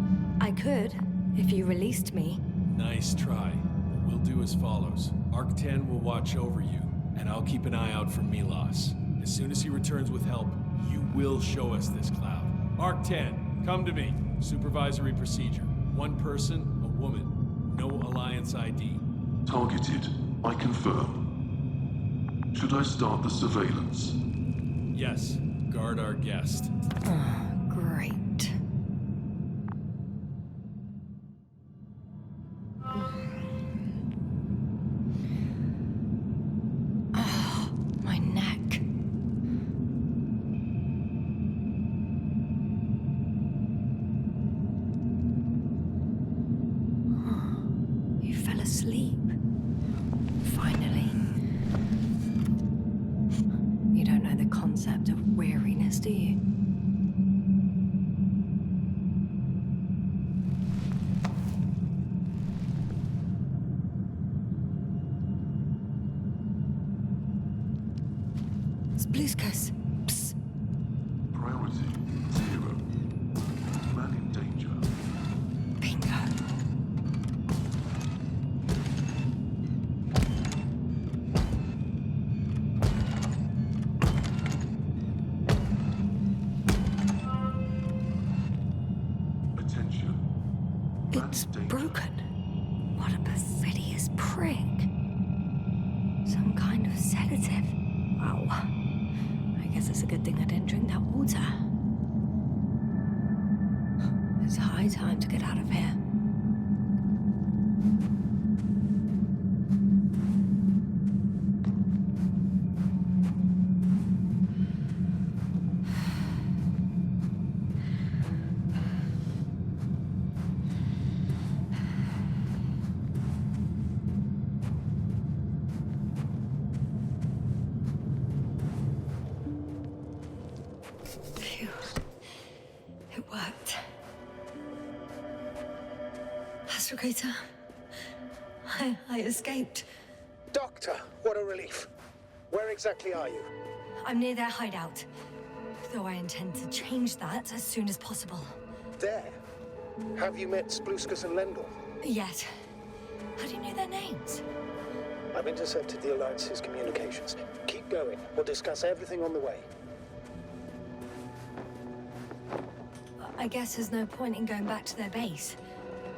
I could, if you released me. Nice try. But we'll do as follows. Arc 10 will watch over you, and I'll keep an eye out for Milos. As soon as he returns with help, you will show us this cloud. Arc 10, come to me. Supervisory procedure. One person, a woman. No Alliance ID. Targeted. I confirm. Should I start the surveillance? Yes. Guard our guest. Great. My neck. You fell asleep. Finally. You don't know the concept of weariness, do you? Blueskus. Psst. Priority 0. Man in danger. Bingo. Attention. Man It's in danger. broken. What a perfidious prick. Some kind of sedative. Wow. I guess it's a good thing I didn't drink that water. It's high time to get out of here. Phew. It worked. Astrogator. I escaped. Doctor, what a relief. Where exactly are you? I'm near their hideout. Though I intend to change that as soon as possible. There. Have you met Spluskus and Lendl? Yet. How do you know their names? I've intercepted the Alliance's communications. Keep going. We'll discuss everything on the way. I guess there's no point in going back to their base.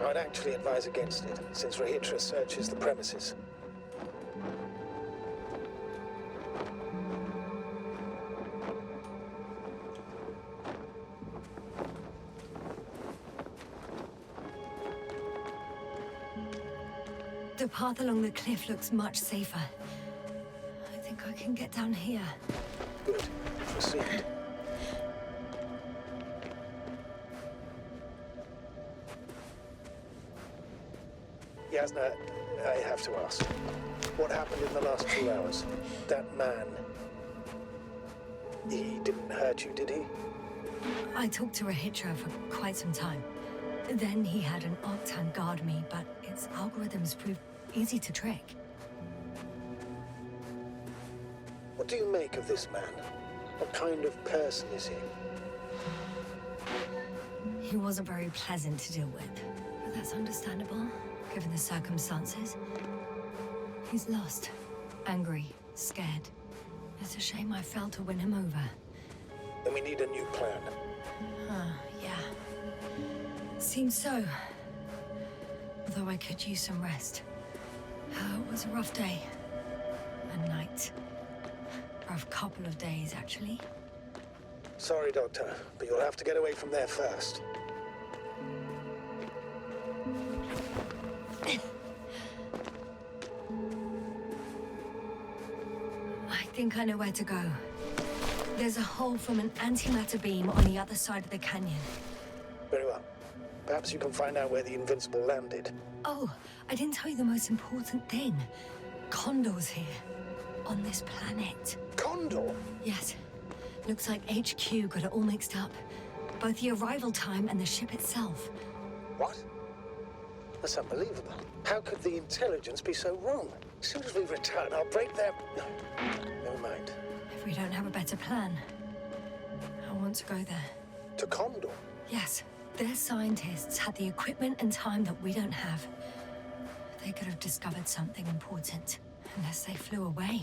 I'd actually advise against it, since Regis searches the premises. The path along the cliff looks much safer. I think I can get down here. Good. Proceed. Yasna, I have to ask. What happened in the last 2 hours? That man... He didn't hurt you, did he? I talked to Rahitra for quite some time. Then he had an Octan guard me, but its algorithms proved easy to trick. What do you make of this man? What kind of person is he? He wasn't very pleasant to deal with, but that's understandable, given the circumstances. He's lost, angry, scared. It's a shame I failed to win him over. Then we need a new plan. Yeah. Seems so. Although I could use some rest. It was a rough day. A night. Rough couple of days, actually. Sorry, Doctor, but you'll have to get away from there first. I think I know where to go. There's a hole from an antimatter beam on the other side of the canyon. Very well. Perhaps you can find out where the Invincible landed. Oh, I didn't tell you the most important thing. Condor's here. On this planet. Condor? Yes. Looks like HQ got it all mixed up. Both the arrival time and the ship itself. What? That's unbelievable. How could the intelligence be so wrong? As soon as we return, I'll break their... No, never mind. If we don't have a better plan, I want to go there. To Condor? Yes. Their scientists had the equipment and time that we don't have. They could have discovered something important, unless they flew away.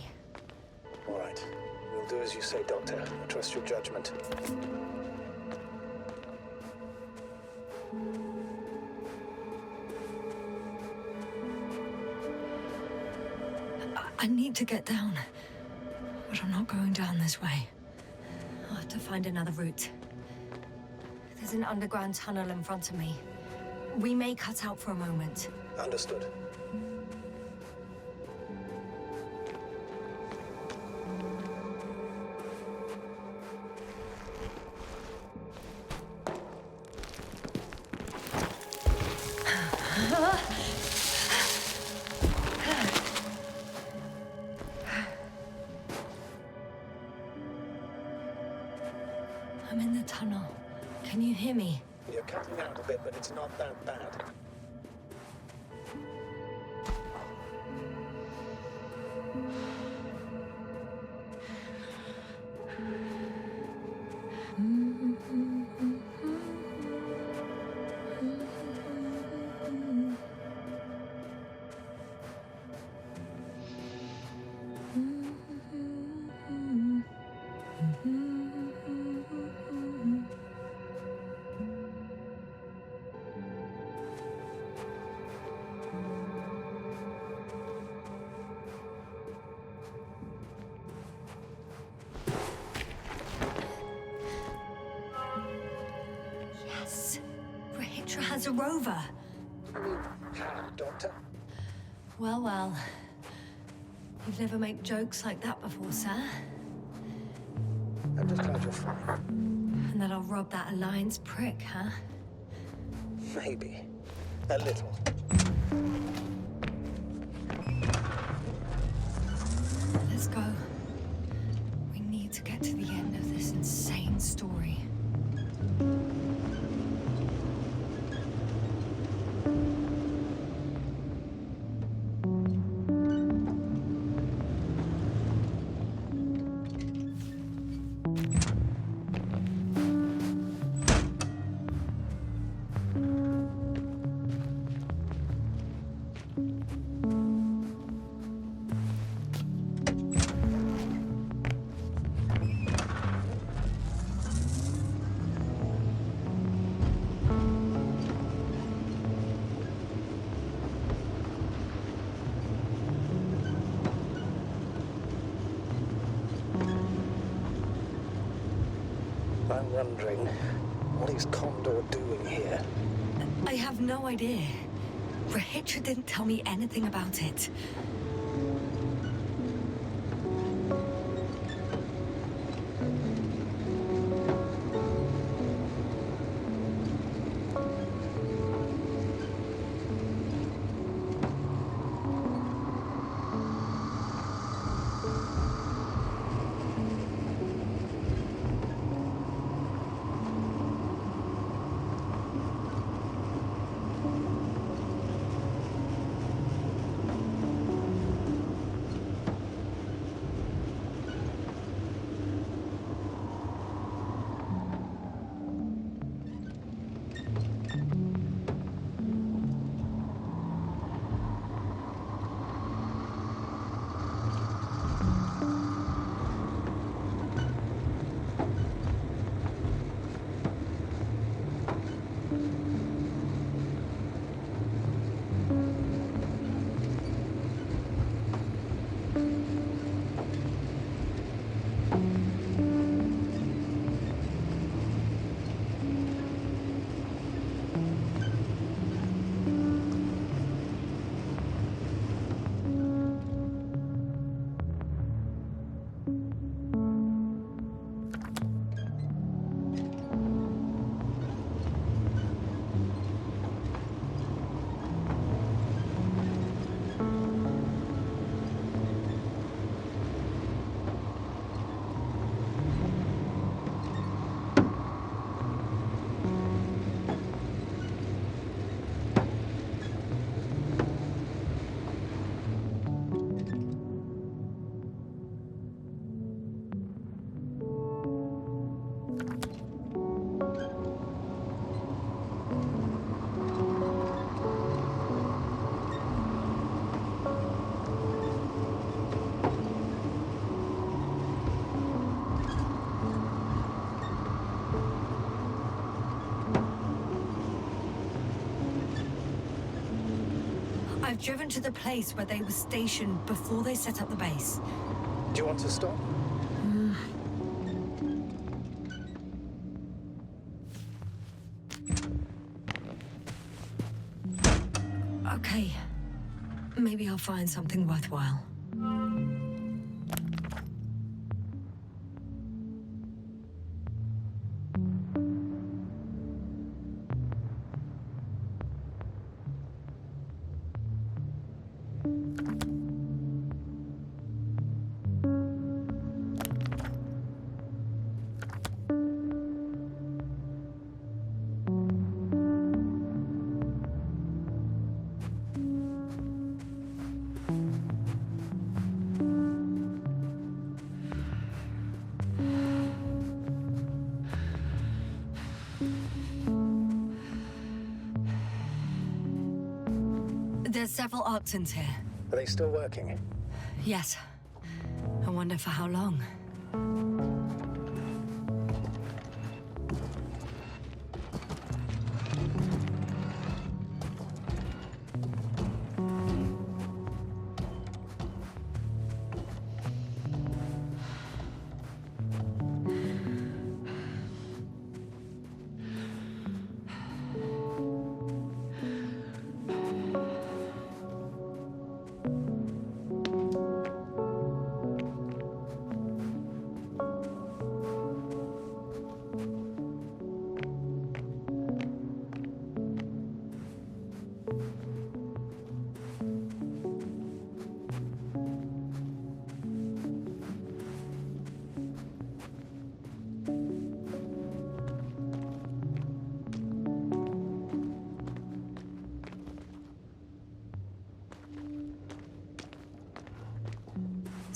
All right. We'll do as you say, Doctor. I trust your judgment. I need to get down, but I'm not going down this way. I'll have to find another route. There's an underground tunnel in front of me. We may cut out for a moment. Understood. I'm in the tunnel. Can you hear me? You're cutting out a bit, but it's not that bad. Yes! Rehitra has a rover! Doctor? Well, well. You've never made jokes like that before, sir. I'm just glad you're fine. And that I'll rob that Alliance prick, huh? Maybe. A little. Let's go. We need to get to the end of this insane story. I'm wondering, what is Condor doing here? I have no idea. Rehitra didn't tell me anything about it. I've driven to the place where they were stationed before they set up the base. Do you want to stop? Okay. Maybe I'll find something worthwhile. There's several Arctons here. Are they still working? Yes. I wonder for how long.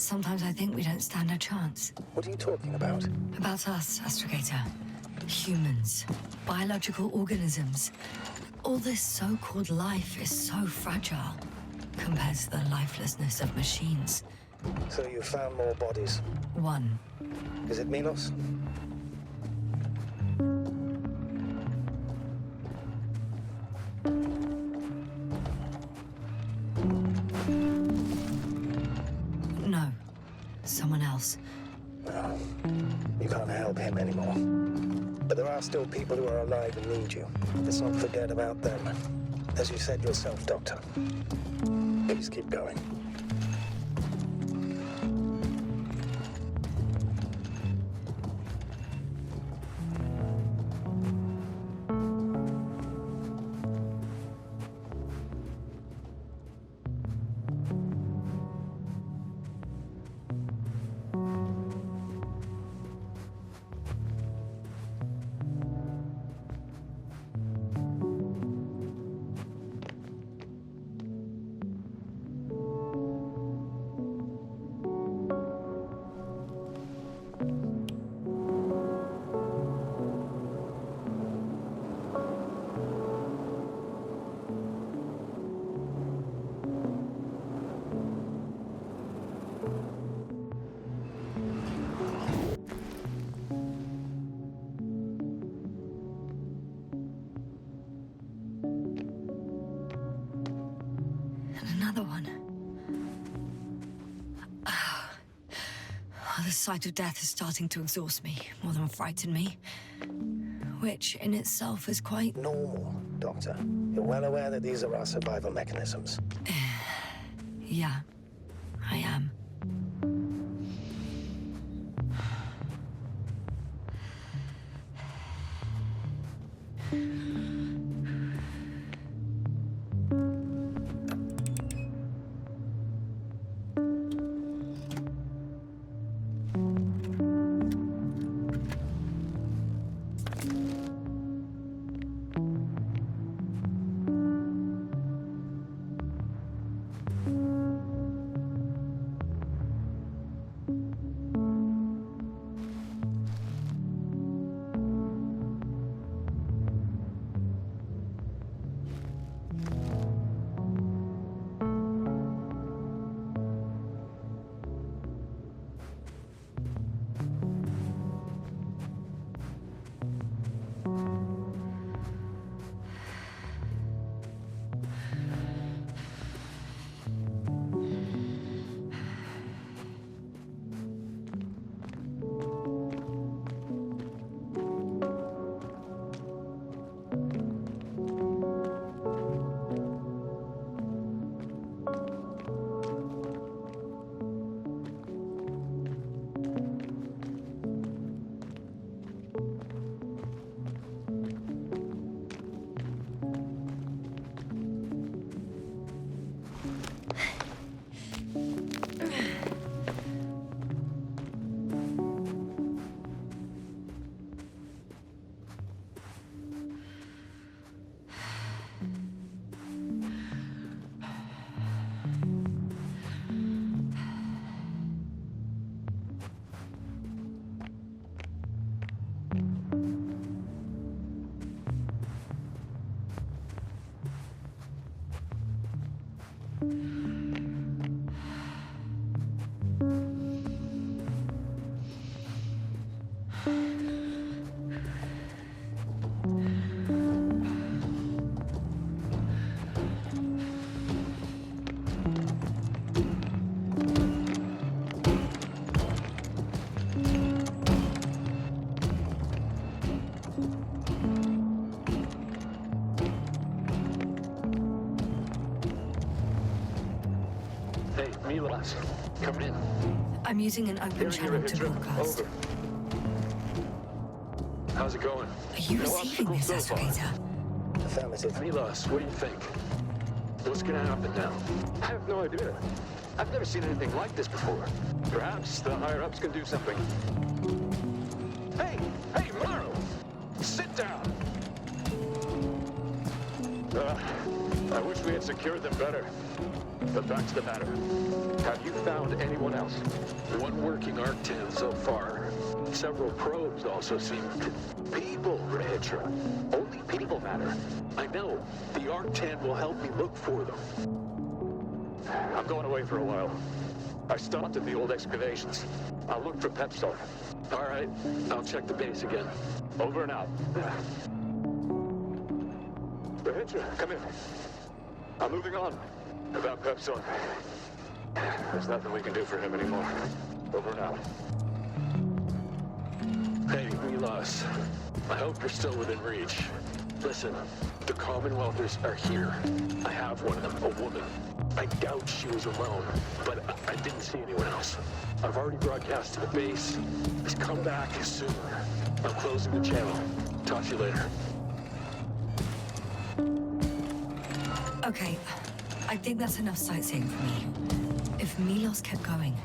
Sometimes I think we don't stand a chance. What are you talking about? About us, Astrogator. Humans. Biological organisms. All this so-called life is so fragile compared to the lifelessness of machines. So you found more bodies. One. Is it Milos? No. Someone else. No. You can't help him anymore. But there are still people who are alive and need you. Let's not forget about them. As you said yourself, Doctor. Please keep going. Another one. The sight of death is starting to exhaust me more than frighten me. Which in itself is quite normal, Doctor. You're well aware that these are our survival mechanisms. Yeah, I am. Milos, come in. I'm using an open channel to broadcast. Over. How's it going? Are you receiving this, Astrogator? Affirmative. Milos, what do you think? What's gonna happen now? I have no idea. I've never seen anything like this before. Perhaps the higher-ups can do something. Hey, Morrow! Sit down! I wish we had secured them better. But back to the matter. Have you found anyone else? One working Arctan so far. Several probes also seem... People, Reg. Only people matter. I know. The Arctan will help me look for them. I'm going away for a while. I stopped at the old excavations. I'll look for Pepstone. All right, I'll check the base again. Over and out. Reg, come here. I'm moving on. About Pepstone. There's nothing we can do for him anymore. Over and out. Hey, Milos. I hope you're still within reach. Listen, the Commonwealthers are here. I have one of them, a woman. I doubt she was alone, but I didn't see anyone else. I've already broadcast to the base. Just come back soon. I'm closing the channel. Talk to you later. Okay, I think that's enough sightseeing for me. If Milos kept going,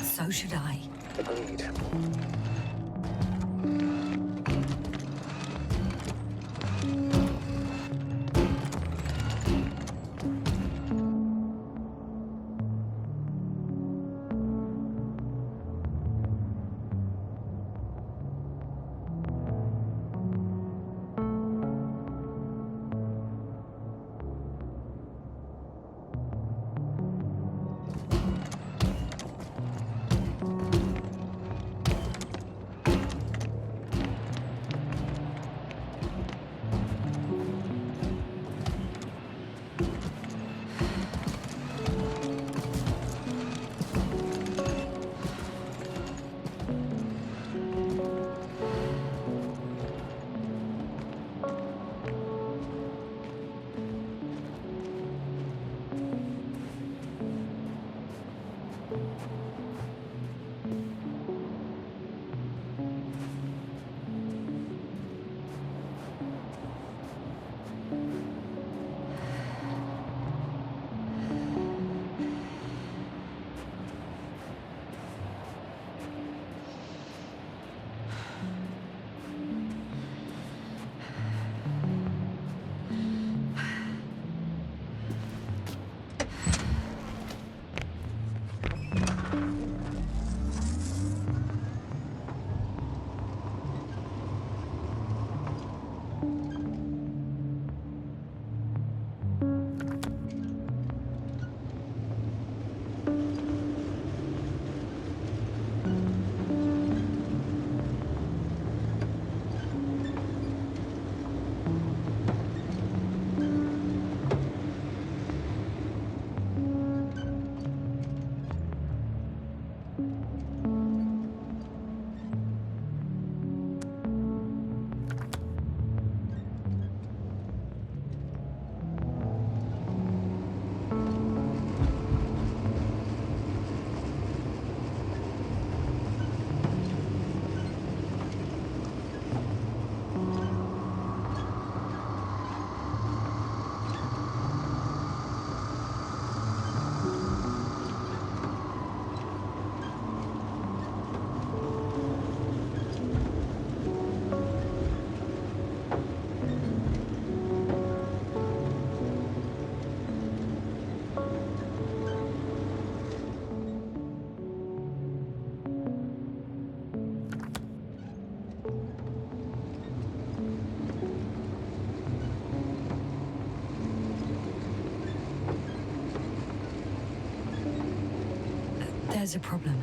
so should I. Agreed. There's a problem.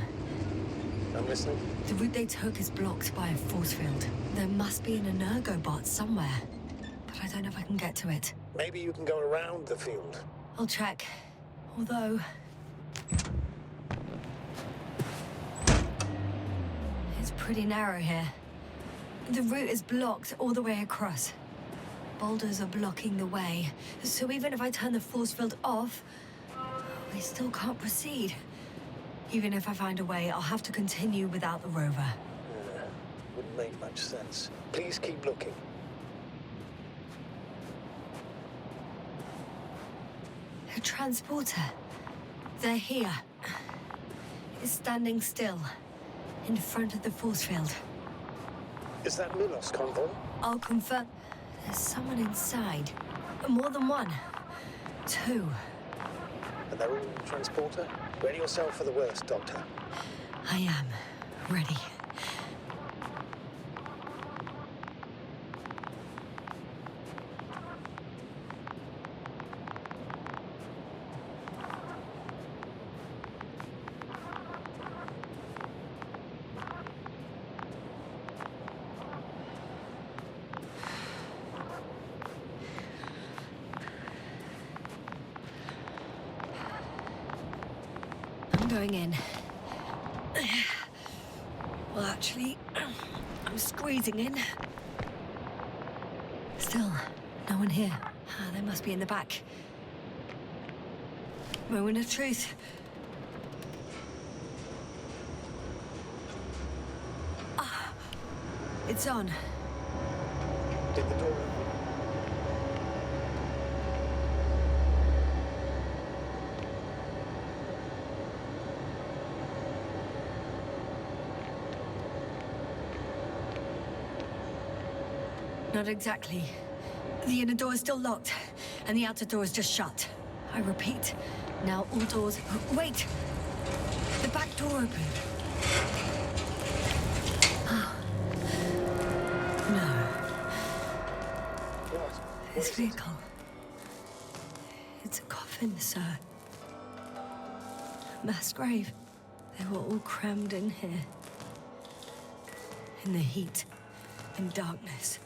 I'm listening. The route they took is blocked by a force field. There must be an energobot somewhere, but I don't know if I can get to it. Maybe you can go around the field. I'll check. Although... it's pretty narrow here. The route is blocked all the way across. Boulders are blocking the way, so even if I turn the force field off, we still can't proceed. Even if I find a way, I'll have to continue without the rover. Wouldn't make much sense. Please keep looking. A transporter. They're here. It's standing still, in front of the force field. Is that Milos convoy? I'll confirm. There's someone inside. More than one. Two. And they're all in the transporter? Ready yourself for the worst, Doctor. I am. Ready. I'm going in. Well, actually, I'm squeezing in. Still, no one here. They must be in the back. Moment of truth. It's on. Did the door open? Not exactly. The inner door is still locked, and the outer door is just shut. I repeat, now all doors... Wait! The back door opened. Oh. No. What? This vehicle. It's a coffin, sir. A mass grave. They were all crammed in here. In the heat and darkness,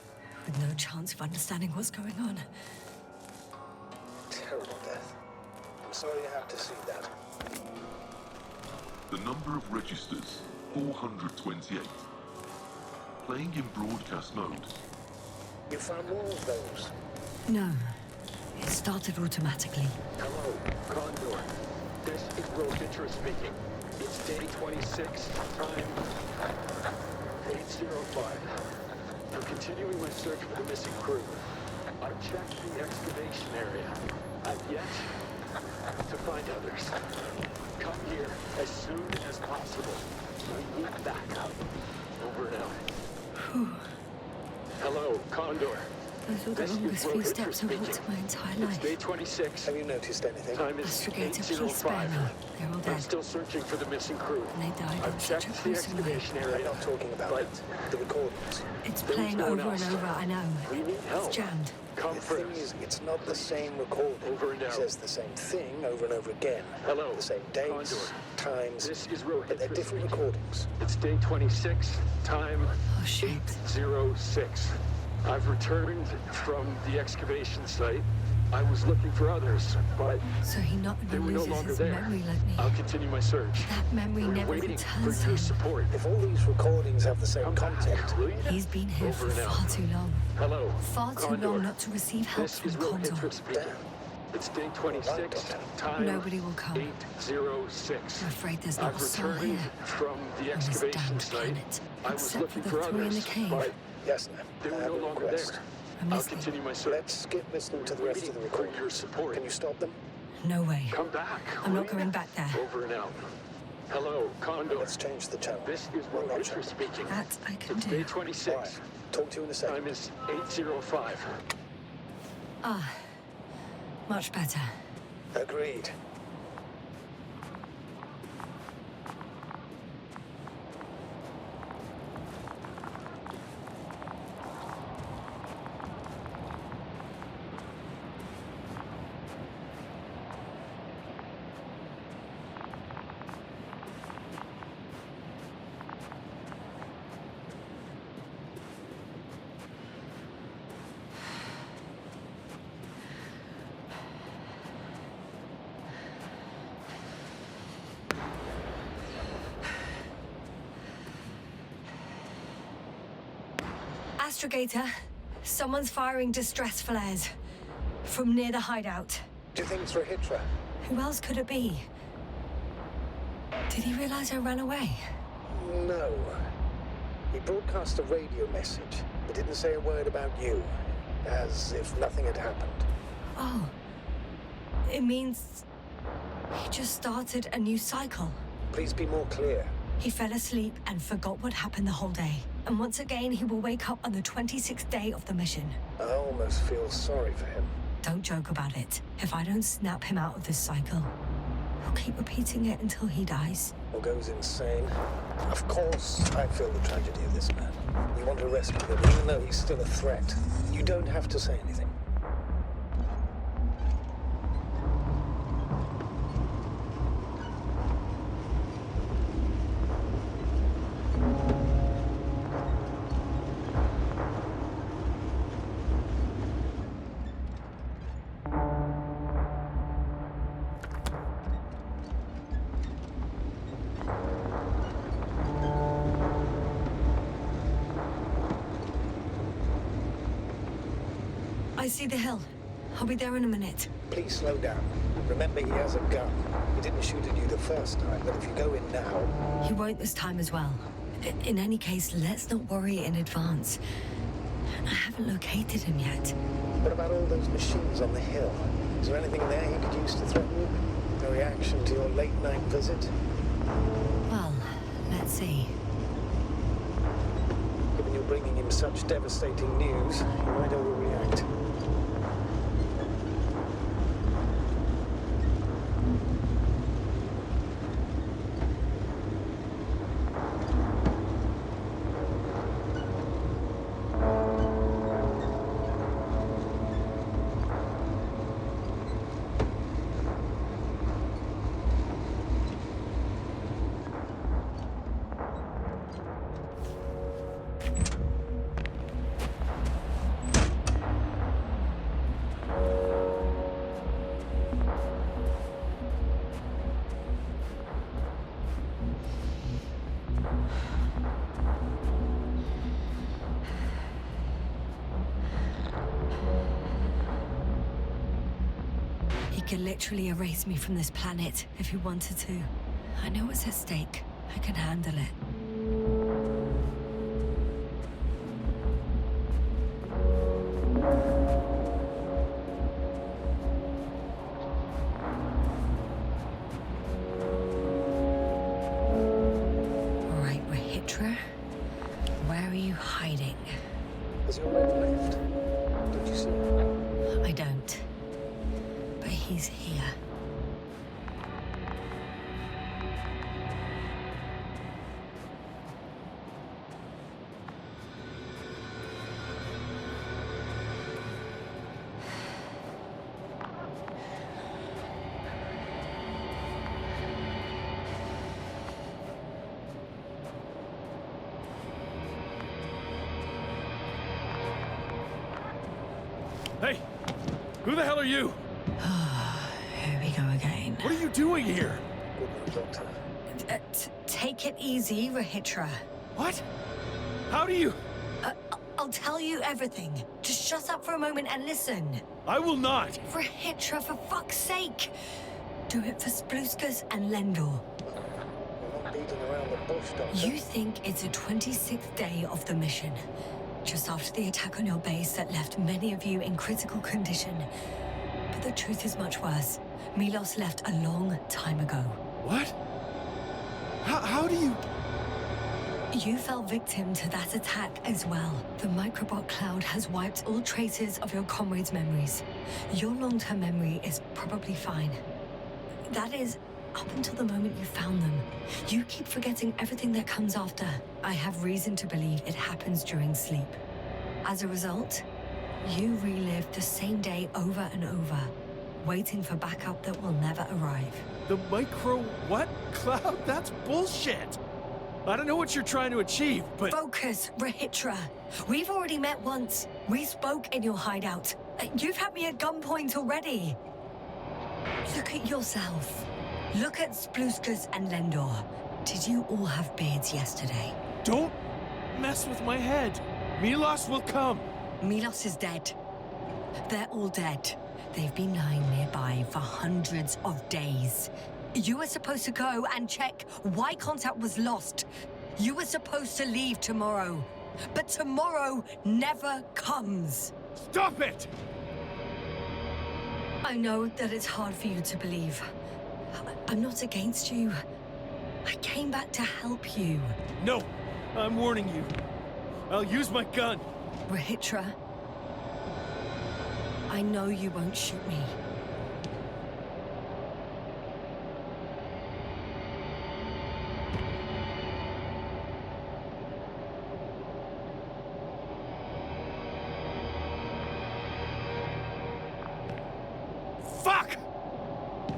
with no chance of understanding what's going on. Terrible death. I'm sorry you had to see that. The number of registers, 428. Playing in broadcast mode. You found more of those? No. It started automatically. Hello, Condor. This is Regis speaking. It's day 26, time 8:05. I'm continuing my search for the missing crew. I've checked the excavation area. I've yet to find others. Come here as soon as possible. We need backup. Over and out. Hello, Condor. Those were the longest few steps I've walked in my entire life. It's day 26. Have you noticed anything? Time is Astrogator, please spare 8:05. me. They're all I'm dead. still searching for the missing crew. And they died I've in such a checked the gruesome way. excavation I'm area. not talking about But it. The recordings. It's There was playing no one over and else. over, I know. We need help. It's jammed. Come The thing first. is, it's not the same recording. Over and It out. says the same thing over and over again. Hello, The same dates, Condor. times, This is but they're Regis different speaking. recordings. It's day 26, time Oh, shit. 8:06. I've returned from the excavation site. I was looking for others, but So he not they only were no loses longer his there. memory like me. I'll continue my search. That memory We're never waiting for returns your him. support. If all these recordings have the same Come content, back, will you? He's been here Over for and far out. too long. Hello, Far too Condor. long not to receive help This from is Condor. Regis speaking. It's day 26, time Nobody will come. 8:06. I'm afraid there's not I've a soul returned here. from the On this excavation damned site. planet. I was Except looking for for the three in the others, cave. but Yasna, they I were have no a longer request. there. I'm I'll listening. continue my search. Let's skip listening to the rest of the Waiting for your recordings. support. Can you stop them? No way. Come back. I'm not will you? going back there. Over and out. Hello, Condor. Let's change the channel. This is Well, not Regis change. speaking. That I can It's do. day All right. 26. Talk to you in a second. Time is 8:05. Ah, much better. Agreed. Astrogator, someone's firing distress flares from near the hideout. Do you think it's Regis? Who else could it be? Did he realize I ran away? No. He broadcast a radio message, but didn't say a word about you, as if nothing had happened. Oh, it means he just started a new cycle. Please be more clear. He fell asleep and forgot what happened the whole day. And once again, he will wake up on the 26th day of the mission. I almost feel sorry for him. Don't joke about it. If I don't snap him out of this cycle, He'll keep repeating it until he dies. Or goes insane. Of course, I feel the tragedy of this man. You want to rescue him, even though he's still a threat. You don't have to say anything. I see the hill. I'll be there in a minute. Please slow down. Remember, he has a gun. He didn't shoot at you the first time, but if you go in now... He won't this time as well. In any case, let's not worry in advance. I haven't located him yet. What about all those machines on the hill? Is there anything there he could use to threaten you? A reaction to your late-night visit? Well, let's see. Given you're bringing him such devastating news, he might overreact. He could literally erase me from this planet if he wanted to. I know what's at stake. I can handle it. All right, Rahitra. Where are you hiding? Has your red left? Don't you see him? I don't. But he's here. Hey! Who the hell are you? Here we go again. What are you doing here? Good night, Doctor. Take it easy, Rahitra. What? How do you... I'll tell you everything. Just shut up for a moment and listen. I will not! Rahitra, for fuck's sake! Do it for Spluskas and Lendor. We're not beating around the bush, Doctor. You think it's the 26th day of the mission. Just after the attack on your base that left many of you in critical condition. But the truth is much worse. Milos left a long time ago. What? How do you... You fell victim to that attack as well. The microbot cloud has wiped all traces of your comrades' memories. Your long-term memory is probably fine. That is, up until the moment you found them. You keep forgetting everything that comes after. I have reason to believe it happens during sleep. As a result, you relive the same day over and over, waiting for backup that will never arrive. The micro... what? Cloud? That's bullshit! I don't know what you're trying to achieve, but... Focus, Rahitra. We've already met once. We spoke in your hideout. You've had me at gunpoint already. Look at yourself. Look at Spluskas and Lendor. Did you all have beards yesterday? Don't mess with my head. Milos will come. Milos is dead. They're all dead. They've been lying nearby for hundreds of days. You were supposed to go and check why contact was lost. You were supposed to leave tomorrow. But tomorrow never comes. Stop it! I know that it's hard for you to believe. I'm not against you. I came back to help you. No, I'm warning you. I'll use my gun. Rahitra, I know you won't shoot me.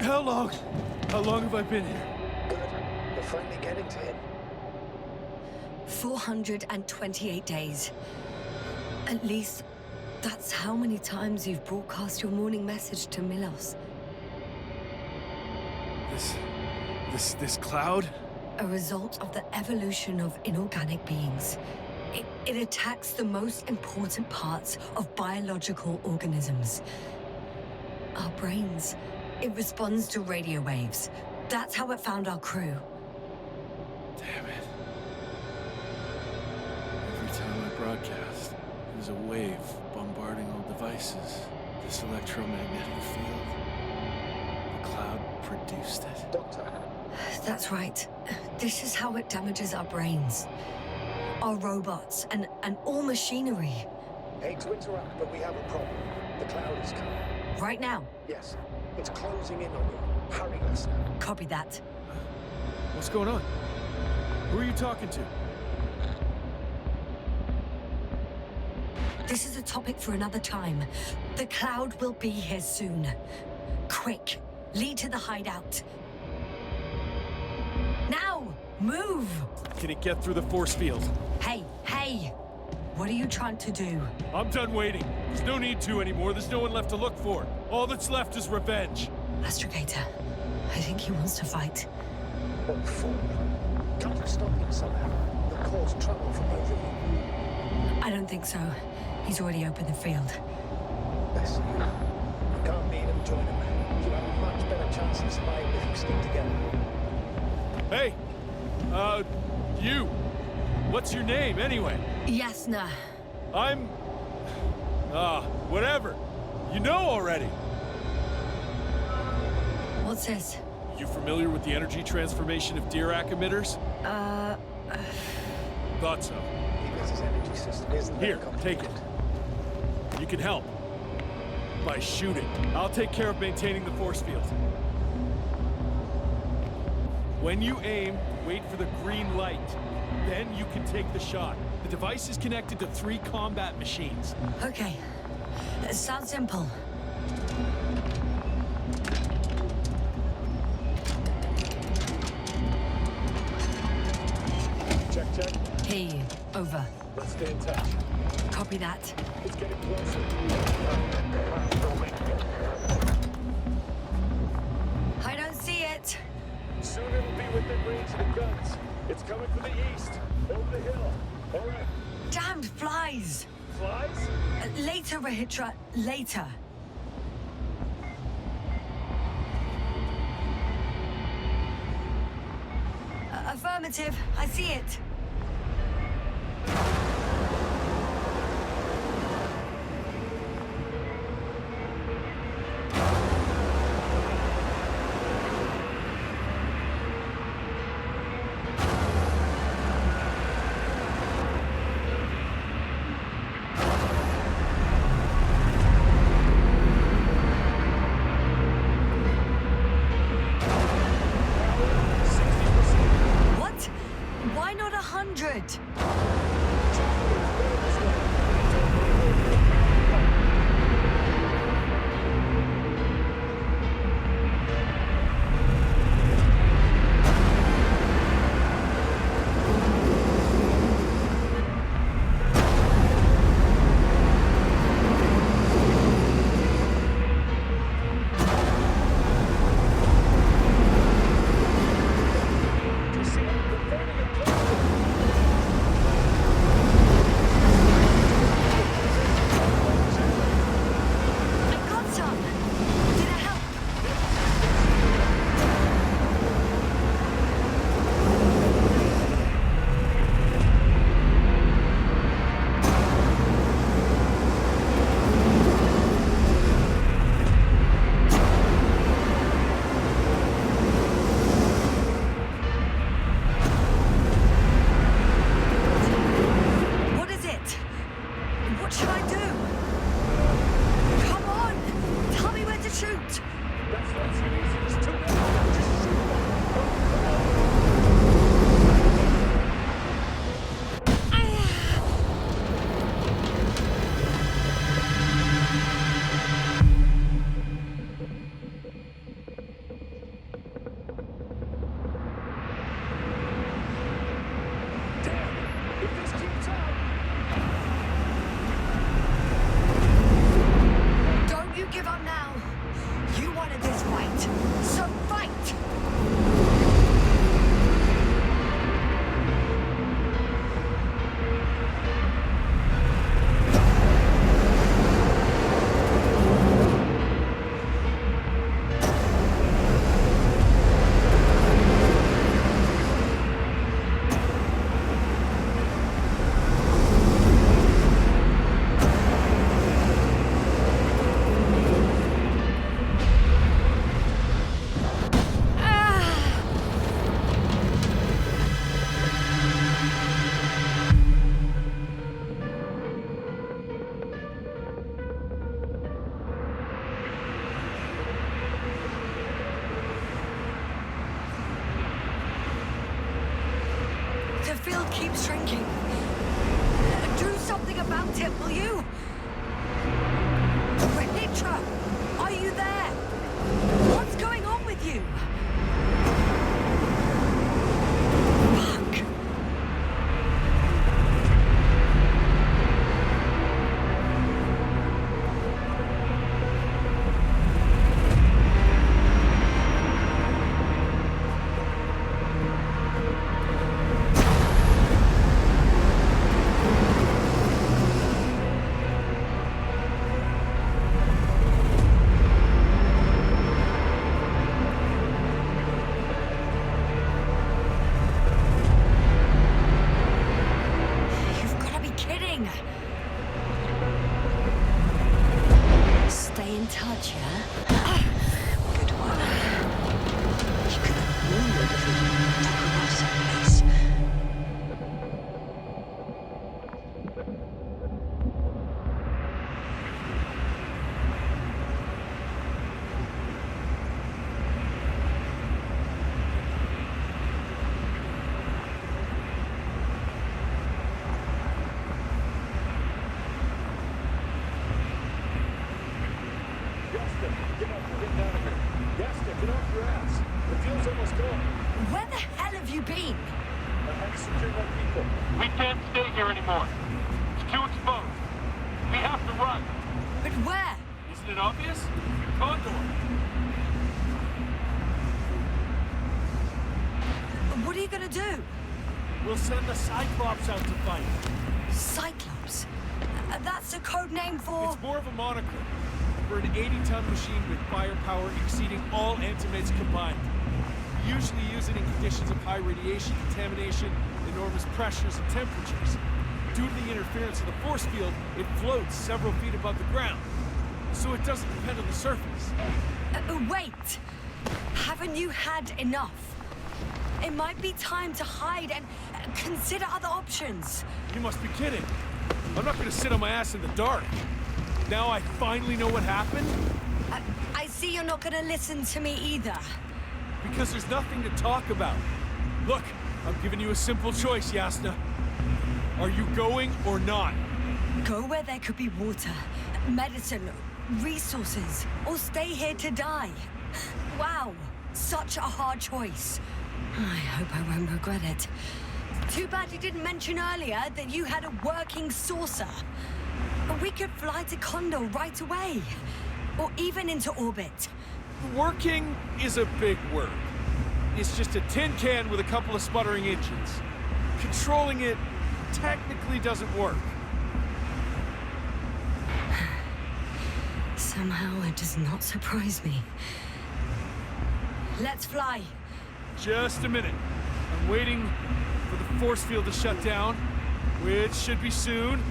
How long? How long have I been here? Good. We're finally getting to him. 428 days. At least, that's how many times you've broadcast your morning message to Milos. This cloud? A result of the evolution of inorganic beings. It attacks the most important parts of biological organisms. Our brains. It responds to radio waves. That's how it found our crew. Damn it. Every time I broadcast, there's a wave bombarding all devices. This electromagnetic field. The cloud produced it. Doctor. That's right. This is how it damages our brains. Our robots and all machinery. Hate to interrupt, but we have a problem. The cloud is coming. Right now. Yes. It's closing in on you. Hurry, Yasna. Copy that. What's going on? Who are you talking to? This is a topic for another time. The cloud will be here soon. Quick, lead to the hideout. Now, move! Can it get through the force field? Hey! What are you trying to do? I'm done waiting. There's no need to anymore. There's no one left to look for. All that's left is revenge. Astrogator, I think he wants to fight. What for? Can't you stop him somehow? It'll cause trouble for both of you. I don't think so. He's already opened the field. Listen, you can't beat him, join him. You have a much better chance of surviving if you stick together. Hey! You! What's your name, anyway? Yasna. I'm... whatever. You know already. What's this? You familiar with the energy transformation of Dirac emitters? Thought so. His energy system isn't Here, that complicated. take it. You can help. By shooting. I'll take care of maintaining the force field. When you aim, wait for the green light. Then you can take the shot. The device is connected to 3 combat machines. Okay. It sounds simple. Check. Hey, over. Let's stay in touch. Copy that. It's getting closer. I don't see it. Soon it'll be within range of the guns. It's coming from the east, over the hill. All right. Damned flies! Flies? Later, Rahitra, later. Affirmative, I see it. Why not 100%? still keeps shrinking. Do something about it, will you? Hitcher, are you there? What's going on with you? Fuck. For an 80-ton machine with firepower exceeding all antimates combined. We usually use it in conditions of high radiation contamination, enormous pressures and temperatures. Due to the interference of the force field, it floats several feet above the ground, so it doesn't depend on the surface. Wait! Haven't you had enough? It might be time to hide and consider other options. You must be kidding. I'm not gonna sit on my ass in the dark. Now I finally know what happened? I see you're not gonna listen to me either. Because there's nothing to talk about. Look, I'm giving you a simple choice, Yasna. Are you going or not? Go where there could be water, medicine, resources, or stay here to die. Wow, such a hard choice. I hope I won't regret it. Too bad you didn't mention earlier that you had a working saucer. We could fly to Condor right away. Or even into orbit. Working is a big word. It's just a tin can with a couple of sputtering engines. Controlling it technically doesn't work. Somehow it does not surprise me. Let's fly. Just a minute. I'm waiting for the force field to shut down, which should be soon.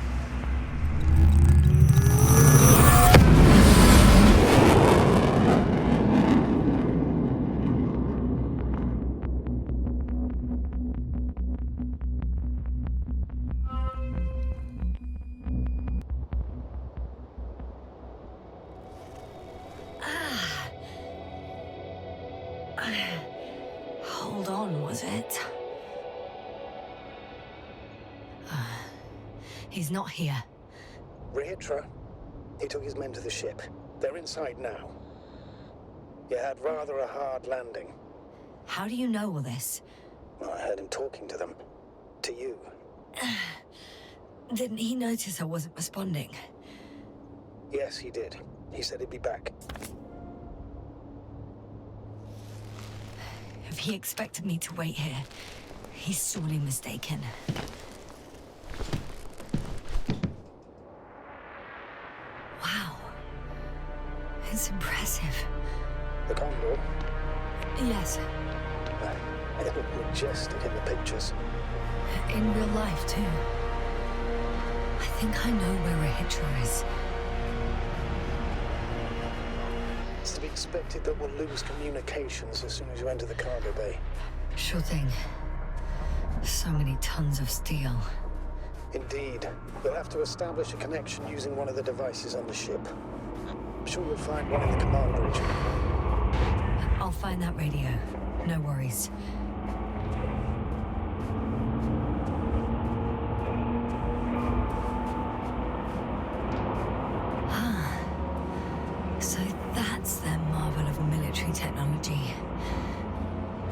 Hold on, was it? He's not here. Regis, he took his men to the ship. They're inside now. You had rather a hard landing. How do you know all this? Well, I heard him talking to them. To you. Didn't he notice I wasn't responding? Yes, he did. He said he'd be back. If he expected me to wait here, he's sorely mistaken. Wow. It's impressive. The Condor? Yes. It looked majestic in the pictures. In real life, too. I think I know where a hitcher is. It's to be expected that we'll lose communications as soon as you enter the cargo bay. Sure thing. So many tons of steel. Indeed. You'll have to establish a connection using one of the devices on the ship. I'm sure you'll find one in the command bridge. I'll find that radio. No worries. So that's their marvel of military technology.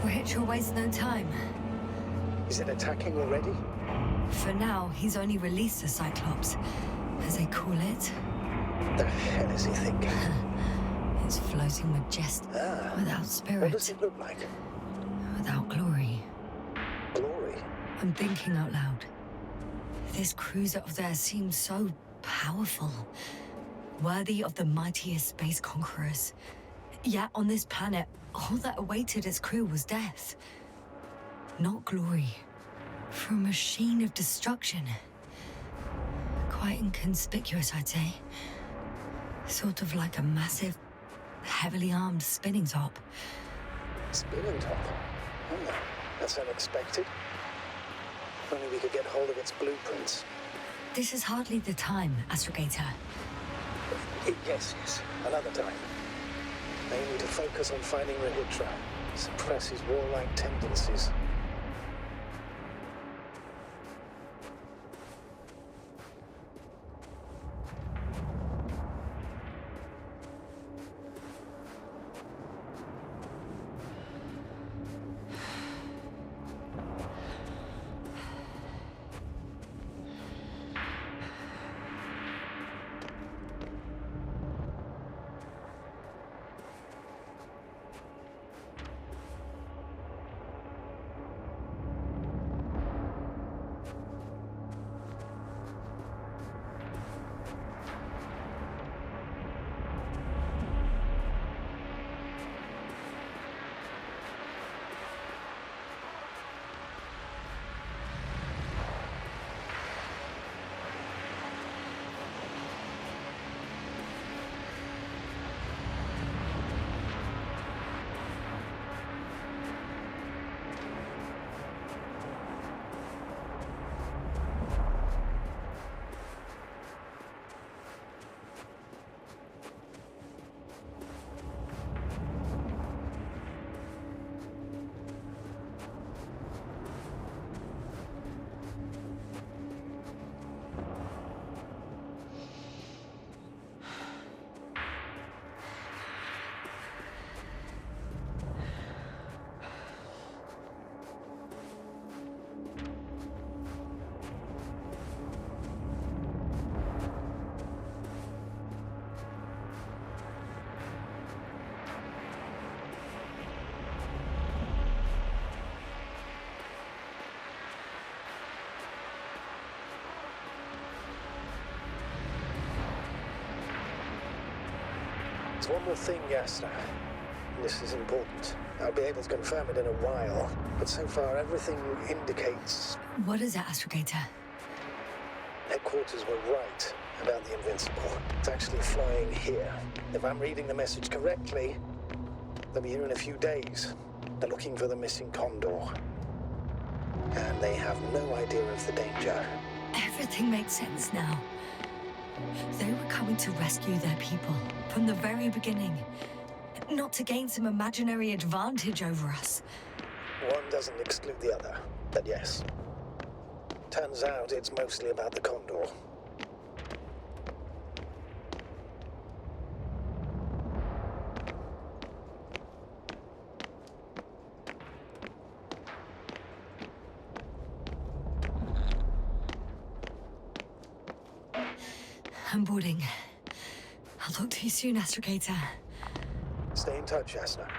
Rich wastes no time. Is it attacking already? For now, he's only released the Cyclops, as they call it. The hell is he thinking? It's floating majestic, without spirit. What does it look like? Without glory. Glory? I'm thinking out loud. This cruiser of theirs seems so powerful. Worthy of the mightiest space conquerors. Yet on this planet, all that awaited its crew was death. Not glory. For a machine of destruction. Quite inconspicuous, I'd say. Sort of like a massive, heavily armed spinning top. Spinning top? Oh, that's unexpected. If only we could get hold of its blueprints. This is hardly the time, Astrogator. Yes, another time. Aiming to focus on finding Regis, suppress his warlike tendencies. There's one more thing, Yasna. This is important. I'll be able to confirm it in a while, but so far everything indicates... What is it, Astrogator? Headquarters were right about the Invincible. It's actually flying here. If I'm reading the message correctly, they'll be here in a few days. They're looking for the missing Condor. And they have no idea of the danger. Everything makes sense now. They were coming to rescue their people from the very beginning. Not to gain some imaginary advantage over us. One doesn't exclude the other, but yes. Turns out it's mostly about the Condor. I'm boarding. I'll talk to you soon, Astrogator. Stay in touch, Yasna.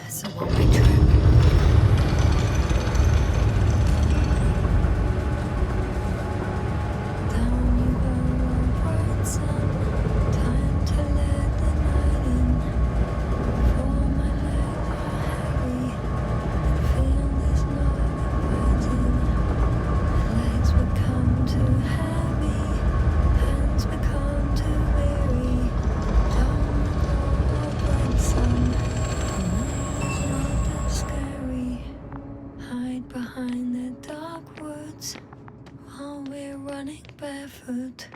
It's a one-way trip. Down you go, bright sun. Time to let the night in. For my legs are heavy. Feel this knot biting. Legs become too heavy. Hands become too weary. Down you go, bright sun. It's not that scary. Hide behind the dark woods while we're running barefoot.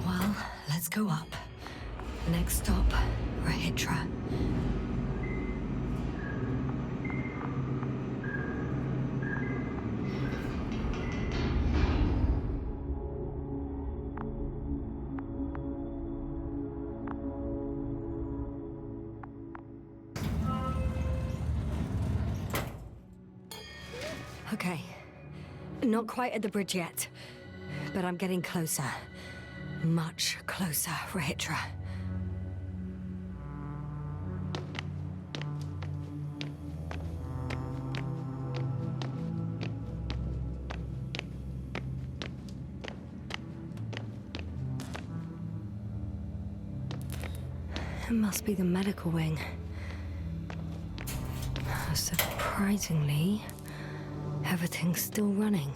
Well, let's go up. Next stop, Rehitra. Okay. Not quite at the bridge yet, but I'm getting closer. Much closer, Rehitra. It must be the medical wing. Surprisingly, everything's still running.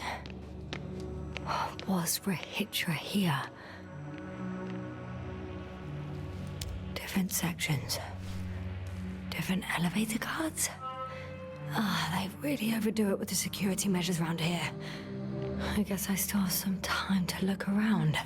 Was Rehitra here? Different sections. Different elevator cards? They really overdo it with the security measures around here. I guess I still have some time to look around.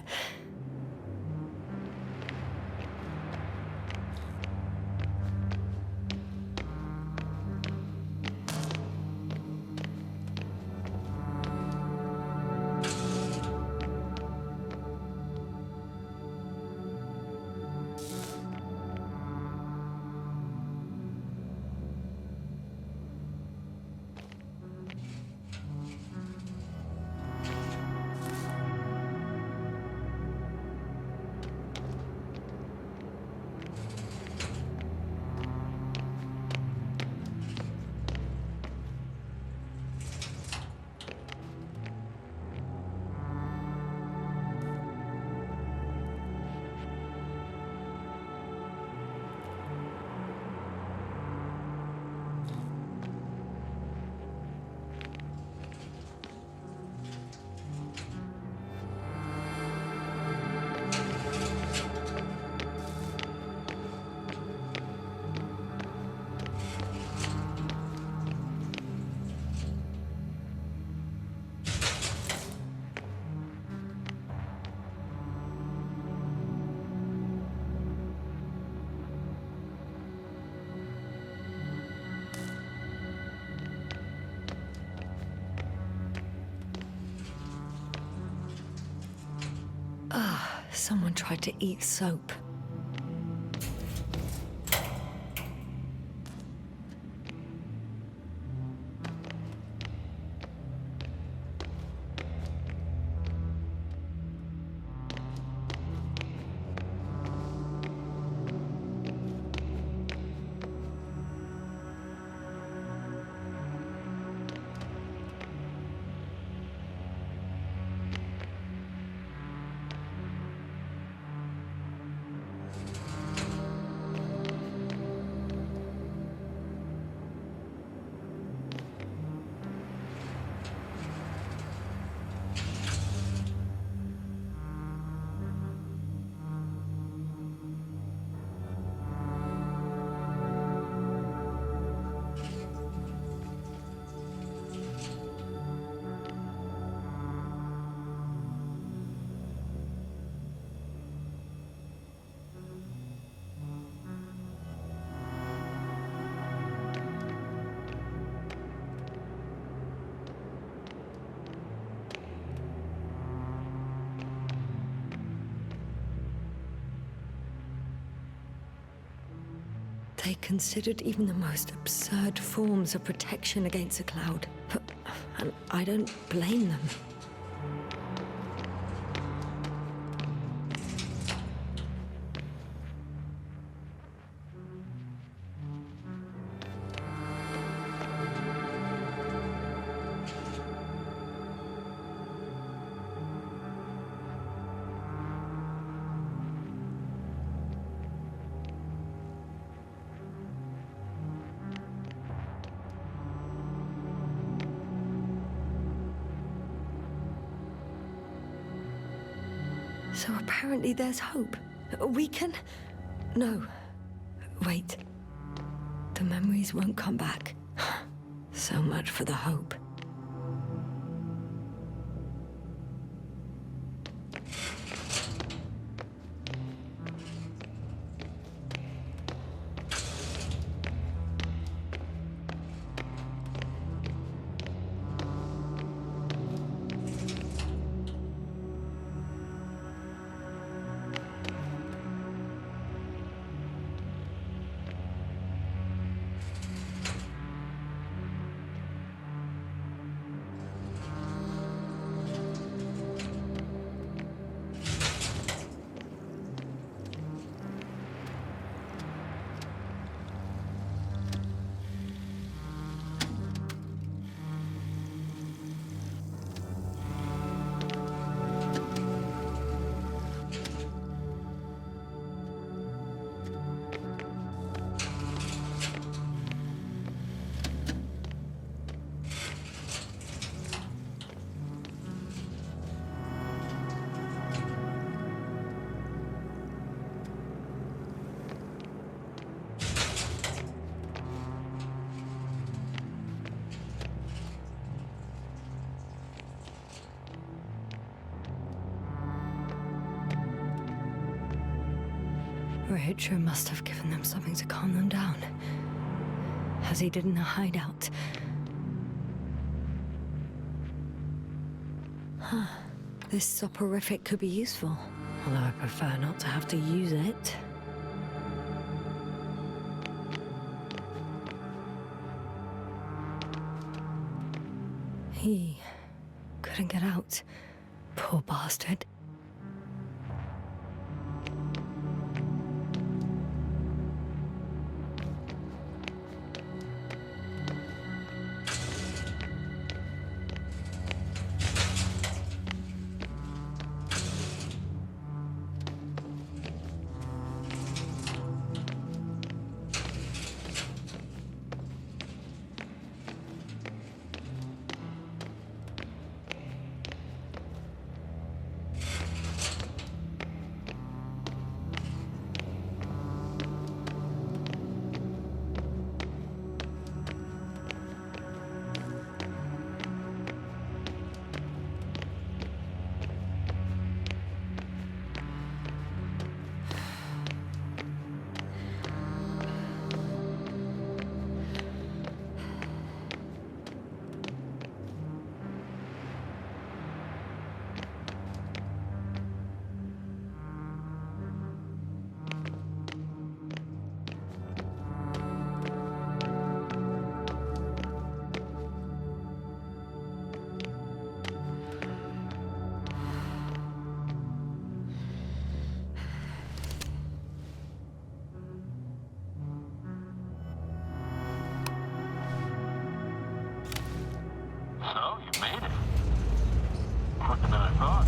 Someone tried to eat soap. They considered even the most absurd forms of protection against a cloud. And I don't blame them. So apparently there's hope. We can... No. Wait. The memories won't come back. So much for the hope. Regis must have given them something to calm them down, as he did in the hideout. Huh. This soporific could be useful, although I prefer not to have to use it. He couldn't get out. Poor bastard. So, you made it. Quicker than I thought.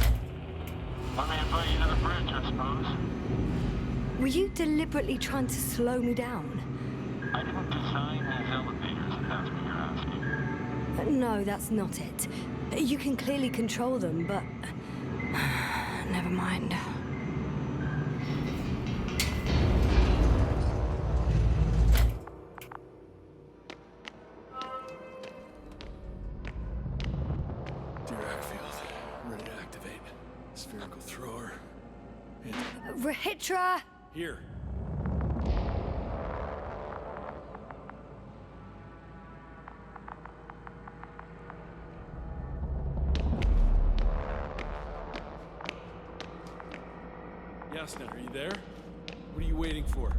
Let me invite you to the bridge, I suppose. Were you deliberately trying to slow me down? I didn't design these elevators, if that's what you're asking. No, that's not it. You can clearly control them, but... Never mind. Rethink! Here. Yasna, are you there? What are you waiting for?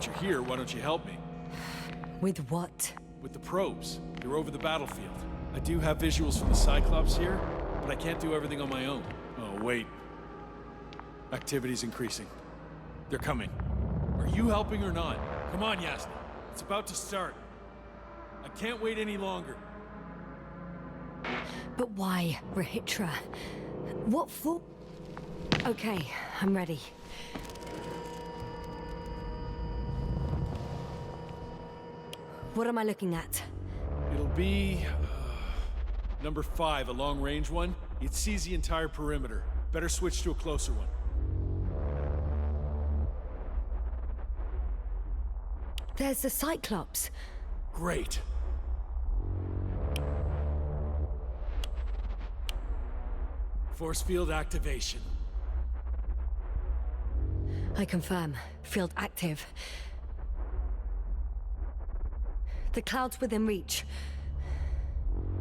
Since you're here, why don't you help me? With what? With the probes. They're over the battlefield. I do have visuals from the Cyclops here, but I can't do everything on my own. Oh, wait. Activity's increasing. They're coming. Are you helping or not? Come on, Yasna. It's about to start. I can't wait any longer. But why, Rahitra? What for? Okay, I'm ready. What am I looking at? It'll be... number 5, a long-range one. It sees the entire perimeter. Better switch to a closer one. There's the Cyclops. Great. Force field activation. I confirm. Field active. The cloud's within reach.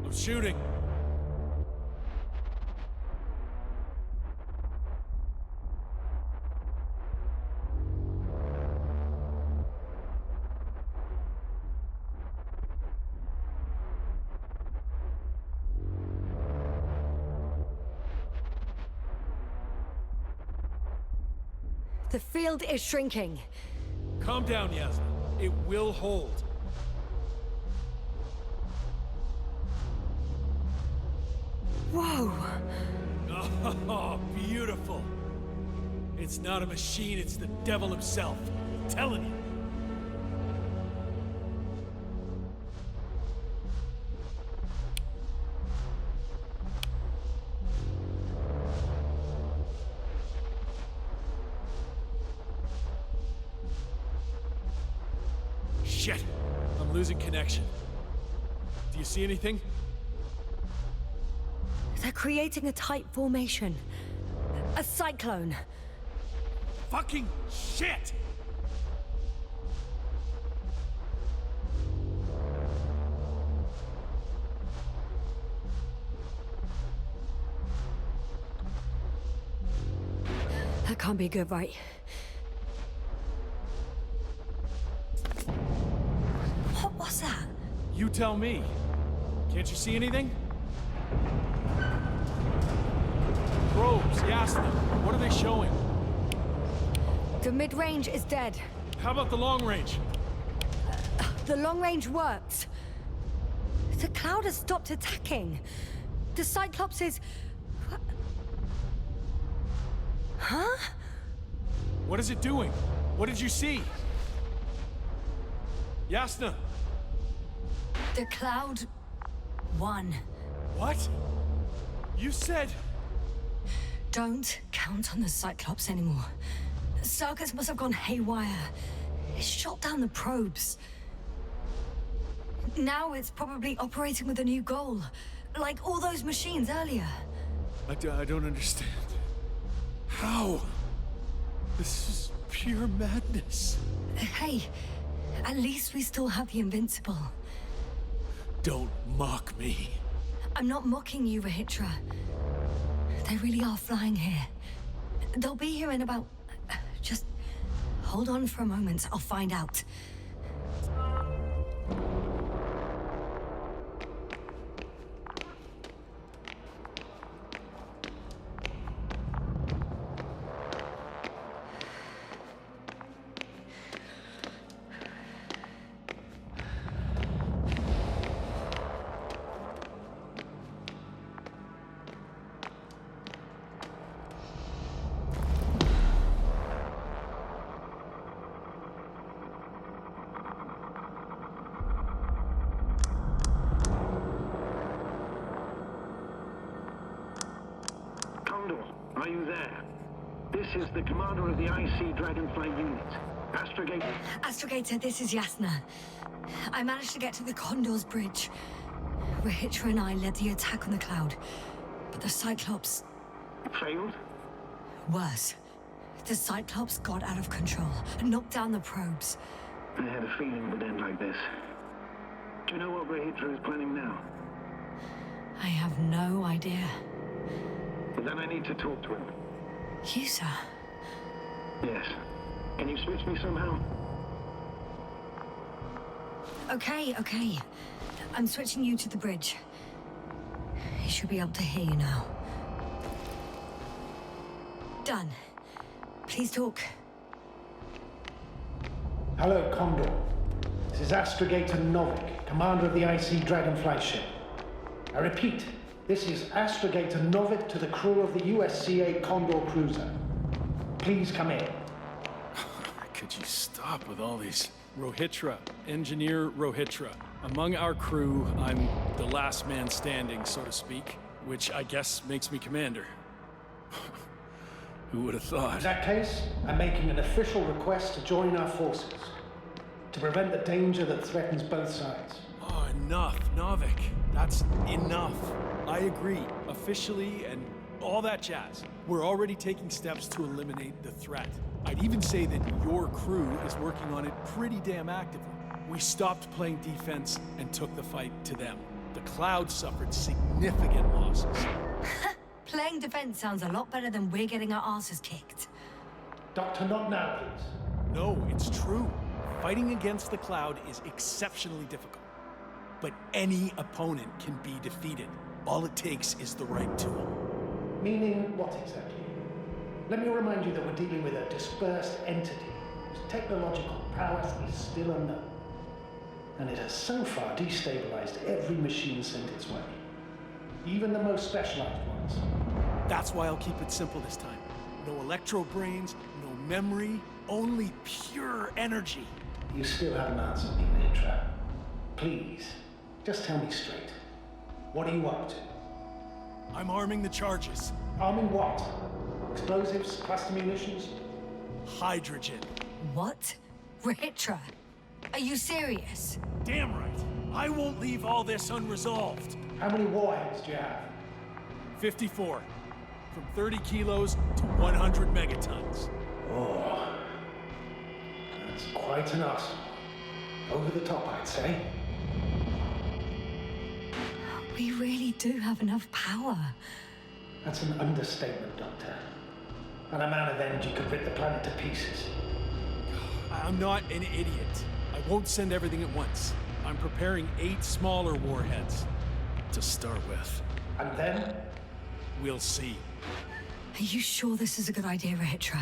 I'm shooting. The field is shrinking. Calm down, Yasna. It will hold. Whoa! Oh, beautiful. It's not a machine, it's the devil himself. I'm telling you. Shit! I'm losing connection. Do you see anything? They're creating a tight formation. A cyclone. Fucking shit! That can't be good, right? What was that? You tell me. Can't you see anything? Probes, Yasna. What are they showing? The mid-range is dead. How about the long range? The long range works. The cloud has stopped attacking. The Cyclops is... Huh? What is it doing? What did you see? Yasna! The cloud won. What? You said... Don't count on the Cyclops anymore. The circuits must have gone haywire. It shot down the probes. Now it's probably operating with a new goal. Like all those machines earlier. I don't understand. How? This is pure madness. Hey, at least we still have the Invincible. Don't mock me. I'm not mocking you, Rahitra. They really are flying here. They'll be here in about... Just hold on for a moment. I'll find out. Are you there? This is the commander of the IC Dragonfly unit. Astrogator. Astrogator, this is Yasna. I managed to get to the Condor's bridge. Rahitra and I led the attack on the cloud. But the Cyclops... Failed? Worse. The Cyclops got out of control and knocked down the probes. I had a feeling it would end like this. Do you know what Rahitra is planning now? I have no idea. But then I need to talk to him. You, sir? Yes. Can you switch me somehow? Okay. I'm switching you to the bridge. He should be able to hear you now. Done. Please talk. Hello, Condor. This is Astrogator Novik, commander of the IC Dragonfly ship. I repeat, this is Astrogator Novik to the crew of the USCA Condor cruiser. Please come in. Could you stop with all these? Rohitra, Engineer Rohitra. Among our crew, I'm the last man standing, so to speak, which I guess makes me commander. Who would have thought? In that case, I'm making an official request to join our forces, to prevent the danger that threatens both sides. Oh, enough, Novik. That's enough. I agree, officially, and all that jazz. We're already taking steps to eliminate the threat. I'd even say that your crew is working on it pretty damn actively. We stopped playing defense and took the fight to them. The Cloud suffered significant losses. Playing defense sounds a lot better than we're getting our asses kicked. Doctor, not now, please. No, it's true. Fighting against the Cloud is exceptionally difficult. But any opponent can be defeated. All it takes is the right tool. Meaning what exactly? Let me remind you that we're dealing with a dispersed entity whose technological prowess is still unknown. And it has so far destabilized every machine sent its way. Even the most specialized ones. That's why I'll keep it simple this time. No electro brains, no memory, only pure energy. You still haven't answered me, Mitra. Please, just tell me straight. What are you up to? I'm arming the charges. Arming what? Explosives, cluster munitions? Hydrogen. What? Rehitra? Are you serious? Damn right. I won't leave all this unresolved. How many warheads do you have? 54. From 30 kilos to 100 megatons. Oh. That's quite an arsenal. Over the top, I'd say. We really do have enough power. That's an understatement, Doctor. An amount of energy could rip the planet to pieces. I'm not an idiot. I won't send everything at once. I'm preparing 8 smaller warheads to start with. And then? We'll see. Are you sure this is a good idea, Rehitra?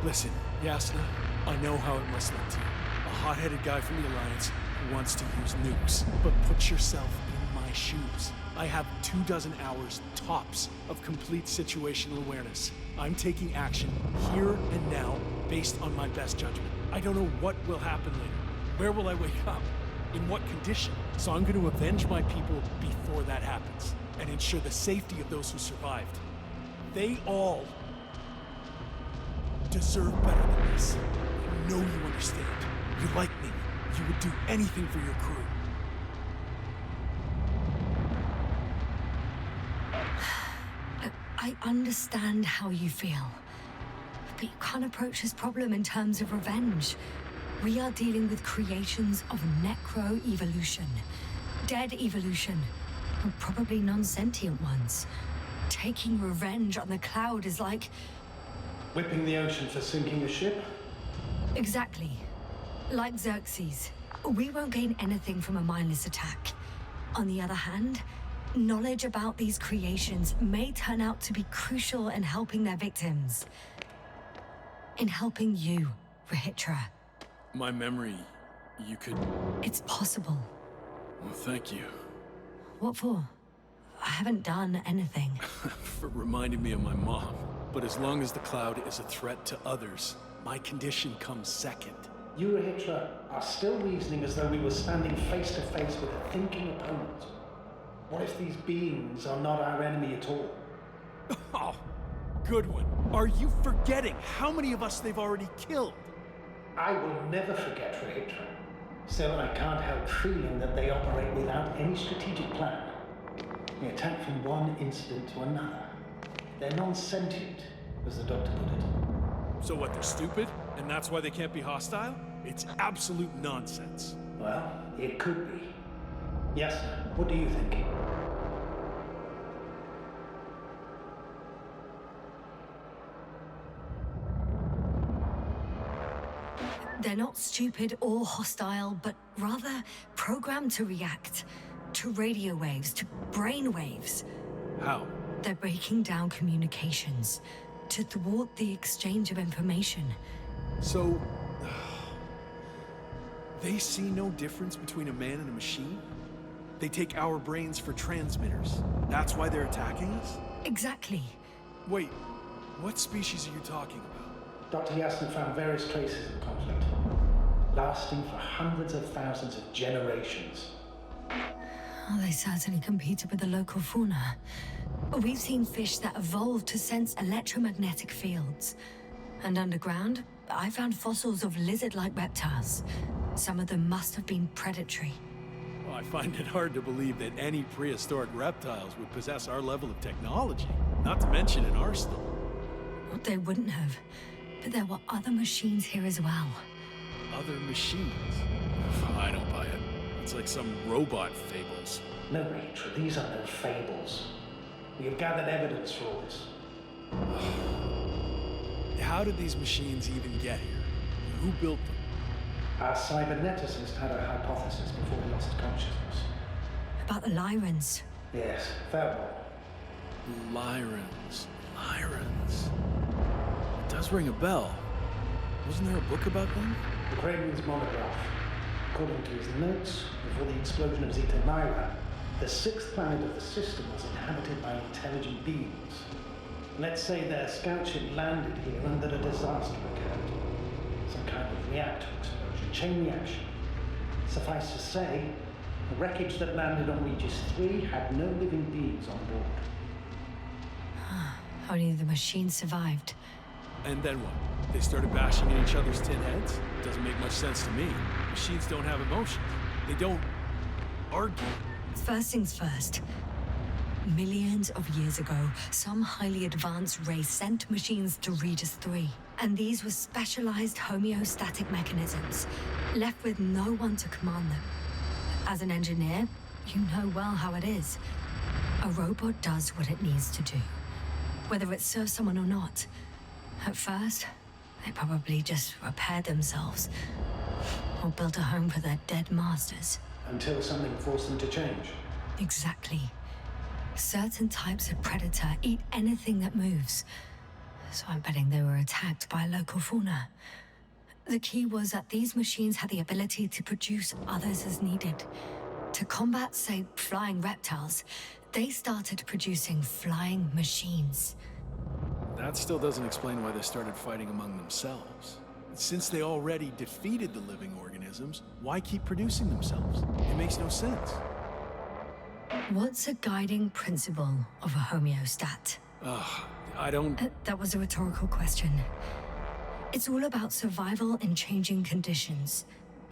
Listen, Yasna, I know how it must look to you. A hot-headed guy from the Alliance who wants to use nukes. But put yourself in my shoes. I have 24 hours tops of complete situational awareness. I'm taking action here and now based on my best judgment. I don't know what will happen later. Where will I wake up? In what condition? So I'm going to avenge my people before that happens and ensure the safety of those who survived. They all deserve better than this. I know you understand. You like me. You would do anything for your crew. I understand how you feel. But you can't approach this problem in terms of revenge. We are dealing with creations of necro-evolution. Dead evolution. Or probably non-sentient ones. Taking revenge on the Cloud is like... Whipping the ocean for sinking a ship? Exactly. Like Xerxes. We won't gain anything from a mindless attack. On the other hand, knowledge about these creations may turn out to be crucial in helping their victims. In helping you, Rehitra. My memory, you could... It's possible. Well, thank you. What for? I haven't done anything. For reminding me of my mom. But as long as the Cloud is a threat to others, my condition comes second. You, Rehitra, are still reasoning as though we were standing face to face with a thinking opponent. What if these beings are not our enemy at all? Oh, good one. Are you forgetting how many of us they've already killed? I will never forget, Rehitra. Still, I can't help feeling that they operate without any strategic plan. They attack from one incident to another. They're non-sentient, as the doctor put it. So what, they're stupid? And that's why they can't be hostile? It's absolute nonsense. Well, it could be. Yasna, what do you think? They're not stupid or hostile, but rather programmed to react to radio waves, to brain waves. How? They're breaking down communications to thwart the exchange of information. So... they see no difference between a man and a machine? They take our brains for transmitters. That's why they're attacking us? Exactly. Wait, what species are you talking about? Dr. Yasna found various traces of conflict, lasting for hundreds of thousands of generations. Oh, they certainly competed with the local fauna. We've seen fish that evolved to sense electromagnetic fields. And underground, I found fossils of lizard-like reptiles. Some of them must have been predatory. Well, I find it hard to believe that any prehistoric reptiles would possess our level of technology, not to mention an arsenal. Well, they wouldn't have. But there were other machines here as well. Other machines? I don't buy it. It's like some robot fables. No, Rachel, these are no fables. We have gathered evidence for all this. How did these machines even get here? Who built them? Our cyberneticist had a hypothesis before he lost consciousness. About the Lyrans. Yes, fair one. Lyrans. It does ring a bell. Wasn't there a book about them? The Kraven's monograph. According to his notes, before the explosion of Zeta Nyra, the sixth planet of the system was inhabited by intelligent beings. Let's say their scout ship landed here and that a disaster occurred. Some kind of reactor explosion, chain reaction. Suffice to say, the wreckage that landed on Regis III had no living beings on board. Only the machine survived. And then what? They started bashing in each other's tin heads? Doesn't make much sense to me. Machines don't have emotions. They don't argue. First things first. Millions of years ago, some highly advanced race sent machines to Regis III. And these were specialized homeostatic mechanisms, left with no one to command them. As an engineer, you know well how it is. A robot does what it needs to do, whether it serves someone or not. At first, they probably just repaired themselves, or built a home for their dead masters. Until something forced them to change. Exactly. Certain types of predator eat anything that moves. So I'm betting they were attacked by local fauna. The key was that these machines had the ability to produce others as needed. To combat, say, flying reptiles, they started producing flying machines. That still doesn't explain why they started fighting among themselves. Since they already defeated the living organisms, why keep producing themselves? It makes no sense. What's a guiding principle of a homeostat? I don't... That was a rhetorical question. It's all about survival in changing conditions,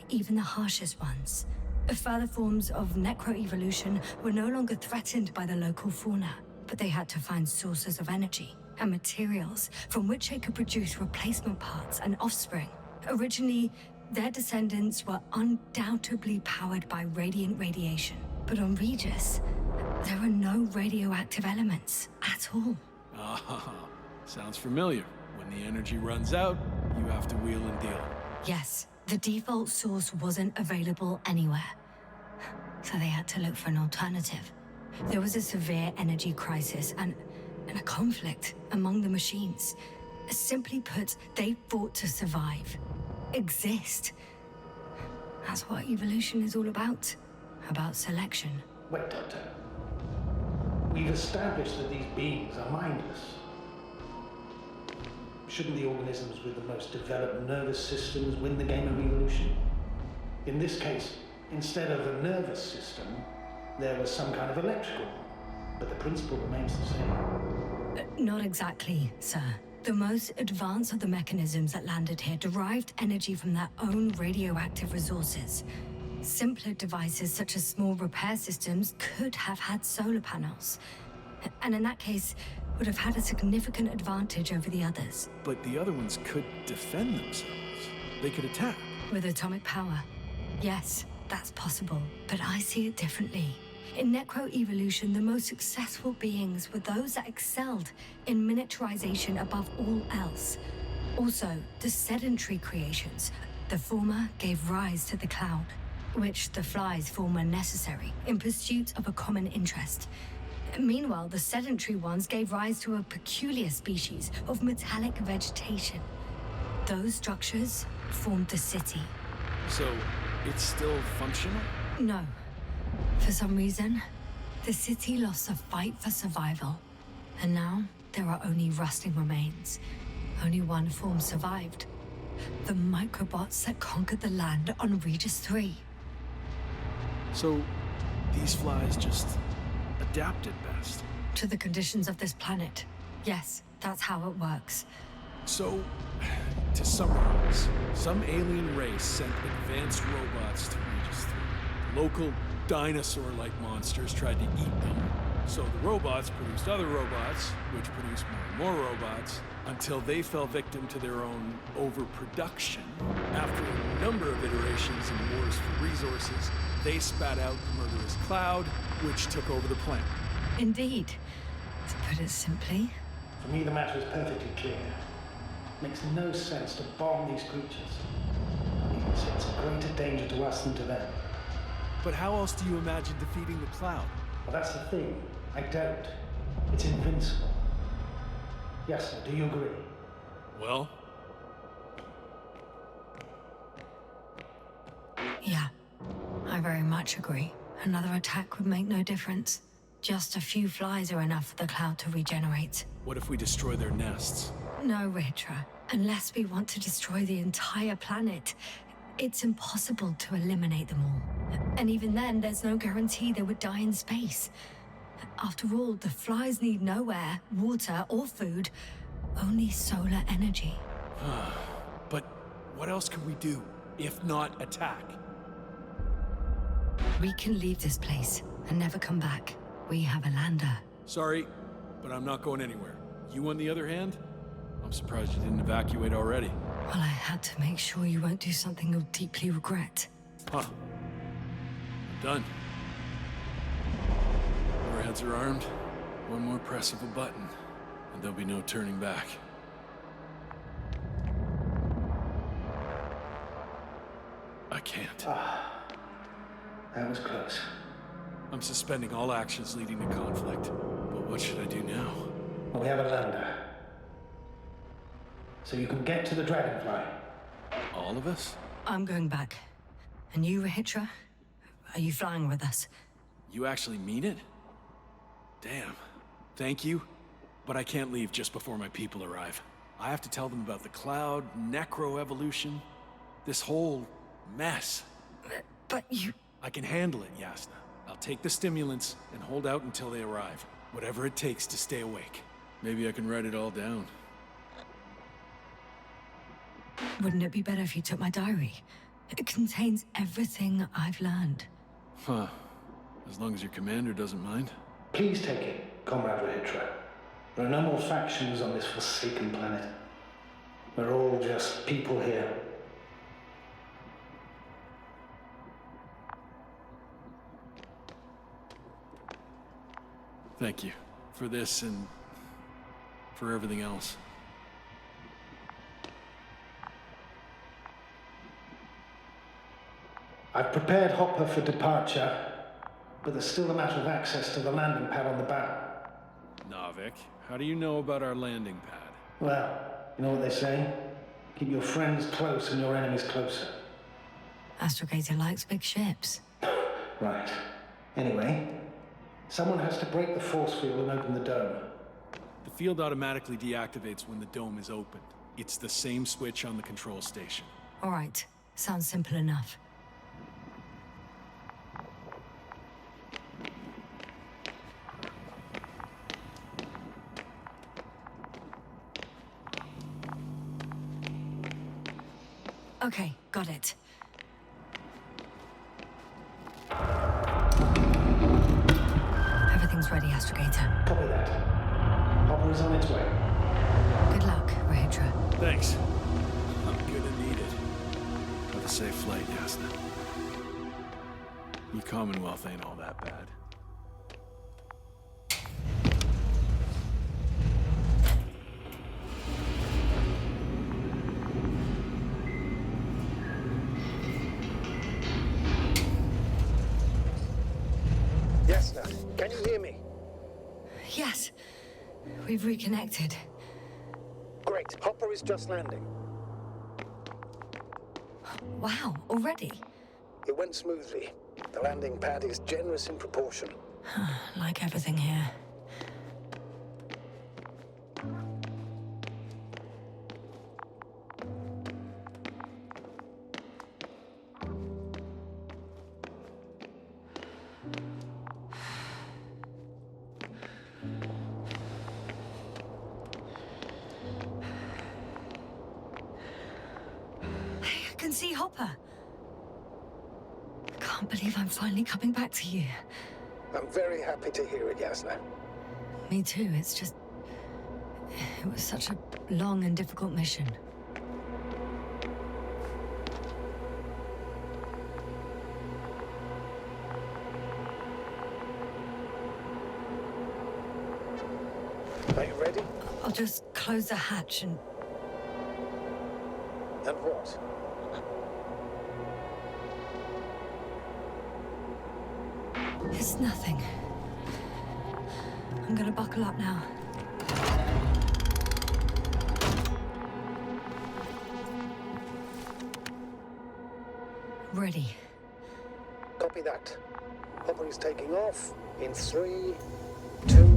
even the harshest ones. Further forms of necroevolution were no longer threatened by the local fauna, but they had to find sources of energy and materials from which they could produce replacement parts and offspring. Originally, their descendants were undoubtedly powered by radiant radiation. But on Regis, there are no radioactive elements at all. Sounds familiar. When the energy runs out, you have to wheel and deal. Yes, the default source wasn't available anywhere. So they had to look for an alternative. There was a severe energy crisis and a conflict among the machines. Simply put, they fought to survive. Exist. That's what evolution is all about. About selection. Wait, Doctor. We've established that these beings are mindless. Shouldn't the organisms with the most developed nervous systems win the game of evolution? In this case, instead of a nervous system, there was some kind of electrical one, but the principle remains the same. Not exactly, sir. The most advanced of the mechanisms that landed here derived energy from their own radioactive resources. Simpler devices such as small repair systems could have had solar panels. And in that case, would have had a significant advantage over the others. But the other ones could defend themselves. They could attack. With atomic power. Yes, that's possible. But I see it differently. In necroevolution, the most successful beings were those that excelled in miniaturization above all else. Also, the sedentary creations, The former gave rise to the cloud, which the flies form when necessary, in pursuit of a common interest. Meanwhile, the sedentary ones gave rise to a peculiar species of metallic vegetation. Those structures formed the city. So, it's still functional? No. For some reason, the city lost a fight for survival. And now, there are only rusting remains. Only one form survived. The microbots that conquered the land on Regis III. So, these flies just adapted best? To the conditions of this planet. Yes, that's how it works. So, to summarize, some alien race sent advanced robots to Regis III. Local dinosaur-like monsters tried to eat them. So the robots produced other robots, which produced more and more robots, until they fell victim to their own overproduction. After a number of iterations and wars for resources, they spat out the murderous cloud, which took over the planet. Indeed. To put it simply. For me, the matter is perfectly clear. It makes no sense to bomb these creatures. It's a greater danger to us than to them. But how else do you imagine defeating the cloud? Well, that's the thing. I don't. It's invincible. Yasna, do you agree? Well? Yeah, I very much agree. Another attack would make no difference. Just a few flies are enough for the cloud to regenerate. What if we destroy their nests? No, Ritra. Unless we want to destroy the entire planet, it's impossible to eliminate them all. And even then, there's no guarantee they would die in space. After all, the flies need no air, water, or food, only solar energy. But what else can we do, if not attack? We can leave this place and never come back. We have a lander. Sorry, but I'm not going anywhere. You, on the other hand? I'm surprised you didn't evacuate already. Well, I had to make sure you won't do something you'll deeply regret. Huh. I'm done. Our heads are armed. One more press of a button, and there'll be no turning back. I can't. That was close. I'm suspending all actions leading to conflict. But what should I do now? Well, we have a lander. So you can get to the Dragonfly. All of us? I'm going back. And you, Rehitra? Are you flying with us? You actually mean it? Damn. Thank you. But I can't leave just before my people arrive. I have to tell them about the cloud, necroevolution, this whole mess. But you... I can handle it, Yasna. I'll take the stimulants and hold out until they arrive. Whatever it takes to stay awake. Maybe I can write it all down. Wouldn't it be better if you took my diary? It contains everything I've learned. Huh. As long as your commander doesn't mind. Please take it, Comrade Rehitra. There are no more factions on this forsaken planet. We're all just people here. Thank you. For this and for everything else. I've prepared Hopper for departure, but there's still a matter of access to the landing pad on the bow. Navik, how do you know about our landing pad? Well, you know what they say? Keep your friends close and your enemies closer. Astrogator likes big ships. Right. Anyway, someone has to break the force field and open the dome. The field automatically deactivates when the dome is opened. It's the same switch on the control station. All right. Sounds simple enough. Okay, got it. Everything's ready, Astrogator. Copy that. Hopper is on its way. Good luck, Rehitra. Thanks. I'm gonna need it. Have a safe flight, Yasna. Your Commonwealth ain't all that bad. Yasna, can you hear me? Yes. We've reconnected. Great. Hopper is just landing. Wow, already? It went smoothly. The landing pad is generous in proportion. Like everything here. I can see Hopper. I can't believe I'm finally coming back to you. I'm very happy to hear it, Yasna. Me too, it's just... It was such a long and difficult mission. Are you ready? I'll just close the hatch and... And what? It's nothing. I'm gonna buckle up now. Ready. Copy that. Hopper is taking off in 3, 2...